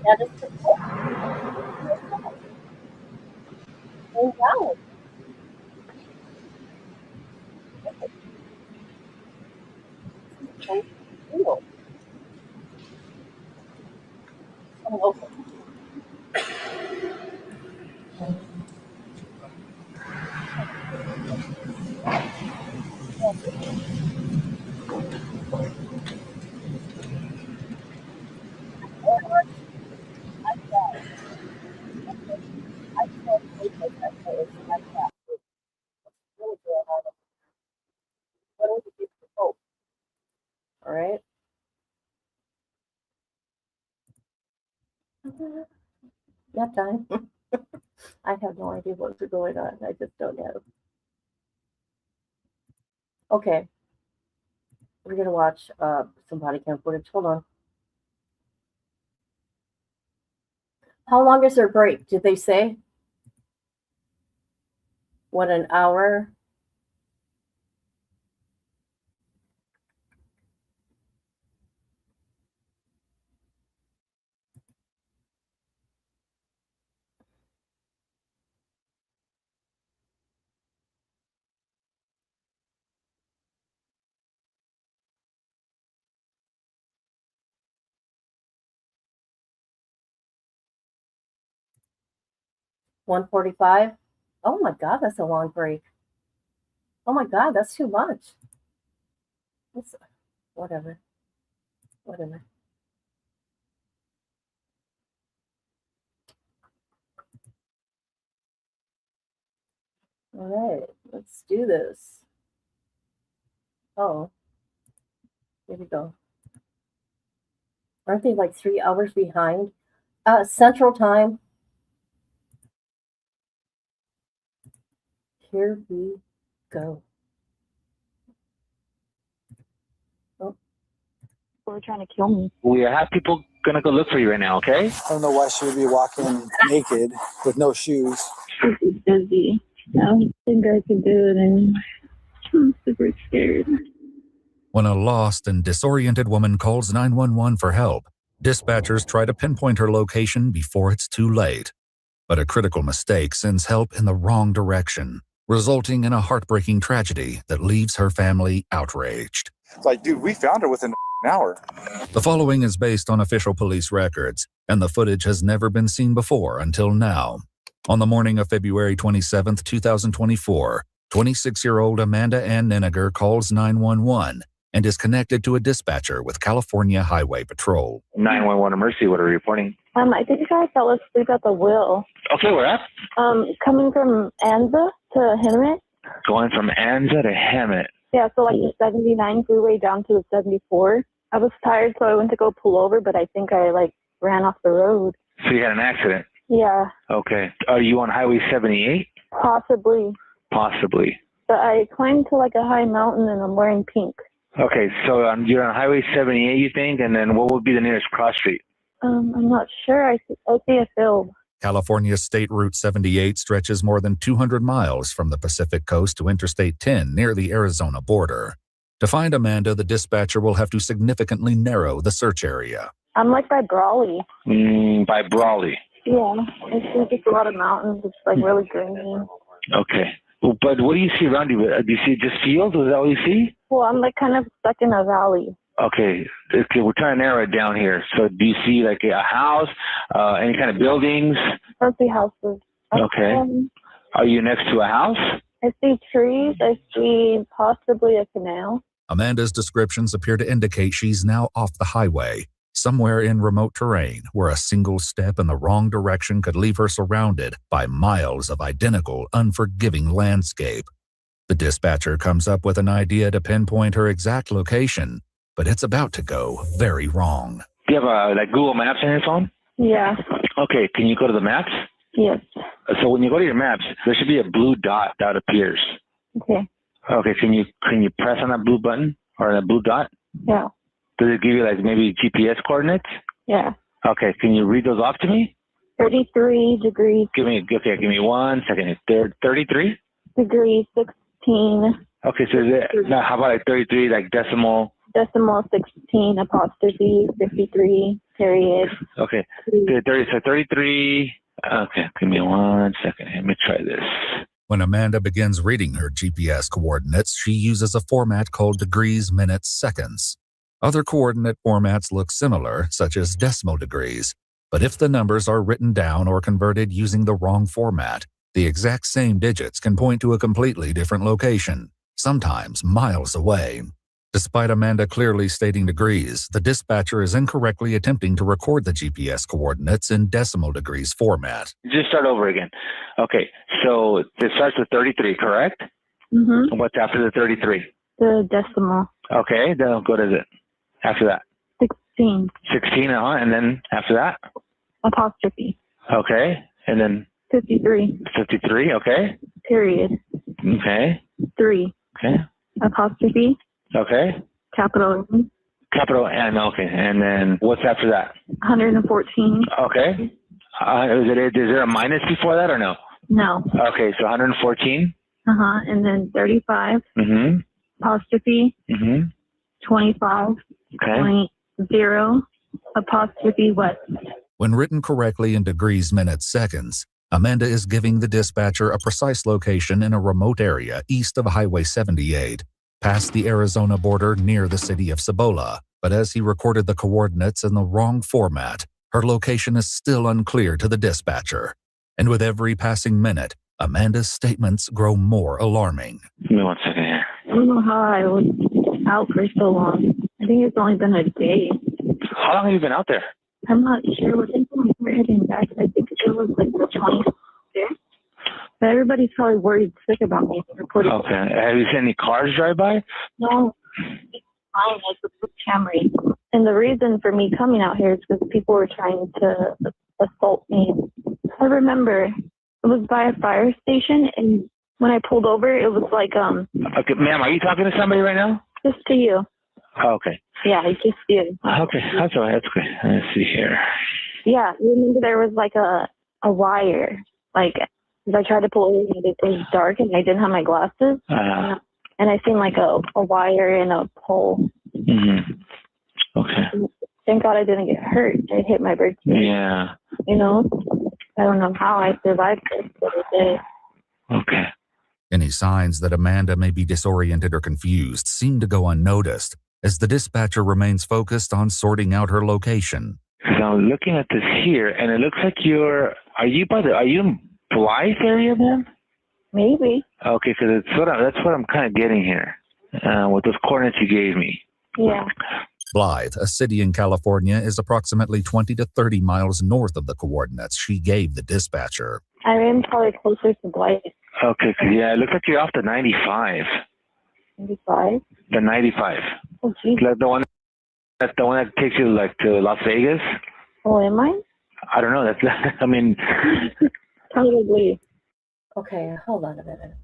S2: That is the Pope. Laying down. Okay. All right. Nap time. I have no idea what's going on. I just don't know. Okay. We're going to watch some body cam footage. Hold on. How long is their break? Did they say? What, an hour? $1:45. Oh my God, that's a long break. Oh my God, that's too much. It's, whatever. Whatever. All right, let's do this. Oh, here we go. Aren't they like 3 hours behind? Central Time. Here we go. Oh.
S4: We're trying to kill me.
S7: We have people gonna go look for you right now, okay?
S23: I don't know why she would be walking naked with no shoes.
S4: She's busy. I don't think I can do it anymore. I'm super scared.
S24: When a lost and disoriented woman calls 911 for help, dispatchers try to pinpoint her location before it's too late. But a critical mistake sends help in the wrong direction, resulting in a heartbreaking tragedy that leaves her family outraged.
S23: It's like, dude, we found her within an hour.
S24: The following is based on official police records, and the footage has never been seen before until now. On the morning of February 27, 2024, 26-year-old Amanda Ann Nenniger calls 911 and is connected to a dispatcher with California Highway Patrol.
S7: 911 emergency, what are you reporting?
S4: I think I fell asleep at the wheel.
S7: Okay, where at?
S4: Coming from Anza to Hemet.
S7: Going from Anza to Hemet.
S4: Yeah, so like the 79 freeway down to the 74. I was tired, so I went to go pull over, but I think I like ran off the road.
S7: So you had an accident?
S4: Yeah,
S7: Okay. Are you on Highway 78?
S4: possibly.
S7: Possibly.
S4: But I climbed to like a high mountain and I'm wearing pink.
S7: Okay, so you're on Highway 78, you think? And then what would be the nearest cross street?
S4: I'm not sure. I see a field.
S24: California's State Route 78 stretches more than 200 miles from the Pacific coast to Interstate 10 near the Arizona border. To find Amanda, the dispatcher will have to significantly narrow the search area.
S4: I'm like by Brawley.
S7: By Brawley.
S4: Yeah, it's just a lot of mountains. It's like really green.
S7: Okay. But what do you see around you? Do you see just fields? Is that what you see?
S4: Well, I'm like kind of stuck in a valley.
S7: Okay, we're trying to narrow it down here. So do you see like a house, any kind of buildings?
S4: I see houses.
S7: Okay. Are you next to a house?
S4: I see trees. I see possibly a canal.
S24: Amanda's descriptions appear to indicate she's now off the highway, somewhere in remote terrain where a single step in the wrong direction could leave her surrounded by miles of identical, unforgiving landscape. The dispatcher comes up with an idea to pinpoint her exact location, but it's about to go very wrong.
S7: Do you have like Google Maps on your phone?
S4: Yeah.
S7: Okay, can you go to the maps?
S4: Yes.
S7: So when you go to your maps, there should be a blue dot that appears.
S4: Okay.
S7: Okay, can you press on that blue button or that blue dot?
S4: Yeah.
S7: Does it give you like maybe GPS coordinates?
S4: Yeah.
S7: Okay, can you read those off to me?
S4: 33 degrees.
S7: Give me 1 second. 33?
S4: Degrees 16.
S7: Okay, so now how about like 33, like decimal?
S4: Decimal 16 apostrophe 53 period.
S7: Okay, 33. Okay, give me 1 second. Let me try this.
S24: When Amanda begins reading her GPS coordinates, she uses a format called degrees, minutes, seconds. Other coordinate formats look similar, such as decimal degrees, but if the numbers are written down or converted using the wrong format, the exact same digits can point to a completely different location, sometimes miles away. Despite Amanda clearly stating degrees, the dispatcher is incorrectly attempting to record the GPS coordinates in decimal degrees format.
S7: Just start over again. Okay, so it starts with 33, correct?
S4: Mm-hmm.
S7: What's after the 33?
S4: The decimal.
S7: Okay, then go to it after that.
S4: 16.
S7: 16, and then after that?
S4: Apostrophe.
S7: Okay, and then
S4: 53.
S7: 53, okay.
S4: Period.
S7: Okay.
S4: 3.
S7: Okay.
S4: Apostrophe.
S7: Okay.
S4: Capital N.
S7: Capital N, okay. And then what's after that?
S4: 114.
S7: Okay. Is there a minus before that or no?
S4: No.
S7: Okay, so 114.
S4: Uh-huh. And then 35.
S7: Mm-hmm.
S4: Apostrophe.
S7: Mm-hmm.
S4: 25.
S7: Okay.
S4: 0. Apostrophe west.
S24: When written correctly in degrees, minutes, seconds, Amanda is giving the dispatcher a precise location in a remote area east of Highway 78, past the Arizona border near the city of Cibola. But as he recorded the coordinates in the wrong format, her location is still unclear to the dispatcher. And with every passing minute, Amanda's statements grow more alarming.
S7: Give me 1 second here.
S4: I don't know how I was out for so long. I think it's only been a day.
S7: How long have you been out there?
S4: I'm not sure. I think when we're heading back, I think it was like the 25th. But everybody's probably worried sick about me.
S7: Okay. Have you seen any cars drive by?
S4: No. Mine was the Blue Camry. And the reason for me coming out here is because people were trying to assault me. I remember it was by a fire station, and when I pulled over, it was like,
S7: Okay, ma'am, are you talking to somebody right now?
S4: just to you.
S7: Oh, okay.
S4: Yeah, I just did.
S7: Okay, that's all right. That's good. Let's see here.
S4: Yeah, remember there was like a wire, like, 'cause I tried to pull over and it was dark and I didn't have my glasses. And I seen like a wire and a pole.
S7: Mm-hmm. Okay.
S4: Thank God I didn't get hurt. I hit my birthday.
S7: Yeah.
S4: You know, I don't know how I survived this other day.
S7: Okay.
S24: Any signs that Amanda may be disoriented or confused seem to go unnoticed as the dispatcher remains focused on sorting out her location.
S7: Because I'm looking at this here, and it looks like are you in Blythe area, man?
S4: Maybe.
S7: Okay, because that's what I'm kind of getting here with those coordinates you gave me.
S4: Yeah.
S24: Blythe, a city in California, is approximately 20 to 30 miles north of the coordinates she gave the dispatcher.
S4: I am probably closer to Blythe.
S7: Okay, yeah, it looks like you're off the 95.
S4: 95?
S7: The 95.
S4: Oh, geez.
S7: Like that's the one that takes you like to Las Vegas.
S4: Oh, am I?
S7: I don't know. That's I mean.
S4: Probably.
S2: Okay, hold on a minute.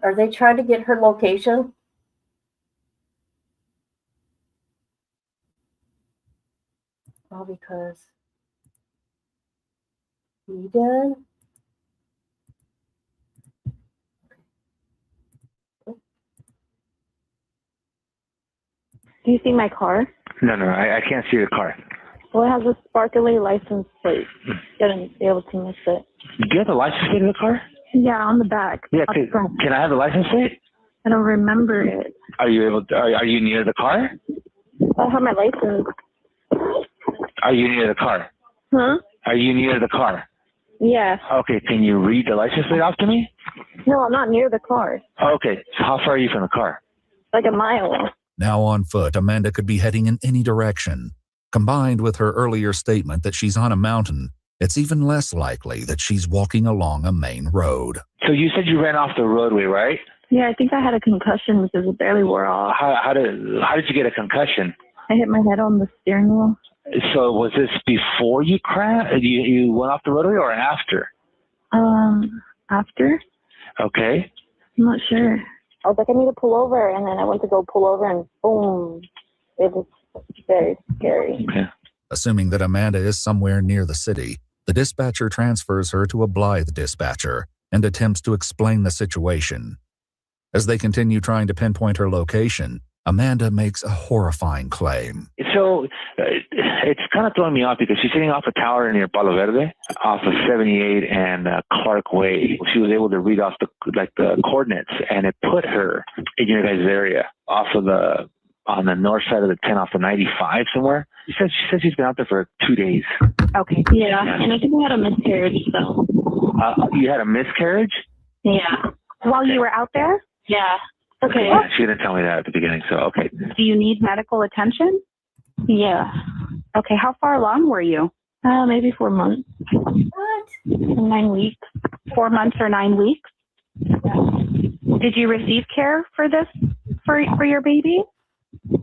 S2: Are they trying to get her location? All because he did.
S4: Do you see my car?
S7: No, I can't see the car.
S4: Well, it has a sparkly license plate. Shouldn't be able to miss it.
S7: Do you have the license plate in the car?
S4: Yeah, on the back.
S7: Yeah,
S4: up front.
S7: can I have the license plate?
S4: I don't remember it.
S7: Are you able to, are you near the car?
S4: I have my license.
S7: Are you near the car?
S4: Huh?
S7: Are you near the car?
S4: Yeah.
S7: Okay, can you read the license plate off to me?
S4: No, I'm not near the car.
S7: Okay, so how far are you from the car?
S4: Like a mile.
S24: Now on foot, Amanda could be heading in any direction. Combined with her earlier statement that she's on a mountain, it's even less likely that she's walking along a main road.
S7: So you said you ran off the roadway, right?
S4: Yeah, I think I had a concussion because it barely wore off.
S7: How did you get a concussion?
S4: I hit my head on the steering wheel.
S7: So was this before you crashed? You went off the roadway or after?
S4: After?
S7: Okay.
S4: I'm not sure. I was like, I need to pull over, and then I went to go pull over, and boom. It was very scary.
S7: Okay.
S24: Assuming that Amanda is somewhere near the city, the dispatcher transfers her to a Blythe dispatcher and attempts to explain the situation. As they continue trying to pinpoint her location, Amanda makes a horrifying claim.
S7: So it's kind of throwing me off because she's sitting off a tower near Palo Verde, off of 78 and Clark Way. She was able to read off the coordinates, and it put her in your guys' area, on the north side of the 10 off the 95 somewhere. She said she's been out there for 2 days.
S4: Okay. Yeah, and I think I had a miscarriage, so.
S7: You had a miscarriage?
S4: Yeah. While you were out there? Yeah. Okay.
S7: Yeah, she didn't tell me that at the beginning, so okay.
S4: Do you need medical attention? Yeah. Okay, how far along were you? Maybe 4 months. What? 9 weeks. 4 months or 9 weeks? Yeah. Did you receive care for this, for your baby?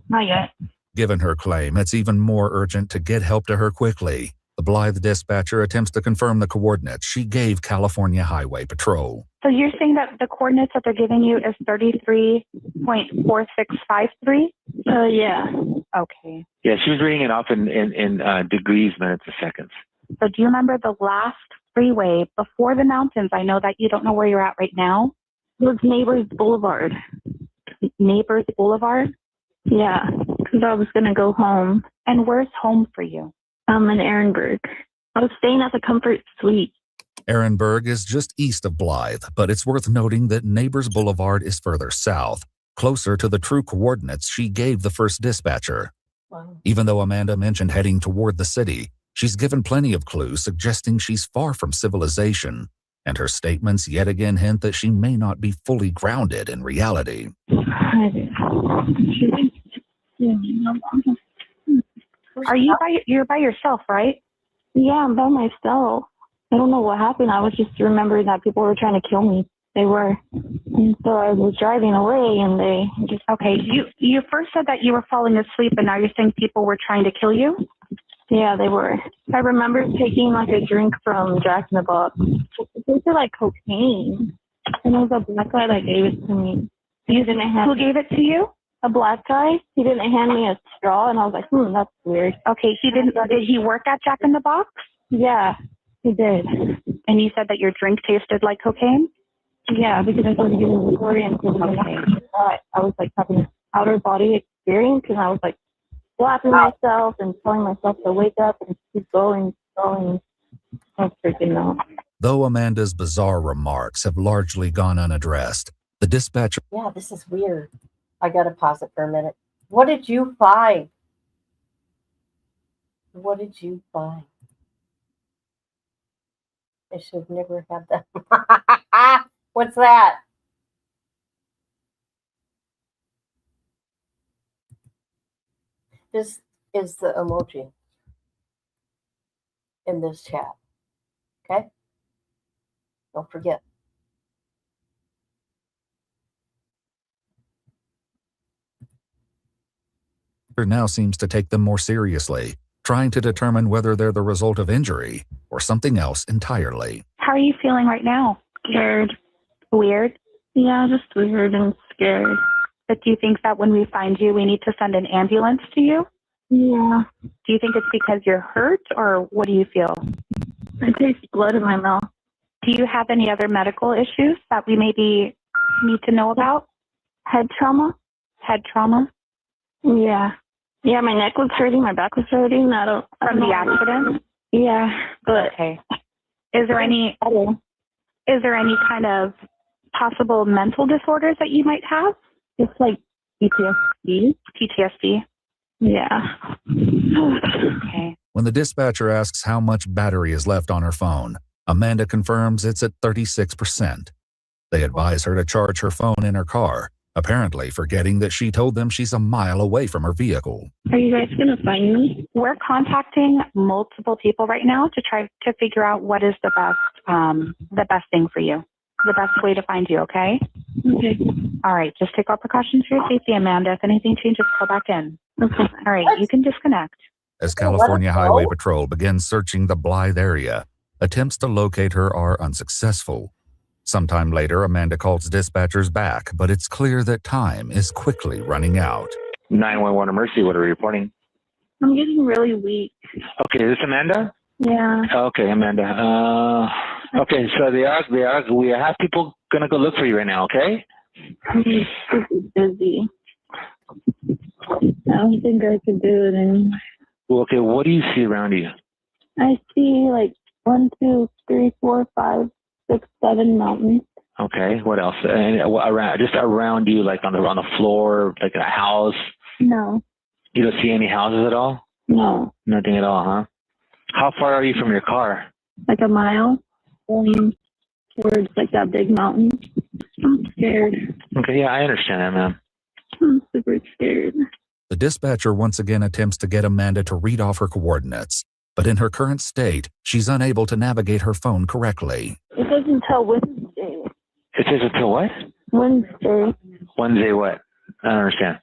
S4: Not yet.
S24: Given her claim, it's even more urgent to get help to her quickly. The Blythe dispatcher attempts to confirm the coordinates she gave California Highway Patrol.
S4: So you're saying that the coordinates that they're giving you is 33.4653? Yeah. Okay.
S7: Yeah, she was reading it off in degrees, minutes, and seconds.
S4: So do you remember the last freeway before the mountains? I know that you don't know where you're at right now. It was Neighbors Boulevard. Neighbors Boulevard? Yeah, because I was going to go home. And where's home for you? I'm in Ehrenberg. I was staying at the Comfort Suite.
S24: Ehrenberg is just east of Blythe, but it's worth noting that Neighbors Boulevard is further south, closer to the true coordinates she gave the first dispatcher.
S2: Wow.
S24: Even though Amanda mentioned heading toward the city, she's given plenty of clues suggesting she's far from civilization, and her statements yet again hint that she may not be fully grounded in reality.
S4: Are you you're by yourself, right? Yeah, I'm by myself. I don't know what happened. I was just remembering that people were trying to kill me. They were. And so I was driving away, and they just... Okay, you first said that you were falling asleep, and now you're saying people were trying to kill you? Yeah, they were. I remember taking like a drink from Jack in the Box. It tasted like cocaine. And it was a black guy that gave it to me. Who gave it to you? A black guy. He didn't hand me a straw, and I was like, that's weird. Okay, he didn't. Did he work at Jack in the Box? Yeah, he did. And you said that your drink tasted like cocaine? Yeah, because I started getting recording. I was like having an outer body experience, and I was like slapping myself and telling myself to wake up and keep going. I was freaking out.
S24: Though Amanda's bizarre remarks have largely gone unaddressed, the dispatcher...
S2: Yeah, this is weird. I gotta pause it for a minute. What did you find? What did you find? I should never have that. What's that? This is the emoji in this chat. Okay? Don't forget.
S24: now seems to take them more seriously, trying to determine whether they're the result of injury or something else entirely.
S4: How are you feeling right now? Scared. Weird? Yeah, just weird and scared. But do you think that when we find you, we need to send an ambulance to you? Yeah. Do you think it's because you're hurt, or what do you feel? I taste blood in my mouth. Do you have any other medical issues that we maybe need to know about? Head trauma? Head trauma? Yeah. Yeah, my neck was hurting, my back was hurting. I don't
S12: From the
S4: know.
S12: accident?
S4: Yeah, but
S12: Okay. Is there any kind of possible mental disorders that you might have?
S4: it's like PTSD.
S12: PTSD?
S4: Yeah.
S12: Okay.
S24: When the dispatcher asks how much battery is left on her phone, Amanda confirms it's at 36%. They advise her to charge her phone in her car, apparently forgetting that she told them she's a mile away from her vehicle.
S4: Are you guys gonna find me?
S12: We're contacting multiple people right now to try to figure out what is the best thing for you, the best way to find you. Okay.
S4: Okay.
S12: All right. Just take all precautions for your safety, Amanda. If anything changes, call back in.
S4: Okay.
S12: All right. You can disconnect.
S24: As California Highway Patrol begins searching the Blythe area, attempts to locate her are unsuccessful. Sometime later, Amanda calls dispatchers back, but it's clear that time is quickly running out.
S7: 911 emergency, what are we reporting?
S4: I'm getting really weak.
S7: Okay, is this Amanda?
S4: Yeah.
S7: Okay, Amanda. Okay, so we have people gonna go look for you right now, okay?
S4: I'm super busy. I don't think I could do it anymore.
S7: Well, okay, what do you see around you?
S4: I see like 1, 2, 3, 4, 5, 6, 7 mountains.
S7: Okay, what else? And around you, like on the floor, like a house.
S4: No.
S7: You don't see any houses at all?
S4: No.
S7: Nothing at all, huh? How far are you from your car?
S4: Like a mile. Towards like that big mountain. I'm scared.
S7: Okay, yeah, I understand that, ma'am.
S4: I'm super scared.
S24: The dispatcher once again attempts to get Amanda to read off her coordinates, but in her current state, she's unable to navigate her phone correctly.
S4: It says until Wednesday.
S7: It says until what?
S4: Wednesday.
S7: Wednesday what? I don't understand.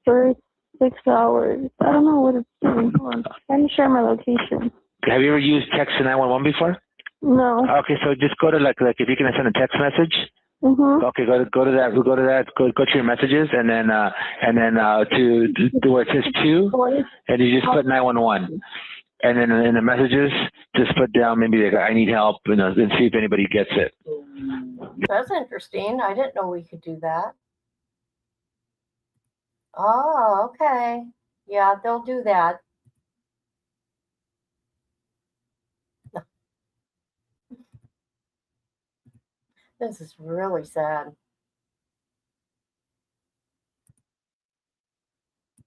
S4: For 6 hours. I don't know what it's doing. Hold on. Let me share my location.
S7: Have you ever used text to 911 before?
S4: No.
S7: Okay, so just go to like if you can send a text message.
S4: Mm-hmm.
S7: Okay, go to your messages and then to do where it says 2, and you just put 911. And then in the messages, just put down maybe like, I need help, and see if anybody gets it.
S2: That's interesting. I didn't know we could do that. Oh, okay. Yeah, they'll do that. This is really sad.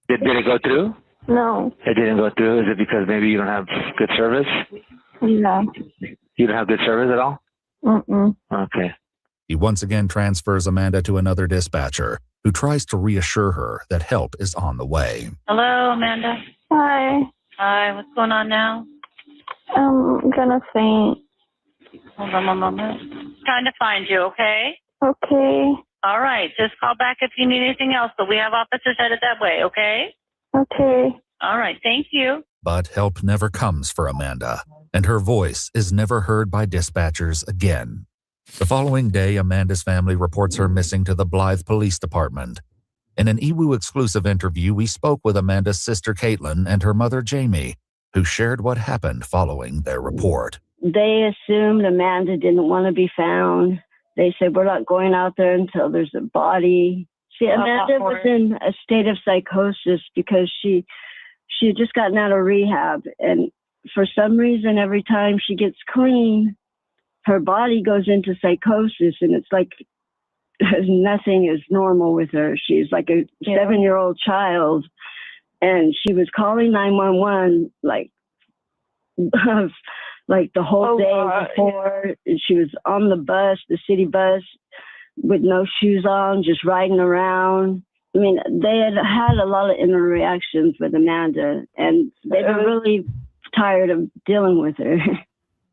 S7: Did it go through?
S4: No.
S7: It didn't go through. Is it because maybe you don't have good service?
S4: No.
S7: You don't have good service at all?
S4: Mm-mm.
S7: Okay.
S24: He once again transfers Amanda to another dispatcher, who tries to reassure her that help is on the way.
S12: Hello, Amanda.
S4: Hi.
S12: Hi. What's going on now?
S4: I'm gonna faint.
S12: Hold on 1 moment. Trying to find you, okay?
S4: Okay.
S12: All right. Just call back if you need anything else, but we have officers headed that way, okay?
S4: Okay.
S12: All right. Thank you.
S24: But help never comes for Amanda, and her voice is never heard by dispatchers again. The following day, Amanda's family reports her missing to the Blythe Police Department. In an EWU exclusive interview, we spoke with Amanda's sister Caitlin and her mother Jamie, who shared what happened following their report.
S15: They assumed Amanda didn't want to be found. They said, we're not going out there until there's a body. See, Amanda was in a state of psychosis because she had just gotten out of rehab. And for some reason, every time she gets clean, her body goes into psychosis. And it's like nothing is normal with her. She's like a 7-year-old child. And she was calling 911 like the whole day before. She was on the bus, the city bus, with no shoes on, just riding around. I mean, they had a lot of interactions with Amanda, and they were really tired of dealing with her.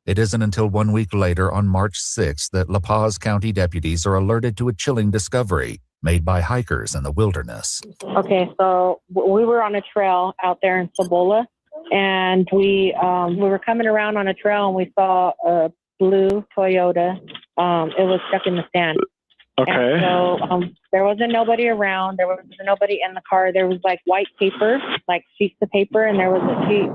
S24: It isn't until 1 week later, on March 6th, that La Paz County deputies are alerted to a chilling discovery made by hikers in the wilderness.
S12: Okay, so we were on a trail out there in Cibola, and we were coming around on a trail, and we saw a blue Toyota. It was stuck in the sand.
S7: Okay.
S12: And so there wasn't nobody around. There wasn't nobody in the car. There was like white paper, like sheets of paper, and there was a sheet.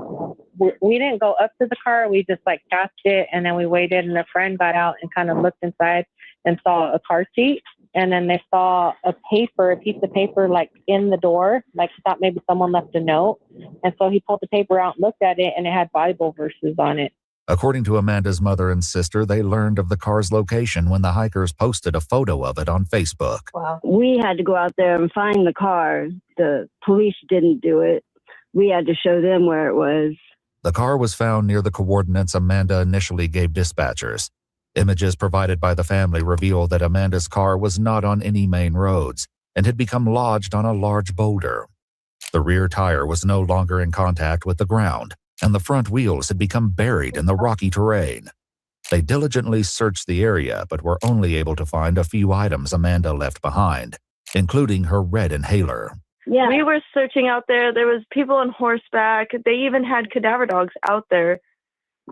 S12: We didn't go up to the car. We just like passed it, and then we waited, and a friend got out and kind of looked inside and saw a car seat. and then they saw a piece of paper like in the door, like he thought maybe someone left a note. And so he pulled the paper out and looked at it, and it had Bible verses on it.
S24: According to Amanda's mother and sister, they learned of the car's location when the hikers posted a photo of it on Facebook.
S2: Wow.
S15: We had to go out there and find the car. The police didn't do it. We had to show them where it was.
S24: The car was found near the coordinates Amanda initially gave dispatchers. Images provided by the family reveal that Amanda's car was not on any main roads and had become lodged on a large boulder. The rear tire was no longer in contact with the ground, and the front wheels had become buried in the rocky terrain. They diligently searched the area, but were only able to find a few items Amanda left behind, including her red inhaler.
S4: Yeah. We were searching out there. There was people on horseback. They even had cadaver dogs out there.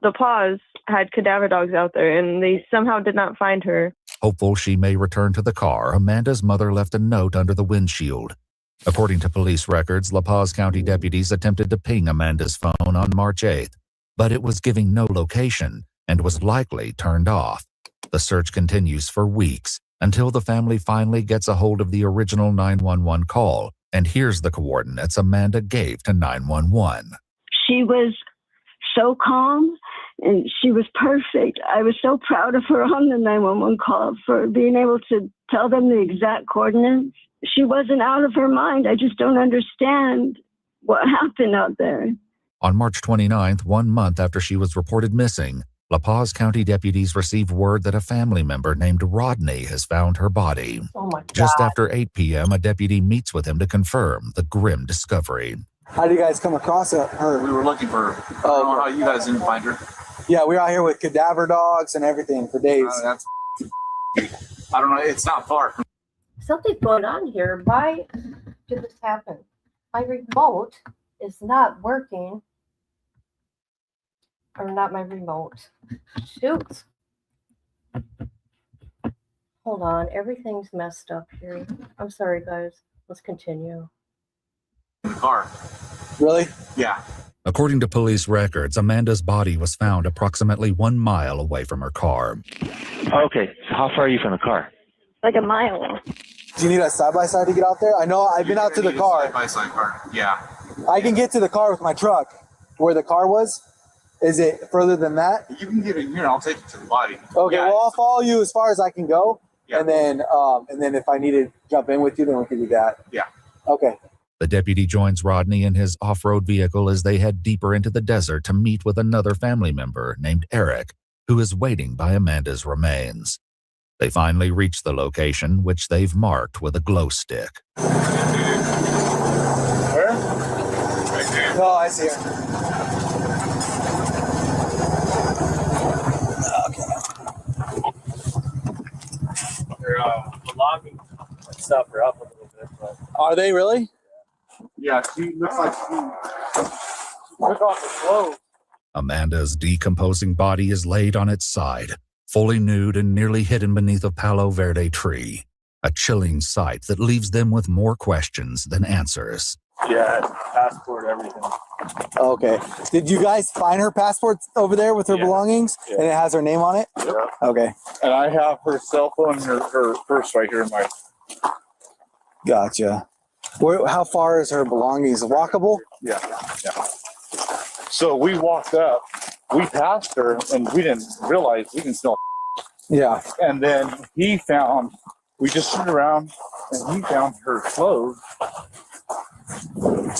S4: The paws had cadaver dogs out there, and they somehow did not find her.
S24: Hopeful she may return to the car, Amanda's mother left a note under the windshield. According to police records, La Paz County deputies attempted to ping Amanda's phone on March 8th, but it was giving no location and was likely turned off. The search continues for weeks until the family finally gets a hold of the original 911 call and hears the coordinates Amanda gave to 911.
S15: She was so calm and she was perfect. I was so proud of her on the 911 call for being able to tell them the exact coordinates. She wasn't out of her mind. I just don't understand what happened out there.
S24: On March 29th, 1 month after she was reported missing, La Paz County deputies received word that a family member named Rodney has found her body.
S2: Oh my God.
S24: Just after 8 p.m., a deputy meets with him to confirm the grim discovery.
S23: How did you guys come across her?
S5: We were looking for her. I don't know how you guys didn't find her.
S23: Yeah, we were out here with cadaver dogs and everything for days.
S5: I don't know. It's not far from.
S2: Something's going on here. Why did this happen? My remote is not working. Or not my remote. Shoot. Hold on. Everything's messed up here. I'm sorry, guys. Let's continue.
S5: The car.
S23: Really?
S5: Yeah.
S24: According to police records, Amanda's body was found approximately 1 mile away from her car.
S7: Okay, so how far are you from the car?
S4: Like a mile.
S23: Do you need a side-by-side to get out there? I know I've been out to the car.
S5: Side-by-side car. Yeah.
S23: I can get to the car with my truck. Where the car was? Is it further than that?
S5: You can get in here. I'll take you to the body.
S23: Okay,
S5: Yeah.
S23: well, I'll follow you as far as I can go.
S5: Yeah.
S23: And then if I need to jump in with you, then we can do that.
S5: Yeah.
S23: Okay.
S24: The deputy joins Rodney in his off-road vehicle as they head deeper into the desert to meet with another family member named Eric, who is waiting by Amanda's remains. They finally reach the location, which they've marked with a glow stick.
S23: Where?
S5: Right there.
S23: Oh, I see her.
S5: They're logging stuff are up a little bit, but
S23: Are they really?
S5: yeah, she looks like she took off her clothes.
S24: Amanda's decomposing body is laid on its side, fully nude and nearly hidden beneath a Palo Verde tree. A chilling sight that leaves them with more questions than answers.
S5: Yeah, passport, everything.
S23: Okay. Did you guys find her passport over there with her belongings?
S5: Yeah.
S23: And it has her name on it?
S5: Yeah.
S23: Okay.
S5: And I have her cell phone and her purse right here in my.
S23: Gotcha. How far is her belongings? Walkable?
S5: Yeah. So we walked up, we passed her, and we didn't realize, we didn't smell.
S23: Yeah.
S5: And then we just turned around and he found her clothes.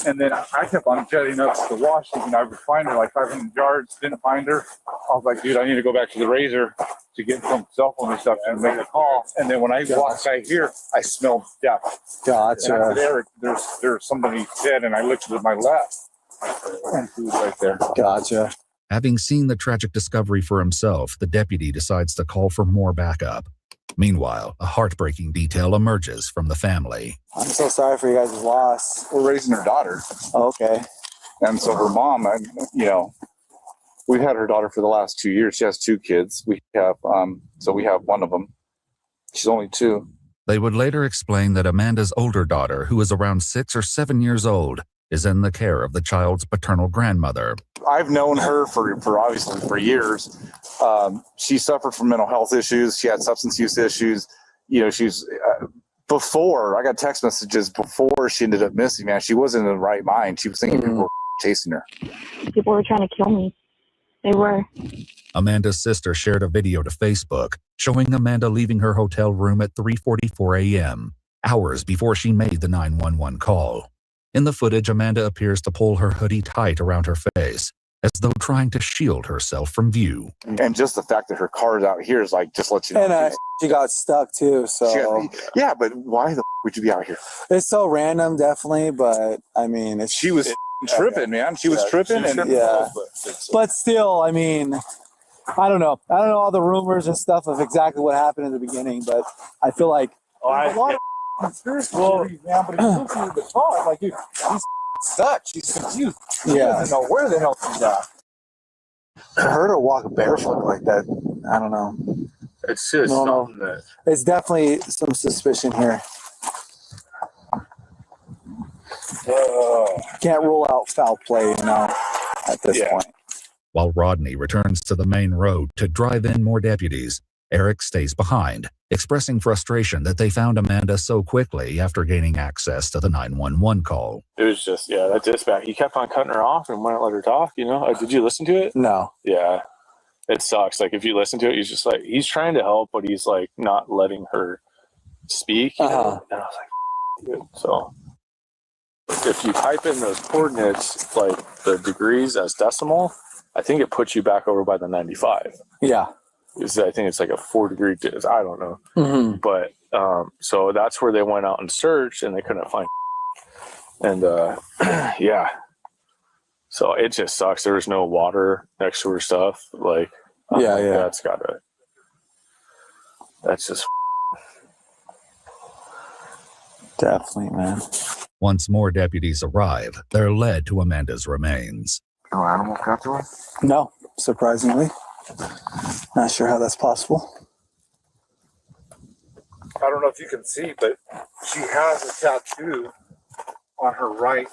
S5: And then I kept on jetting up to the wash and I would find her like 500 yards, didn't find her. I was like, dude, I need to go back to the Razor to get some cell phone and stuff and make a call. And then when I walked by here, I smelled death.
S23: Gotcha.
S5: And I said, Eric, there's somebody dead. And I looked to my left and she was right there.
S23: Gotcha.
S24: Having seen the tragic discovery for himself, the deputy decides to call for more backup. Meanwhile, a heartbreaking detail emerges from the family.
S23: I'm so sorry for you guys' loss.
S5: We're raising her daughter.
S23: Oh, okay.
S5: And so her mom, we've had her daughter for the last 2 years. She has 2 kids. We have one of them. She's only 2.
S24: They would later explain that Amanda's older daughter, who is around 6 or 7 years old, is in the care of the child's paternal grandmother.
S5: I've known her for obviously for years. She suffered from mental health issues. She had substance use issues. she's before I got text messages before she ended up missing, man. She wasn't in the right mind. She was thinking people were chasing her.
S4: People were trying to kill me. They were.
S24: Amanda's sister shared a video to Facebook showing Amanda leaving her hotel room at 3:44 a.m., hours before she made the 911 call. In the footage, Amanda appears to pull her hoodie tight around her face, as though trying to shield herself from view.
S5: And just the fact that her car is out here is like, just let you know.
S23: And she got stuck too, so.
S5: Yeah, but why the would you be out here?
S23: It's so random, definitely, but I mean,
S5: she was tripping, man. She was tripping.
S23: But still, I mean, I don't know. I don't know all the rumors and stuff of exactly what happened in the beginning, but I feel like there's a lot of conspiracy theories, man. But if you look at the car, like, dude, she's stuck. She's confused. She doesn't know where the hell she's at. For her to walk barefoot like that, I don't know.
S5: It's just something that.
S23: It's definitely some suspicion here. Can't rule out foul play, at this point.
S24: While Rodney returns to the main road to drive in more deputies, Eric stays behind, expressing frustration that they found Amanda so quickly after gaining access to the 911 call.
S8: It was just, that dispatch. He kept on cutting her off and wouldn't let her talk, Did you listen to it?
S23: No.
S8: Yeah. It sucks. Like, if you listen to it, he's just like, he's trying to help, but he's like not letting her speak. And I was like, dude. So if you type in those coordinates, like the degrees as decimal, I think it puts you back over by the 95.
S23: Yeah.
S8: I think it's like a 4-degree, I don't know.
S23: Mm-hmm.
S8: But so that's where they went out and searched and they couldn't find. And yeah. So it just sucks. There was no water next to her stuff. Like,
S23: yeah.
S8: That's just
S23: definitely, man.
S24: Once more deputies arrive, they're led to Amanda's remains.
S5: No animal got to her?
S23: No, surprisingly. Not sure how that's possible.
S5: I don't know if you can see, but she has a tattoo on her right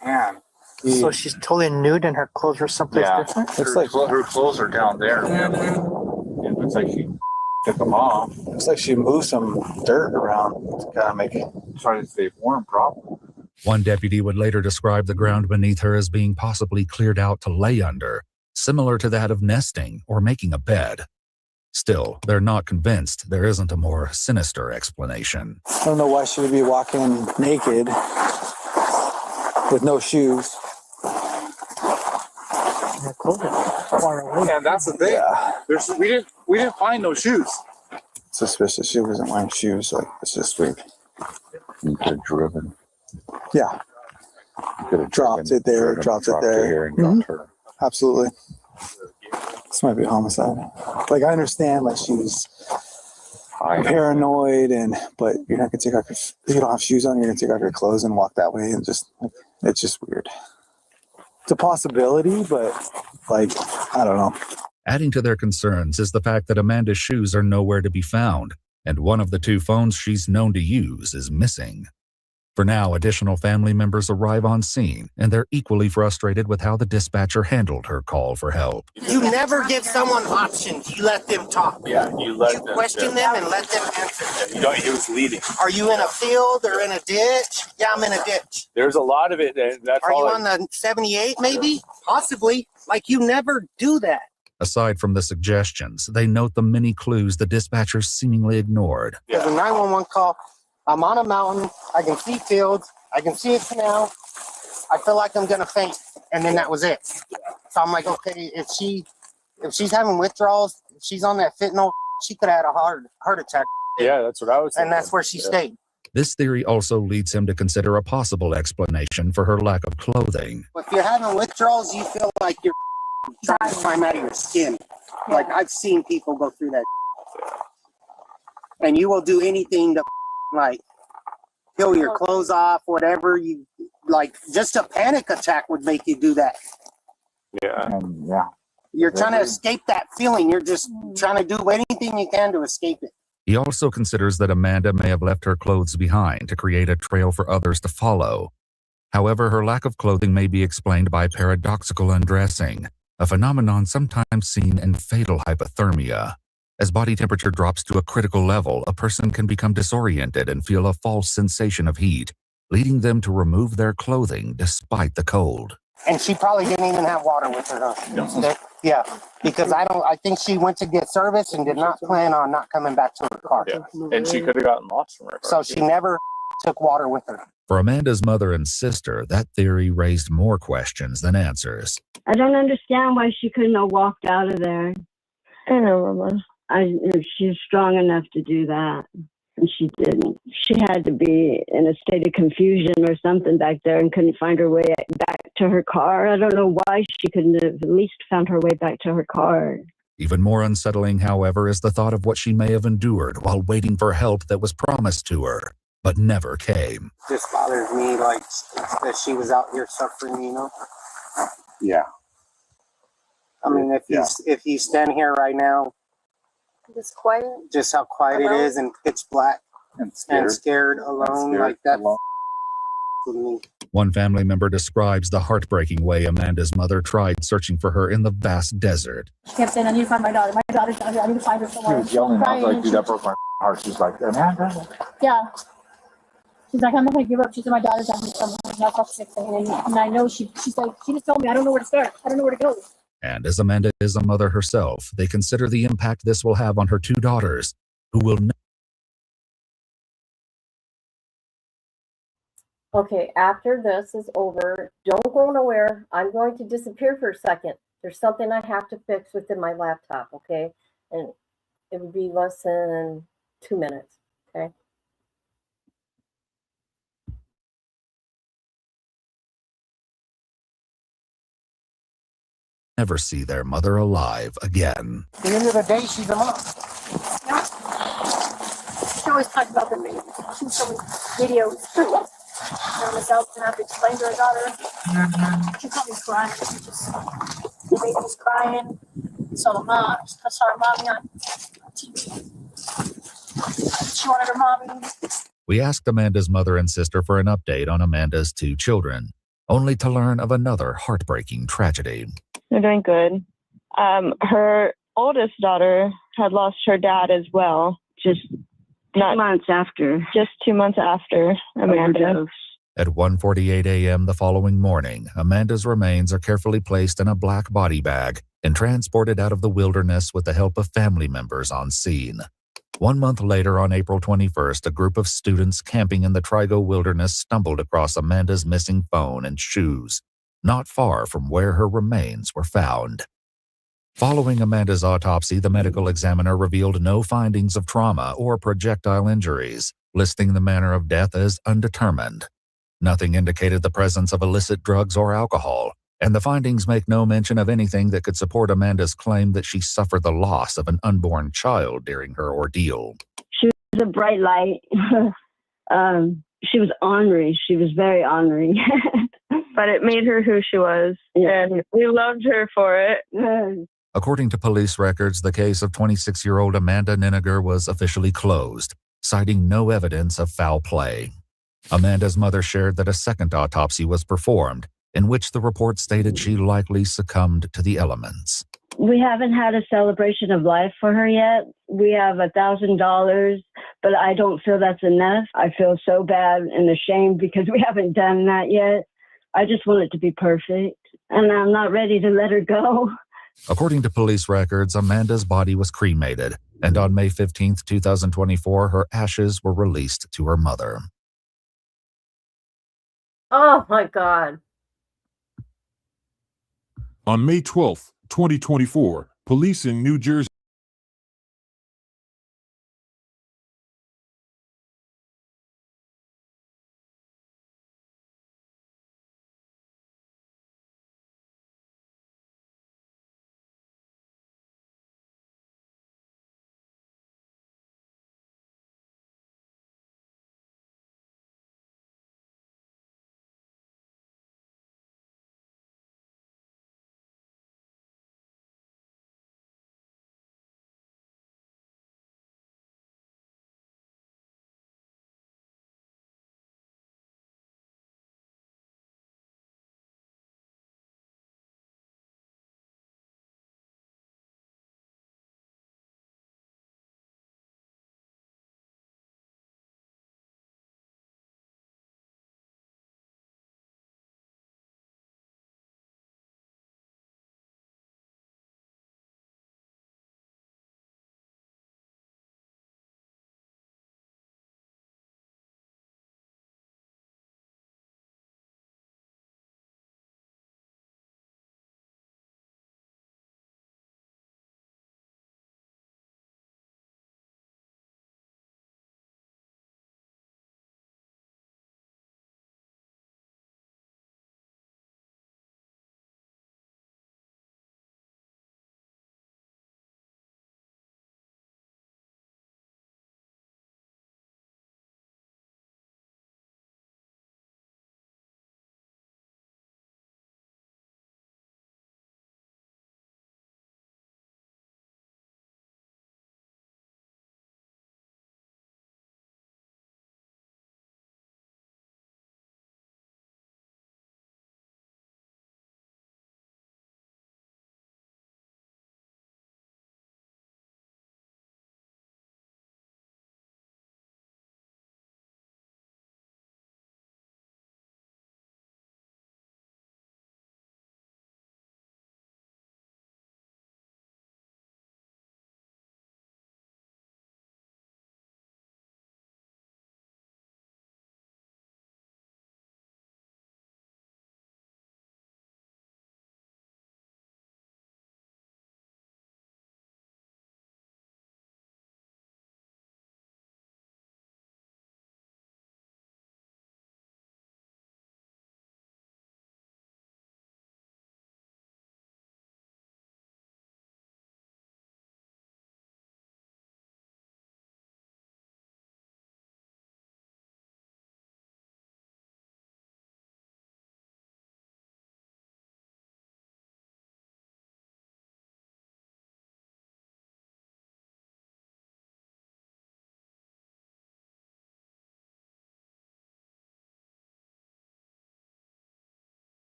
S5: hand.
S13: So she's totally nude and her clothes are someplace different?
S5: Looks like her clothes are down there. It looks like she took them off.
S23: Looks like she moved some dirt around to kind of make it.
S5: Try to stay warm, probably.
S24: One deputy would later describe the ground beneath her as being possibly cleared out to lay under, similar to that of nesting or making a bed. Still, they're not convinced there isn't a more sinister explanation.
S23: I don't know why she would be walking naked with no shoes.
S5: And that's the thing.
S23: Yeah.
S5: We didn't find no shoes.
S23: Suspicious. She wasn't wearing shoes. Like, it's just weird.
S6: You could have driven.
S23: Yeah.
S6: You could have
S23: dropped it there. Dropped it there.
S6: Here and dropped her.
S23: Absolutely. This might be a homicide. Like, I understand, like, she's paranoid, but you're not gonna take off if you don't have shoes on. You're gonna take off your clothes and walk that way, and just it's just weird. It's a possibility, but like, I don't know.
S24: Adding to their concerns is the fact that Amanda's shoes are nowhere to be found, and one of the 2 phones she's known to use is missing. For now, additional family members arrive on scene, and they're equally frustrated with how the dispatcher handled her call for help.
S16: You never give someone options. You let them talk.
S8: Yeah, you
S16: question them and let them answer.
S8: He was leading.
S16: Are you in a field or in a ditch? Yeah, I'm in a ditch.
S8: There's a lot of it. And that's
S16: Are
S8: all.
S16: You on the 78 maybe? Possibly. Like, you never do that.
S24: Aside from the suggestions, they note the many clues the dispatchers seemingly ignored.
S16: There's a 911 call. I'm on a mountain. I can see fields. I can see a canal. I feel like I'm going to faint. And then that was it. So I'm like, okay, if she's having withdrawals, if she's on that fentanyl, she could have had a heart attack.
S8: Yeah, that's what I was thinking.
S16: And that's where she stayed.
S24: This theory also leads him to consider a possible explanation for her lack of clothing.
S16: If you're having withdrawals, you feel like you're trying to climb out of your skin. Like, I've seen people go through that. And you will do anything to like peel your clothes off, whatever you like. Just a panic attack would make you do that.
S8: Yeah.
S16: You're trying to escape that feeling. You're just trying to do anything you can to escape it.
S24: He also considers that Amanda may have left her clothes behind to create a trail for others to follow. However, her lack of clothing may be explained by paradoxical undressing, a phenomenon sometimes seen in fatal hypothermia. As body temperature drops to a critical level, a person can become disoriented and feel a false sensation of heat, leading them to remove their clothing despite the cold.
S16: And she probably didn't even have water with her. Yeah, because I think she went to get service and did not plan on not coming back to her car.
S8: Yeah, and she could have gotten lost from her car.
S16: So she never took water with her.
S24: For Amanda's mother and sister, that theory raised more questions than answers.
S15: I don't understand why she couldn't have walked out of there.
S4: I know, Mama.
S15: She's strong enough to do that, and she didn't. She had to be in a state of confusion or something back there and couldn't find her way back to her car. I don't know why she couldn't have at least found her way back to her car.
S24: Even more unsettling, however, is the thought of what she may have endured while waiting for help that was promised to her, but never came.
S16: This bothers me, like that she was out here suffering, you know?
S5: Yeah.
S16: I mean, if you stand here right now,
S2: Just quiet.
S16: just how quiet it is and pitch black
S5: And
S16: and scared alone like that. With me.
S24: One family member describes the heartbreaking way Amanda's mother tried searching for her in the vast desert.
S14: She kept saying, I need to find my daughter. My daughter's down here. I need to find her
S5: She
S14: somewhere.
S5: was yelling. I was like,
S14: Crying.
S5: dude, that broke my heart. She's like, Amanda.
S14: Yeah. She's like, I'm not going to give up. She said, my daughter's down here somewhere. And that's all she's saying. And I know she's like, she just told me, I don't know where to start. I don't know where to go.
S24: And as Amanda is a mother herself, they consider the impact this will have on her two daughters, who will
S2: Okay, after this is over, don't go nowhere. I'm going to disappear for a second. There's something I have to fix within my laptop, okay? And it would be less than 2 minutes, okay?
S24: never see their mother alive again.
S16: At the end of the day, she's a mom.
S14: She always talked about the baby. She was showing videos. And Miss Elton had to explain to her daughter. She told me crying. The baby was crying. So the mom, I saw her mommy on TV. She wanted her mommy.
S24: We asked Amanda's mother and sister for an update on Amanda's two children, only to learn of another heartbreaking tragedy.
S4: They're doing good. Her oldest daughter had lost her dad as well. Just
S15: 2 months after.
S4: Just 2 months after Amanda.
S24: At 1:48 a.m. the following morning, Amanda's remains are carefully placed in a black body bag and transported out of the wilderness with the help of family members on scene. 1 month later, on April 21st, a group of students camping in the Trigo Wilderness stumbled across Amanda's missing phone and shoes, not far from where her remains were found. Following Amanda's autopsy, the medical examiner revealed no findings of trauma or projectile injuries, listing the manner of death as undetermined. Nothing indicated the presence of illicit drugs or alcohol, and the findings make no mention of anything that could support Amanda's claim that she suffered the loss of an unborn child during her ordeal.
S15: She was a bright light. She was ornery. She was very ornery.
S4: But it made her who she was, and we loved her for it.
S24: According to police records, the case of 26-year-old Amanda Ninegar was officially closed, citing no evidence of foul play. Amanda's mother shared that a second autopsy was performed, in which the report stated she likely succumbed to the elements.
S15: We haven't had a celebration of life for her yet. We have $1,000, but I don't feel that's enough. I feel so bad and ashamed because we haven't done that yet. I just want it to be perfect, and I'm not ready to let her go.
S24: According to police records, Amanda's body was cremated, and on May 15, 2024, her ashes were released to her mother.
S2: Oh my God.
S17: On May 12th, 2024, police in New Jersey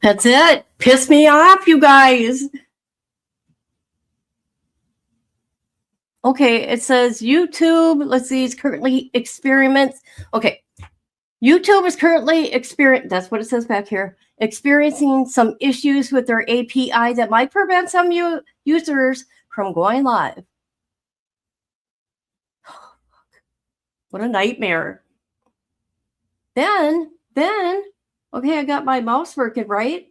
S2: That's it. Piss me off, you guys. Okay, it says YouTube. Let's see, it's currently experiments. Okay. YouTube is currently that's what it says back here, experiencing some issues with their API that might prevent some users from going live. What a nightmare. Then, okay, I got my mouse working right.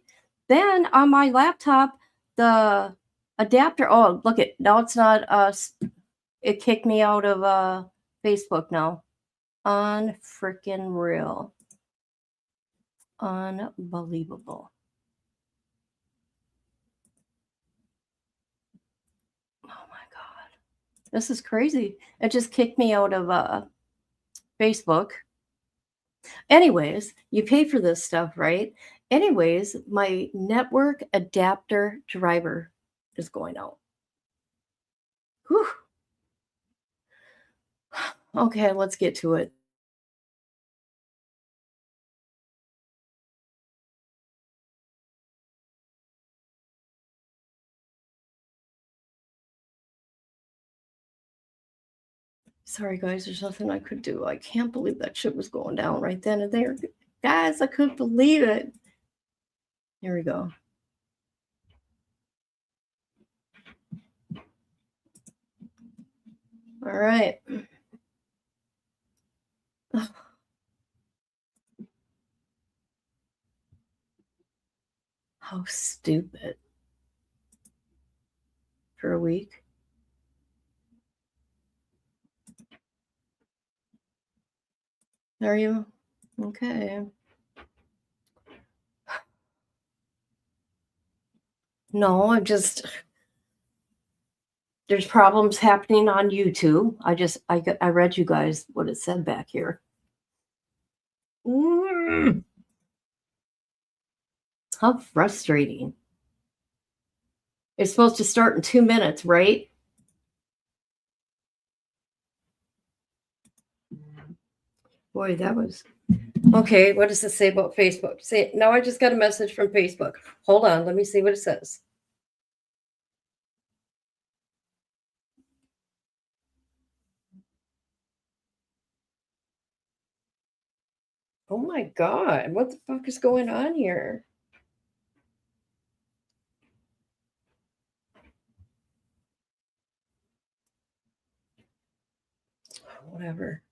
S2: Then on my laptop, the adapter, oh, look it, now it's not it kicked me out of Facebook now. Unfreaking real. Unbelievable. Oh my God. This is crazy. It just kicked me out of Facebook. Anyways, you pay for this stuff, right? Anyways, my network adapter driver is going out. Whew. Okay, let's get to it. Sorry, guys, there's nothing I could do. I can't believe that shit was going down right then and there. Guys, I couldn't believe it. Here we go. All right. How stupid. For a week. Are you? Okay. No, there's problems happening on YouTube. I read you guys what it said back here. How frustrating. It's supposed to start in 2 minutes, right? Boy, that was okay. What does it say about Facebook? Say now I just got a message from Facebook. Hold on, let me see what it says. Oh my God, what the fuck is going on here? Whatever.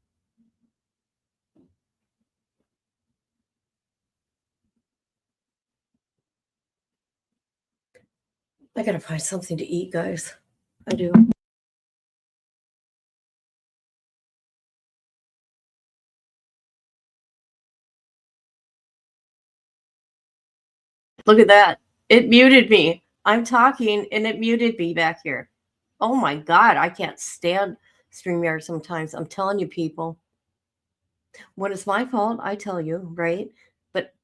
S2: I gotta find something to eat, guys. I do. Look at that. It muted me. I'm talking and it muted me back here. Oh my God, I can't stand StreamYard sometimes. I'm telling you, people. When it's my fault, I tell you, right? But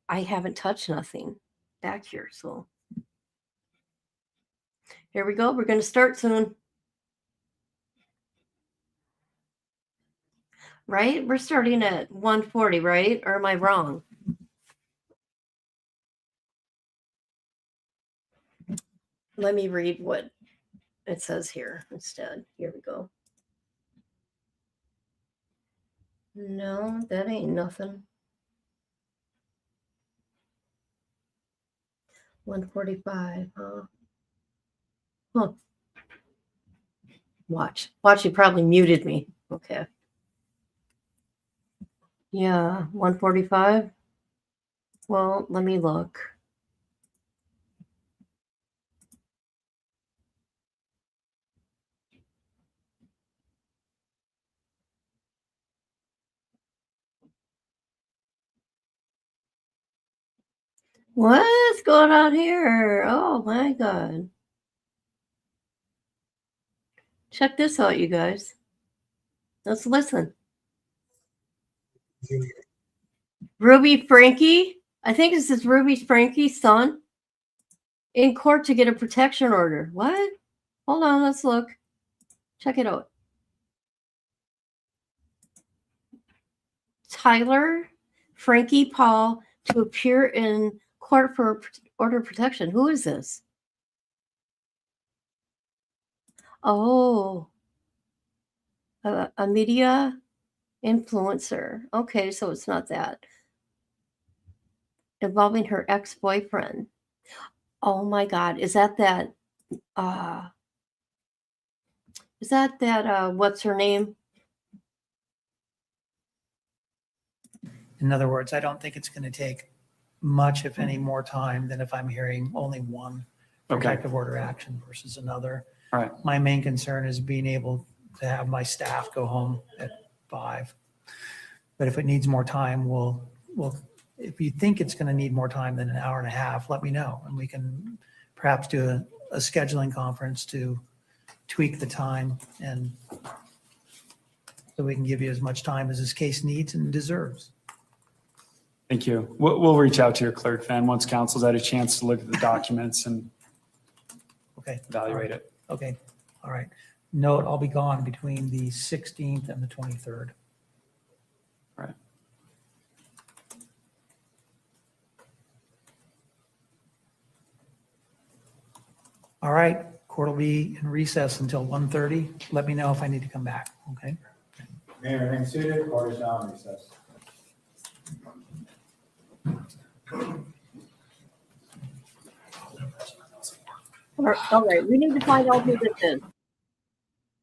S2: I haven't touched nothing back here, so. Here we go. We're going to start soon. Right? We're starting at 1:40, right? Or am I wrong? Let me read what it says here instead. Here we go. No, that ain't nothing. 1:45, huh? Huh. Watch, you probably muted me. Okay. Yeah, 1:45. Well, let me look. What's going on here? Oh my God. Check this out, you guys. Let's listen. Ruby Frankie, I think this is Ruby Frankie's son, in court to get a protection order. What? Hold on, let's look. Check it out. Tyler Frankie Paul to appear in court for order of protection. Who is this? Oh, a media influencer. Okay, so it's not that. Involving her ex-boyfriend. Oh my God, is that what's her name?
S11: In other words, I don't think it's going to take much, if any, more time than if I'm hearing only one protective order action versus another.
S19: Right.
S11: My main concern is being able to have my staff go home at 5. But if it needs more time, we'll if you think it's going to need more time than an hour and a half, let me know. And we can perhaps do a scheduling conference to tweak the time, and so we can give you as much time as this case needs and deserves.
S19: Thank you. We'll reach out to your clerk then once council's had a chance to look at the documents and evaluate it.
S11: Okay. All right. Note, I'll be gone between the 16th and the 23rd.
S19: Right.
S11: All right. Court will be in recess until 1:30. Let me know if I need to come back. Okay.
S20: Mayor, remain seated. Court is now in recess.
S2: All right, we need to find out who this is.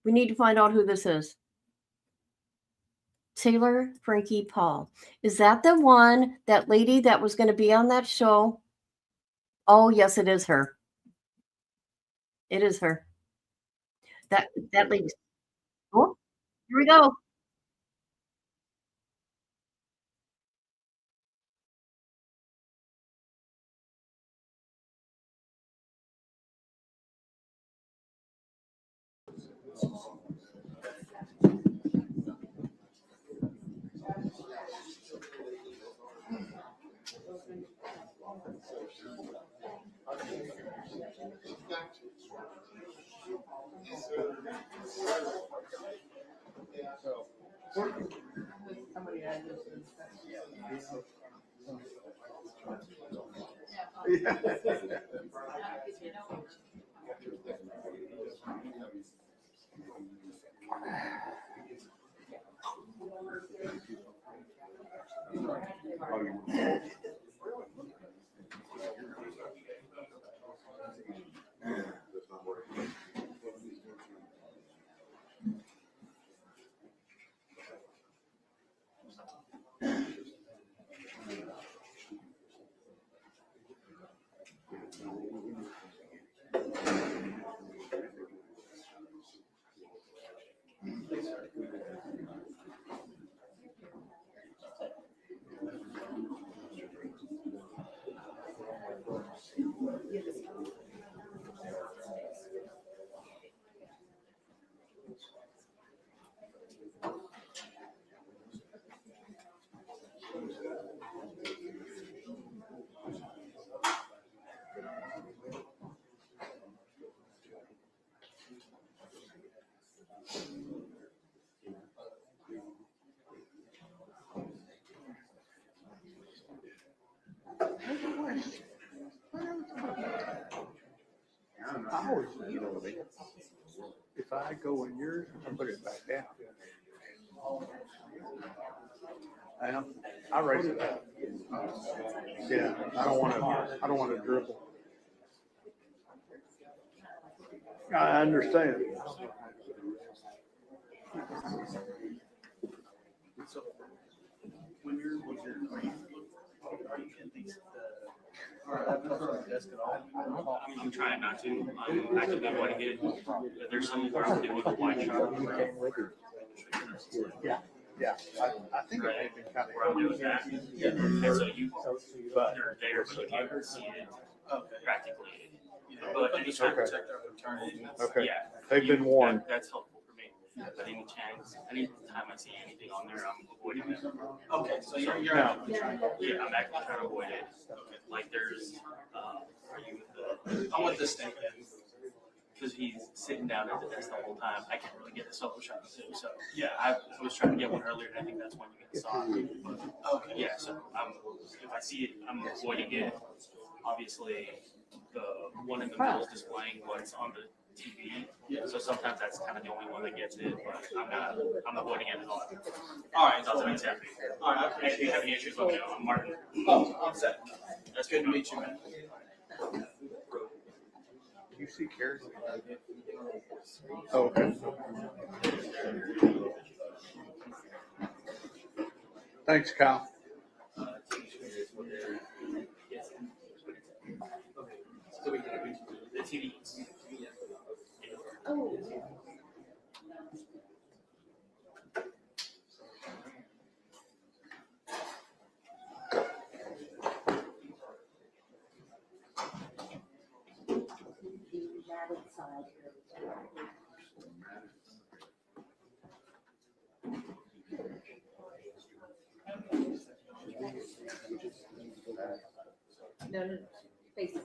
S2: We need to find out who this is. Taylor Frankie Paul. Is that the one, that lady that was going to be on that show? Oh, yes, it is her. It is her. That lady. Oh, here we go.
S10: I always, if I go in yours, I put it back down. I raise it up. Yeah, I don't want to dribble. I understand.
S21: So when you're are you in these I'm trying not to. I'm actively avoiding it. But there's some where I'm doing a wide shot.
S10: Yeah. I think it may have been kind of.
S21: Where I'm doing that. And so they're there, but you can't see it practically. But anytime
S10: Okay.
S21: Yeah.
S10: They've been warned.
S21: That's helpful for me. But anytime I see anything on there, I'm avoiding it. Okay, so you're actively trying. Yeah, I'm actively trying to avoid it. Like there's, are you with the? I'm with the state. Because he's sitting down at the desk the whole time. I can't really get a solo shot too. So yeah, I was trying to get one earlier, and I think that's when you saw it. Okay. Yeah, so if I see it, I'm avoiding it. obviously the one in the middle is displaying what's on the TV. So sometimes that's kind of the only one that gets it, but I'm avoiding it at all. All right. That's what's happening. All right. If you have any issues, let me know. I'm Martin. Oh, I'm set. That's good to meet you, man.
S10: You see Karen? Oh, okay. Thanks, Kyle.
S21: The TV.
S1: No, face. So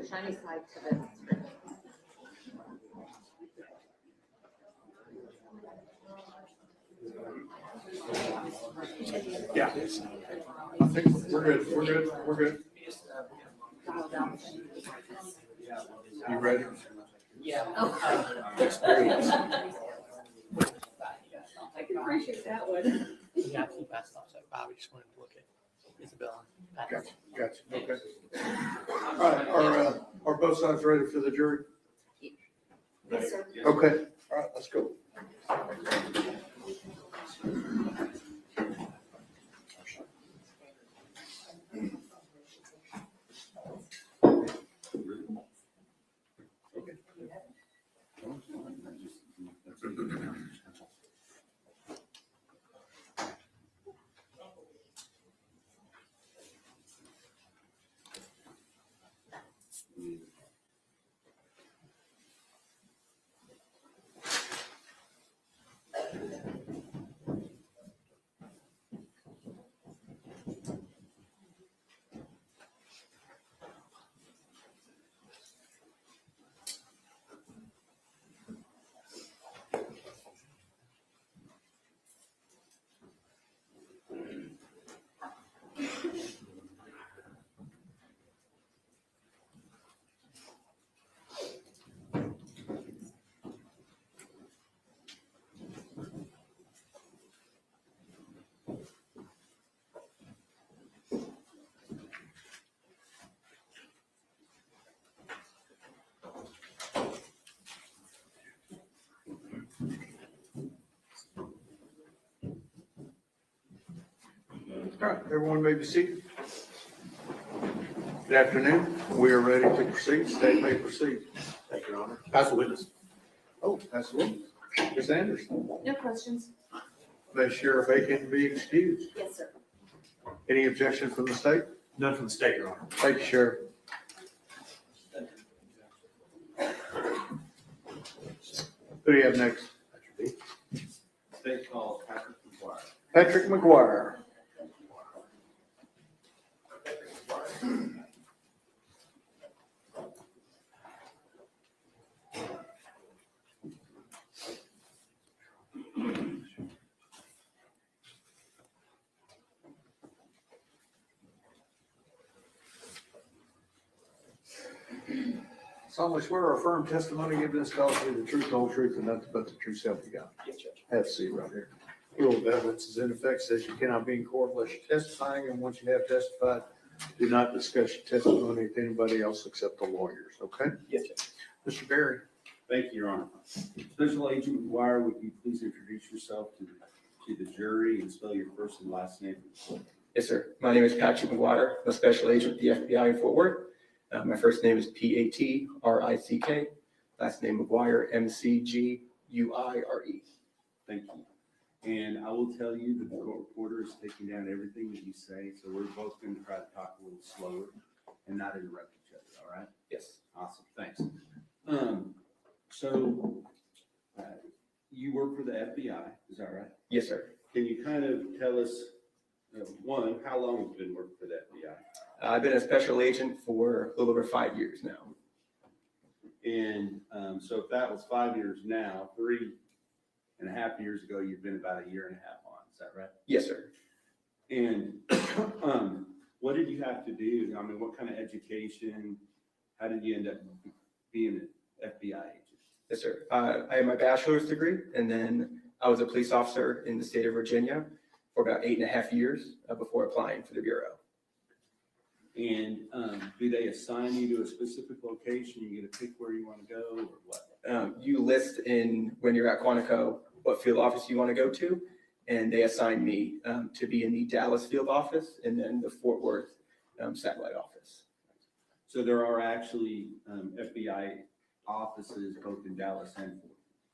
S1: shiny side to the screen.
S10: Yeah. I think we're good. We're good. We're good. You ready?
S1: Yeah.
S10: Experience.
S1: I can appreciate that one.
S13: Yeah, I keep asking stuff like Bobby just wanted to look at Isabella.
S10: Gotcha. Okay. All right. Are both sides ready for the jury?
S1: Yes, sir.
S10: Okay. All right. Let's go. All right, everyone may be seated. Good afternoon. We are ready to proceed. State may proceed.
S3: Thank you, Your Honor. Pass the witness.
S10: Oh, that's the witness. Ms. Anderson.
S1: No questions?
S10: May Sheriff Aiken be excused.
S1: Yes, sir.
S10: Any objection from the state?
S3: None from the state, Your Honor.
S10: Thank you, Sheriff. Who do you have next?
S3: State called Patrick McGuire.
S10: Patrick McGuire. Solemnly swear or affirm testimony given in this cause to be the truth, the whole truth, and nothing but the truth, so help you God.
S3: Yes, Judge.
S10: Have a seat right here. Rule of evidence is in effect, says you cannot be in court unless you're testifying, and once you have testified, do not discuss your testimony with anybody else except the lawyers, okay?
S3: Yes, Judge.
S10: Mr. Berry.
S9: Thank you, Your Honor. Special Agent McGuire, would you please introduce yourself to the jury and spell your first and last name?
S18: Yes, sir. My name is Patrick McGuire. I'm a special agent at the FBI in Fort Worth. My first name is Patrick. Last name McGuire, Mcguire.
S9: Thank you. And I will tell you that the court reporter is taking down everything that you say, so we're both going to try to talk a little slower and not interrupt each other, all right?
S18: Yes.
S9: Awesome, thanks. So you work for the FBI, is that right?
S18: Yes, sir.
S9: Can you kind of tell us, one, how long have you been working for the FBI?
S18: I've been a special agent for a little over 5 years now.
S9: And so if that was 5 years now, 3.5 years ago, you've been about 1.5 years on, is that right?
S18: Yes, sir.
S9: And What did you have to do? I mean, what kind of education? How did you end up being an FBI agent?
S18: Yes, sir. I have my bachelor's degree, and then I was a police officer in the state of Virginia for about 8.5 years before applying for the Bureau.
S9: And do they assign you to a specific location? You get to pick where you want to go, or what?
S18: You list in when you're at Quantico what field office you want to go to, and they assigned me to be in the Dallas field office and then the Fort Worth satellite office.
S9: So there are actually FBI offices both in Dallas and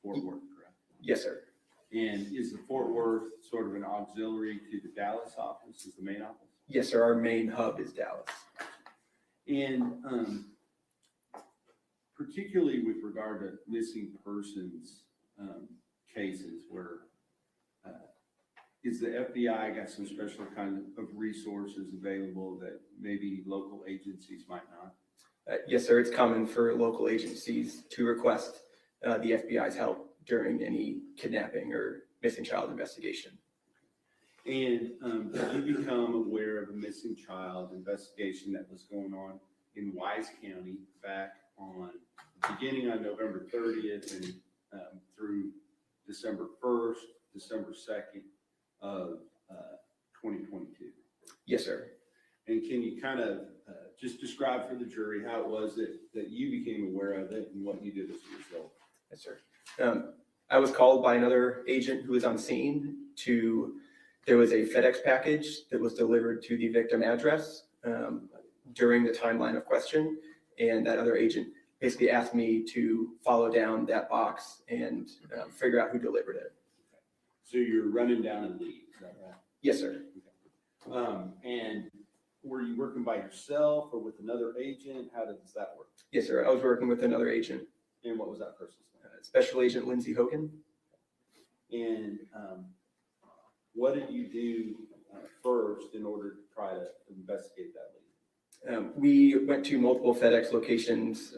S9: Fort Worth, correct?
S18: Yes, sir.
S9: And is the Fort Worth sort of an auxiliary to the Dallas office, is the main office?
S18: Yes, sir. Our main hub is Dallas.
S9: And particularly with regard to missing persons cases where is the FBI got some special kind of resources available that maybe local agencies might not?
S18: Yes, sir. It's common for local agencies to request the FBI's help during any kidnapping or missing child investigation.
S9: And did you become aware of a missing child investigation that was going on in Wise County back on, beginning on November 30th and through December 1st, December 2nd of 2022?
S18: Yes, sir.
S9: And can you kind of just describe for the jury how it was that you became aware of it and what you did as a result?
S18: Yes, sir. I was called by another agent who was on scene there was a FedEx package that was delivered to the victim address during the timeline of question. And that other agent basically asked me to follow down that box and figure out who delivered it.
S9: So you're running down a lead, is that right?
S18: Yes, sir.
S9: And were you working by yourself or with another agent? How does that work?
S18: Yes, sir. I was working with another agent.
S9: And what was that person's name?
S18: Special Agent Lindsay Hogan.
S9: And what did you do first in order to try to investigate that lead?
S18: We went to multiple FedEx locations,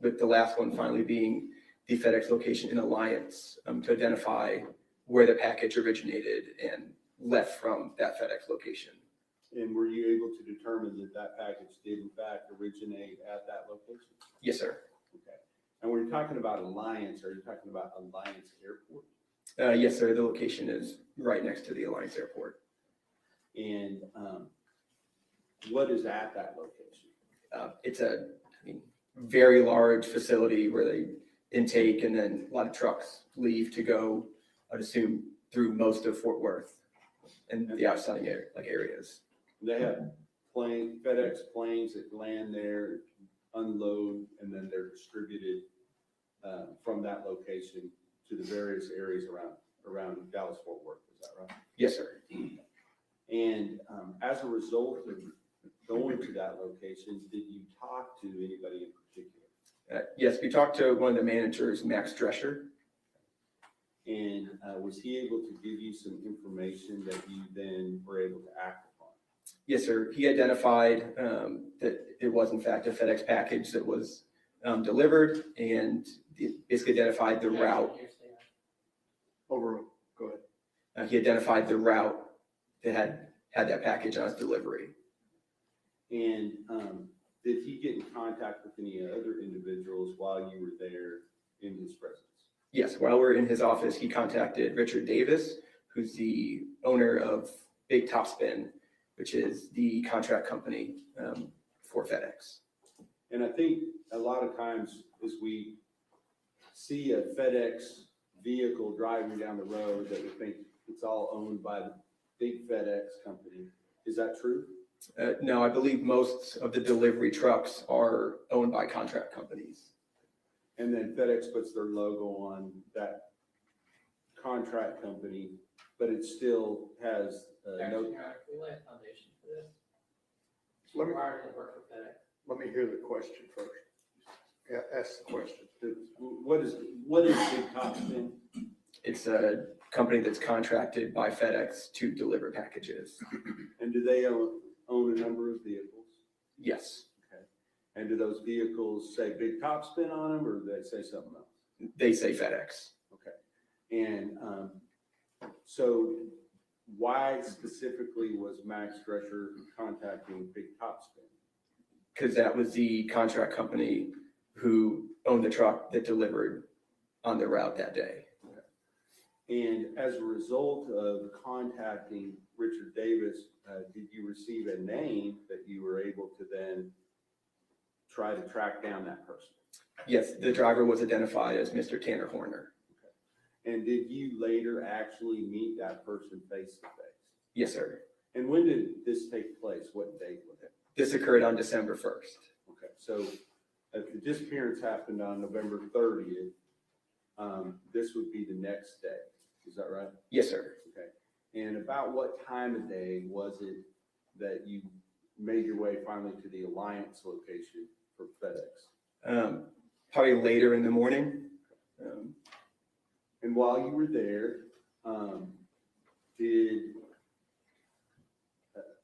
S18: with the last one finally being the FedEx location in Alliance, to identify where the package originated and left from that FedEx location.
S9: And were you able to determine that that package did in fact originate at that location?
S18: Yes, sir.
S9: Okay. And when you're talking about Alliance, are you talking about Alliance Airport?
S18: Yes, sir. The location is right next to the Alliance Airport.
S9: And what is at that location?
S18: It's a very large facility where they intake and then a lot of trucks leave to go, I'd assume, through most of Fort Worth and the outlying areas.
S9: They have FedEx planes that land there, unload, and then they're distributed from that location to the various areas around Dallas-Fort Worth. Is that right?
S18: Yes, sir.
S9: And as a result of going to that location, did you talk to anybody in particular?
S18: Yes, we talked to one of the managers, Max Drescher.
S9: And was he able to give you some information that you then were able to act upon?
S18: Yes, sir. He identified that it was in fact a FedEx package that was delivered, and basically identified the route.
S10: Go ahead.
S18: He identified the route that had that package on its delivery.
S9: And did he get in contact with any other individuals while you were there in his presence?
S18: Yes, while we're in his office, he contacted Richard Davis, who's the owner of Big Top Spin, which is the contract company for FedEx.
S9: And I think a lot of times as we see a FedEx vehicle driving down the road that we think it's all owned by the big FedEx company. Is that true?
S18: No, I believe most of the delivery trucks are owned by contract companies.
S9: And then FedEx puts their logo on that contract company, but it still has no.
S1: We lay a foundation for this.
S10: Let me-
S1: Prior to work for FedEx.
S10: Let me hear the question first. Yeah, ask the question.
S9: What is Big Top Spin?
S18: It's a company that's contracted by FedEx to deliver packages.
S9: And do they own a number of vehicles?
S18: Yes.
S9: Okay. And do those vehicles say Big Top Spin on them, or do they say something else?
S18: They say FedEx.
S9: Okay. And so why specifically was Max Drescher contacting Big Top Spin?
S18: Because that was the contract company who owned the truck that delivered on the route that day.
S9: And as a result of contacting Richard Davis, did you receive a name that you were able to then try to track down that person?
S18: Yes, the driver was identified as Mr. Tanner Horner.
S9: And did you later actually meet that person face to face?
S18: Yes, sir.
S9: And when did this take place? What date was it?
S18: This occurred on December 1st.
S9: Okay, so if the disappearance happened on November 30th, this would be the next day. Is that right?
S18: Yes, sir.
S9: Okay. And about what time of day was it that you made your way finally to the Alliance location for FedEx?
S18: Probably later in the morning.
S9: And while you were there, did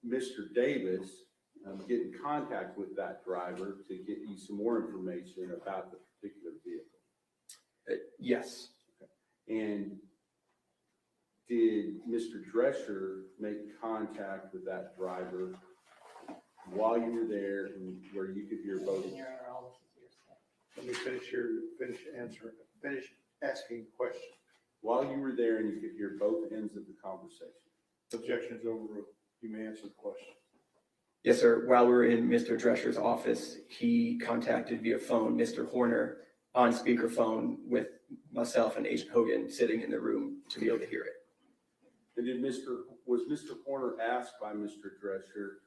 S9: Mr. Davis get in contact with that driver to get you some more information about the particular vehicle?
S18: Yes.
S9: And did Mr. Drescher make contact with that driver while you were there and where you could hear both?
S10: Let me finish asking the question.
S9: While you were there and you could hear both ends of the conversation?
S10: Objection is overruled. You may answer the question.
S18: Yes, sir. While we were in Mr. Drescher's office, he contacted via phone Mr. Horner on speakerphone with myself and Agent Hogan sitting in the room to be able to hear it.
S9: And was Mr. Horner asked by Mr. Drescher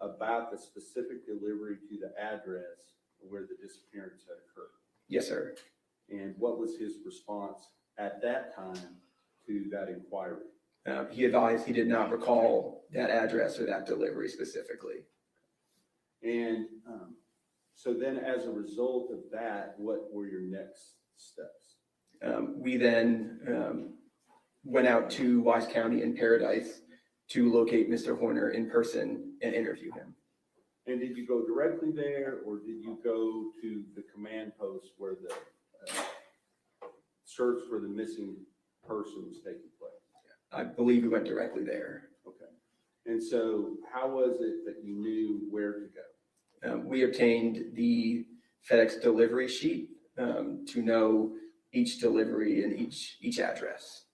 S9: about the specific delivery to the address where the disappearance had occurred?
S18: Yes, sir.
S9: And what was his response at that time to that inquiry?
S18: He advised he did not recall that address or that delivery specifically.
S9: And so then as a result of that, what were your next steps?
S18: We then went out to Wise County in Paradise to locate Mr. Horner in person and interview him.
S9: And did you go directly there, or did you go to the command post where the search for the missing person was taking place?
S18: I believe we went directly there.
S9: Okay. And so how was it that you knew where to go?
S18: We obtained the FedEx delivery sheet to know each delivery and each address.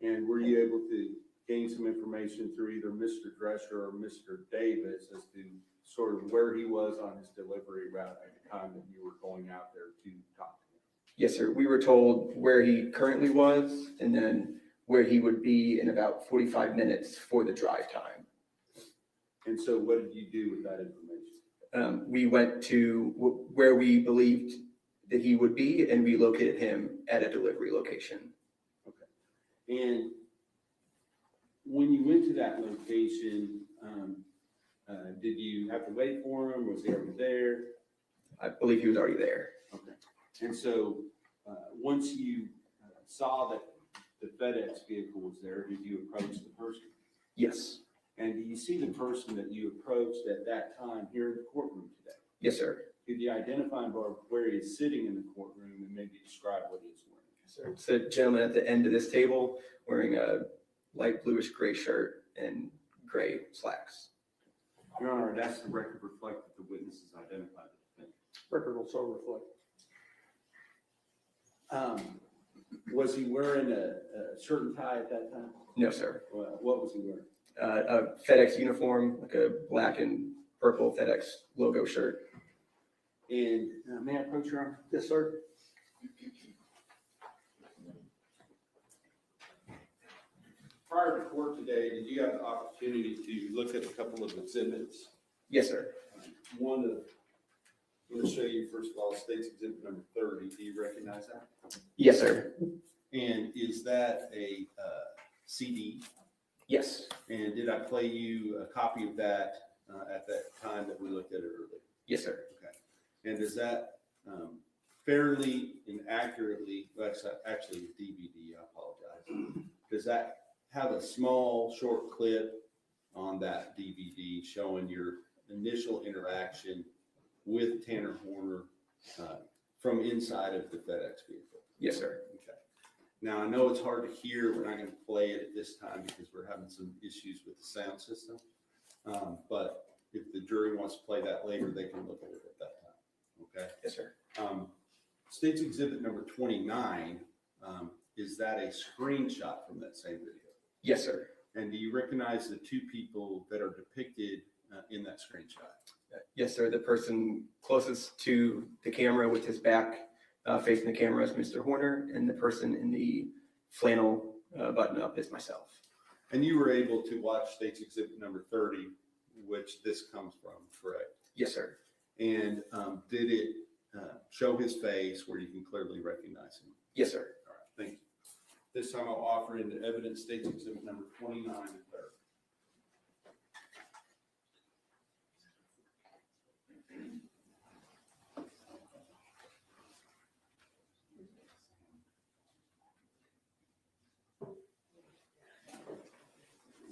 S9: And were you able to gain some information through either Mr. Drescher or Mr. Davis as to sort of where he was on his delivery route at the time that you were going out there to talk to him?
S18: Yes, sir. We were told where he currently was and then where he would be in about 45 minutes for the drive time.
S9: And so what did you do with that information?
S18: We went to where we believed that he would be, and we located him at a delivery location.
S9: Okay. And when you went to that location, did you have to wait for him? Was he already there?
S18: I believe he was already there.
S9: Okay. And so once you saw that the FedEx vehicle was there, did you approach the person?
S18: Yes.
S9: And do you see the person that you approached at that time here in the courtroom today?
S18: Yes, sir.
S9: Could you identify him by where he is sitting in the courtroom and maybe describe what he is wearing?
S18: It's a gentleman at the end of this table wearing a light bluish gray shirt and gray slacks.
S9: Your Honor, that's the record reflect that the witness is identified.
S10: Record will so reflect.
S9: Was he wearing a shirt and tie at that time?
S18: No, sir.
S9: What was he wearing?
S18: A FedEx uniform, like a black and purple FedEx logo shirt.
S9: And may I approach, Your Honor?
S10: Yes, sir.
S9: Prior to court today, did you have the opportunity to look at a couple of exhibits?
S18: Yes, sir.
S9: One of, I'm going to show you, first of all, State's Exhibit number 30. Do you recognize that?
S18: Yes, sir.
S9: And is that a CD?
S18: Yes.
S9: And did I play you a copy of that at that time that we looked at it earlier?
S18: Yes, sir.
S9: Okay. And does that fairly and accurately, well, that's actually a DVD, I apologize. Does that have a small short clip on that DVD showing your initial interaction with Tanner Horner from inside of the FedEx vehicle?
S18: Yes, sir.
S9: Okay. Now, I know it's hard to hear. We're not going to play it at this time because we're having some issues with the sound system. But if the jury wants to play that later, they can look at it at that time. Okay?
S18: Yes, sir.
S9: State's Exhibit number 29, is that a screenshot from that same video?
S18: Yes, sir.
S9: And do you recognize the two people that are depicted in that screenshot?
S18: Yes, sir. The person closest to the camera with his back facing the camera is Mr. Horner, and the person in the flannel button up is myself.
S9: And you were able to watch State's Exhibit number 30, which this comes from, correct?
S18: Yes, sir.
S9: And did it show his face where you can clearly recognize him?
S18: Yes, sir.
S9: All right, thank you. This time I'll offer into evidence State's Exhibit number 29 and 30.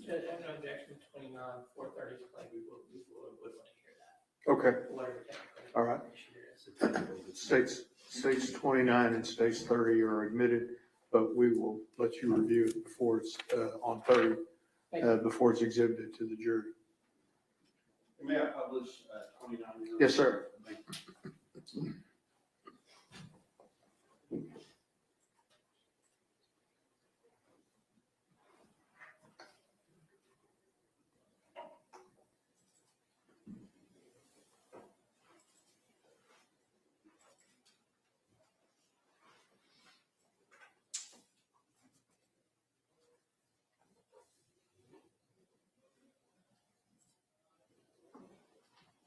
S1: Judge, I have no objection to 29, 430 is played. We would want to hear that.
S10: Okay,
S1: Whatever technical
S10: all right.
S1: issue is.
S10: States 29 and states 30 are admitted, but we will let you review it before it's on 30, before it's exhibited to the jury.
S9: May I publish 29?
S10: Yes, sir.
S9: Thank you.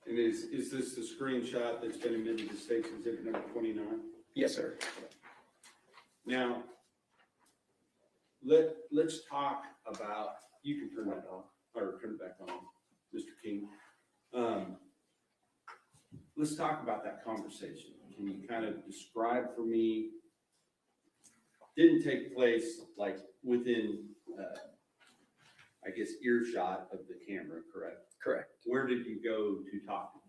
S9: And is this the screenshot that's been admitted to State's Exhibit number 29?
S18: Yes, sir.
S9: Now, let's talk about, you can turn that off, or turn it back on, Mr. King. Let's talk about that conversation. Can you kind of describe for me, didn't take place like within, I guess, earshot of the camera, correct?
S18: Correct.
S9: Where did you go to talk to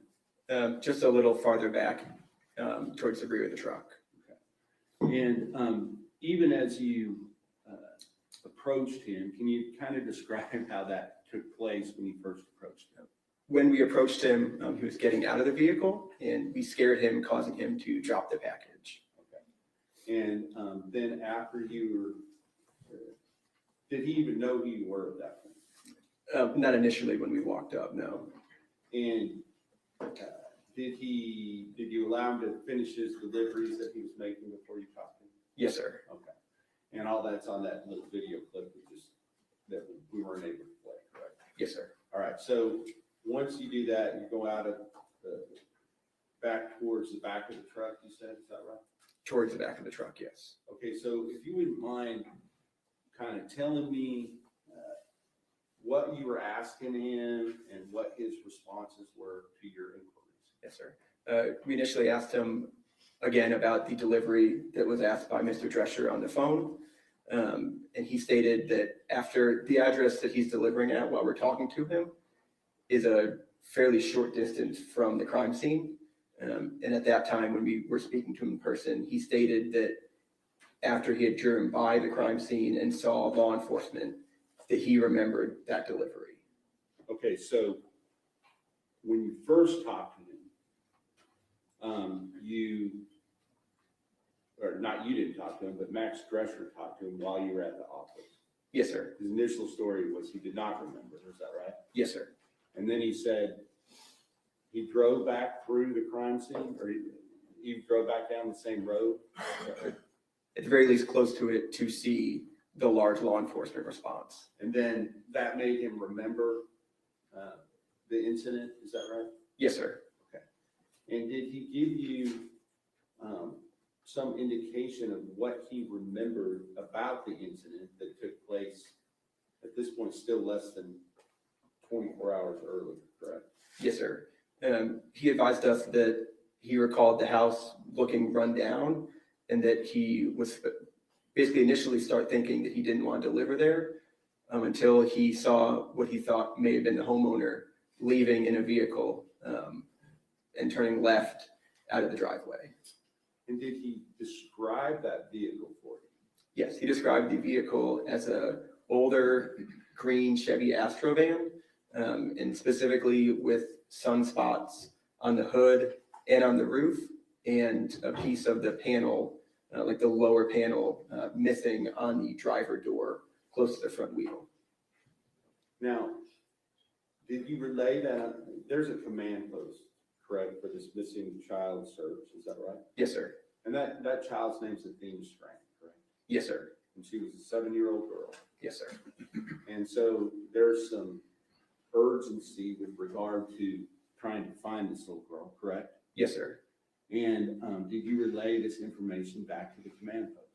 S9: him?
S18: Just a little farther back towards the rear of the truck.
S9: And even as you approached him, can you kind of describe how that took place when you first approached him?
S18: When we approached him, he was getting out of the vehicle, and we scared him, causing him to drop the package.
S9: Okay. And then after you were, did he even know who you were at that point?
S18: Not initially when we walked up, no.
S9: And did you allow him to finish his deliveries that he was making before you talked to him?
S18: Yes, sir.
S9: Okay. And all that's on that little video clip that we weren't able to play, correct?
S18: Yes, sir.
S9: All right, so once you do that, you go out of the back towards the back of the truck, you said, is that right?
S18: Towards the back of the truck, yes.
S9: Okay, so if you wouldn't mind kind of telling me what you were asking him and what his responses were to your inquiries.
S18: Yes, sir. We initially asked him again about the delivery that was asked by Mr. Drescher on the phone. And he stated that after the address that he's delivering at while we're talking to him is a fairly short distance from the crime scene. And at that time, when we were speaking to him in person, he stated that after he had driven by the crime scene and saw law enforcement, that he remembered that delivery.
S9: Okay, so when you first talked to him, you didn't talk to him, but Max Drescher talked to him while you were at the office.
S18: Yes, sir.
S9: His initial story was he did not remember, is that right?
S18: Yes, sir.
S9: And then he said he drove back through the crime scene, or he drove back down the same road?
S18: At the very least, close to it to see the large law enforcement response.
S9: And then that made him remember the incident, is that right?
S18: Yes, sir.
S9: Okay. And did he give you some indication of what he remembered about the incident that took place at this point, still less than 24 hours earlier, correct?
S18: Yes, sir. He advised us that he recalled the house looking run down and that he was basically initially start thinking that he didn't want to deliver there until he saw what he thought may have been the homeowner leaving in a vehicle and turning left out of the driveway.
S9: And did he describe that vehicle for
S18: Yes, he described the vehicle as a older green Chevy Astro van, and specifically with sunspots on the hood and on the roof, and a piece of the panel, like the lower panel, missing on the driver door close to the front wheel.
S9: Now, did you relay that, there's a command post, correct, for this missing child search, is that right?
S18: Yes, sir.
S9: And that child's name's Athena Strang, correct?
S18: Yes, sir.
S9: And she was a 7-year-old girl.
S18: Yes, sir.
S9: And so there's some urgency with regard to trying to find this little girl, correct?
S18: Yes, sir.
S9: And did you relay this information back to the command post?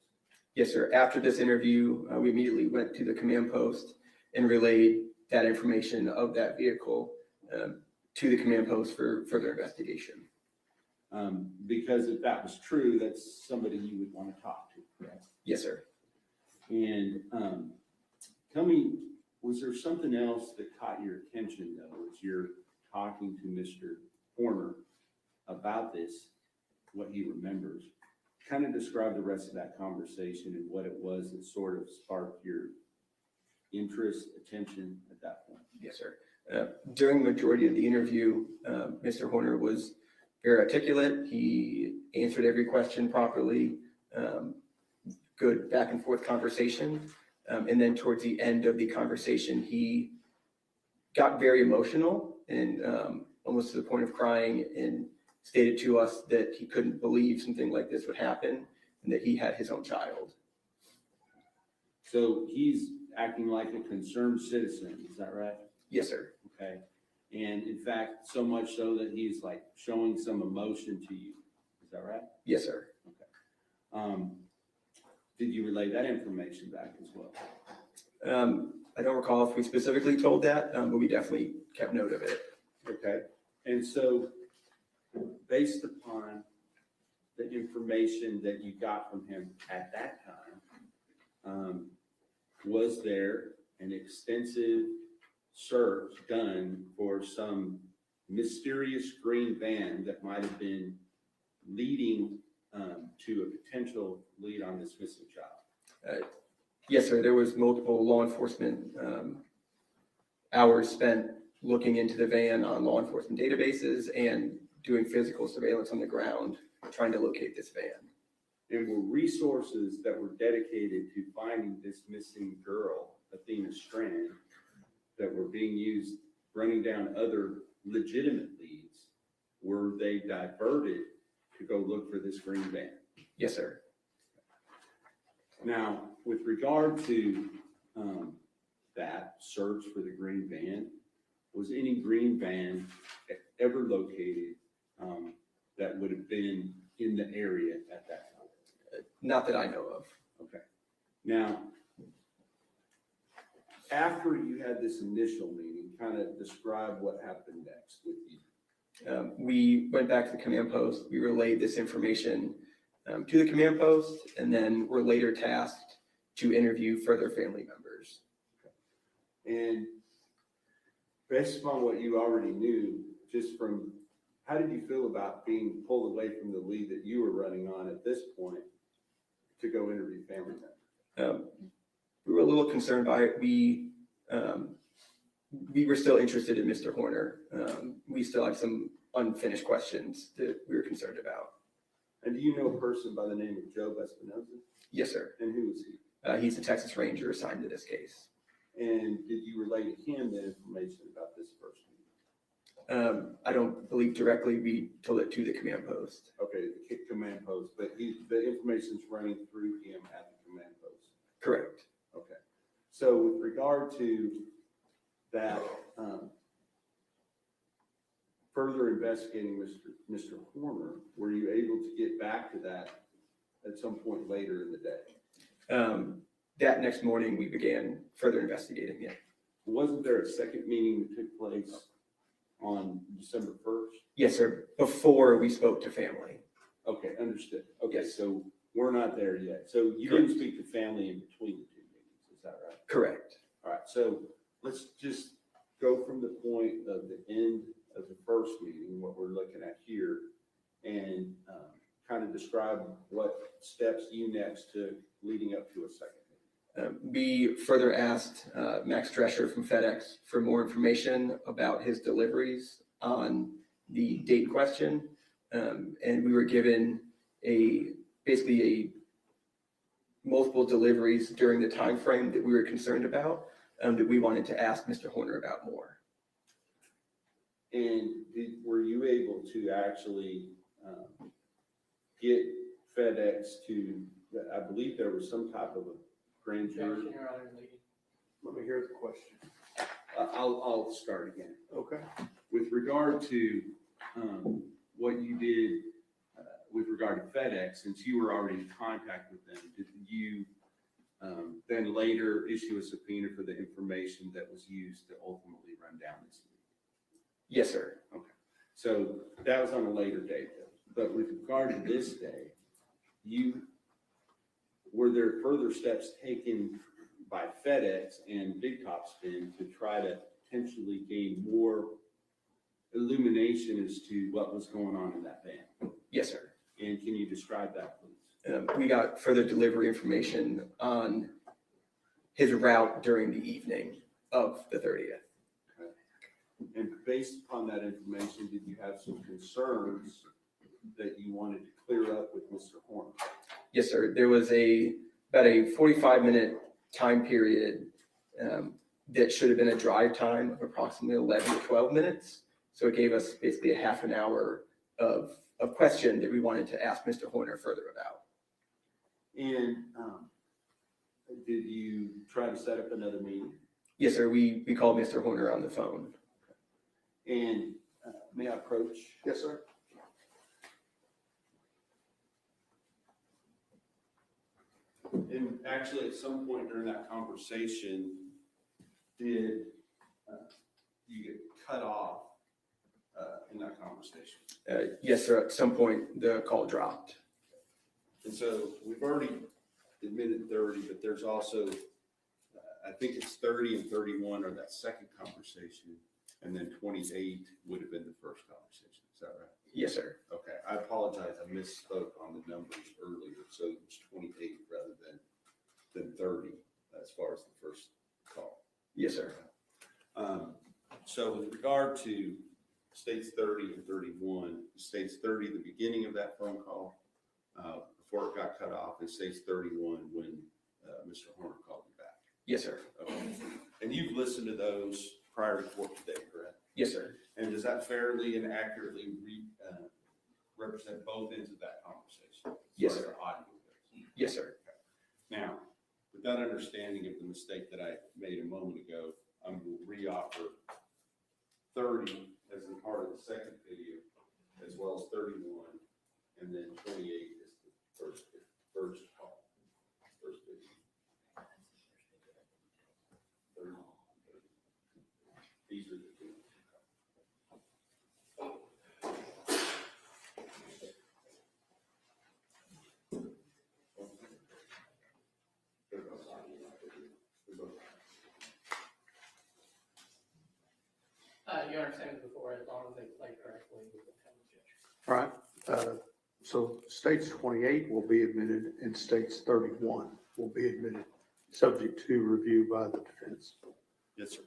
S18: Yes, sir. After this interview, we immediately went to the command post and relayed that information of that vehicle to the command post for further investigation.
S9: Because if that was true, that's somebody you would want to talk to, correct?
S18: Yes, sir.
S9: And tell me, was there something else that caught your attention though, as you're talking to Mr. Horner about this, what he remembers? Kind of describe the rest of that conversation and what it was that sort of sparked your interest, attention at that point.
S18: Yes, sir. During the majority of the interview, Mr. Horner was very articulate. He answered every question properly. Good back and forth conversation. And then towards the end of the conversation, he got very emotional and almost to the point of crying, and stated to us that he couldn't believe something like this would happen and that he had his own child.
S9: So he's acting like a concerned citizen, is that right?
S18: Yes, sir.
S9: Okay. And in fact, so much so that he's like showing some emotion to you. Is that right?
S18: Yes, sir.
S9: Okay. Did you relay that information back as well?
S18: I don't recall if we specifically told that, but we definitely kept note of it.
S9: Okay. And so based upon the information that you got from him at that time, was there an extensive search done for some mysterious green van that might have been leading to a potential lead on this missing child?
S18: Yes, sir. There was multiple law enforcement hours spent looking into the van on law enforcement databases and doing physical surveillance on the ground, trying to locate this van.
S9: And were resources that were dedicated to finding this missing girl, Athena Strand, that were being used, running down other legitimate leads, were they diverted to go look for this green van?
S18: Yes, sir.
S9: Now, with regard to that search for the green van, was any green van ever located that would have been in the area at that time?
S18: Not that I know of.
S9: Okay. Now, after you had this initial meeting, kind of describe what happened next with you.
S18: We went back to the command post. We relayed this information to the command post, and then were later tasked to interview further family members.
S9: And based upon what you already knew, just from, how did you feel about being pulled away from the lead that you were running on at this point to go interview family members?
S18: We were a little concerned by it. We were still interested in Mr. Horner. We still have some unfinished questions that we were concerned about.
S9: And do you know a person by the name of Joe Espinoza?
S18: Yes, sir.
S9: And who is he?
S18: He's a Texas Ranger assigned to this case.
S9: And did you relay to him the information about this person?
S18: I don't believe directly. We told it to the command post.
S9: Okay, the command post, but the information's running through him at the command post.
S18: Correct.
S9: Okay. So with regard to that, further investigating Mr. Horner, were you able to get back to that at some point later in the day?
S18: That next morning, we began further investigating it.
S9: Wasn't there a second meeting that took place on December 1st?
S18: Yes, sir. Before we spoke to family.
S9: Okay, understood. Okay,
S18: Yes.
S9: so we're not there yet. So you
S18: Correct.
S9: didn't speak to family in between the two meetings, is that right?
S18: Correct.
S9: All right, so let's just go from the point of the end of the first meeting, what we're looking at here, and kind of describe what steps you next took leading up to a second meeting?
S18: We further asked Max Drescher from FedEx for more information about his deliveries on the date question. And we were given basically a multiple deliveries during the time frame that we were concerned about, that we wanted to ask Mr. Horner about more.
S9: And were you able to actually get FedEx to, I believe there was some type of a grand jury?
S6: Let me hear the question.
S9: I'll start again.
S6: Okay.
S9: With regard to what you did with regard to FedEx, since you were already in contact with them, did you then later issue a subpoena for the information that was used to ultimately run down this meeting?
S18: Yes, sir.
S9: Okay. So that was on a later date, though. But with regard to this day, were there further steps taken by FedEx and Big Top Spin to try to potentially gain more illumination as to what was going on in that van?
S18: Yes, sir.
S9: And can you describe that, please?
S18: We got further delivery information on his route during the evening of the 30th.
S9: Okay. And based upon that information, did you have some concerns that you wanted to clear up with Mr. Horner?
S18: Yes, sir. There was about a 45-minute time period that should have been a drive time of approximately 11 to 12 minutes. So it gave us basically a half an hour of question that we wanted to ask Mr. Horner further about.
S9: And did you try to set up another meeting?
S18: Yes, sir. We called Mr. Horner on the phone.
S9: And may I approach?
S6: Yes, sir.
S9: And actually, at some point during that conversation, did you get cut off in that conversation?
S18: Yes, sir. At some point, the call dropped.
S9: And so we've already admitted 30, but there's also, I think it's 30 and 31 are that second conversation, and then 28 would have been the first conversation. Is that right?
S18: Yes, sir.
S9: Okay, I apologize. I misspoke on the numbers earlier. So it's 28 rather than 30 as far as the first call.
S18: Yes, sir.
S9: So with regard to states 30 and 31, states 30, the beginning of that phone call, before it got cut off, and states 31 when Mr. Horner called you back.
S18: Yes, sir.
S9: Okay. And you've listened to those prior to court today, correct?
S18: Yes, sir.
S9: And does that fairly and accurately represent both ends of that conversation?
S18: Yes,
S9: as far
S18: sir.
S9: as the audio goes?
S18: Yes, sir.
S9: Okay. Now, with that understanding of the mistake that I made a moment ago, I'm going to re-offer 30 as a part of the second video, as well as 31, and then 28 is the first call, first video. 30. These are the two.
S1: You understand before, as long as they play correctly, we will have a judge.
S6: All right. So states 28 will be admitted and states 31 will be admitted, subject to review by the defense.
S9: Yes, sir.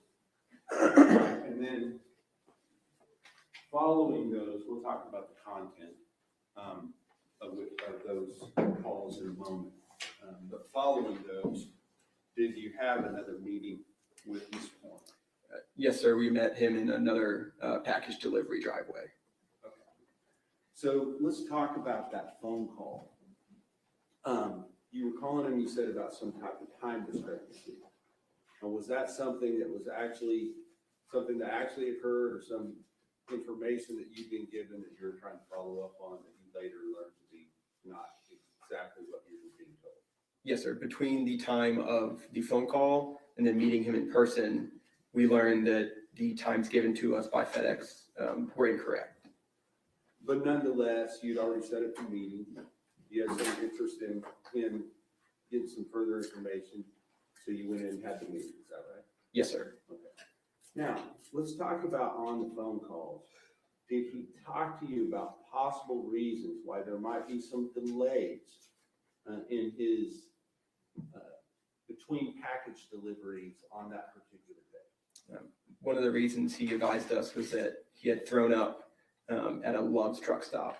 S9: And then following those, we'll talk about the content of those calls in a moment. But following those, did you have another meeting with Mr. Horner?
S18: Yes, sir. We met him in another package delivery driveway.
S9: Okay. So let's talk about that phone call. You were calling him, you said about some type of time discrepancy. And was that something that was actually occurred, or some information that you've been given that you're trying to follow up on that you later learned to be not exactly what you were being told?
S18: Yes, sir. Between the time of the phone call and then meeting him in person, we learned that the times given to us by FedEx were incorrect.
S9: But nonetheless, you'd already set up a meeting. You had some interest in getting some further information, so you went in and had the meeting. Is that right?
S18: Yes, sir.
S9: Okay. Now, let's talk about on the phone calls. Did he talk to you about possible reasons why there might be some delays in his between package deliveries on that particular day?
S18: One of the reasons he advised us was that he had thrown up at a Love's truck stop.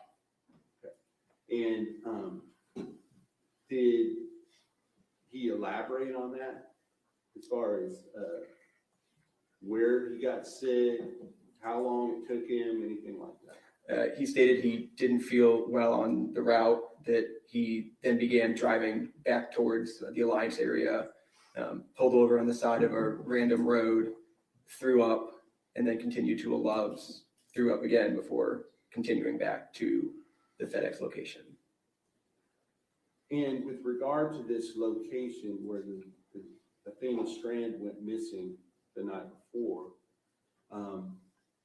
S9: And did he elaborate on that as far as where he got sick, how long it took him, anything like that?
S18: He stated he didn't feel well on the route, that he then began driving back towards the Alliance area, pulled over on the side of a random road, threw up, and then continued to a Love's, threw up again before continuing back to the FedEx location.
S9: And with regard to this location where the Athena Strand went missing the night before,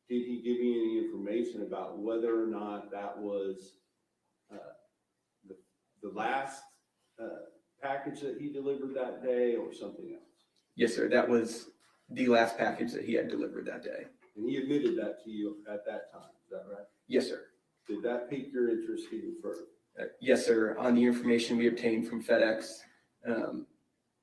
S9: did he give you any information about whether or not that was the last package that he delivered that day or something else?
S18: Yes, sir. That was the last package that he had delivered that day.
S9: And he admitted that to you at that time, is that right?
S18: Yes, sir.
S9: Did that pique your interest even further?
S18: Yes, sir. On the information we obtained from FedEx,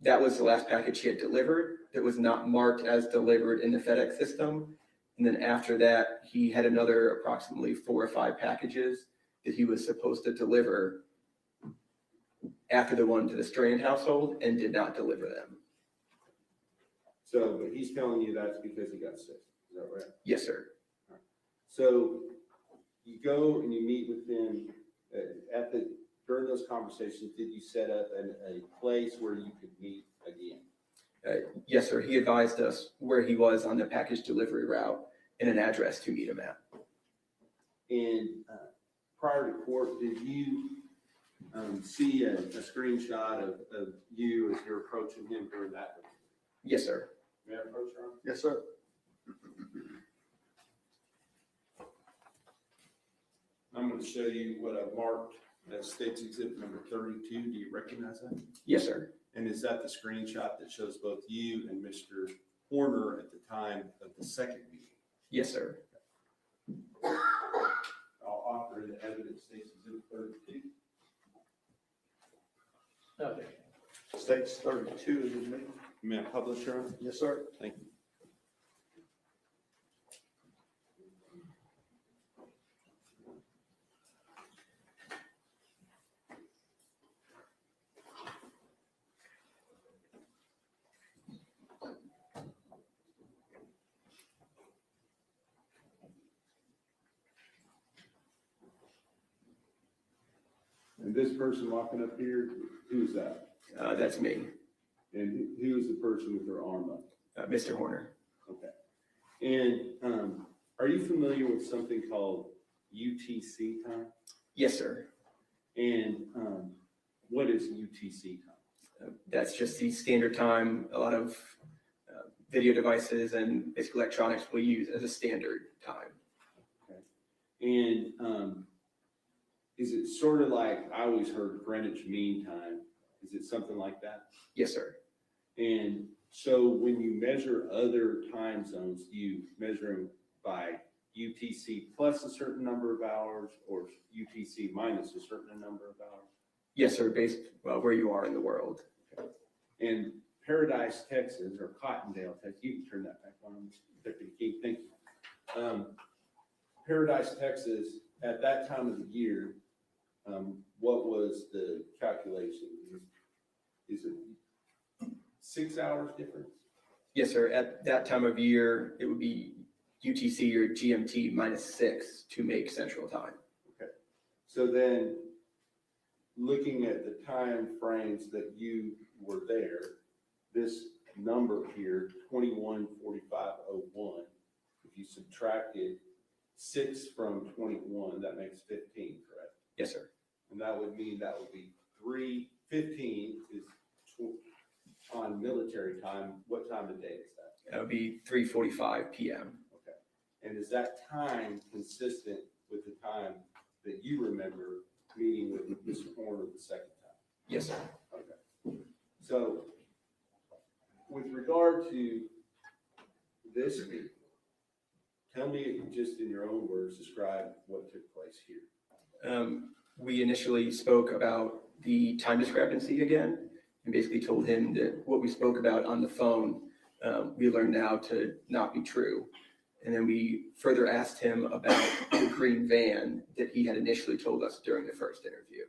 S18: that was the last package he had delivered. That was not marked as delivered in the FedEx system. And then after that, he had another approximately 4 or 5 packages that he was supposed to deliver after the one to the Strand household and did not deliver them.
S9: So, but he's telling you that's because he got sick, is that right?
S18: Yes, sir.
S9: So you go and you meet with him during those conversations, did you set up a place where you could meet again?
S18: Yes, sir. He advised us where he was on the package delivery route and an address to meet him at.
S9: And prior to court, did you see a screenshot of you as you're approaching him during that?
S18: Yes, sir.
S9: May I approach her?
S6: Yes, sir.
S9: I'm going to show you what I've marked as State's Exhibit number 32. Do you recognize that?
S18: Yes, sir.
S9: And is that the screenshot that shows both you and Mr. Horner at the time of the second meeting?
S18: Yes, sir.
S9: I'll offer the evidence, State's Exhibit 32.
S1: Okay.
S6: States 32 is admitted.
S9: May I publish, Your Honor?
S6: Yes, sir.
S9: Thank you. And this person walking up here, who's that?
S18: That's me,
S9: And who is the person with their arm up?
S18: Mr. Horner.
S9: Okay. And are you familiar with something called UTC time?
S18: Yes, sir.
S9: And what is UTC time?
S18: That's just the standard time a lot of video devices and basic electronics will use as a standard time.
S9: Okay. And is it sort of like, I always heard Greenwich Mean Time. Is it something like that?
S18: Yes, sir.
S9: And so when you measure other time zones, you measure them by UTC plus a certain number of hours or UTC minus a certain number of hours?
S18: Yes, sir, based where you are in the world.
S9: And Paradise, Texas, or Cottondale, Texas, you can turn that back on, Deputy King, thank you. Paradise, Texas, at that time of the year, what was the calculation? Is it 6 hours difference?
S18: Yes, sir. At that time of year, it would be UTC or GMT -6 to make Central Time.
S9: Okay. So then, looking at the time frames that you were there, this number here, 21:45:01, if you subtracted 6 from 21, that makes 15, correct?
S18: Yes, sir.
S9: And that would mean that would be 3:15 is on military time. What time of day is that?
S18: That would be 3:45 p.m.
S9: Okay. And is that time consistent with the time that you remember meeting with Mr. Horner the second time?
S18: Yes, sir.
S9: Okay. So with regard to this meeting, tell me just in your own words, describe what took place here.
S18: We initially spoke about the time discrepancy again, and basically told him that what we spoke about on the phone, we learned now to not be true. And then we further asked him about the green van that he had initially told us during the first interview.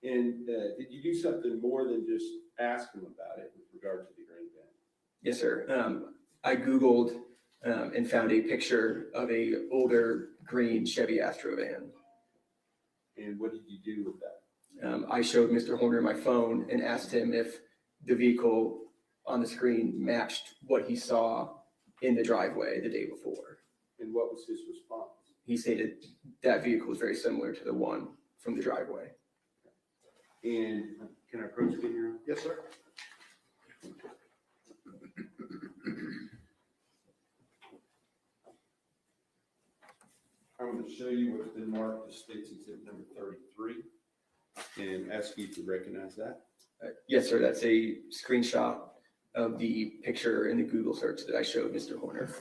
S9: And did you do something more than just ask him about it with regard to the green van?
S18: Yes, sir. I Googled and found a picture of a older green Chevy Astro van.
S9: And what did you do with that?
S18: I showed Mr. Horner my phone and asked him if the vehicle on the screen matched what he saw in the driveway the day before.
S9: And what was his response?
S18: He stated that vehicle was very similar to the one from the driveway.
S9: And can I approach again here?
S6: Yes, sir.
S9: I'm going to show you what's been marked as State's Exhibit number 33 and ask you to recognize that.
S18: Yes, sir. That's a screenshot of the picture in the Google search that I showed Mr. Horner.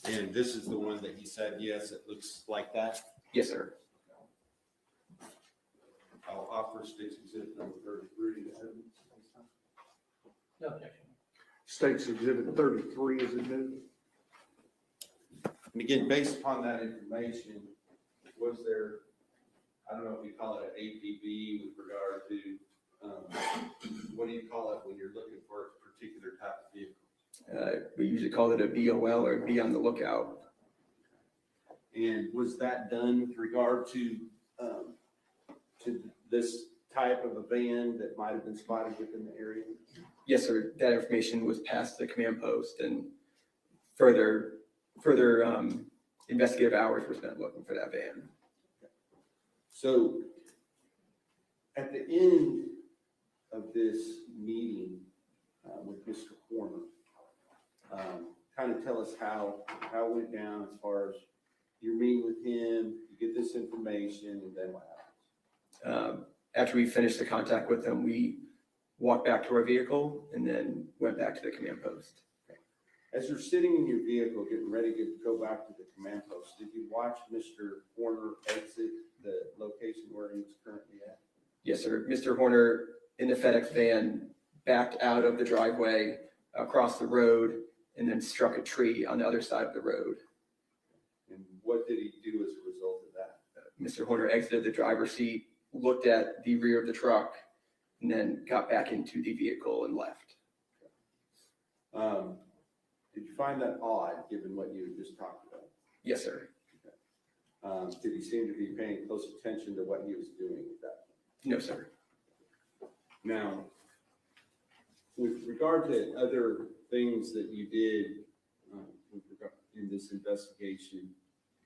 S9: And this is the one that he said, yes, it looks like that.
S18: Yes, sir.
S9: I'll offer State's Exhibit number 33 to evidence.
S1: No objection.
S6: State's Exhibit 33 is admitted.
S9: And again, based upon that information, was there, I don't know if you call it an APB with regard to, what do you call it when you're looking for a particular type of vehicle?
S18: We usually call it a BOL or be on the lookout.
S9: And was that done with regard to this type of a van that might have been spotted within the area?
S18: Yes, sir. That information was passed to the command post, and further investigative hours were spent looking for that van.
S9: So at the end of this meeting with Mr. Horner, kind of tell us how it went down as far as you're meeting with him, you get this information, and then what happens?
S18: After we finished the contact with them, we walked back to our vehicle and then went back to the command post.
S9: As you're sitting in your vehicle, getting ready to go back to the command post, did you watch Mr. Horner exit the location where he was currently at?
S18: Yes, sir. Mr. Horner in the FedEx van backed out of the driveway across the road and then struck a tree on the other side of the road.
S9: And what did he do as a result of that?
S18: Mr. Horner exited the driver's seat, looked at the rear of the truck, and then got back into the vehicle and left.
S9: Did you find that odd, given what you had just talked about?
S18: Yes, sir.
S9: Did he seem to be paying close attention to what he was doing at that point?
S18: No, sir.
S9: Now, with regard to other things that you did in this investigation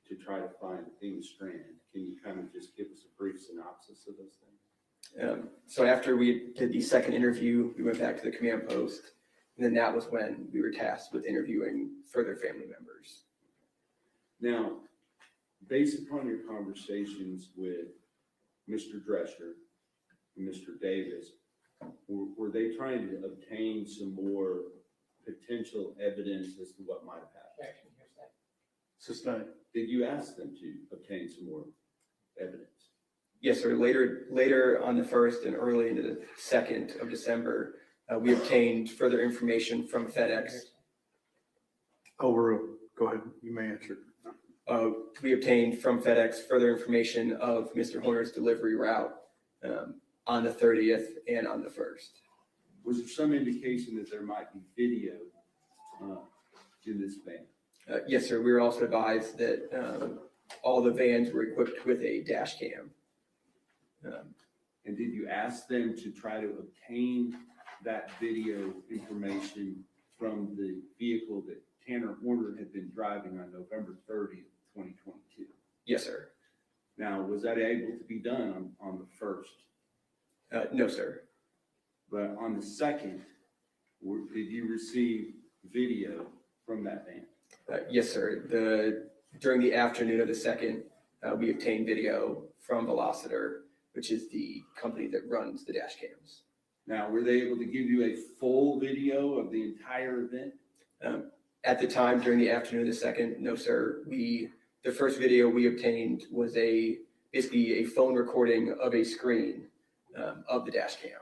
S9: to try to find Amy Strand, can you kind of just give us a brief synopsis of those things?
S18: So after we did the second interview, we went back to the command post, and then that was when we were tasked with interviewing further family members.
S9: Now, based upon your conversations with Mr. Drescher and Mr. Davis, were they trying to obtain some more potential evidence as to what might have happened?
S1: Objection, here's that.
S6: Sustained.
S9: Did you ask them to obtain some more evidence?
S18: Yes, sir. Later on the 1st and early into the 2nd of December, we obtained further information from FedEx.
S6: Overruled. Go ahead. You may answer.
S18: We obtained from FedEx further information of Mr. Horner's delivery route on the 30th and on the 1st.
S9: Was there some indication that there might be video in this van?
S18: Yes, sir. We were also advised that all the vans were equipped with a dash cam.
S9: And did you ask them to try to obtain that video information from the vehicle that Tanner Horner had been driving on November 30th, 2022?
S18: Yes, sir.
S9: Now, was that able to be done on the 1st?
S18: No, sir.
S9: But on the 2nd, did you receive video from that van?
S18: Yes, sir. During the afternoon of the 2nd, we obtained video from Velociter, which is the company that runs the dash cams.
S9: Now, were they able to give you a full video of the entire event?
S18: At the time, during the afternoon of the 2nd, no, sir. The first video we obtained was basically a phone recording of a screen of the dash cam.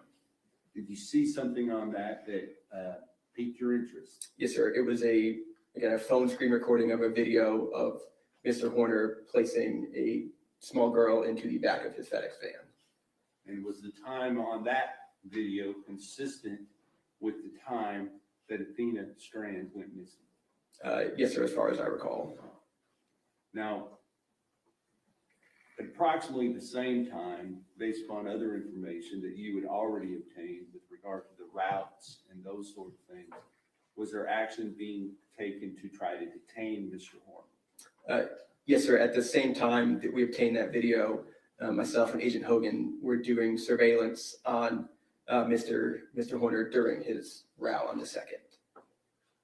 S9: did you see something on that piqued your interest?
S18: Yes, sir. It was a phone screen recording of a video of Mr. Horner placing a small girl into the back of his FedEx van.
S9: And was the time on that video consistent with the time that Athena Strand went missing?
S18: Yes, sir, as far as I recall.
S9: Now, at approximately the same time, based upon other information that you had already obtained with regard to the routes and those sort of things, was there action being taken to try to detain Mr. Horner?
S18: Yes, sir. At the same time that we obtained that video, myself and Agent Hogan were doing surveillance on Mr. Horner during his route on the 2nd.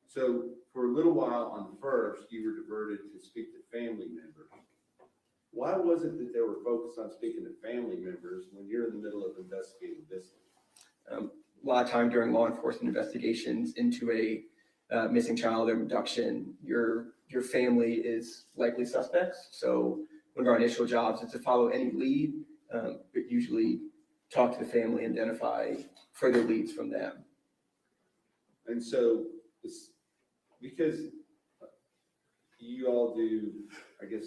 S9: So for a little while on the 1st, you were diverted to speak to family members. Why was it that they were focused on speaking to family members when you're in the middle of investigating this?
S18: A lot of time during law enforcement investigations into a missing child abduction, your family is likely suspects. So one of our initial jobs is to follow any lead, but usually talk to the family, identify further leads from them.
S9: And so, because you all do, I guess,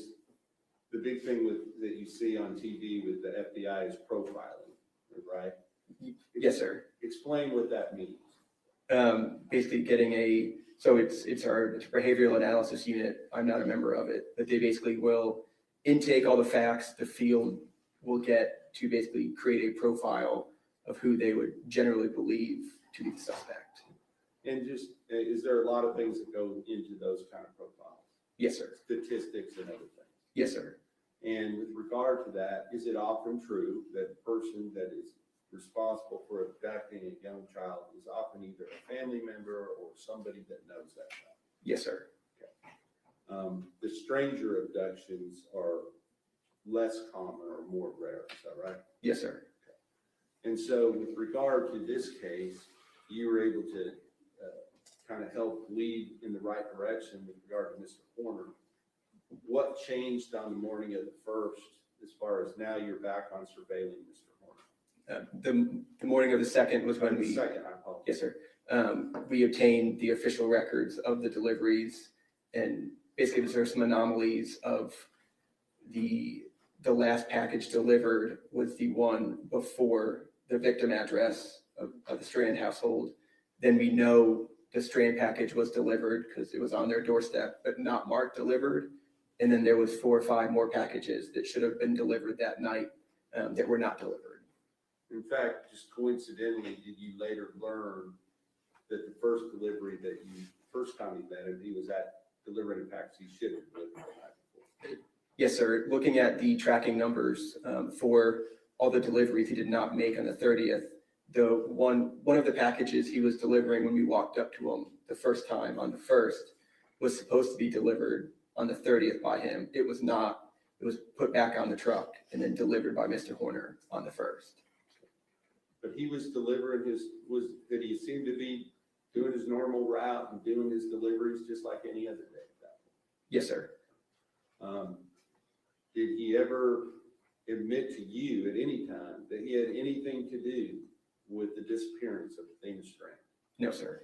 S9: the big thing that you see on TV with the FBI is profiling, right?
S18: Yes, sir.
S9: Explain what that means.
S18: Basically getting so it's our behavioral analysis unit. I'm not a member of it, but they basically will intake all the facts the field will get to basically create a profile of who they would generally believe to be the suspect.
S9: And just, is there a lot of things that go into those kind of profiles?
S18: Yes, sir.
S9: Statistics and other things?
S18: Yes, sir.
S9: And with regard to that, is it often true that the person that is responsible for abducting a young child is often either a family member or somebody that knows that child?
S18: Yes, sir.
S9: Okay. The stranger abductions are less common or more rare, is that right?
S18: Yes, sir.
S9: Okay. And so with regard to this case, you were able to kind of help lead in the right direction with regard to Mr. Horner. What changed on the morning of the 1st as far as now you're back on surveilling Mr. Horner?
S18: The morning of the 2nd was when we.
S9: Second, I apologize.
S18: Yes, sir. We obtained the official records of the deliveries, and basically there were some anomalies of the last package delivered was the one before the victim address of the Strand household. Then we know the Strand package was delivered because it was on their doorstep, but not marked delivered. And then there was 4 or 5 more packages that should have been delivered that night that were not delivered.
S9: In fact, just coincidentally, did you later learn that the first delivery that you, first time you met him, he was at delivering a package he should have delivered the night before?
S18: Yes, sir. Looking at the tracking numbers for all the deliveries he did not make on the 30th, the one of the packages he was delivering when we walked up to him the first time on the 1st was supposed to be delivered on the 30th by him. It was not. It was put back on the truck and then delivered by Mr. Horner on the 1st.
S9: But he was delivering did he seem to be doing his normal route and doing his deliveries just like any other day?
S18: Yes, sir.
S9: Did he ever admit to you at any time that he had anything to do with the disappearance of Athena Strand?
S18: No, sir.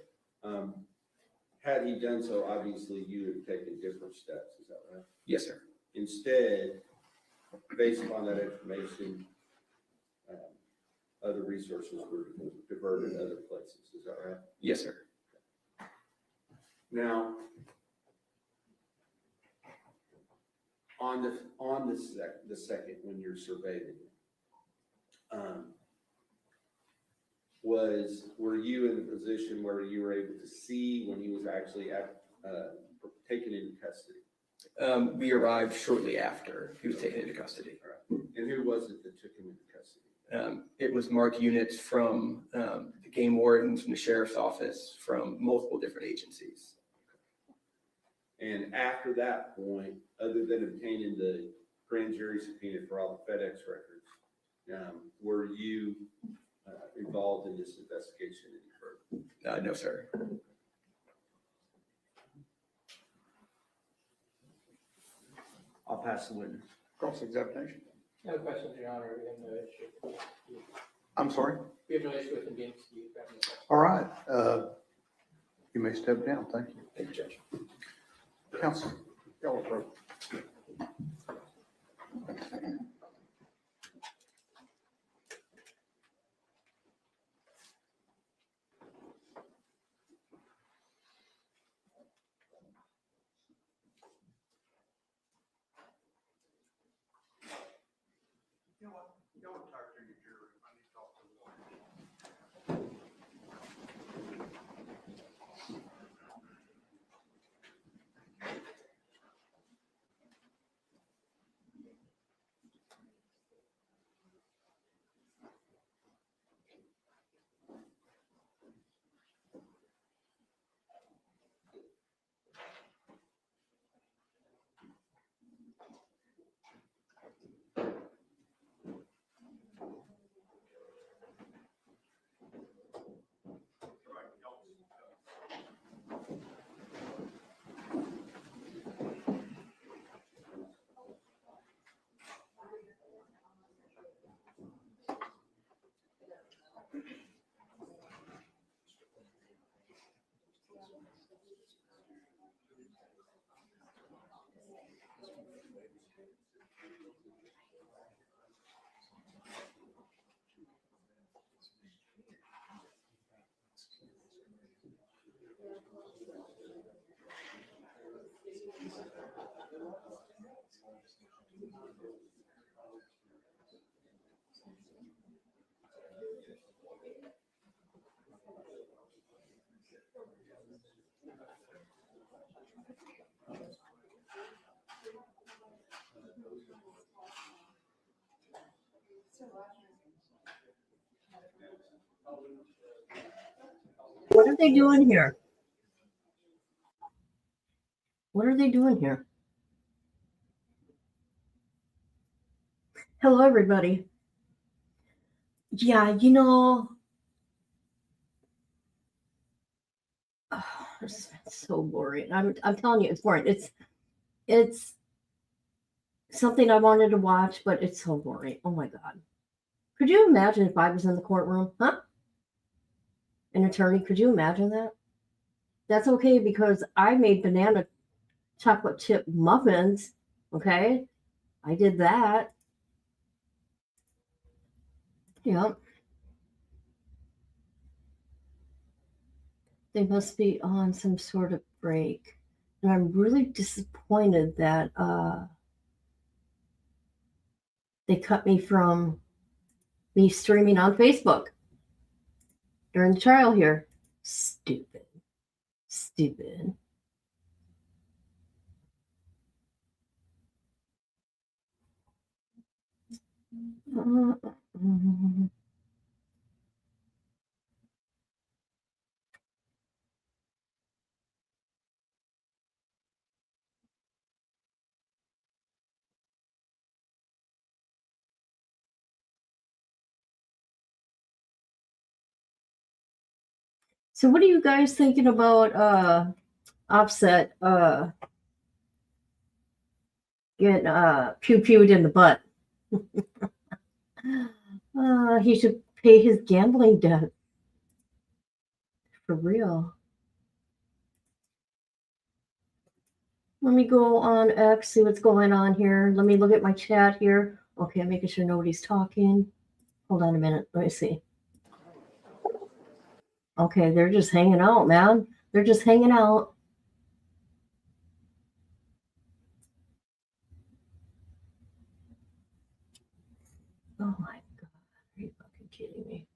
S9: Had he done so, obviously you would have taken different steps, is that right?
S18: Yes, sir.
S9: Instead, based upon that information, other resources were diverted other places, is that right?
S18: Yes, sir.
S9: Now, on the second, when you're surveilling, were you in the position where you were able to see when he was actually taken into custody?
S18: We arrived shortly after he was taken into custody.
S9: Right. And who was it that took him into custody?
S18: It was Mark units from the game wardens, from the sheriff's office, from multiple different agencies.
S9: And after that point, other than obtaining the grand jury subpoena for all the FedEx records, were you involved in this investigation any further?
S18: No, sir.
S6: I'll pass the witness. Cross-examination.
S1: No questions, Your Honor. We have no issue.
S6: I'm sorry?
S1: We have no issue with him being excused.
S6: All right, you may step down. Thank you.
S1: Thank you, Judge.
S6: Counsel, y'all approve.
S2: What are they doing here? What are they doing here? Hello, everybody. Yeah, this is so boring. I'm telling you, it's boring. It's something I wanted to watch, but it's so boring. Oh my God. Could you imagine if I was in the courtroom? Huh? An attorney, could you imagine that? That's okay because I made banana chocolate chip muffins. Okay. I did that. Yep. They must be on some sort of break. And I'm really disappointed that they cut me from me streaming on Facebook during the trial here. Stupid. Stupid. So what are you guys thinking about Offset getting pew-pewed in the butt? He should pay his gambling debt. For real. Let me go on X, see what's going on here. Let me look at my chat here. Okay, I'm making sure nobody's talking. Hold on a minute. Let me see. Okay, they're just hanging out, man. They're just hanging out. Oh my God. Are you fucking kidding me?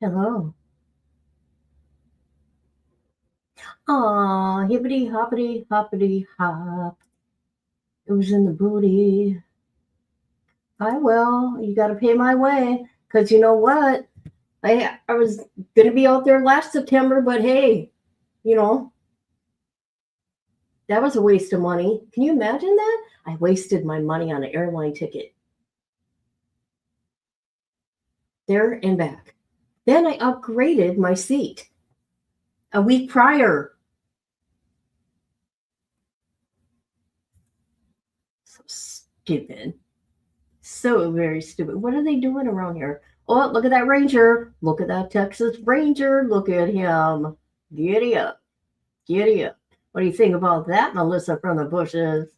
S2: Hello. Aw, hippity hoppity hoppity hop. It was in the booty. I will. You got to pay my way. Because you know what? I was going to be out there last September, but hey, you know, that was a waste of money. Can you imagine that? I wasted my money on an airline ticket. There and back. Then I upgraded my seat a week prior. So stupid. So very stupid. What are they doing around here? Oh, look at that Ranger. Look at that Texas Ranger. Look at him. Giddy up. Giddy up. What do you think about that, Melissa from the bushes?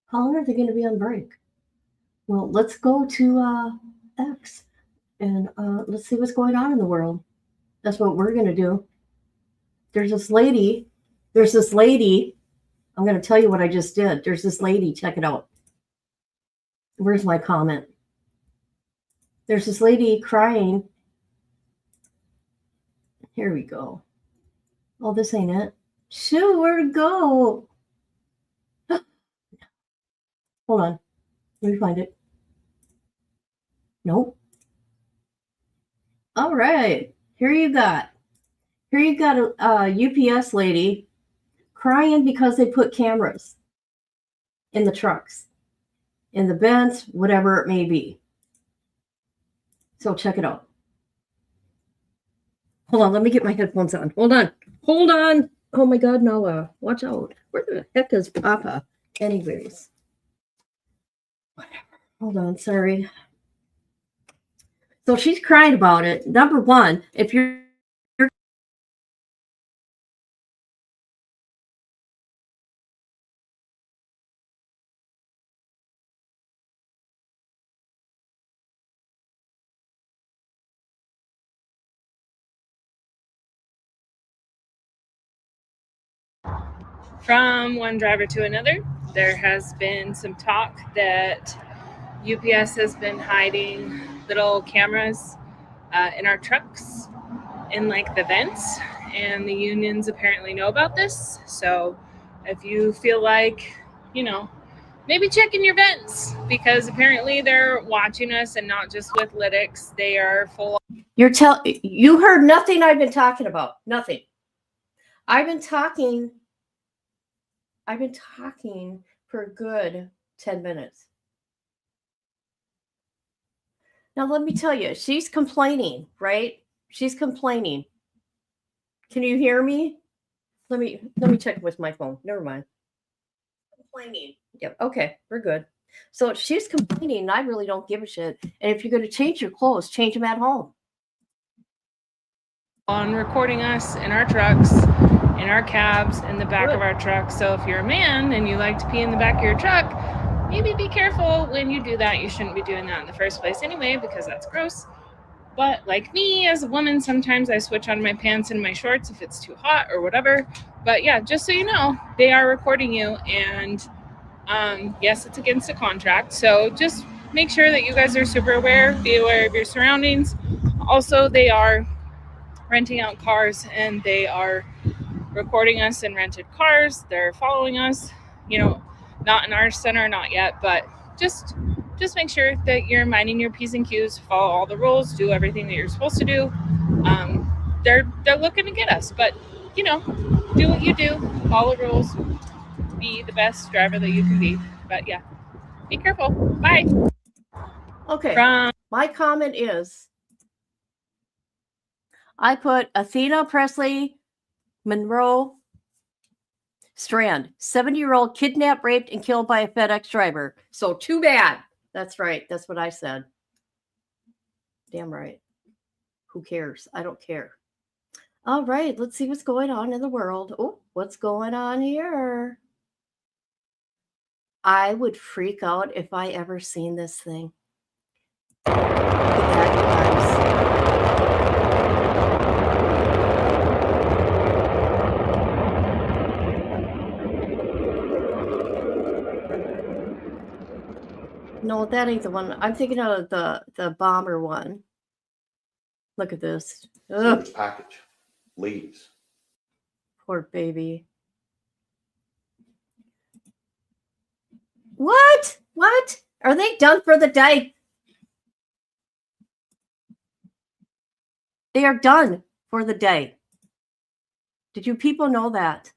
S2: How long are they going to be on break? Well, let's go to X and let's see what's going on in the world. That's what we're going to do. There's this lady. I'm going to tell you what I just did. There's this lady. Check it out. Where's my comment? There's this lady crying. Here we go. Oh, this ain't it. Shoot, where'd it go? Hold on. Let me find it. Nope. All right. Here you got a UPS lady crying because they put cameras in the trucks, in the Benz, whatever it may be. So check it out. Hold on. Let me get my headphones on. Hold on. Oh my God, Noah. Watch out. Where the heck is Papa? Anyways. Whatever. Hold on. Sorry. So she's crying about it. Number one, if you're
S7: From one driver to another, there has been some talk that UPS has been hiding little cameras in our trucks in like the vents, and the unions apparently know about this. So if you feel like, maybe check in your vents, because apparently they're watching us, and not just with lytics. They are full.
S2: You heard nothing I've been talking about. Nothing. I've been talking for a good 10 minutes. Now, let me tell you, she's complaining, right? She's complaining. Can you hear me? Let me check with my phone. Never mind. Complaining. Yep. Okay, we're good. So she's complaining, and I really don't give a shit. And if you're going to change your clothes, change them at home.
S7: On recording us in our trucks, in our cabs, in the back of our trucks. So if you're a man and you like to pee in the back of your truck, maybe be careful when you do that. You shouldn't be doing that in the first place anyway, because that's gross. But like me as a woman, sometimes I switch on my pants and my shorts if it's too hot or whatever. But yeah, just so you know, they are recording you, and yes, it's against the contract. So just make sure that you guys are super aware, be aware of your surroundings. Also, they are renting out cars, and they are recording us in rented cars. They're following us, not in our center, not yet, but just make sure that you're minding your P's and Q's, follow all the rules, do everything that you're supposed to do. They're looking to get us, but do what you do, follow the rules, be the best driver that you can be. But yeah, be careful. Bye.
S2: Okay. My comment is, I put Athena Presley Monroe Strand, 70-year-old kidnapped, raped, and killed by a FedEx driver. So too bad. That's right. That's what I said. Damn right. Who cares? I don't care. All right. Let's see what's going on in the world. Oh, what's going on here? I would freak out if I ever seen this thing. Look at that, you guys. No, that ain't the one. I'm thinking of the bomber one. Look at this. Ugh,
S8: Service package leaves.
S2: poor baby. What? What? Are they done for the day? They are done for the day. Did you people know that?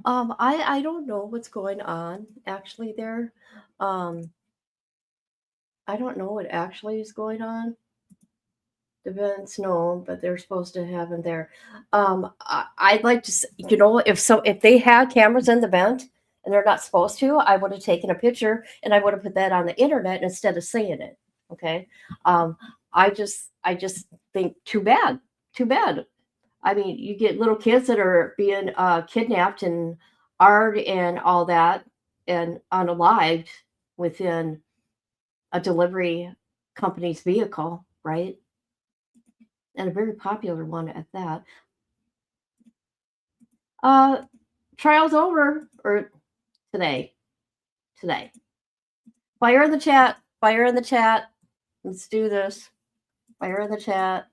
S2: I don't know what's going on actually there. Um, I don't know what actually is going on. The vents, no, but they're supposed to have them there. I'd like to, if they had cameras in the vent and they're not supposed to, I would have taken a picture and I would have put that on the internet instead of saying it. Okay. I just think too bad. I mean, you get little kids that are being kidnapped and art and all that and unalived within a delivery company's vehicle, right? And a very popular one at that. Trial's over or today. Fire in the chat. Let's do this. Fire in the chat.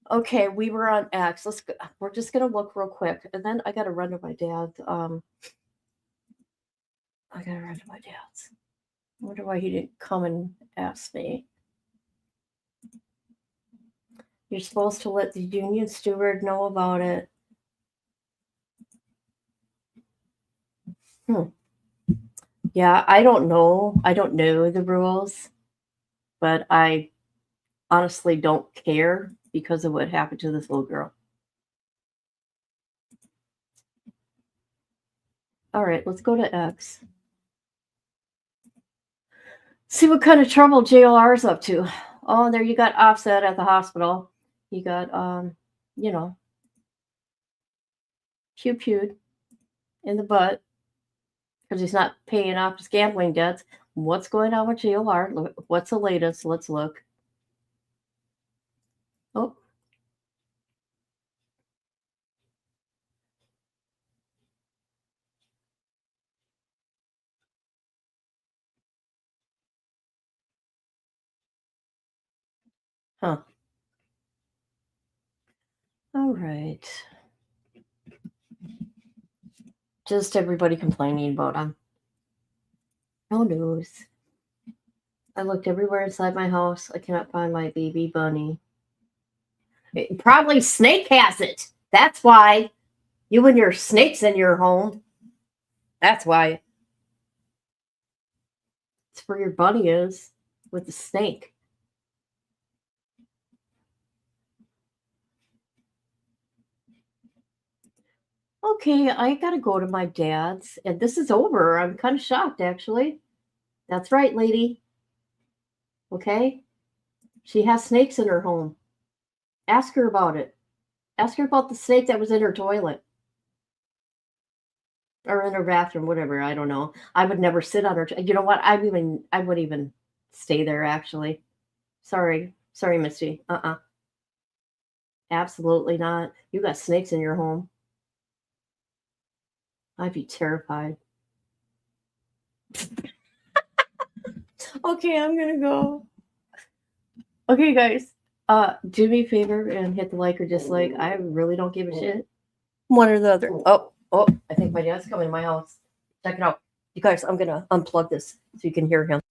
S2: Okay, we were on X. We're just gonna look real quick, and then I gotta run to my dad's. I wonder why he didn't come and ask me. You're supposed to let the union steward know about it. Yeah, I don't know. I don't know the rules, but I honestly don't care because of what happened to this little girl. All right, let's go to X. See what kind of trouble JLR is up to. Oh, there you got Offset at the hospital. You got, pew-pewed in the butt because he's not paying off his gambling debts. What's going on with JLR? What's the latest? Let's look. Oh. Huh. All right. Just everybody complaining about him. No news. I looked everywhere inside my house. I cannot find my baby bunny. Probably Snake has it. That's why. You and your snakes in your home. That's why. It's where your bunny is with the snake. Okay, I gotta go to my dad's, and this is over. I'm kind of shocked, actually. That's right, lady. Okay? She has snakes in her home. Ask her about it. Ask her about the snake that was in her toilet. Or in her bathroom, whatever. I don't know. I would never sit on her. You know what? I wouldn't even stay there, actually. Sorry, Misty. Absolutely not. You got snakes in your home. I'd be terrified. Okay, I'm gonna go. Okay, guys. Do me a favor and hit the like or dislike. I really don't give a shit. One or the other. Oh, I think my dad's coming to my house. Check it out. You guys, I'm gonna unplug this so you can hear him.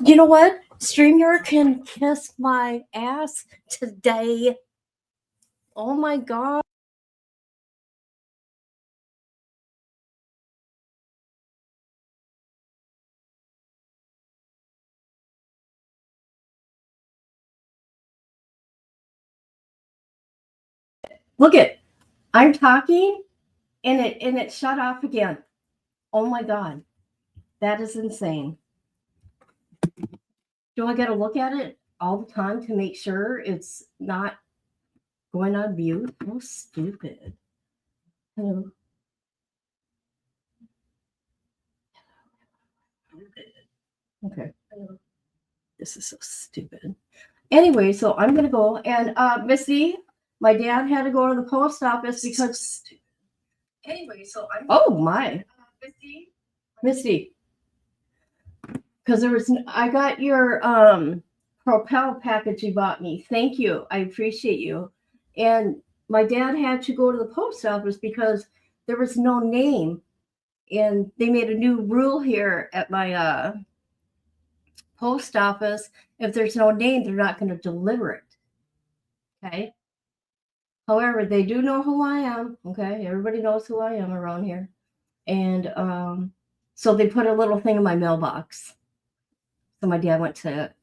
S2: You know what? StreamYard can kiss my ass today. Oh my God. Look it. I'm talking and it shut off again. Oh my God. That is insane. Do I got to look at it all the time to make sure it's not going on mute? Oh, stupid. Hello. Okay. This is so stupid. Anyway, so I'm going to go. And Missy, my dad had to go to the post office because. Anyway, so I'm. Oh, my. Misty. Because I got your Propel package you bought me. Thank you. I appreciate you. And my dad had to go to the post office because there was no name. And they made a new rule here at my post office. If there's no name, they're not going to deliver it. Okay. However, they do know who I am. Okay. Everybody knows who I am around here. And so they put a little thing in my mailbox. So my dad went to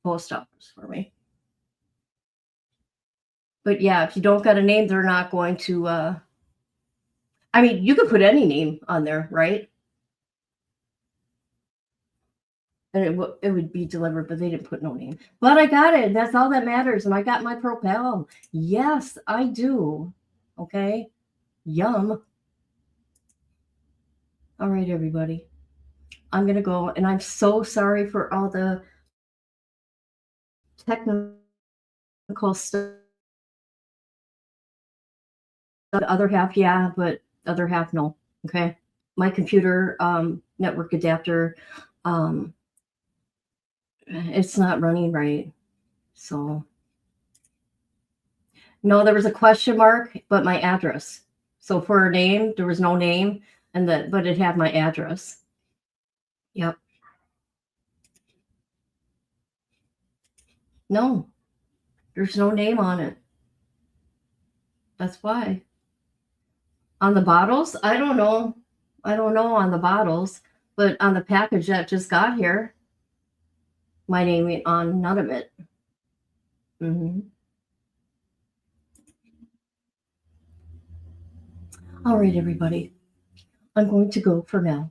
S2: post office for me. But yeah, if you don't got a name, they're not going to. I mean, you could put any name on there, right? And it would be delivered, but they didn't put no name. But I got it. That's all that matters. And I got my Propel. Yes, I do. Okay. Yum. All right, everybody. I'm going to go. And I'm so sorry for all the technical stuff. The other half, yeah, but the other half, no. Okay. My computer network adapter, it's not running right. So no, there was a question mark, but my address. So for a name, there was no name, but it had my address. Yep. No, there's no name on it. That's why. On the bottles, I don't know. I don't know on the bottles, but on the package that just got here, my name ain't on none of it. Mm-hmm. All right, everybody. I'm going to go for now.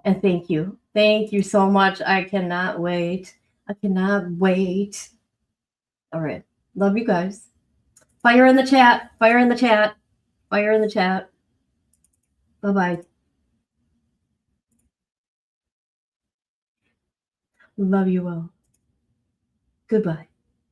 S2: And thank you. Thank you so much. I cannot wait. I cannot wait. All right. Love you guys. Fire in the chat. Fire in the chat. Fire in the chat. Bye-bye. Love you all. Goodbye.